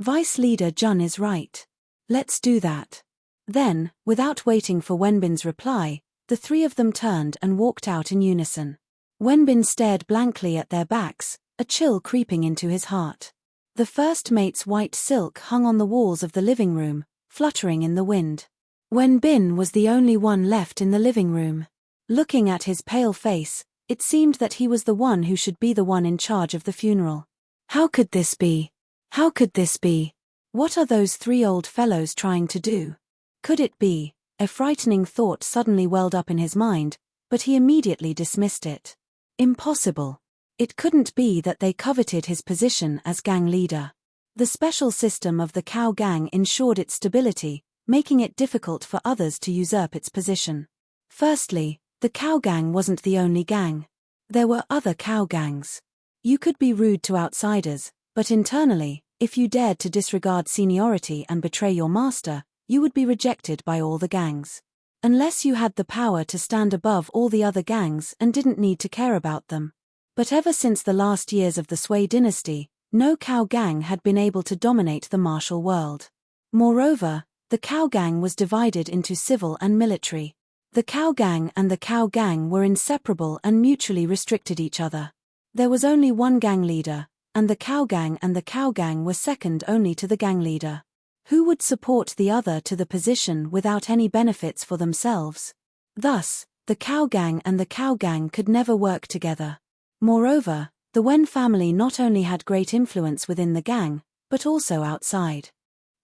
S1: Vice Leader Jun is right. Let's do that. Then, without waiting for Wenbin's reply, the three of them turned and walked out in unison. Wenbin stared blankly at their backs, a chill creeping into his heart. The first mate's white silk hung on the walls of the living room, fluttering in the wind. Wenbin was the only one left in the living room. Looking at his pale face, it seemed that he was the one who should be the one in charge of the funeral. How could this be? How could this be? What are those three old fellows trying to do? Could it be? A frightening thought suddenly welled up in his mind, but he immediately dismissed it. Impossible. It couldn't be that they coveted his position as gang leader. The special system of the Cow Gang ensured its stability, making it difficult for others to usurp its position. Firstly, the Cow Gang wasn't the only gang. There were other cow gangs. You could be rude to outsiders, but internally, if you dared to disregard seniority and betray your master, you would be rejected by all the gangs. Unless you had the power to stand above all the other gangs and didn't need to care about them. But ever since the last years of the Sui dynasty, no cow gang had been able to dominate the martial world. Moreover, the cow gang was divided into civil and military. The cow gang and the cow gang were inseparable and mutually restricted each other. There was only one gang leader, and the cow gang and the cow gang were second only to the gang leader. Who would support the other to the position without any benefits for themselves? Thus, the cow gang and the cow gang could never work together. Moreover, the Wen family not only had great influence within the gang, but also outside.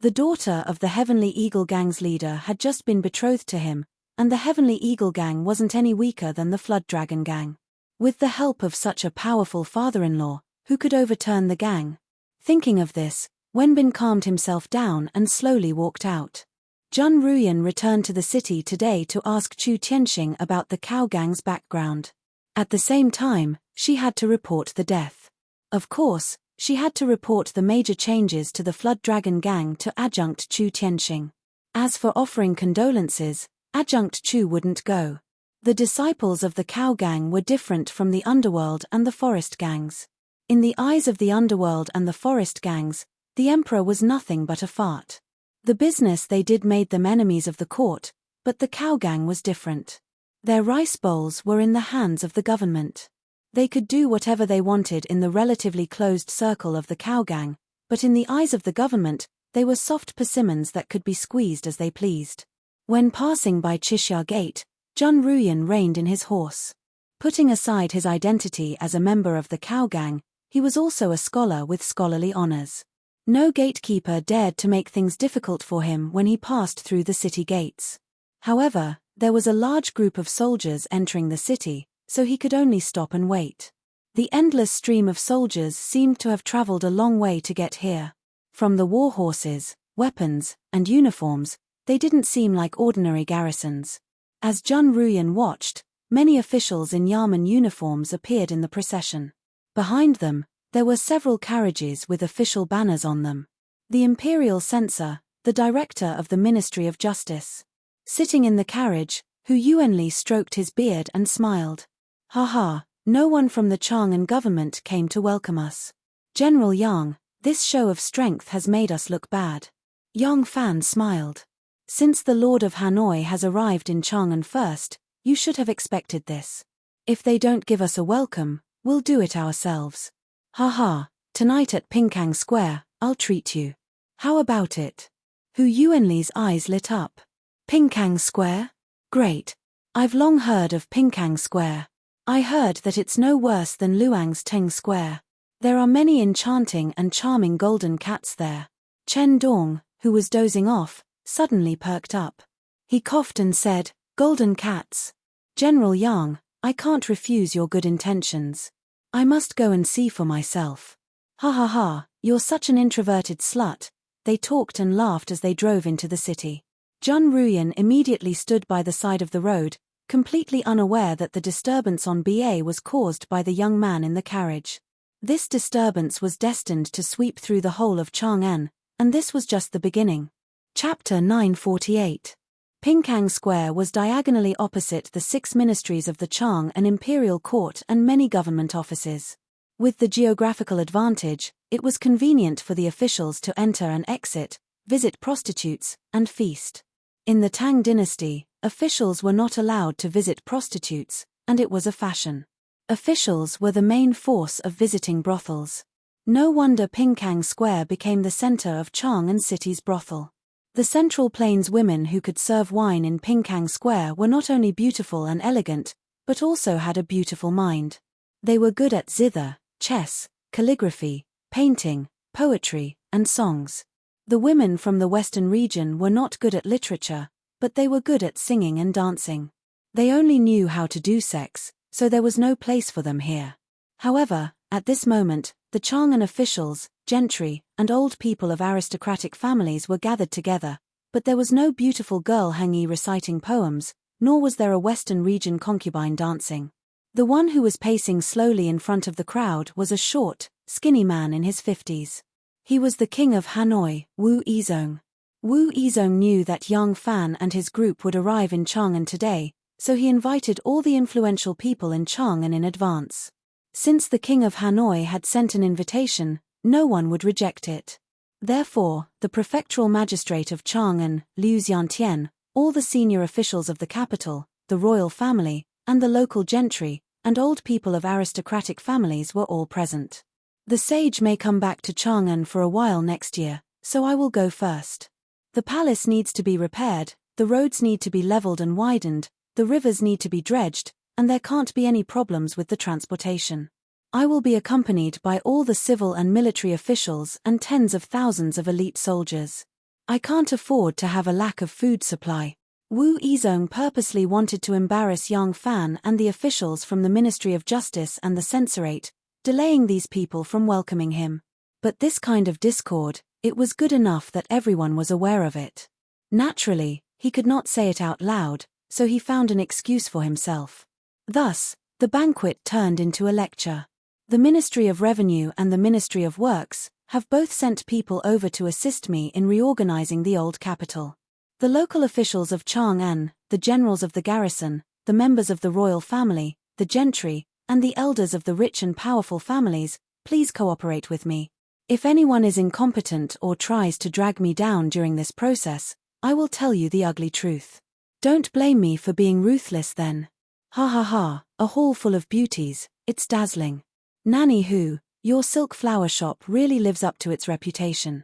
S1: The daughter of the Heavenly Eagle Gang's leader had just been betrothed to him, and the Heavenly Eagle Gang wasn't any weaker than the Flood Dragon Gang. With the help of such a powerful father-in-law, who could overturn the gang? Thinking of this, Wenbin calmed himself down and slowly walked out. Jun Ruyan returned to the city today to ask Chu Tianxing about the cow gang's background. At the same time, she had to report the death. Of course, She had to report the major changes to the Flood Dragon gang to Adjunct Chu Tianxing. As for offering condolences, Adjunct Chu wouldn't go. The disciples of the Cow Gang were different from the underworld and the forest gangs. In the eyes of the underworld and the forest gangs, the emperor was nothing but a fart. The business they did made them enemies of the court, but the Cow Gang was different. Their rice bowls were in the hands of the government. They could do whatever they wanted in the relatively closed circle of the Cow Gang, but in the eyes of the government, they were soft persimmons that could be squeezed as they pleased. When passing by Chixia Gate, Jun Ruyan reined in his horse. Putting aside his identity as a member of the Cow Gang, he was also a scholar with scholarly honors. No gatekeeper dared to make things difficult for him when he passed through the city gates. However, there was a large group of soldiers entering the city, so he could only stop and wait. The endless stream of soldiers seemed to have traveled a long way to get here. From the war horses, weapons, and uniforms, they didn't seem like ordinary garrisons. As Jun Ruyan watched, many officials in Yamen uniforms appeared in the procession. Behind them, there were several carriages with official banners on them. The imperial censor, the director of the Ministry of Justice. Sitting in the carriage, Hu Yuanli stroked his beard and smiled. "Ha ha, no one from the Chang'an government came to welcome us. General Yang, this show of strength has made us look bad." Yang Fan smiled. "Since the Lord of Hanoi has arrived in Chang'an first, you should have expected this. If they don't give us a welcome, we'll do it ourselves. Ha ha, tonight at Pinkang Square, I'll treat you. How about it?" Hu Yuanli's eyes lit up. "Pinkang Square? Great. I've long heard of Pinkang Square. I heard that it's no worse than Luang's Teng Square. There are many enchanting and charming golden cats there." Chen Dong, who was dozing off, suddenly perked up. He coughed and said, "Golden cats. General Yang, I can't refuse your good intentions. I must go and see for myself." "Ha ha ha, you're such an introverted slut." They talked and laughed as they drove into the city. Jun Ruyan immediately stood by the side of the road, completely unaware that the disturbance on BA was caused by the young man in the carriage. This disturbance was destined to sweep through the whole of Chang'an, and this was just the beginning. Chapter 948. Pinkang Square was diagonally opposite the 6 ministries of the Chang'an Imperial Court and many government offices. With the geographical advantage, it was convenient for the officials to enter and exit, visit prostitutes, and feast. In the Tang dynasty, officials were not allowed to visit prostitutes, and it was a fashion. Officials were the main force of visiting brothels. No wonder Pinkang Square became the center of Chang'an City's brothel. The Central Plains women who could serve wine in Pinkang Square were not only beautiful and elegant, but also had a beautiful mind. They were good at zither, chess, calligraphy, painting, poetry, and songs. The women from the Western region were not good at literature, but they were good at singing and dancing. They only knew how to do sex, so there was no place for them here. However, at this moment, the Chang'an officials, gentry, and old people of aristocratic families were gathered together, but there was no beautiful girl Hangi reciting poems, nor was there a Western region concubine dancing. The one who was pacing slowly in front of the crowd was a short, skinny man in his 50s. He was the king of Hanoi, Wu Yizong. Wu Yizong knew that Yang Fan and his group would arrive in Chang'an today, so he invited all the influential people in Chang'an in advance. Since the king of Hanoi had sent an invitation, no one would reject it. Therefore, the prefectural magistrate of Chang'an, Liu Xiantian, all the senior officials of the capital, the royal family, and the local gentry, and old people of aristocratic families were all present. The sage may come back to Chang'an for a while next year, so I will go first. The palace needs to be repaired, the roads need to be leveled and widened, the rivers need to be dredged, and there can't be any problems with the transportation. I will be accompanied by all the civil and military officials and tens of thousands of elite soldiers. I can't afford to have a lack of food supply. Wu Yizong purposely wanted to embarrass Yang Fan and the officials from the Ministry of Justice and the Censorate, delaying these people from welcoming him. But this kind of discord, it was good enough that everyone was aware of it. Naturally, he could not say it out loud, so he found an excuse for himself. Thus, the banquet turned into a lecture. The Ministry of Revenue and the Ministry of Works have both sent people over to assist me in reorganizing the old capital. The local officials of Chang'an, the generals of the garrison, the members of the royal family, the gentry, and the elders of the rich and powerful families, please cooperate with me. If anyone is incompetent or tries to drag me down during this process, I will tell you the ugly truth. Don't blame me for being ruthless then. Ha ha ha, a hall full of beauties, it's dazzling. Nanny Hu, your silk flower shop really lives up to its reputation.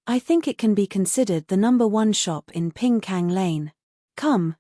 S1: I think it can be considered the #1 shop in Pingkang Lane. Come,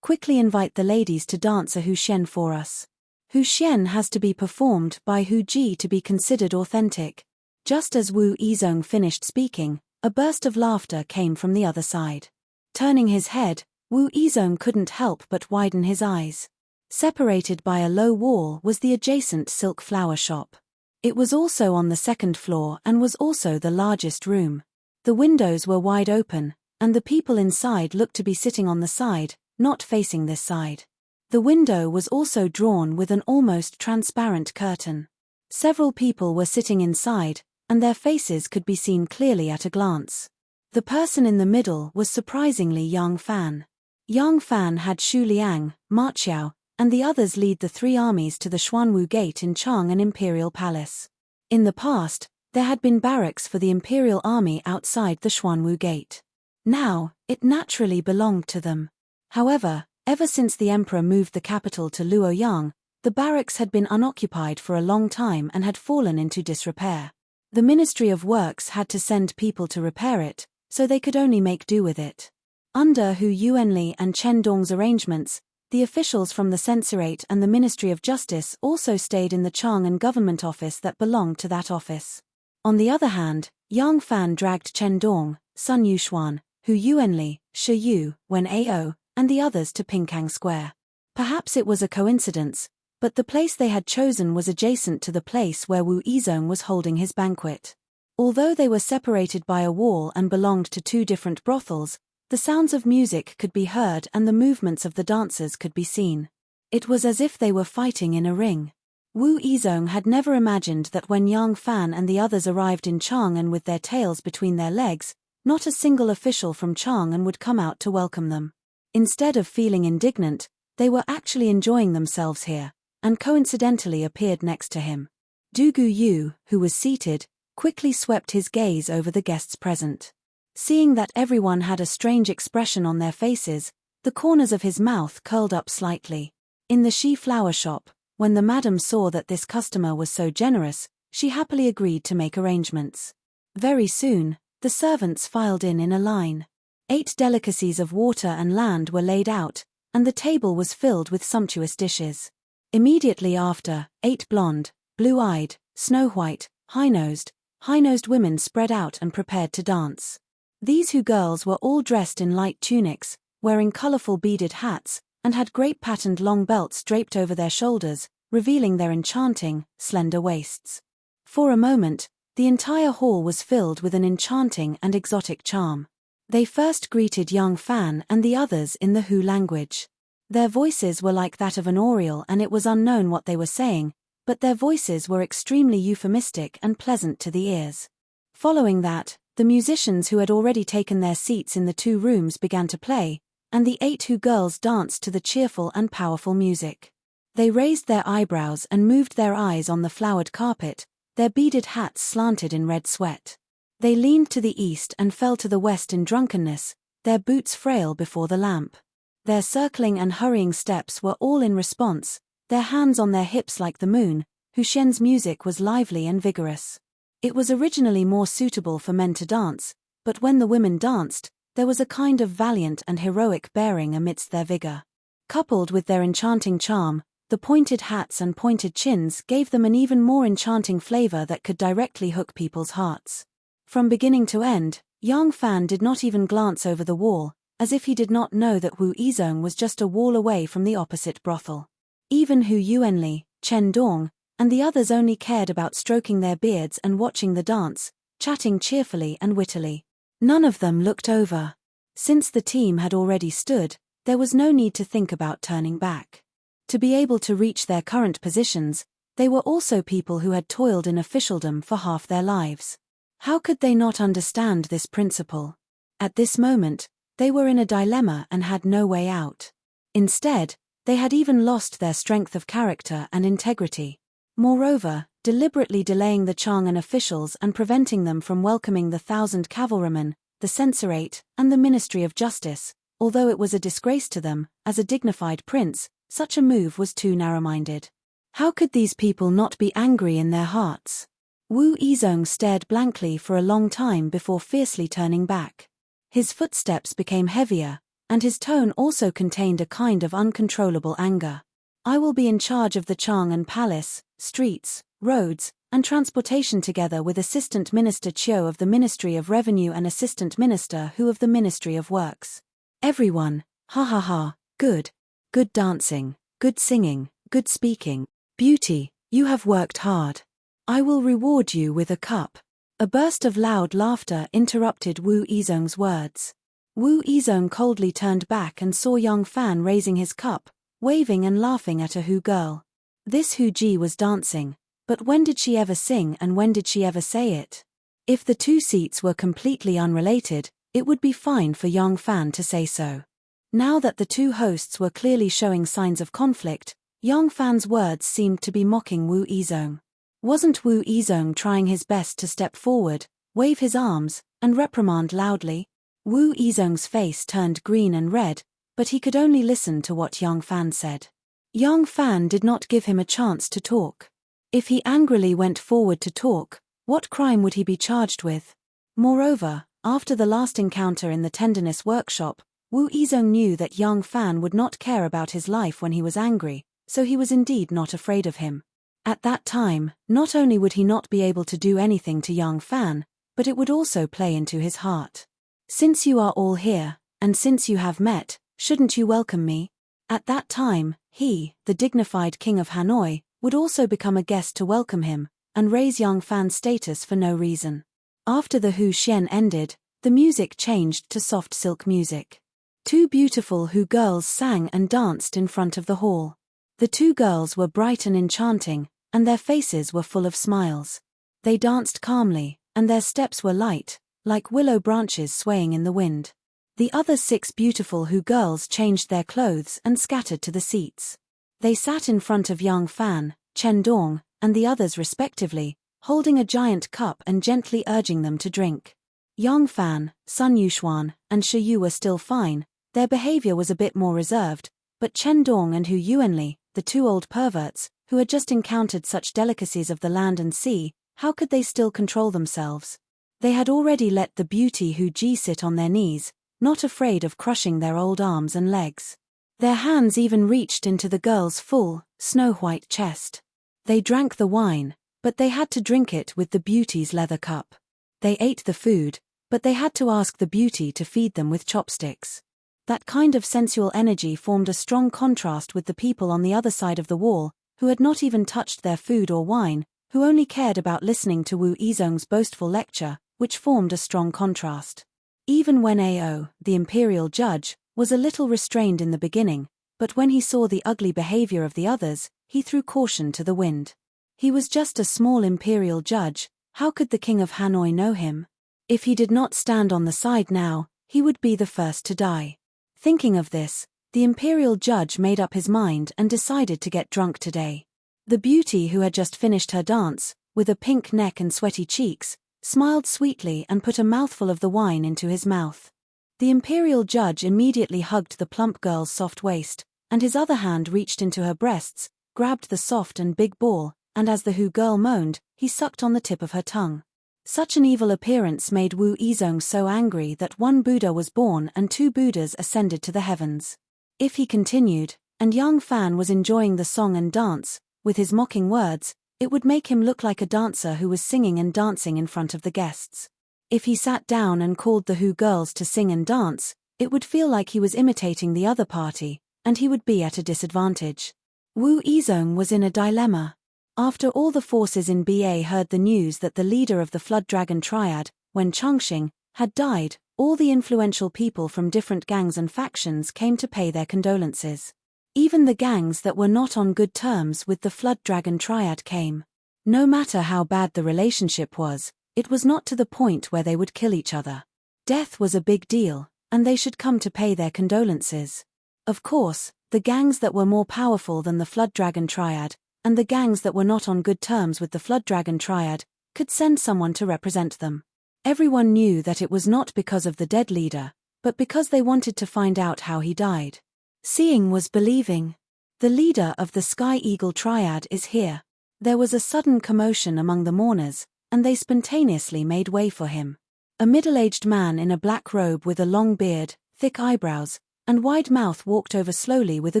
S1: quickly invite the ladies to dance a Hu Xian for us. Hu Xian has to be performed by Hu Ji to be considered authentic. Just as Wu Yizong finished speaking, a burst of laughter came from the other side. Turning his head, Wu Yizong couldn't help but widen his eyes. Separated by a low wall was the adjacent silk flower shop. It was also on the second floor and was also the largest room. The windows were wide open, and the people inside looked to be sitting on the side, not facing this side. The window was also drawn with an almost transparent curtain. Several people were sitting inside, and their faces could be seen clearly at a glance. The person in the middle was surprisingly Yang Fan. Yang Fan had Shu Liang, Ma Qiao, and the others lead the 3 armies to the Xuanwu Gate in Chang'an Imperial Palace. In the past, there had been barracks for the Imperial Army outside the Xuanwu Gate. Now, it naturally belonged to them. However, ever since the emperor moved the capital to Luoyang, the barracks had been unoccupied for a long time and had fallen into disrepair. The Ministry of Works had to send people to repair it, so they could only make do with it. Under Hu Yuanli and Chen Dong's arrangements, the officials from the Censorate and the Ministry of Justice also stayed in the Chang'an government office that belonged to that office. On the other hand, Yang Fan dragged Chen Dong, Sun Yuxuan, Hu Yuanli, Shi Yu, Wen Ao, and the others to Pingkang Square. Perhaps it was a coincidence, but the place they had chosen was adjacent to the place where Wu Yizong was holding his banquet. Although they were separated by a wall and belonged to 2 different brothels, the sounds of music could be heard and the movements of the dancers could be seen. It was as if they were fighting in a ring. Wu Yizong had never imagined that when Yang Fan and the others arrived in Chang'an with their tails between their legs, not a single official from Chang'an would come out to welcome them. Instead of feeling indignant, they were actually enjoying themselves here, and coincidentally appeared next to him. Dugu Yu, who was seated, quickly swept his gaze over the guests present. Seeing that everyone had a strange expression on their faces, the corners of his mouth curled up slightly. In the Shi flower shop, when the madam saw that this customer was so generous, she happily agreed to make arrangements. Very soon, the servants filed in a line. 8 delicacies of water and land were laid out, and the table was filled with sumptuous dishes. Immediately after, 8 blonde, blue-eyed, snow-white, high-nosed women spread out and prepared to dance. These Hu girls were all dressed in light tunics, wearing colorful beaded hats, and had great patterned long belts draped over their shoulders, revealing their enchanting, slender waists. For a moment, the entire hall was filled with an enchanting and exotic charm. They first greeted Yang Fan and the others in the Hu language. Their voices were like that of an oriole and it was unknown what they were saying, but their voices were extremely euphemistic and pleasant to the ears. Following that, the musicians who had already taken their seats in the 2 rooms began to play, and the 8 Hu girls danced to the cheerful and powerful music. They raised their eyebrows and moved their eyes on the flowered carpet, their beaded hats slanted in red sweat. They leaned to the east and fell to the west in drunkenness, their boots frail before the lamp. Their circling and hurrying steps were all in response, their hands on their hips like the moon. Hu Xian's music was lively and vigorous. It was originally more suitable for men to dance, but when the women danced, there was a kind of valiant and heroic bearing amidst their vigor. Coupled with their enchanting charm, the pointed hats and pointed chins gave them an even more enchanting flavor that could directly hook people's hearts. From beginning to end, Yang Fan did not even glance over the wall, as if he did not know that Wu Yizong was just a wall away from the opposite brothel. Even Hu Yuanli, Chen Dong, and the others only cared about stroking their beards and watching the dance, chatting cheerfully and wittily. None of them looked over. Since the team had already stood, there was no need to think about turning back. To be able to reach their current positions, They were also people who had toiled in officialdom for half their lives. How could they not understand this principle? At this moment, they were in a dilemma and had no way out. Instead, they had even lost their strength of character and integrity. Moreover, deliberately delaying the Chang'an officials and preventing them from welcoming the 1,000 cavalrymen, the censorate, and the Ministry of Justice, although it was a disgrace to them, as a dignified prince, such a move was too narrow-minded. How could these people not be angry in their hearts? Wu Yizong stared blankly for a long time before fiercely turning back. His footsteps became heavier, and his tone also contained a kind of uncontrollable anger. I will be in charge of the Chang'an Palace, streets, roads, and transportation together with Assistant Minister Chiu of the Ministry of Revenue and Assistant Minister Hu of the Ministry of Works. Everyone, ha ha ha, good. Good dancing, good singing, good speaking. Beauty, you have worked hard. I will reward you with a cup. A burst of loud laughter interrupted Wu Yizong's words. Wu Yizong coldly turned back and saw young Fan raising his cup, waving and laughing at a Hu girl. This Hu Ji was dancing, but when did she ever sing and when did she ever say it? If the two seats were completely unrelated, it would be fine for young Fan to say so. Now that the two hosts were clearly showing signs of conflict, young Fan's words seemed to be mocking Wu Yizong. Wasn't Wu Yizong trying his best to step forward, wave his arms, and reprimand loudly? Wu Yizong's face turned green and red, but he could only listen to what young Fan said. Young Fan did not give him a chance to talk. If he angrily went forward to talk, what crime would he be charged with? Moreover, after the last encounter in the tenderness workshop, Wu Yizong knew that young Fan would not care about his life when he was angry, so he was indeed not afraid of him. At that time, not only would he not be able to do anything to young Fan, but it would also play into his heart. Since you are all here, and since you have met, shouldn't you welcome me? At that time, he, the dignified king of Hanoi, would also become a guest to welcome him, and raise young Fan's status for no reason. After the Hu Xian ended, the music changed to soft silk music. Two beautiful Hu girls sang and danced in front of the hall. The two girls were bright and enchanting, and their faces were full of smiles. They danced calmly, and their steps were light, like willow branches swaying in the wind. The other 6 beautiful Hu girls changed their clothes and scattered to the seats. They sat in front of young Fan, Chen Dong, and the others respectively, holding a giant cup and gently urging them to drink. Young Fan, Sun Yuxuan, and Shi Yu were still fine, their behavior was a bit more reserved, but Chen Dong and Hu Yuanli, the 2 old perverts, who had just encountered such delicacies of the land and sea, how could they still control themselves? They had already let the beauty Hu Ji sit on their knees, not afraid of crushing their old arms and legs. Their hands even reached into the girl's full, snow-white chest. They drank the wine, but they had to drink it with the beauty's leather cup. They ate the food, but they had to ask the beauty to feed them with chopsticks. That kind of sensual energy formed a strong contrast with the people on the other side of the wall, who had not even touched their food or wine, who only cared about listening to Wu Yizong's boastful lecture, which formed a strong contrast. Even when Ao, the imperial judge, was a little restrained in the beginning, but when he saw the ugly behavior of the others, he threw caution to the wind. He was just a small imperial judge, how could the king of Hanoi know him? If he did not stand on the side now, he would be the first to die. Thinking of this, the imperial judge made up his mind and decided to get drunk today. The beauty who had just finished her dance, with a pink neck and sweaty cheeks, smiled sweetly and put a mouthful of the wine into his mouth. The imperial judge immediately hugged the plump girl's soft waist, and his other hand reached into her breasts, grabbed the soft and big ball, and as the Hu girl moaned, he sucked on the tip of her tongue. Such an evil appearance made Wu Yizong so angry that 1 Buddha was born and 2 Buddhas ascended to the heavens. If he continued, and young Fan was enjoying the song and dance, with his mocking words, it would make him look like a dancer who was singing and dancing in front of the guests. If he sat down and called the Hu girls to sing and dance, it would feel like he was imitating the other party, and he would be at a disadvantage. Wu Yizong was in a dilemma. After all the forces in Ba heard the news that the leader of the Flood Dragon Triad, Wen Chongqing, had died, all the influential people from different gangs and factions came to pay their condolences. Even the gangs that were not on good terms with the Flood Dragon Triad came. No matter how bad the relationship was, it was not to the point where they would kill each other. Death was a big deal, and they should come to pay their condolences. Of course, the gangs that were more powerful than the Flood Dragon Triad, and the gangs that were not on good terms with the Flood Dragon Triad, could send someone to represent them. Everyone knew that it was not because of the dead leader, but because they wanted to find out how he died. Seeing was believing. The leader of the Sky Eagle Triad is here. There was a sudden commotion among the mourners, and they spontaneously made way for him. A middle-aged man in a black robe with a long beard, thick eyebrows, and wide mouth walked over slowly with a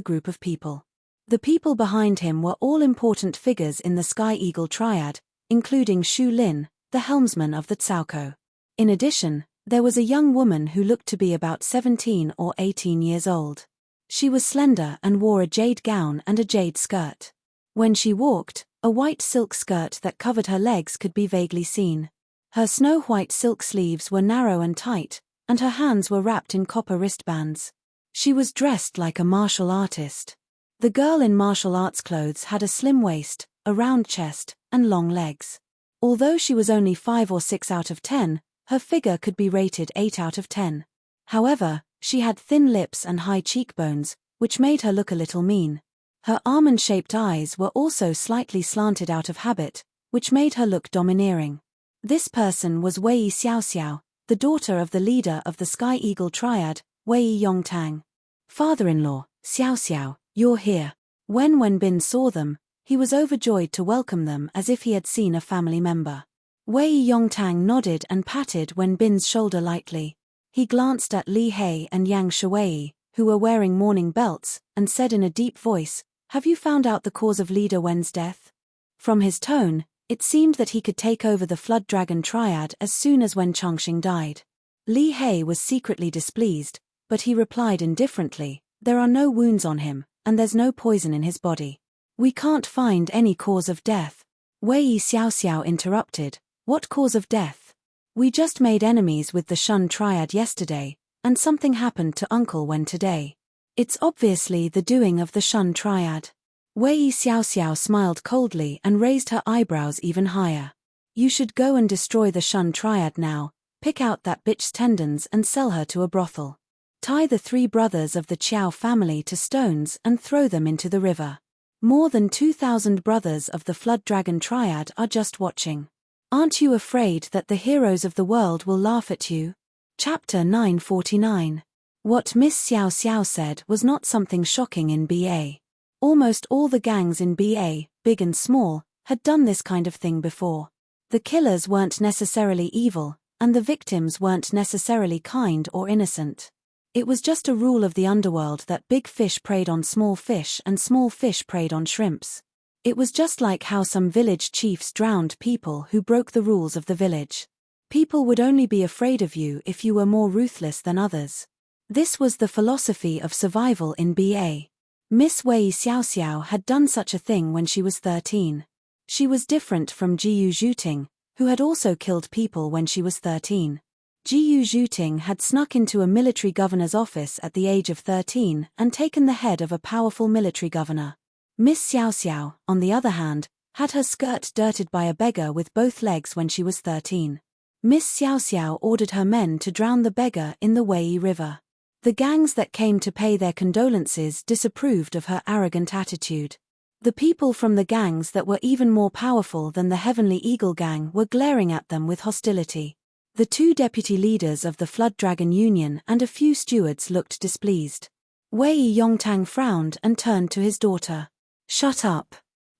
S1: group of people. The people behind him were all important figures in the Sky Eagle Triad, including Shu Lin, the helmsman of the Tsauko. In addition, there was a young woman who looked to be about 17 or 18 years old. She was slender and wore a jade gown and a jade skirt. When she walked, a white silk skirt that covered her legs could be vaguely seen. Her snow-white silk sleeves were narrow and tight, and her hands were wrapped in copper wristbands. She was dressed like a martial artist. The girl in martial arts clothes had a slim waist, a round chest, and long legs. Although she was only 5 or 6 out of 10, her figure could be rated 8 out of 10. However, she had thin lips and high cheekbones, which made her look a little mean. Her almond-shaped eyes were also slightly slanted out of habit, which made her look domineering. This person was Wei Xiaoxiao, the daughter of the leader of the Sky Eagle Triad, Wei Yongtang. Father-in-law, Xiaoxiao, you're here. When Wenbin saw them, he was overjoyed to welcome them as if he had seen a family member. Wei Yongtang nodded and patted Wenbin's shoulder lightly. He glanced at Li He and Yang Shuwei, who were wearing mourning belts, and said in a deep voice, "Have you found out the cause of Leader Wen's death?" From his tone, it seemed that he could take over the Flood Dragon Triad as soon as Wen Chongqing died. Li He was secretly displeased, but he replied indifferently, "There are no wounds on him, and there's no poison in his body. We can't find any cause of death." Wei Xiaoxiao interrupted, "What cause of death? We just made enemies with the Shun Triad yesterday, and something happened to Uncle Wen today. It's obviously the doing of the Shun Triad." Wei Xiaoxiao smiled coldly and raised her eyebrows even higher. "You should go and destroy the Shun Triad now, pick out that bitch's tendons and sell her to a brothel. Tie the 3 brothers of the Qiao family to stones and throw them into the river. More than 2,000 brothers of the Flood Dragon Triad are just watching. Aren't you afraid that the heroes of the world will laugh at you?" Chapter 949. What Miss Xiao Xiao said was not something shocking in BA. Almost all the gangs in BA, big and small, had done this kind of thing before. The killers weren't necessarily evil, and the victims weren't necessarily kind or innocent. It was just a rule of the underworld that big fish preyed on small fish and small fish preyed on shrimps. It was just like how some village chiefs drowned people who broke the rules of the village. People would only be afraid of you if you were more ruthless than others. This was the philosophy of survival in BA. Miss Wei Xiaoxiao had done such a thing when she was 13. She was different from Jiyu Zhuting, who had also killed people when she was 13. Jiyu Zhuting had snuck into a military governor's office at the age of 13 and taken the head of a powerful military governor. Miss Xiaoxiao, on the other hand, had her skirt dirted by a beggar with both legs when she was 13. Miss Xiaoxiao ordered her men to drown the beggar in the Wei River. The gangs that came to pay their condolences disapproved of her arrogant attitude. The people from the gangs that were even more powerful than the Heavenly Eagle Gang were glaring at them with hostility. The 2 deputy leaders of the Flood Dragon Union and a few stewards looked displeased. Wei Yongtang frowned and turned to his daughter. "Shut up.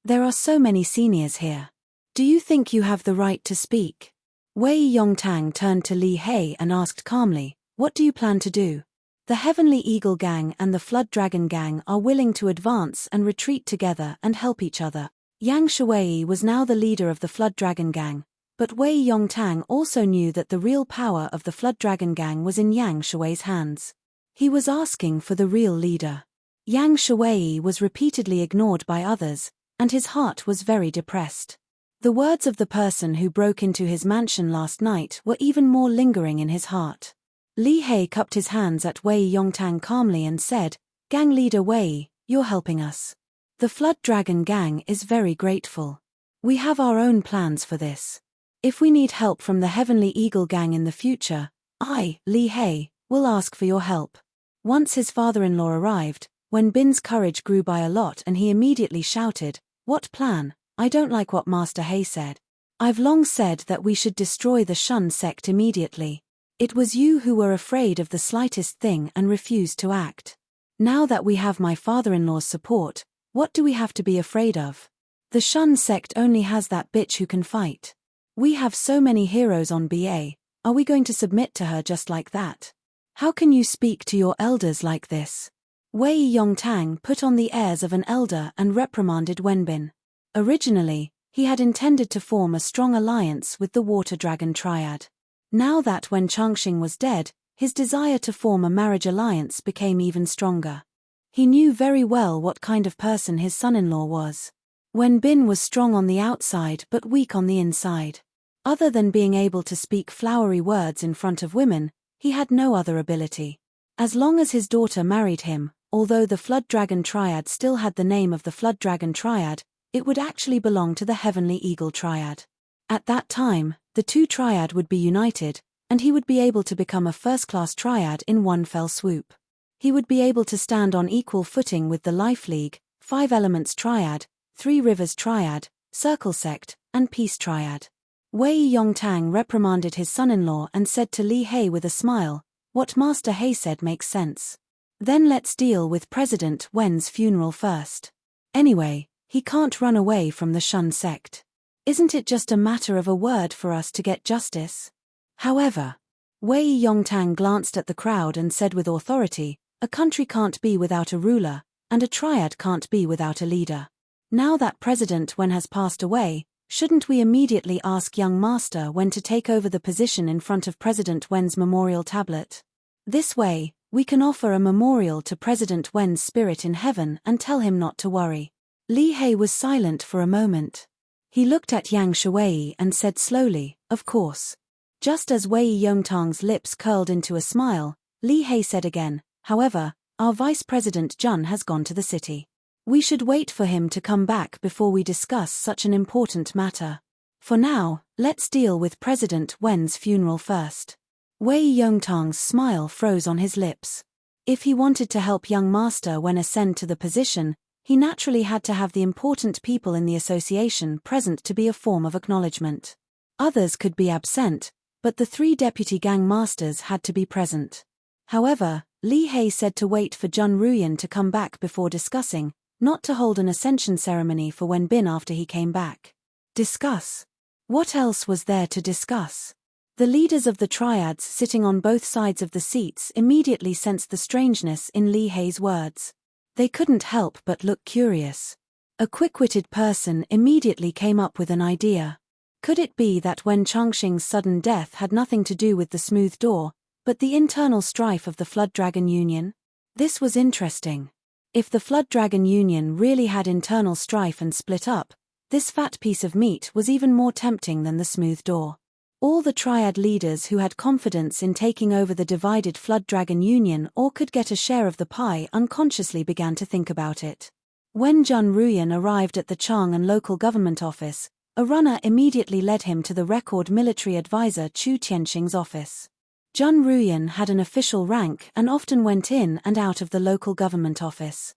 S1: There are so many seniors here. Do you think you have the right to speak?" Wei Yongtang turned to Li He and asked calmly, "What do you plan to do?" The Heavenly Eagle Gang and the Flood Dragon Gang are willing to advance and retreat together and help each other. Yang Shuwei was now the leader of the Flood Dragon Gang, but Wei Yongtang also knew that the real power of the Flood Dragon Gang was in Yang Shuwei's hands. He was asking for the real leader. Yang Shuwei was repeatedly ignored by others, and his heart was very depressed. The words of the person who broke into his mansion last night were even more lingering in his heart. Li He cupped his hands at Wei Yongtang calmly and said, "Gang leader Wei, you're helping us. The Flood Dragon Gang is very grateful. We have our own plans for this. If we need help from the Heavenly Eagle Gang in the future, I, Li Hei, will ask for your help. Once his father-in-law arrived, Wen Bin's courage grew by a lot and he immediately shouted, "What plan? I don't like what Master Hei said. I've long said that we should destroy the Shun sect immediately. It was you who were afraid of the slightest thing and refused to act. Now that we have my father-in-law's support, what do we have to be afraid of? The Shun sect only has that bitch who can fight. We have so many heroes on BA, are we going to submit to her just like that? How can you speak to your elders like this?" Wei Yongtang put on the airs of an elder and reprimanded Wenbin. Originally, he had intended to form a strong alliance with the Water Dragon Triad. Now that Wen Changxing was dead, his desire to form a marriage alliance became even stronger. He knew very well what kind of person his son-in-law was. Wen Bin was strong on the outside but weak on the inside. Other than being able to speak flowery words in front of women, he had no other ability. As long as his daughter married him, although the Flood Dragon Triad still had the name of the Flood Dragon Triad, it would actually belong to the Heavenly Eagle Triad. At that time, the two triad would be united, and he would be able to become a first-class triad in one fell swoop. He would be able to stand on equal footing with the Life League, Five Elements Triad, Three Rivers Triad, Circle Sect, and Peace Triad. Wei Yongtang reprimanded his son-in-law and said to Li Hei with a smile, "What Master Hei said makes sense. Then let's deal with President Wen's funeral first. Anyway, he can't run away from the Shun sect. Isn't it just a matter of a word for us to get justice?" However, Wei Yongtang glanced at the crowd and said with authority, "A country can't be without a ruler, and a triad can't be without a leader. Now that President Wen has passed away, shouldn't we immediately ask young Master Wen to take over the position in front of President Wen's memorial tablet? This way, we can offer a memorial to President Wen's spirit in heaven and tell him not to worry." Li Hei was silent for a moment. He looked at Yang Shuwei and said slowly, "Of course." Just as Wei Yongtang's lips curled into a smile, Li Hei said again, "However, our Vice President Jun has gone to the city. We should wait for him to come back before we discuss such an important matter. For now, let's deal with President Wen's funeral first." Wei Yongtang's smile froze on his lips. If he wanted to help young Master Wen ascend to the position, he naturally had to have the important people in the association present to be a form of acknowledgement. Others could be absent, but the three deputy gang masters had to be present. However, Li Hei said to wait for Jun Ruyan to come back before discussing, not to hold an ascension ceremony for Wen Bin after he came back. Discuss? What else was there to discuss? The leaders of the triads sitting on both sides of the seats immediately sensed the strangeness in Li Hei's words. They couldn't help but look curious. A quick-witted person immediately came up with an idea. Could it be that Wen Changxing's sudden death had nothing to do with the smooth door, but the internal strife of the Flood Dragon Union? This was interesting. If the Flood Dragon Union really had internal strife and split up, this fat piece of meat was even more tempting than the smooth door. All the triad leaders who had confidence in taking over the divided Flood Dragon Union or could get a share of the pie unconsciously began to think about it. When Jun Ruyan arrived at the Chang'an local government office, a runner immediately led him to the record military advisor Chu Tianxing's office. Jun Ruyan had an official rank and often went in and out of the local government office.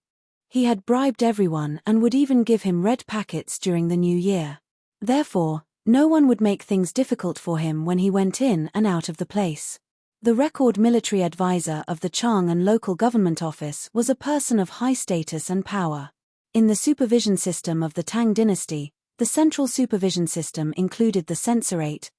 S1: He had bribed everyone and would even give him red packets during the new year. Therefore, no one would make things difficult for him when he went in and out of the place. The record military advisor of the Chang'an local government office was a person of high status and power. In the supervision system of the Tang dynasty, the central supervision system included the censorate,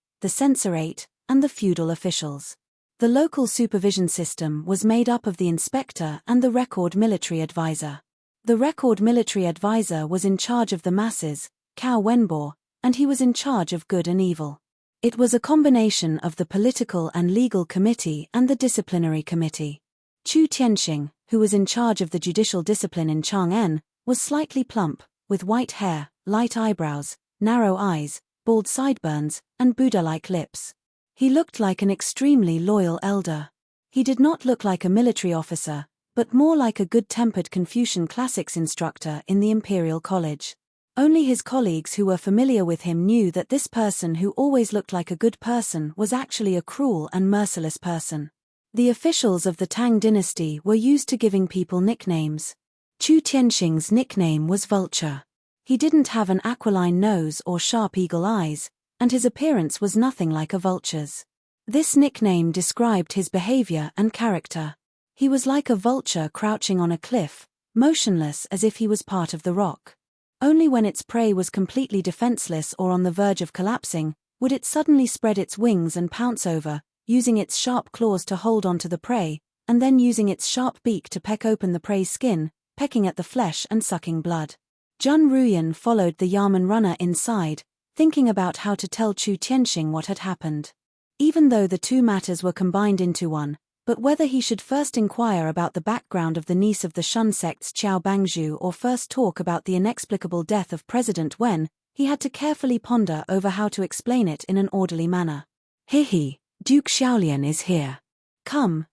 S1: and the feudal officials. The local supervision system was made up of the inspector and the record military advisor. The record military advisor was in charge of the masses, Cao Wenbo, and he was in charge of good and evil. It was a combination of the political and legal committee and the disciplinary committee. Chu Tianxing, who was in charge of the judicial discipline in Chang'an, was slightly plump, with white hair, light eyebrows, narrow eyes, bald sideburns, and Buddha-like lips. He looked like an extremely loyal elder. He did not look like a military officer, but more like a good-tempered Confucian classics instructor in the Imperial College. Only his colleagues who were familiar with him knew that this person who always looked like a good person was actually a cruel and merciless person. The officials of the Tang dynasty were used to giving people nicknames. Chu Tianxing's nickname was Vulture. He didn't have an aquiline nose or sharp eagle eyes, and his appearance was nothing like a vulture's. This nickname described his behavior and character. He was like a vulture crouching on a cliff, motionless as if he was part of the rock. Only when its prey was completely defenseless or on the verge of collapsing, would it suddenly spread its wings and pounce over, using its sharp claws to hold onto the prey, and then using its sharp beak to peck open the prey's skin, pecking at the flesh and sucking blood. Jun Ruyan followed the Yamen runner inside, thinking about how to tell Chu Tianxing what had happened. Even though the two matters were combined into one, but whether he should first inquire about the background of the niece of the Shun sect's Qiao Bangzhu or first talk about the inexplicable death of President Wen, he had to carefully ponder over how to explain it in an orderly manner. He, Duke Xiaolian is here. Come,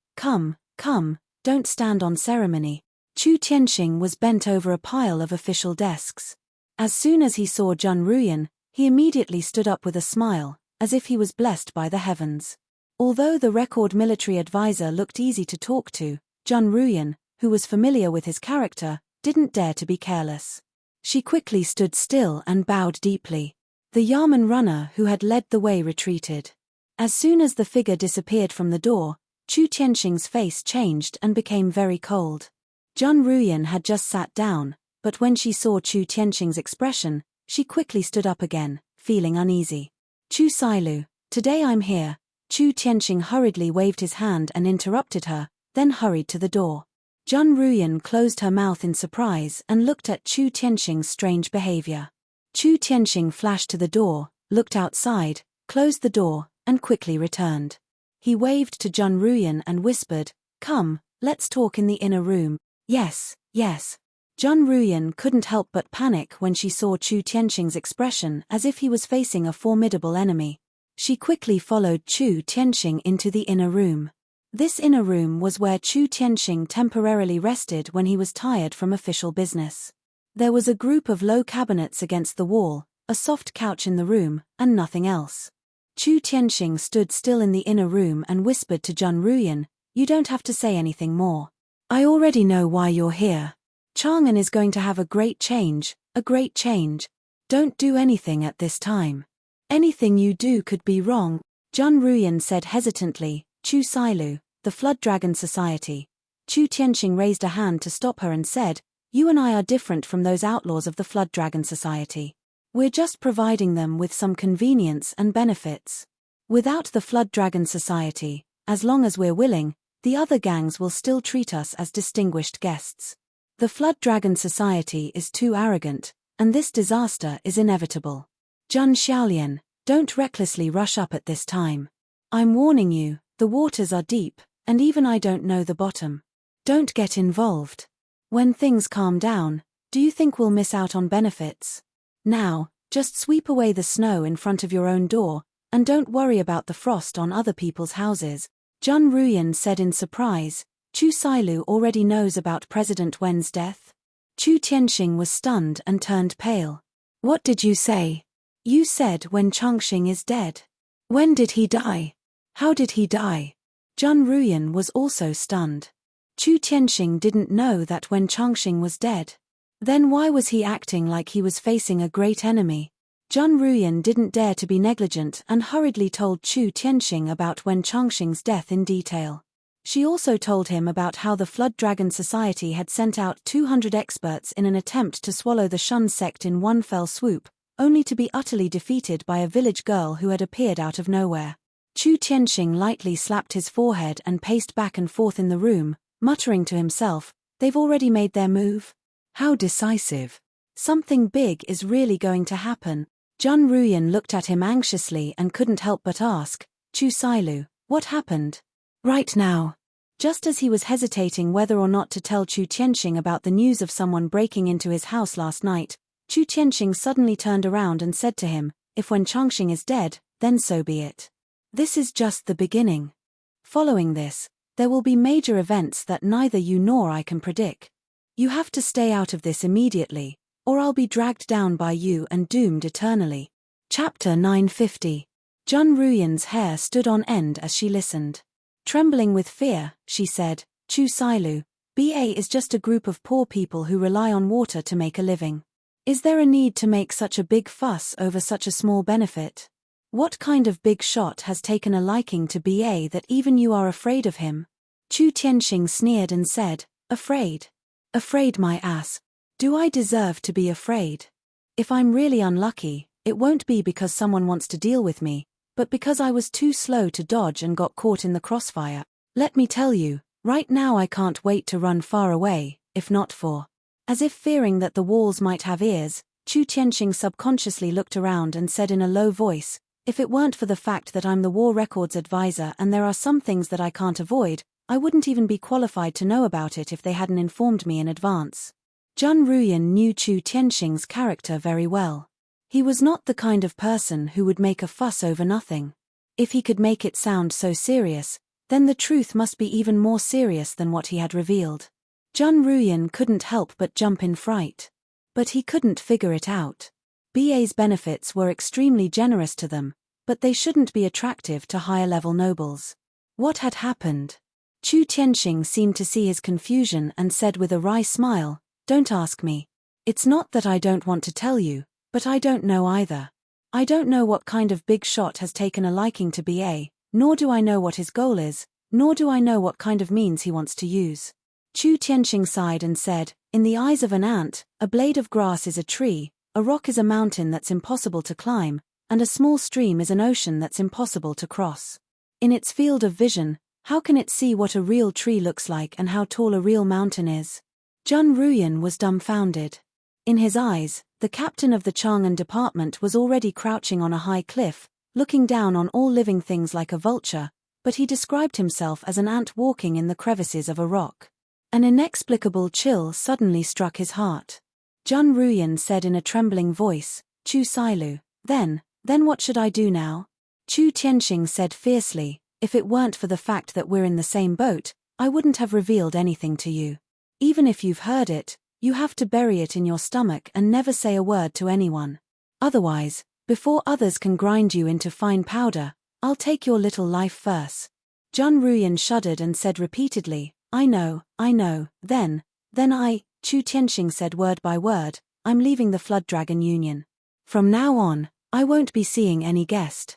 S1: don't stand on ceremony. Chu Tianxing was bent over a pile of official desks. As soon as he saw Jun Ruyan, he immediately stood up with a smile, as if he was blessed by the heavens. Although the record military advisor looked easy to talk to, Jun Ruyan, who was familiar with his character, didn't dare to be careless. She quickly stood still and bowed deeply. The Yamen runner who had led the way retreated. As soon as the figure disappeared from the door, Chu Tianxing's face changed and became very cold. Jun Ruyan had just sat down, but when she saw Chu Tianxing's expression, she quickly stood up again, feeling uneasy. Chu Sailu, today I'm here. Chu Tianxing hurriedly waved his hand and interrupted her, then hurried to the door. Jun Ruyan closed her mouth in surprise and looked at Chu Tianxing's strange behavior. Chu Tianxing flashed to the door, looked outside, closed the door, and quickly returned. He waved to Jun Ruyan and whispered, "Come, let's talk in the inner room." Yes. Jun Ruyan couldn't help but panic when she saw Chu Tianxing's expression as if he was facing a formidable enemy. She quickly followed Chu Tianxing into the inner room. This inner room was where Chu Tianxing temporarily rested when he was tired from official business. There was a group of low cabinets against the wall, a soft couch in the room, and nothing else. Chu Tianxing stood still in the inner room and whispered to Jun Ruyan, "You don't have to say anything more. I already know why you're here. Chang'an is going to have a great change. Don't do anything at this time. Anything you do could be wrong." Jun Ruyan said hesitantly, "Chu Sailu, the Flood Dragon Society." Chu Tianxing raised a hand to stop her and said, "You and I are different from those outlaws of the Flood Dragon Society. We're just providing them with some convenience and benefits. Without the Flood Dragon Society, as long as we're willing, the other gangs will still treat us as distinguished guests. The Flood Dragon Society is too arrogant, and this disaster is inevitable. Jun Xiaolian, don't recklessly rush up at this time. I'm warning you, the waters are deep, and even I don't know the bottom. Don't get involved. When things calm down, do you think we'll miss out on benefits? Now, just sweep away the snow in front of your own door, and don't worry about the frost on other people's houses." Jun Ruyan said in surprise, "Chu Sailu already knows about President Wen's death?" Chu Tianxing was stunned and turned pale. "What did you say? You said Wen Changxing is dead. When did he die? How did he die?" Jun Ruyan was also stunned. Chu Tianxing didn't know that Wen Changxing was dead. Then why was he acting like he was facing a great enemy? Jun Ruyan didn't dare to be negligent and hurriedly told Chu Tianxing about Wen Changxing's death in detail. She also told him about how the Flood Dragon Society had sent out 200 experts in an attempt to swallow the Shun sect in one fell swoop, only to be utterly defeated by a village girl who had appeared out of nowhere. Chu Tianxing lightly slapped his forehead and paced back and forth in the room, muttering to himself, "They've already made their move? How decisive. Something big is really going to happen." Jun Ruyan looked at him anxiously and couldn't help but ask, "Chu Sailu, what happened?" Right now. Just as he was hesitating whether or not to tell Chu Tianxing about the news of someone breaking into his house last night, Chu Tianxing suddenly turned around and said to him, "If Wen Changxing is dead, then so be it. This is just the beginning." Following this, There will be major events that neither you nor I can predict. You have to stay out of this immediately, or I'll be dragged down by you and doomed eternally. Chapter 950. Jun Ruyan's hair stood on end as she listened. Trembling with fear, she said, Chu Sailu, BA is just a group of poor people who rely on water to make a living. Is there a need to make such a big fuss over such a small benefit? What kind of big shot has taken a liking to BA that even you are afraid of him? Chu Tianxing sneered and said, Afraid? Afraid my ass. Do I deserve to be afraid? If I'm really unlucky, it won't be because someone wants to deal with me, but because I was too slow to dodge and got caught in the crossfire. Let me tell you, right now I can't wait to run far away, if not for. As if fearing that the walls might have ears, Chu Tianxing subconsciously looked around and said in a low voice, If it weren't for the fact that I'm the War Records advisor and there are some things that I can't avoid, I wouldn't even be qualified to know about it if they hadn't informed me in advance. Jun Ruyan knew Chu Tianxing's character very well. He was not the kind of person who would make a fuss over nothing. If he could make it sound so serious, then the truth must be even more serious than what he had revealed. Jun Ruyan couldn't help but jump in fright. But he couldn't figure it out. BA's benefits were extremely generous to them, but they shouldn't be attractive to higher-level nobles. What had happened? Chu Tianxing seemed to see his confusion and said with a wry smile, Don't ask me. It's not that I don't want to tell you, but I don't know either. I don't know what kind of big shot has taken a liking to BA, nor do I know what his goal is, nor do I know what kind of means he wants to use. Chu Tianxing sighed and said, In the eyes of an ant, a blade of grass is a tree, a rock is a mountain that's impossible to climb, and a small stream is an ocean that's impossible to cross. In its field of vision, how can it see what a real tree looks like and how tall a real mountain is? Jun Ruyan was dumbfounded. In his eyes, the captain of the Chang'an department was already crouching on a high cliff, looking down on all living things like a vulture, but he described himself as an ant walking in the crevices of a rock. An inexplicable chill suddenly struck his heart. Jun Ruyan said in a trembling voice, Chu Sailu, then what should I do now? Chu Tianxing said fiercely, If it weren't for the fact that we're in the same boat, I wouldn't have revealed anything to you. Even if you've heard it, you have to bury it in your stomach and never say a word to anyone. Otherwise, before others can grind you into fine powder, I'll take your little life first. Jun Ruyan shuddered and said repeatedly, I know, then Chu Tianxing said word by word, I'm leaving the Flood Dragon Union. From now on, I won't be seeing any guest.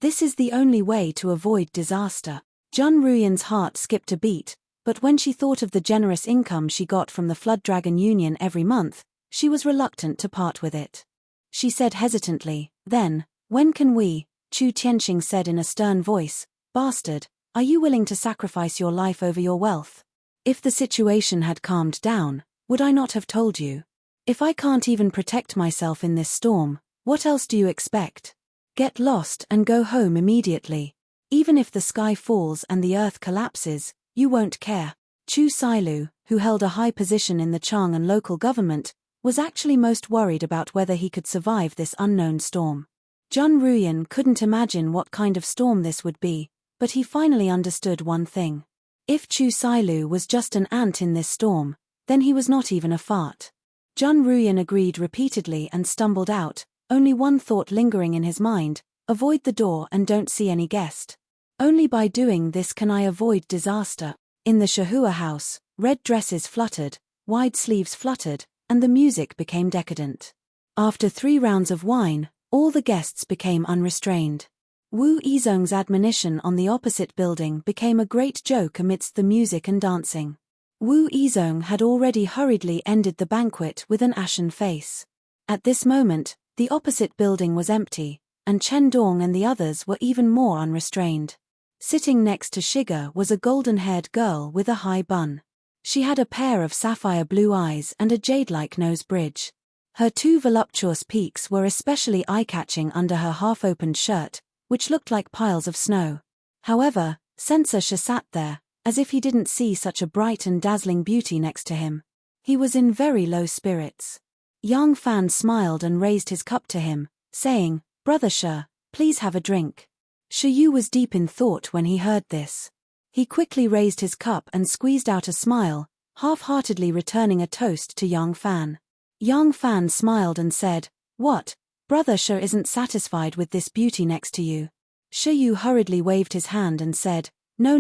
S1: This is the only way to avoid disaster. Jun Ruyan's heart skipped a beat, but when she thought of the generous income she got from the Flood Dragon Union every month, she was reluctant to part with it. She said hesitantly, Then, when can we? Chu Tianxing said in a stern voice, Bastard, are you willing to sacrifice your life over your wealth? If the situation had calmed down, would I not have told you? If I can't even protect myself in this storm, what else do you expect? Get lost and go home immediately. Even if the sky falls and the earth collapses, you won't care. Chu Sailu, who held a high position in the Chang'an local government, was actually most worried about whether he could survive this unknown storm. Jun Ruyan couldn't imagine what kind of storm this would be, but he finally understood one thing. If Chu Sailu was just an ant in this storm, then he was not even a fart. Jun Ruyan agreed repeatedly and stumbled out, only one thought lingering in his mind, avoid the door and don't see any guest. Only by doing this can I avoid disaster. In the Shahua house, red dresses fluttered, wide sleeves fluttered, and the music became decadent. After 3 rounds of wine, all the guests became unrestrained. Wu Yizhong's admonition on the opposite building became a great joke amidst the music and dancing. Wu Yizhong had already hurriedly ended the banquet with an ashen face. At this moment, the opposite building was empty, and Chen Dong and the others were even more unrestrained. Sitting next to Shiga was a golden-haired girl with a high bun. She had a pair of sapphire blue eyes and a jade-like nose bridge. Her 2 voluptuous peaks were especially eye-catching under her half-opened shirt, which looked like piles of snow. However, Sensor Sha sat there, as if he didn't see such a bright and dazzling beauty next to him. He was in very low spirits. Yang Fan smiled and raised his cup to him, saying, Brother Sha, please have a drink. Shi Yu was deep in thought when he heard this. He quickly raised his cup and squeezed out a smile, half-heartedly returning a toast to young Fan. Young Fan smiled and said, "What? Brother Shi isn't satisfied with this beauty next to you." Shi Yu hurriedly waved his hand and said, No,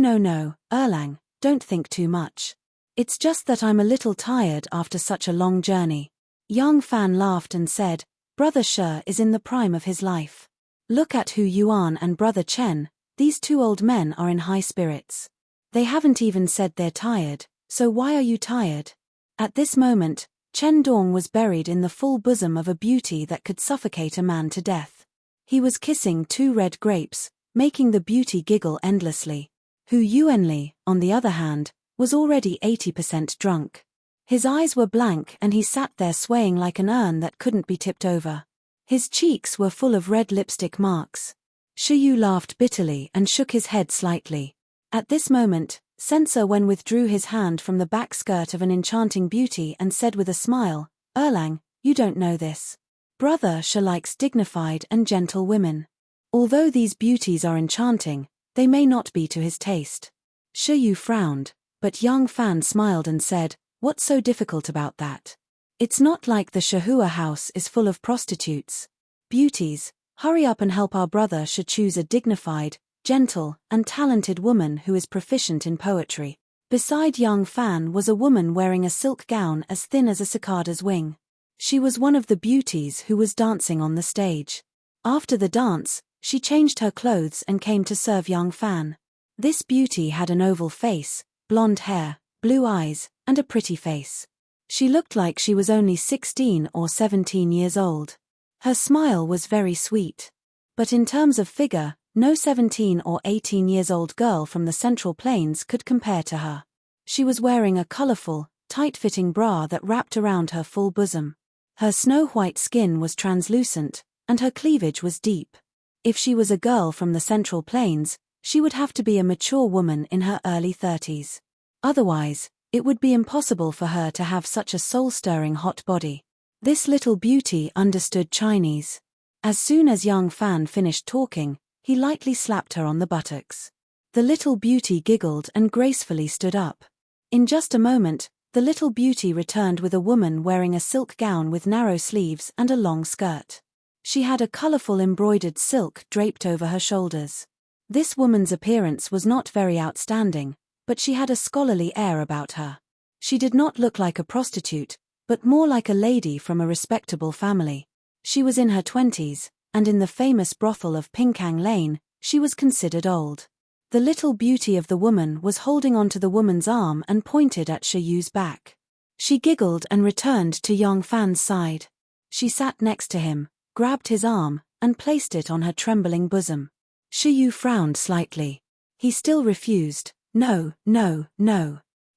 S1: Erlang, don't think too much. It's just that I'm a little tired after such a long journey." Young Fan laughed and said, "Brother Shi is in the prime of his life. Look at Hu Yuan and Brother Chen, these two old men are in high spirits. They haven't even said they're tired, so why are you tired?" At this moment, Chen Dong was buried in the full bosom of a beauty that could suffocate a man to death. He was kissing two red grapes, making the beauty giggle endlessly. Hu Yuanli, on the other hand, was already 80% drunk. His eyes were blank and he sat there swaying like an urn that couldn't be tipped over. His cheeks were full of red lipstick marks. Shi Yu laughed bitterly and shook his head slightly. At this moment, Sensor Wen withdrew his hand from the back skirt of an enchanting beauty and said with a smile, "Erlang, you don't know this. Brother Shi likes dignified and gentle women. Although these beauties are enchanting, they may not be to his taste." Shi Yu frowned, but young Fan smiled and said, "What's so difficult about that? It's not like the Shihua house is full of prostitutes. Beauties, hurry up and help our brother Shi choose a dignified, gentle, and talented woman who is proficient in poetry." Beside young Fan was a woman wearing a silk gown as thin as a cicada's wing. She was one of the beauties who was dancing on the stage. After the dance, she changed her clothes and came to serve young Fan. This beauty had an oval face, blonde hair, blue eyes, and a pretty face. She looked like she was only 16 or 17 years old. Her smile was very sweet. But in terms of figure, no 17 or 18 years old girl from the Central Plains could compare to her. She was wearing a colorful, tight-fitting bra that wrapped around her full bosom. Her snow-white skin was translucent, and her cleavage was deep. If she was a girl from the Central Plains, she would have to be a mature woman in her early 30s. Otherwise, it would be impossible for her to have such a soul-stirring hot body. This little beauty understood Chinese. As soon as young Fan finished talking, he lightly slapped her on the buttocks. The little beauty giggled and gracefully stood up. In just a moment, the little beauty returned with a woman wearing a silk gown with narrow sleeves and a long skirt. She had a colorful embroidered silk draped over her shoulders. This woman's appearance was not very outstanding, but she had a scholarly air about her. She did not look like a prostitute, but more like a lady from a respectable family. She was in her 20s, and in the famous brothel of Pinkang Lane, she was considered old. The little beauty of the woman was holding onto the woman's arm and pointed at Shi Yu's back. She giggled and returned to young Fan's side. She sat next to him, grabbed his arm, and placed it on her trembling bosom. Shi Yu frowned slightly. He still refused. No.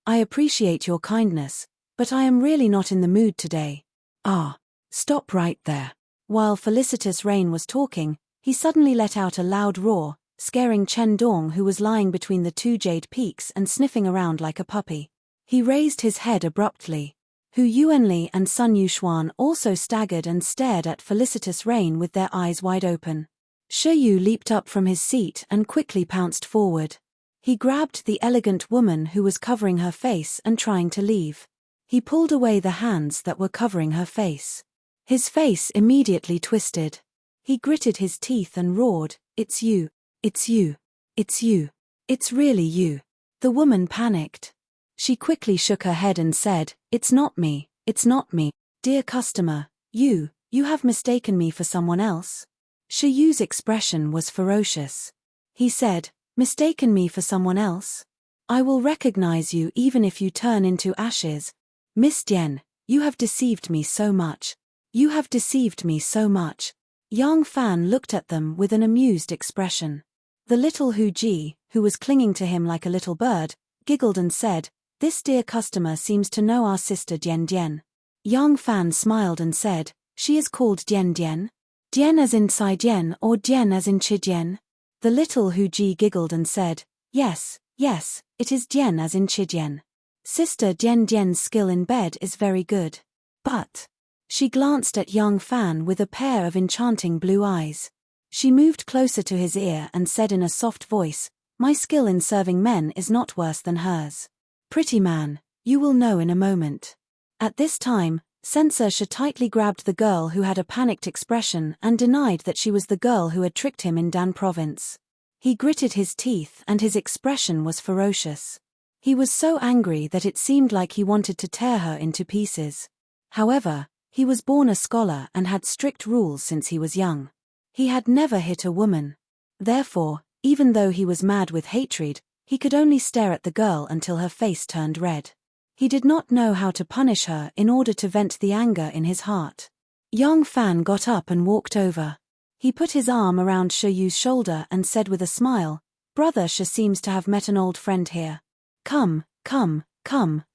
S1: I appreciate your kindness, but I am really not in the mood today." "Ah, stop right there." While Felicitous Rain was talking, he suddenly let out a loud roar, scaring Chen Dong, who was lying between the two jade peaks and sniffing around like a puppy. He raised his head abruptly. Hu Yuanli and Sun Yuxuan also staggered and stared at Felicitous Rain with their eyes wide open. Shi Yu leaped up from his seat and quickly pounced forward. He grabbed the elegant woman who was covering her face and trying to leave. He pulled away the hands that were covering her face. His face immediately twisted. He gritted his teeth and roared, "It's you, it's you, it's you, it's really you." The woman panicked. She quickly shook her head and said, it's not me, dear customer, you have mistaken me for someone else." Shi Yu's expression was ferocious. He said, "Mistaken me for someone else? I will recognize you even if you turn into ashes. Miss Dian, you have deceived me so much. You have deceived me so much." Young Fan looked at them with an amused expression. The little Hu Ji, who was clinging to him like a little bird, giggled and said, "This dear customer seems to know our sister Dian Dian." Young Fan smiled and said, "She is called Dian Dian? Dian as in Sai Dian or Dian as in Chi Dian?" The little Hu Ji giggled and said, Yes, it is Dian as in Chi Dian. Sister Dian Dian's skill in bed is very good. But..." She glanced at young Fan with a pair of enchanting blue eyes. She moved closer to his ear and said in a soft voice, My skill in serving men is not worse than hers. Pretty man, you will know in a moment. At this time, Censor Shi tightly grabbed the girl who had a panicked expression and denied that she was the girl who had tricked him in Dan Province. He gritted his teeth and his expression was ferocious. He was so angry that it seemed like he wanted to tear her into pieces. However, he was born a scholar and had strict rules since he was young. He had never hit a woman. Therefore, even though he was mad with hatred, he could only stare at the girl until her face turned red. He did not know how to punish her in order to vent the anger in his heart. Yang Fan got up and walked over. He put his arm around Shi Yu's shoulder and said with a smile, "Brother Shi seems to have met an old friend here. Come,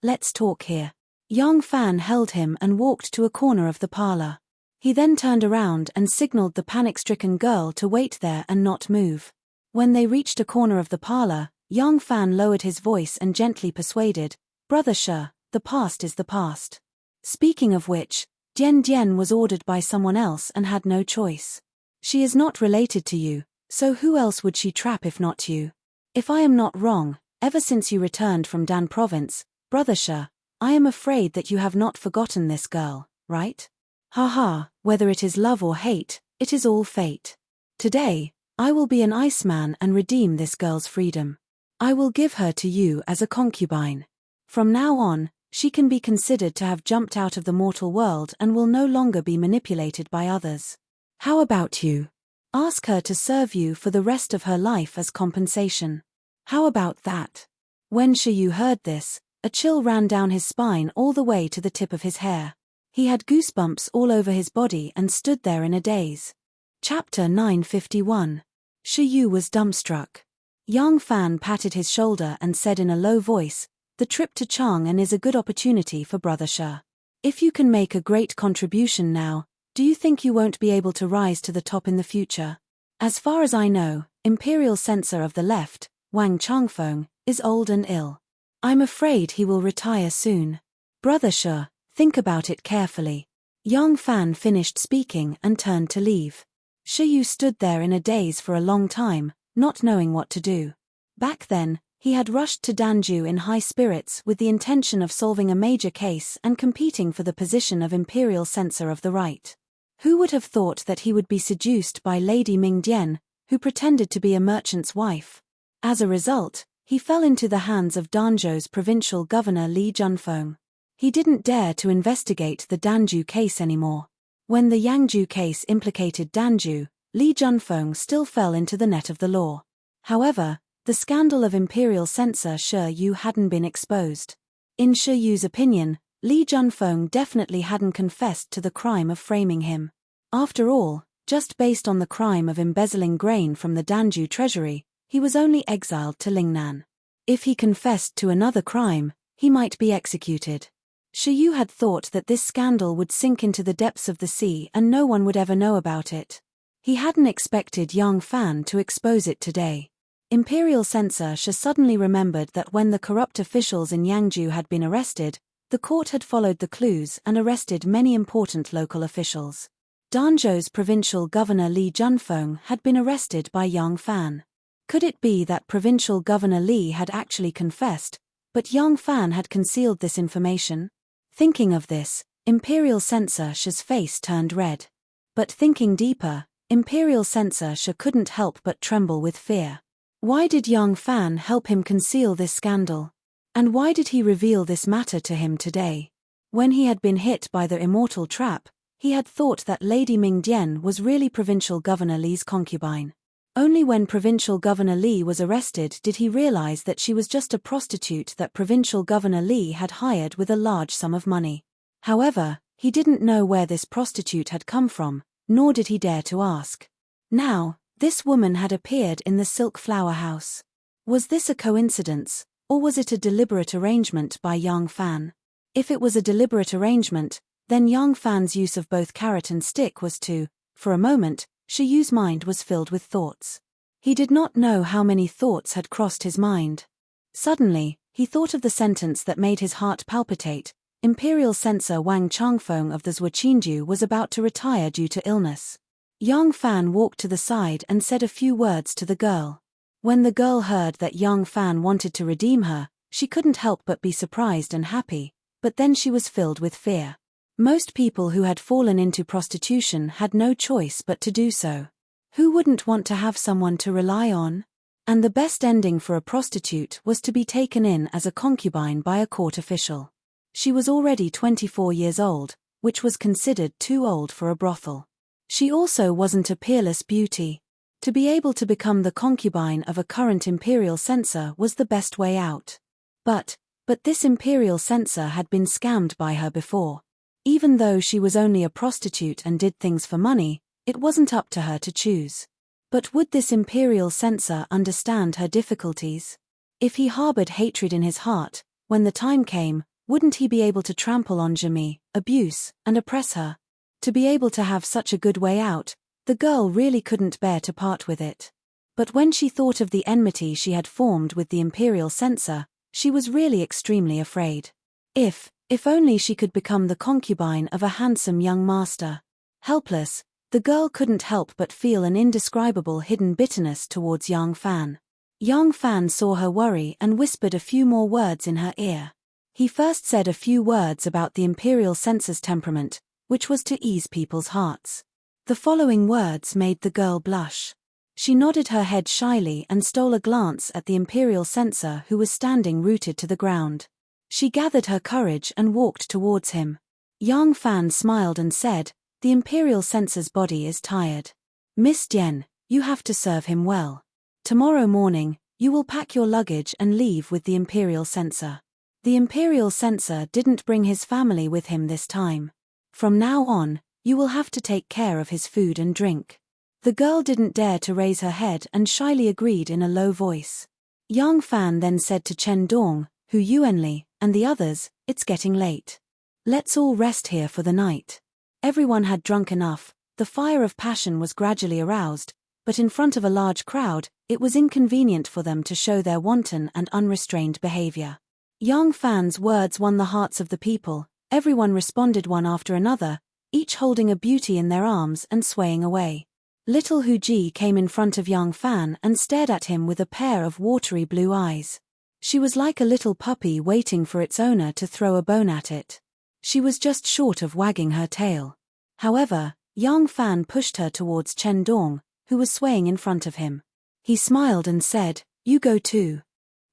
S1: let's talk here." Yang Fan held him and walked to a corner of the parlor. He then turned around and signaled the panic-stricken girl to wait there and not move. When they reached a corner of the parlor, Yang Fan lowered his voice and gently persuaded, "Brother Shi, the past is the past. Speaking of which, Dian Dian was ordered by someone else and had no choice. She is not related to you, so who else would she trap if not you? If I am not wrong, ever since you returned from Dan Province, Brother Shi, I am afraid that you have not forgotten this girl, right? Haha, whether it is love or hate, it is all fate. Today, I will be an Iceman and redeem this girl's freedom. I will give her to you as a concubine. From now on, she can be considered to have jumped out of the mortal world and will no longer be manipulated by others. How about you? Ask her to serve you for the rest of her life as compensation. How about that?" When Shi Yu heard this, a chill ran down his spine all the way to the tip of his hair. He had goosebumps all over his body and stood there in a daze. Chapter 951. Shi Yu was dumbstruck. Yang Fan patted his shoulder and said in a low voice, "The trip to Chang'an is a good opportunity for Brother Shi. If you can make a great contribution now, do you think you won't be able to rise to the top in the future? As far as I know, Imperial Censor of the Left, Wang Changfeng, is old and ill. I'm afraid he will retire soon. Brother Shi, think about it carefully." Yang Fan finished speaking and turned to leave. Shi Yu stood there in a daze for a long time, not knowing what to do. Back then, he had rushed to Danju in high spirits with the intention of solving a major case and competing for the position of Imperial Censor of the Right. Who would have thought that he would be seduced by Lady Ming Dian, who pretended to be a merchant's wife? As a result, he fell into the hands of Danzhou's provincial governor Li Junfeng. He didn't dare to investigate the Danju case anymore. When the Yangju case implicated Danju, Li Junfeng still fell into the net of the law. However, the scandal of Imperial Censor Shi Yu hadn't been exposed. In Shi Yu's opinion, Li Junfeng definitely hadn't confessed to the crime of framing him. After all, just based on the crime of embezzling grain from the Danju treasury, he was only exiled to Lingnan. If he confessed to another crime, he might be executed. Shi Yu had thought that this scandal would sink into the depths of the sea and no one would ever know about it. He hadn't expected Yang Fan to expose it today. Imperial Censor Shi suddenly remembered that when the corrupt officials in Yangju had been arrested, the court had followed the clues and arrested many important local officials. Danzhou's provincial governor Li Junfeng had been arrested by Yang Fan. Could it be that provincial governor Li had actually confessed, but Yang Fan had concealed this information? Thinking of this, Imperial Censor Shi's face turned red. But thinking deeper, Imperial Censor Shi couldn't help but tremble with fear. Why did Yang Fan help him conceal this scandal? And why did he reveal this matter to him today? When he had been hit by the immortal trap, he had thought that Lady Ming Dian was really Provincial Governor Li's concubine. Only when Provincial Governor Li was arrested did he realize that she was just a prostitute that Provincial Governor Li had hired with a large sum of money. However, he didn't know where this prostitute had come from, nor did he dare to ask. Now, this woman had appeared in the Silk Flower House. Was this a coincidence, or was it a deliberate arrangement by Yang Fan? If it was a deliberate arrangement, then Yang Fan's use of both carrot and stick was to, for a moment, Shi Yu's mind was filled with thoughts. He did not know how many thoughts had crossed his mind. Suddenly, he thought of the sentence that made his heart palpitate. Imperial Censor Wang Changfeng of the Zhuqinju was about to retire due to illness. Yang Fan walked to the side and said a few words to the girl. When the girl heard that young Fan wanted to redeem her, she couldn't help but be surprised and happy, but then she was filled with fear. Most people who had fallen into prostitution had no choice but to do so. Who wouldn't want to have someone to rely on? And the best ending for a prostitute was to be taken in as a concubine by a court official. She was already 24 years old, which was considered too old for a brothel. She also wasn't a peerless beauty. To be able to become the concubine of a current imperial censor was the best way out. But this imperial censor had been scammed by her before. Even though she was only a prostitute and did things for money, it wasn't up to her to choose. But would this imperial censor understand her difficulties? If he harbored hatred in his heart, when the time came, wouldn't he be able to trample on Jimmy, abuse, and oppress her? To be able to have such a good way out, the girl really couldn't bear to part with it. But when she thought of the enmity she had formed with the imperial censor, she was really extremely afraid. If only she could become the concubine of a handsome young master. Helpless, the girl couldn't help but feel an indescribable hidden bitterness towards young Fan. Young Fan saw her worry and whispered a few more words in her ear. He first said a few words about the imperial censor's temperament, which was to ease people's hearts. The following words made the girl blush. She nodded her head shyly and stole a glance at the imperial censor who was standing rooted to the ground. She gathered her courage and walked towards him. Young Fan smiled and said, "The imperial censor's body is tired. Miss Jen, you have to serve him well. Tomorrow morning, you will pack your luggage and leave with the imperial censor." The imperial censor didn't bring his family with him this time. "From now on, you will have to take care of his food and drink." The girl didn't dare to raise her head and shyly agreed in a low voice. Young Fan then said to Chen Dong, Hu Yuanli, and the others, "It's getting late. Let's all rest here for the night." Everyone had drunk enough, the fire of passion was gradually aroused, but in front of a large crowd, it was inconvenient for them to show their wanton and unrestrained behavior. Young Fan's words won the hearts of the people. Everyone responded one after another, each holding a beauty in their arms and swaying away. Little Hu Ji came in front of young Fan and stared at him with a pair of watery blue eyes. She was like a little puppy waiting for its owner to throw a bone at it. She was just short of wagging her tail. However, young Fan pushed her towards Chen Dong, who was swaying in front of him. He smiled and said, "You go too.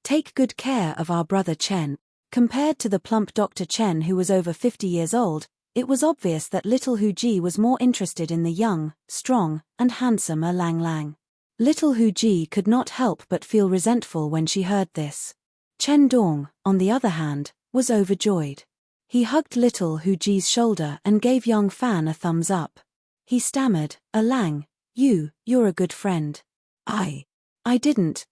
S1: Take good care of our brother Chen." Compared to the plump Dr. Chen who was over 50 years old, it was obvious that little Hu Ji was more interested in the young, strong, and handsome Lang Lang. Little Hu Ji could not help but feel resentful when she heard this. Chen Dong, on the other hand, was overjoyed. He hugged little Hu Ji's shoulder and gave young Fan a thumbs up. He stammered, Lang, you're a good friend." I didn't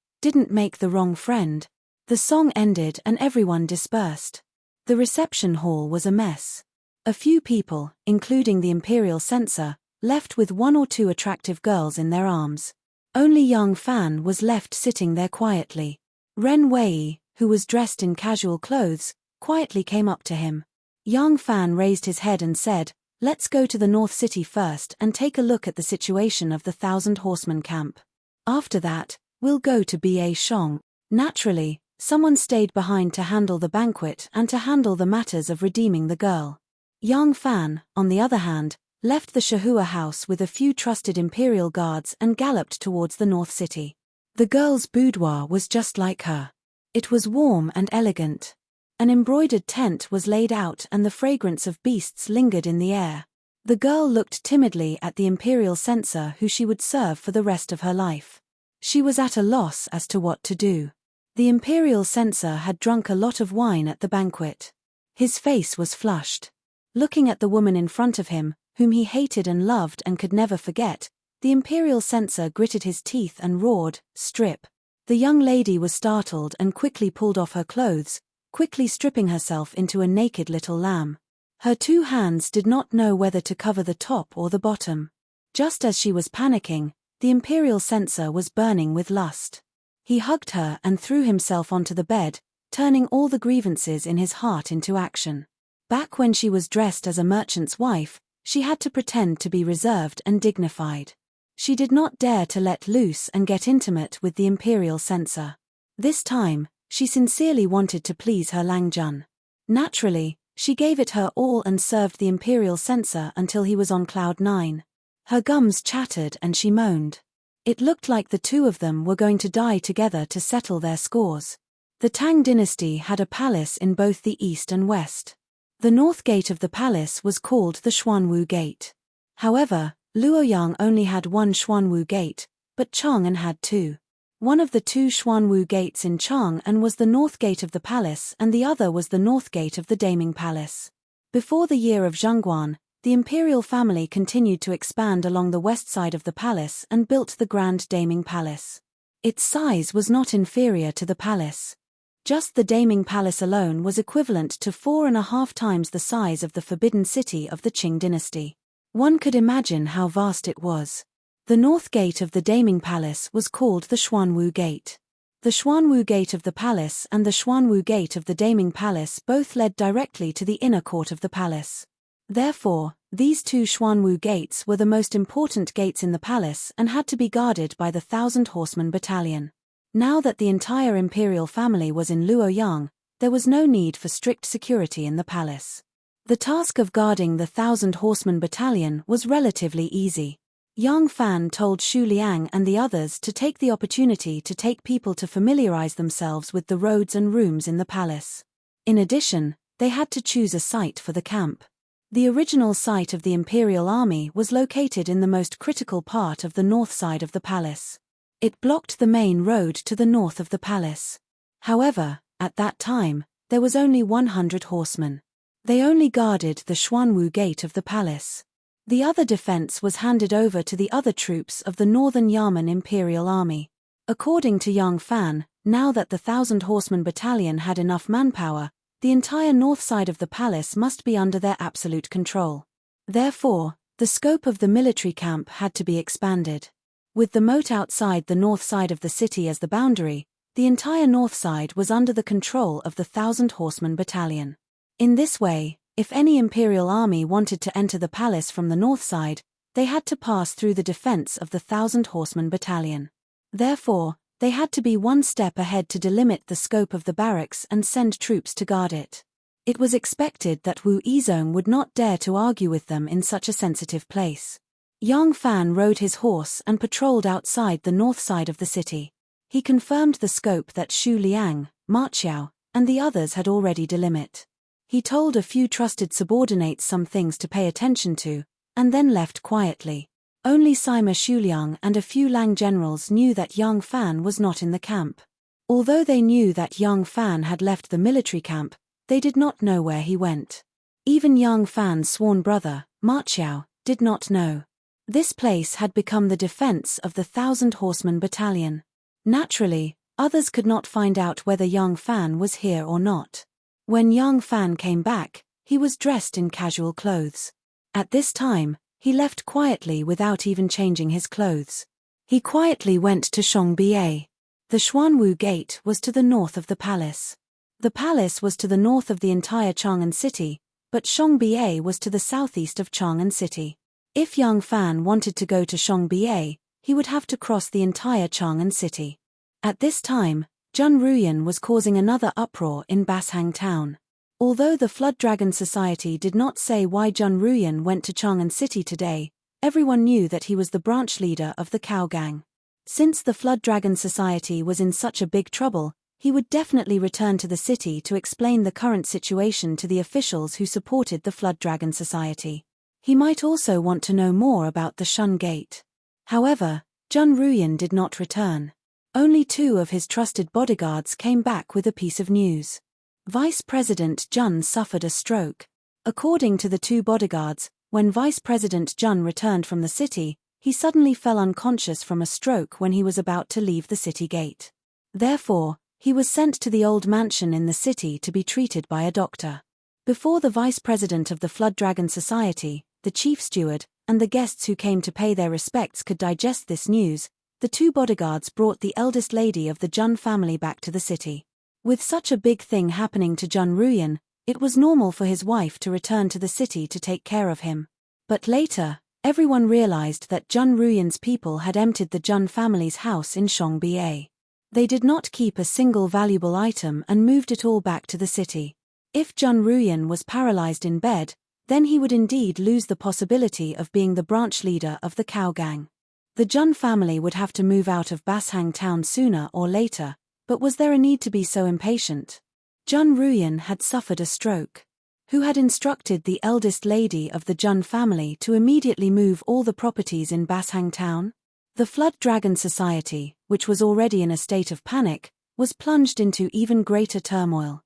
S1: make the wrong friend." The song ended and everyone dispersed. The reception hall was a mess. A few people, including the imperial censor, left with one or two attractive girls in their arms. Only young Fan was left sitting there quietly. Ren Wei, who was dressed in casual clothes, quietly came up to him. Young Fan raised his head and said, "Let's go to the North City first and take a look at the situation of the 1,000 Horsemen camp. After that, we'll go to Ba Shong." Naturally, someone stayed behind to handle the banquet and to handle the matters of redeeming the girl. Young Fan, on the other hand, left the Shahua house with a few trusted imperial guards and galloped towards the North City. The girl's boudoir was just like her. It was warm and elegant. An embroidered tent was laid out and the fragrance of beasts lingered in the air. The girl looked timidly at the imperial censor who she would serve for the rest of her life. She was at a loss as to what to do. The imperial censor had drunk a lot of wine at the banquet. His face was flushed. Looking at the woman in front of him, whom he hated and loved and could never forget, the imperial censor gritted his teeth and roared, "Strip." The young lady was startled and quickly pulled off her clothes, quickly stripping herself into a naked little lamb. Her two hands did not know whether to cover the top or the bottom. Just as she was panicking, the imperial censor was burning with lust. He hugged her and threw himself onto the bed, turning all the grievances in his heart into action. Back when she was dressed as a merchant's wife, she had to pretend to be reserved and dignified. She did not dare to let loose and get intimate with the imperial censor. This time, she sincerely wanted to please her Langjun. Naturally, she gave it her all and served the imperial censor until he was on cloud 9. Her gums chattered and she moaned. It looked like the two of them were going to die together to settle their scores. The Tang dynasty had a palace in both the east and west. The north gate of the palace was called the Xuanwu Gate. However, Luoyang only had one Xuanwu Gate, but Chang'an had two. One of the two Xuanwu gates in Chang'an was the north gate of the palace and the other was the north gate of the Daming Palace. Before the year of Zhengguan, the imperial family continued to expand along the west side of the palace and built the Grand Daming Palace. Its size was not inferior to the palace. Just the Daming Palace alone was equivalent to 4.5 times the size of the Forbidden City of the Qing dynasty. One could imagine how vast it was. The north gate of the Daming Palace was called the Xuanwu Gate. The Xuanwu Gate of the palace and the Xuanwu Gate of the Daming Palace both led directly to the inner court of the palace. Therefore, these two Xuanwu gates were the most important gates in the palace and had to be guarded by the 1,000 Horseman Battalion. Now that the entire imperial family was in Luoyang, there was no need for strict security in the palace. The task of guarding the 1,000 Horseman Battalion was relatively easy. Yang Fan told Xu Liang and the others to take the opportunity to take people to familiarize themselves with the roads and rooms in the palace. In addition, they had to choose a site for the camp. The original site of the imperial army was located in the most critical part of the north side of the palace. It blocked the main road to the north of the palace. However, at that time, there was only 100 horsemen. They only guarded the Xuanwu Gate of the palace. The other defense was handed over to the other troops of the Northern Yamen Imperial Army. According to Yang Fan, now that the 1,000 Horseman Battalion had enough manpower, the entire north side of the palace must be under their absolute control. Therefore, the scope of the military camp had to be expanded. With the moat outside the north side of the city as the boundary, the entire north side was under the control of the 1,000 Horseman Battalion. In this way, if any imperial army wanted to enter the palace from the north side, they had to pass through the defense of the 1,000 Horseman Battalion. Therefore, they had to be one step ahead to delimit the scope of the barracks and send troops to guard it. It was expected that Wu Yizong would not dare to argue with them in such a sensitive place. Yang Fan rode his horse and patrolled outside the north side of the city. He confirmed the scope that Xu Liang, Ma Qiao, and the others had already delimit. He told a few trusted subordinates some things to pay attention to, and then left quietly. Only Sima Xuliang and a few Lang generals knew that Yang Fan was not in the camp. Although they knew that Yang Fan had left the military camp, they did not know where he went. Even Yang Fan's sworn brother, Ma Qiao, did not know. This place had become the defense of the 1,000 Horseman Battalion. Naturally, others could not find out whether Yang Fan was here or not. When Yang Fan came back, he was dressed in casual clothes. At this time, he left quietly without even changing his clothes. He quietly went to Xiongbiye. The Xuanwu Gate was to the north of the palace. The palace was to the north of the entire Chang'an city, but Xiongbiye was to the southeast of Chang'an city. If Yang Fan wanted to go to Xiongbiye, he would have to cross the entire Chang'an city. At this time, Zhun Ruyan was causing another uproar in Bashang town. Although the Flood Dragon Society did not say why Zhun Ruyan went to Chang'an City today, everyone knew that he was the branch leader of the Cow Gang. Since the Flood Dragon Society was in such a big trouble, he would definitely return to the city to explain the current situation to the officials who supported the Flood Dragon Society. He might also want to know more about the Shun Gate. However, Zhun Ruyan did not return. Only 2 of his trusted bodyguards came back with a piece of news. Vice President Zhun suffered a stroke. According to the 2 bodyguards, when Vice President Zhun returned from the city, he suddenly fell unconscious from a stroke when he was about to leave the city gate. Therefore, he was sent to the old mansion in the city to be treated by a doctor. Before the Vice President of the Flood Dragon Society, the Chief Steward, and the guests who came to pay their respects could digest this news, the 2 bodyguards brought the eldest lady of the Zhun family back to the city. With such a big thing happening to Zhun Ruyan, it was normal for his wife to return to the city to take care of him. But later, Everyone realized that Jun Ruyan's people had emptied the Jun family's house in Shongba. They did not keep a single valuable item and moved it all back to the city. If Jun Ruyan was paralyzed in bed, then he would indeed lose the possibility of being the branch leader of the Cow Gang. The Jun family would have to move out of Bashang town sooner or later, but was there a need to be so impatient? Jun Ruyan had suffered a stroke. Who had instructed the eldest lady of the Jun family to immediately move all the properties in Bashang town? The Flood Dragon Society, which was already in a state of panic, was plunged into even greater turmoil.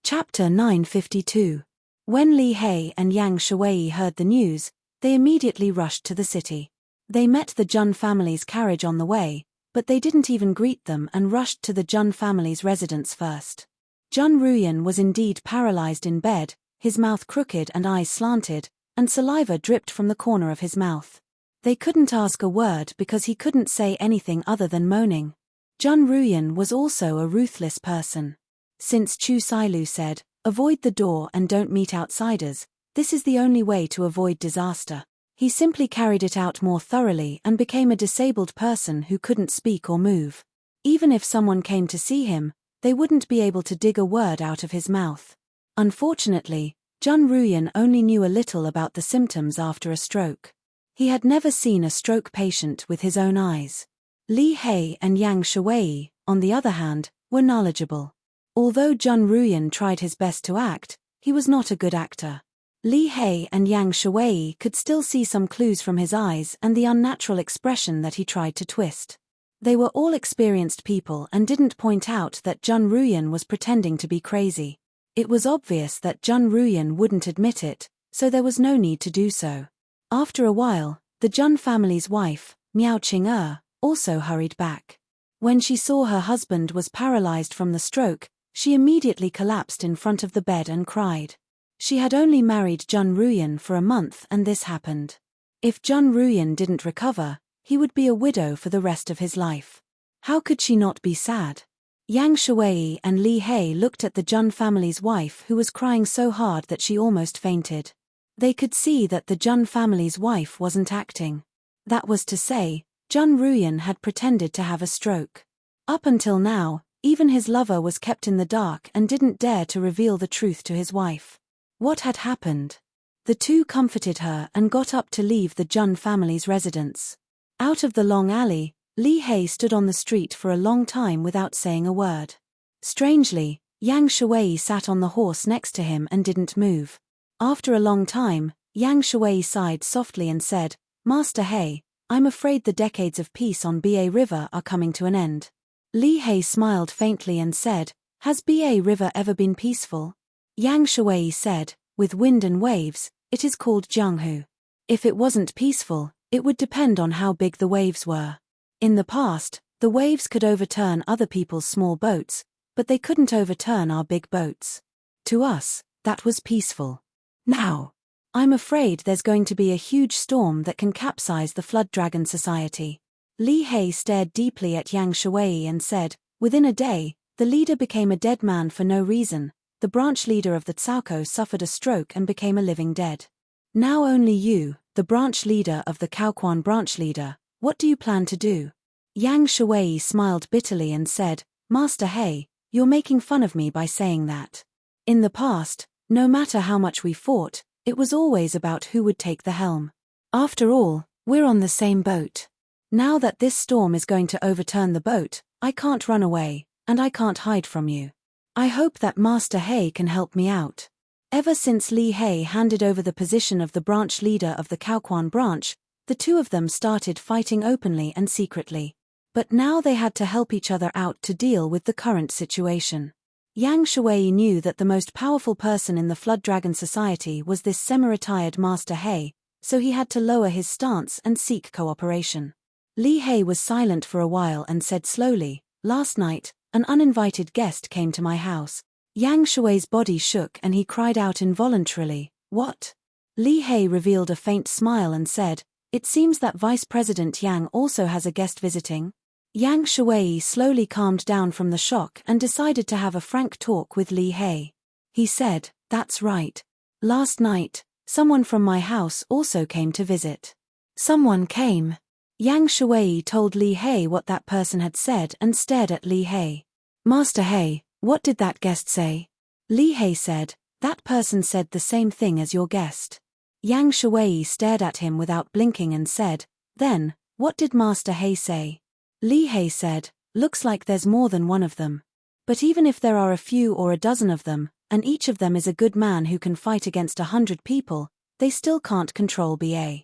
S1: Chapter 952. When Li He and Yang Shuwei heard the news, they immediately rushed to the city. They met the Jun family's carriage on the way, but they didn't even greet them and rushed to the Jun family's residence first. Jun Ruyan was indeed paralyzed in bed, his mouth crooked and eyes slanted, and saliva dripped from the corner of his mouth. They couldn't ask a word because he couldn't say anything other than moaning. Jun Ruyan was also a ruthless person. Since Chu Sailu said, "Avoid the door and don't meet outsiders," this is the only way to avoid disaster. He simply carried it out more thoroughly and became a disabled person who couldn't speak or move. Even if someone came to see him, they wouldn't be able to dig a word out of his mouth. Unfortunately, Jun Ruyan only knew a little about the symptoms after a stroke. He had never seen a stroke patient with his own eyes. Li He and Yang Shuwei, on the other hand, were knowledgeable. Although Jun Ruyan tried his best to act, he was not a good actor. Li He and Yang Shuwei could still see some clues from his eyes and the unnatural expression that he tried to twist. They were all experienced people and didn't point out that Jun Ruyan was pretending to be crazy. It was obvious that Jun Ruyan wouldn't admit it, so there was no need to do so. After a while, the Jun family's wife, Miao Qing-er, also hurried back. When she saw her husband was paralyzed from the stroke, she immediately collapsed in front of the bed and cried. She had only married Jun Ruyan for a month and this happened. If Jun Ruyan didn't recover, he would be a widow for the rest of his life. How could she not be sad? Yang Shuwei and Li He looked at the Jun family's wife who was crying so hard that she almost fainted. They could see that the Jun family's wife wasn't acting. That was to say, Jun Ruyan had pretended to have a stroke. Up until now, even his lover was kept in the dark and didn't dare to reveal the truth to his wife. What had happened? The two comforted her and got up to leave the Jun family's residence. Out of the long alley, Li He stood on the street for a long time without saying a word. Strangely, Yang Shuwei sat on the horse next to him and didn't move. After a long time, Yang Shuwei sighed softly and said, "Master He, I'm afraid the decades of peace on Ba River are coming to an end." Li He smiled faintly and said, "Has Ba River ever been peaceful?" Yang Shuwei said, "With wind and waves, it is called Jianghu. If it wasn't peaceful, it would depend on how big the waves were. In the past, the waves could overturn other people's small boats, but they couldn't overturn our big boats. To us, that was peaceful. Now, I'm afraid there's going to be a huge storm that can capsize the Flood Dragon Society." Li He stared deeply at Yang Shuwei and said, "Within a day, the leader became a dead man for no reason. The branch leader of the Tsauko suffered a stroke and became a living dead. Now only you, the branch leader of the Kaoquan branch leader, what do you plan to do?" Yang Shuwei smiled bitterly and said, "Master He, you're making fun of me by saying that. In the past, no matter how much we fought, it was always about who would take the helm. After all, we're on the same boat. Now that this storm is going to overturn the boat, I can't run away, and I can't hide from you. I hope that Master He can help me out." Ever since Li He handed over the position of the branch leader of the Kaoquan branch, the two of them started fighting openly and secretly. But now they had to help each other out to deal with the current situation. Yang Shuwei knew that the most powerful person in the Flood Dragon Society was this semi-retired Master He, so he had to lower his stance and seek cooperation. Li He was silent for a while and said slowly, "Last night, an uninvited guest came to my house." Yang Shuwei's body shook and he cried out involuntarily, "What?" Li He revealed a faint smile and said, "It seems that Vice President Yang also has a guest visiting." Yang Shuwei slowly calmed down from the shock and decided to have a frank talk with Li He. He said, "That's right. Last night, someone from my house also came to visit. Someone came. Yang Shuai told Li He what that person had said and stared at Li He. Master He, what did that guest say? Li He said, that person said the same thing as your guest. Yang Shuai stared at him without blinking and said, then, what did Master He say? Li He said, looks like there's more than one of them. But even if there are a few or a dozen of them, and each of them is a good man who can fight against 100 people, they still can't control BA.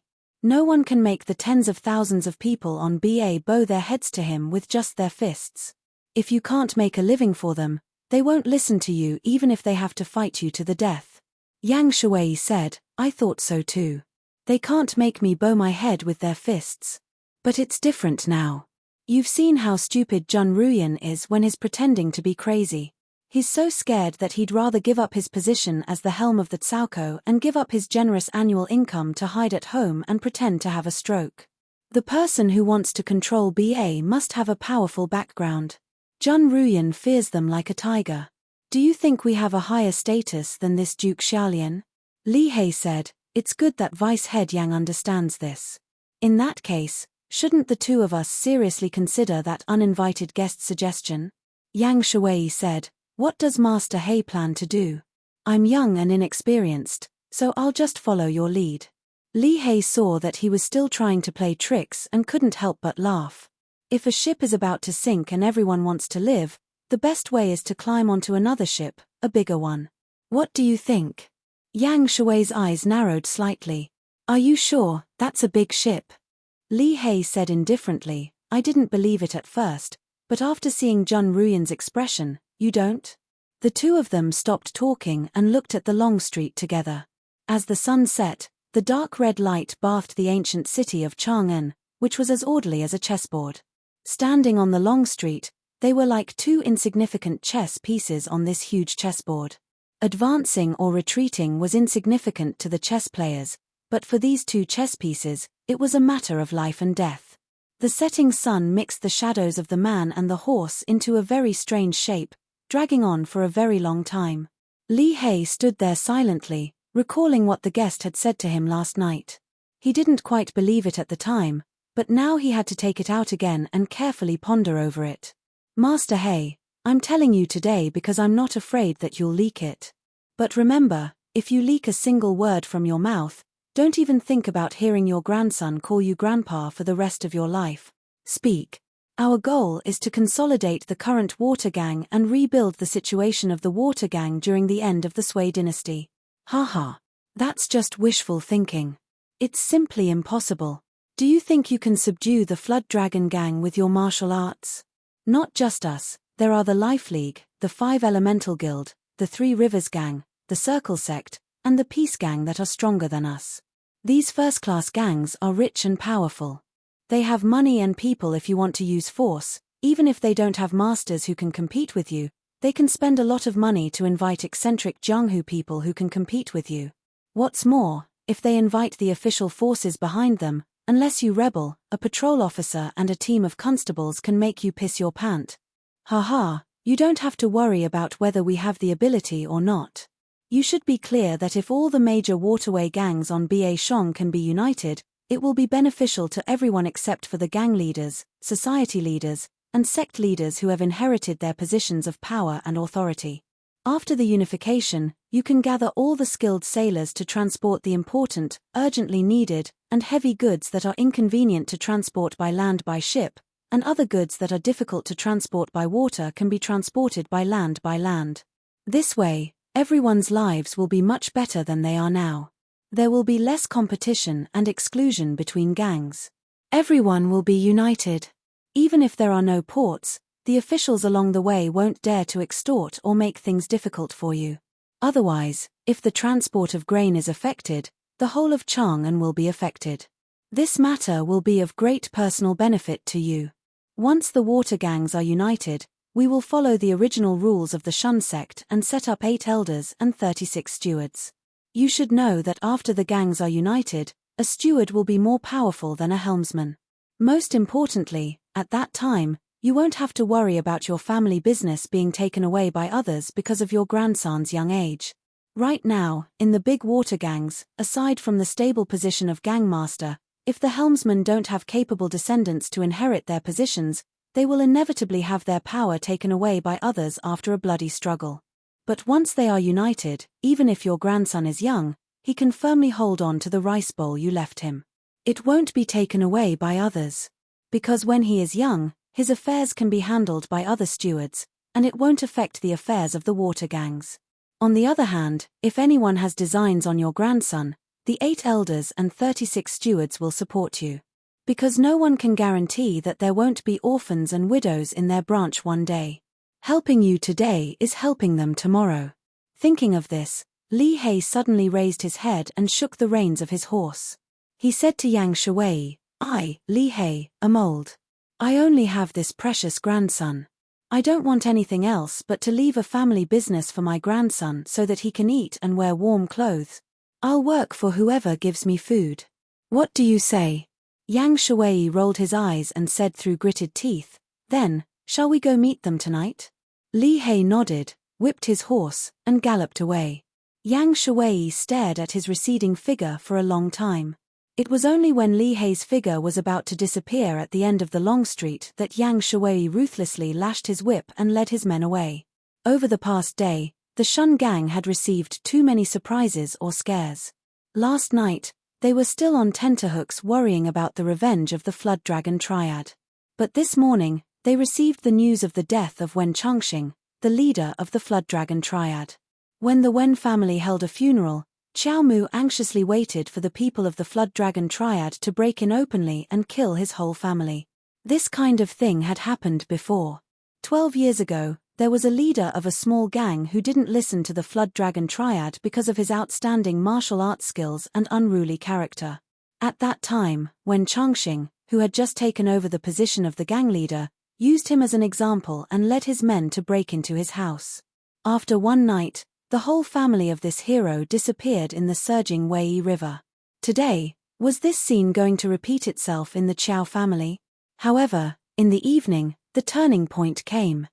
S1: No one can make the tens of thousands of people on BA bow their heads to him with just their fists. If you can't make a living for them, they won't listen to you even if they have to fight you to the death. Yang Shuai said, I thought so too. They can't make me bow my head with their fists. But it's different now. You've seen how stupid Jun Ruyan is when he's pretending to be crazy. He's so scared that he'd rather give up his position as the helm of the Tsaoko and give up his generous annual income to hide at home and pretend to have a stroke. The person who wants to control BA must have a powerful background. Jun Ruyan fears them like a tiger. Do you think we have a higher status than this Duke Xiaolian? Li He said, it's good that Vice Head Yang understands this. In that case, shouldn't the two of us seriously consider that uninvited guest suggestion? Yang Shuai said, what does Master He plan to do? I'm young and inexperienced, so I'll just follow your lead. Li He saw that he was still trying to play tricks and couldn't help but laugh. If a ship is about to sink and everyone wants to live, the best way is to climb onto another ship, a bigger one. What do you think? Yang Shuai's eyes narrowed slightly. Are you sure, that's a big ship? Li He said indifferently, I didn't believe it at first, but after seeing Jun Ruyan's expression, you don't? The two of them stopped talking and looked at the long street together. As the sun set, the dark red light bathed the ancient city of Chang'an, which was as orderly as a chessboard. Standing on the long street, they were like two insignificant chess pieces on this huge chessboard. Advancing or retreating was insignificant to the chess players, but for these two chess pieces, it was a matter of life and death. The setting sun mixed the shadows of the man and the horse into a very strange shape, dragging on for a very long time. Li He stood there silently, recalling what the guest had said to him last night. He didn't quite believe it at the time, but now he had to take it out again and carefully ponder over it. Master He, I'm telling you today because I'm not afraid that you'll leak it. But remember, if you leak a single word from your mouth, don't even think about hearing your grandson call you grandpa for the rest of your life. Speak. Our goal is to consolidate the current water gang and rebuild the situation of the water gang during the end of the Sui dynasty. Haha. That's just wishful thinking. It's simply impossible. Do you think you can subdue the Flood Dragon gang with your martial arts? Not just us, there are the Life League, the 5 Elemental Guild, the 3 Rivers gang, the Circle Sect, and the Peace gang that are stronger than us. These first-class gangs are rich and powerful. They have money and people if you want to use force. Even if they don't have masters who can compete with you, they can spend a lot of money to invite eccentric Jianghu people who can compete with you. What's more, if they invite the official forces behind them, unless you rebel, a patrol officer and a team of constables can make you piss your pant. Haha, you don't have to worry about whether we have the ability or not. You should be clear that if all the major waterway gangs on Ba Shong can be united, it will be beneficial to everyone except for the gang leaders, society leaders, and sect leaders who have inherited their positions of power and authority. After the unification, you can gather all the skilled sailors to transport the important, urgently needed, and heavy goods that are inconvenient to transport by land by ship, and other goods that are difficult to transport by water can be transported by land by land. This way, everyone's lives will be much better than they are now. There will be less competition and exclusion between gangs. Everyone will be united. Even if there are no ports, the officials along the way won't dare to extort or make things difficult for you. Otherwise, if the transport of grain is affected, the whole of Chang'an will be affected. This matter will be of great personal benefit to you. Once the water gangs are united, we will follow the original rules of the Shun sect and set up 8 elders and 36 stewards. You should know that after the gangs are united, a steward will be more powerful than a helmsman. Most importantly, at that time, you won't have to worry about your family business being taken away by others because of your grandson's young age. Right now, in the big water gangs, aside from the stable position of gangmaster, If the helmsmen don't have capable descendants to inherit their positions, they will inevitably have their power taken away by others after a bloody struggle. But once they are united, even if your grandson is young, he can firmly hold on to the rice bowl you left him. It won't be taken away by others. Because when he is young, his affairs can be handled by other stewards, and it won't affect the affairs of the water gangs. On the other hand, if anyone has designs on your grandson, the 8 elders and 36 stewards will support you. Because no one can guarantee that there won't be orphans and widows in their branch one day. Helping you today is helping them tomorrow. Thinking of this, Li He suddenly raised his head and shook the reins of his horse. He said to Yang Shuwei, "I, Li He, am old. I only have this precious grandson. I don't want anything else but to leave a family business for my grandson so that he can eat and wear warm clothes. I'll work for whoever gives me food. What do you say?" Yang Shuwei rolled his eyes and said through gritted teeth, "Then, shall we go meet them tonight?" Li He nodded, whipped his horse, and galloped away. Yang Shuwei stared at his receding figure for a long time. It was only when Li He's figure was about to disappear at the end of the long street that Yang Shuwei ruthlessly lashed his whip and led his men away. Over the past day, the Shun gang had received too many surprises or scares. Last night, they were still on tenterhooks worrying about the revenge of the Flood Dragon Triad. But this morning, they received the news of the death of Wen Chongqing, the leader of the Flood Dragon Triad. When the Wen family held a funeral, Xiao Mu anxiously waited for the people of the Flood Dragon Triad to break in openly and kill his whole family. This kind of thing had happened before. 12 years ago, there was a leader of a small gang who didn't listen to the Flood Dragon Triad because of his outstanding martial arts skills and unruly character. At that time, Wen Chongqing, who had just taken over the position of the gang leader, used him as an example and led his men to break into his house. After one night, the whole family of this hero disappeared in the surging Wei River. Today, was this scene going to repeat itself in the Qiao family? However, in the evening, the turning point came.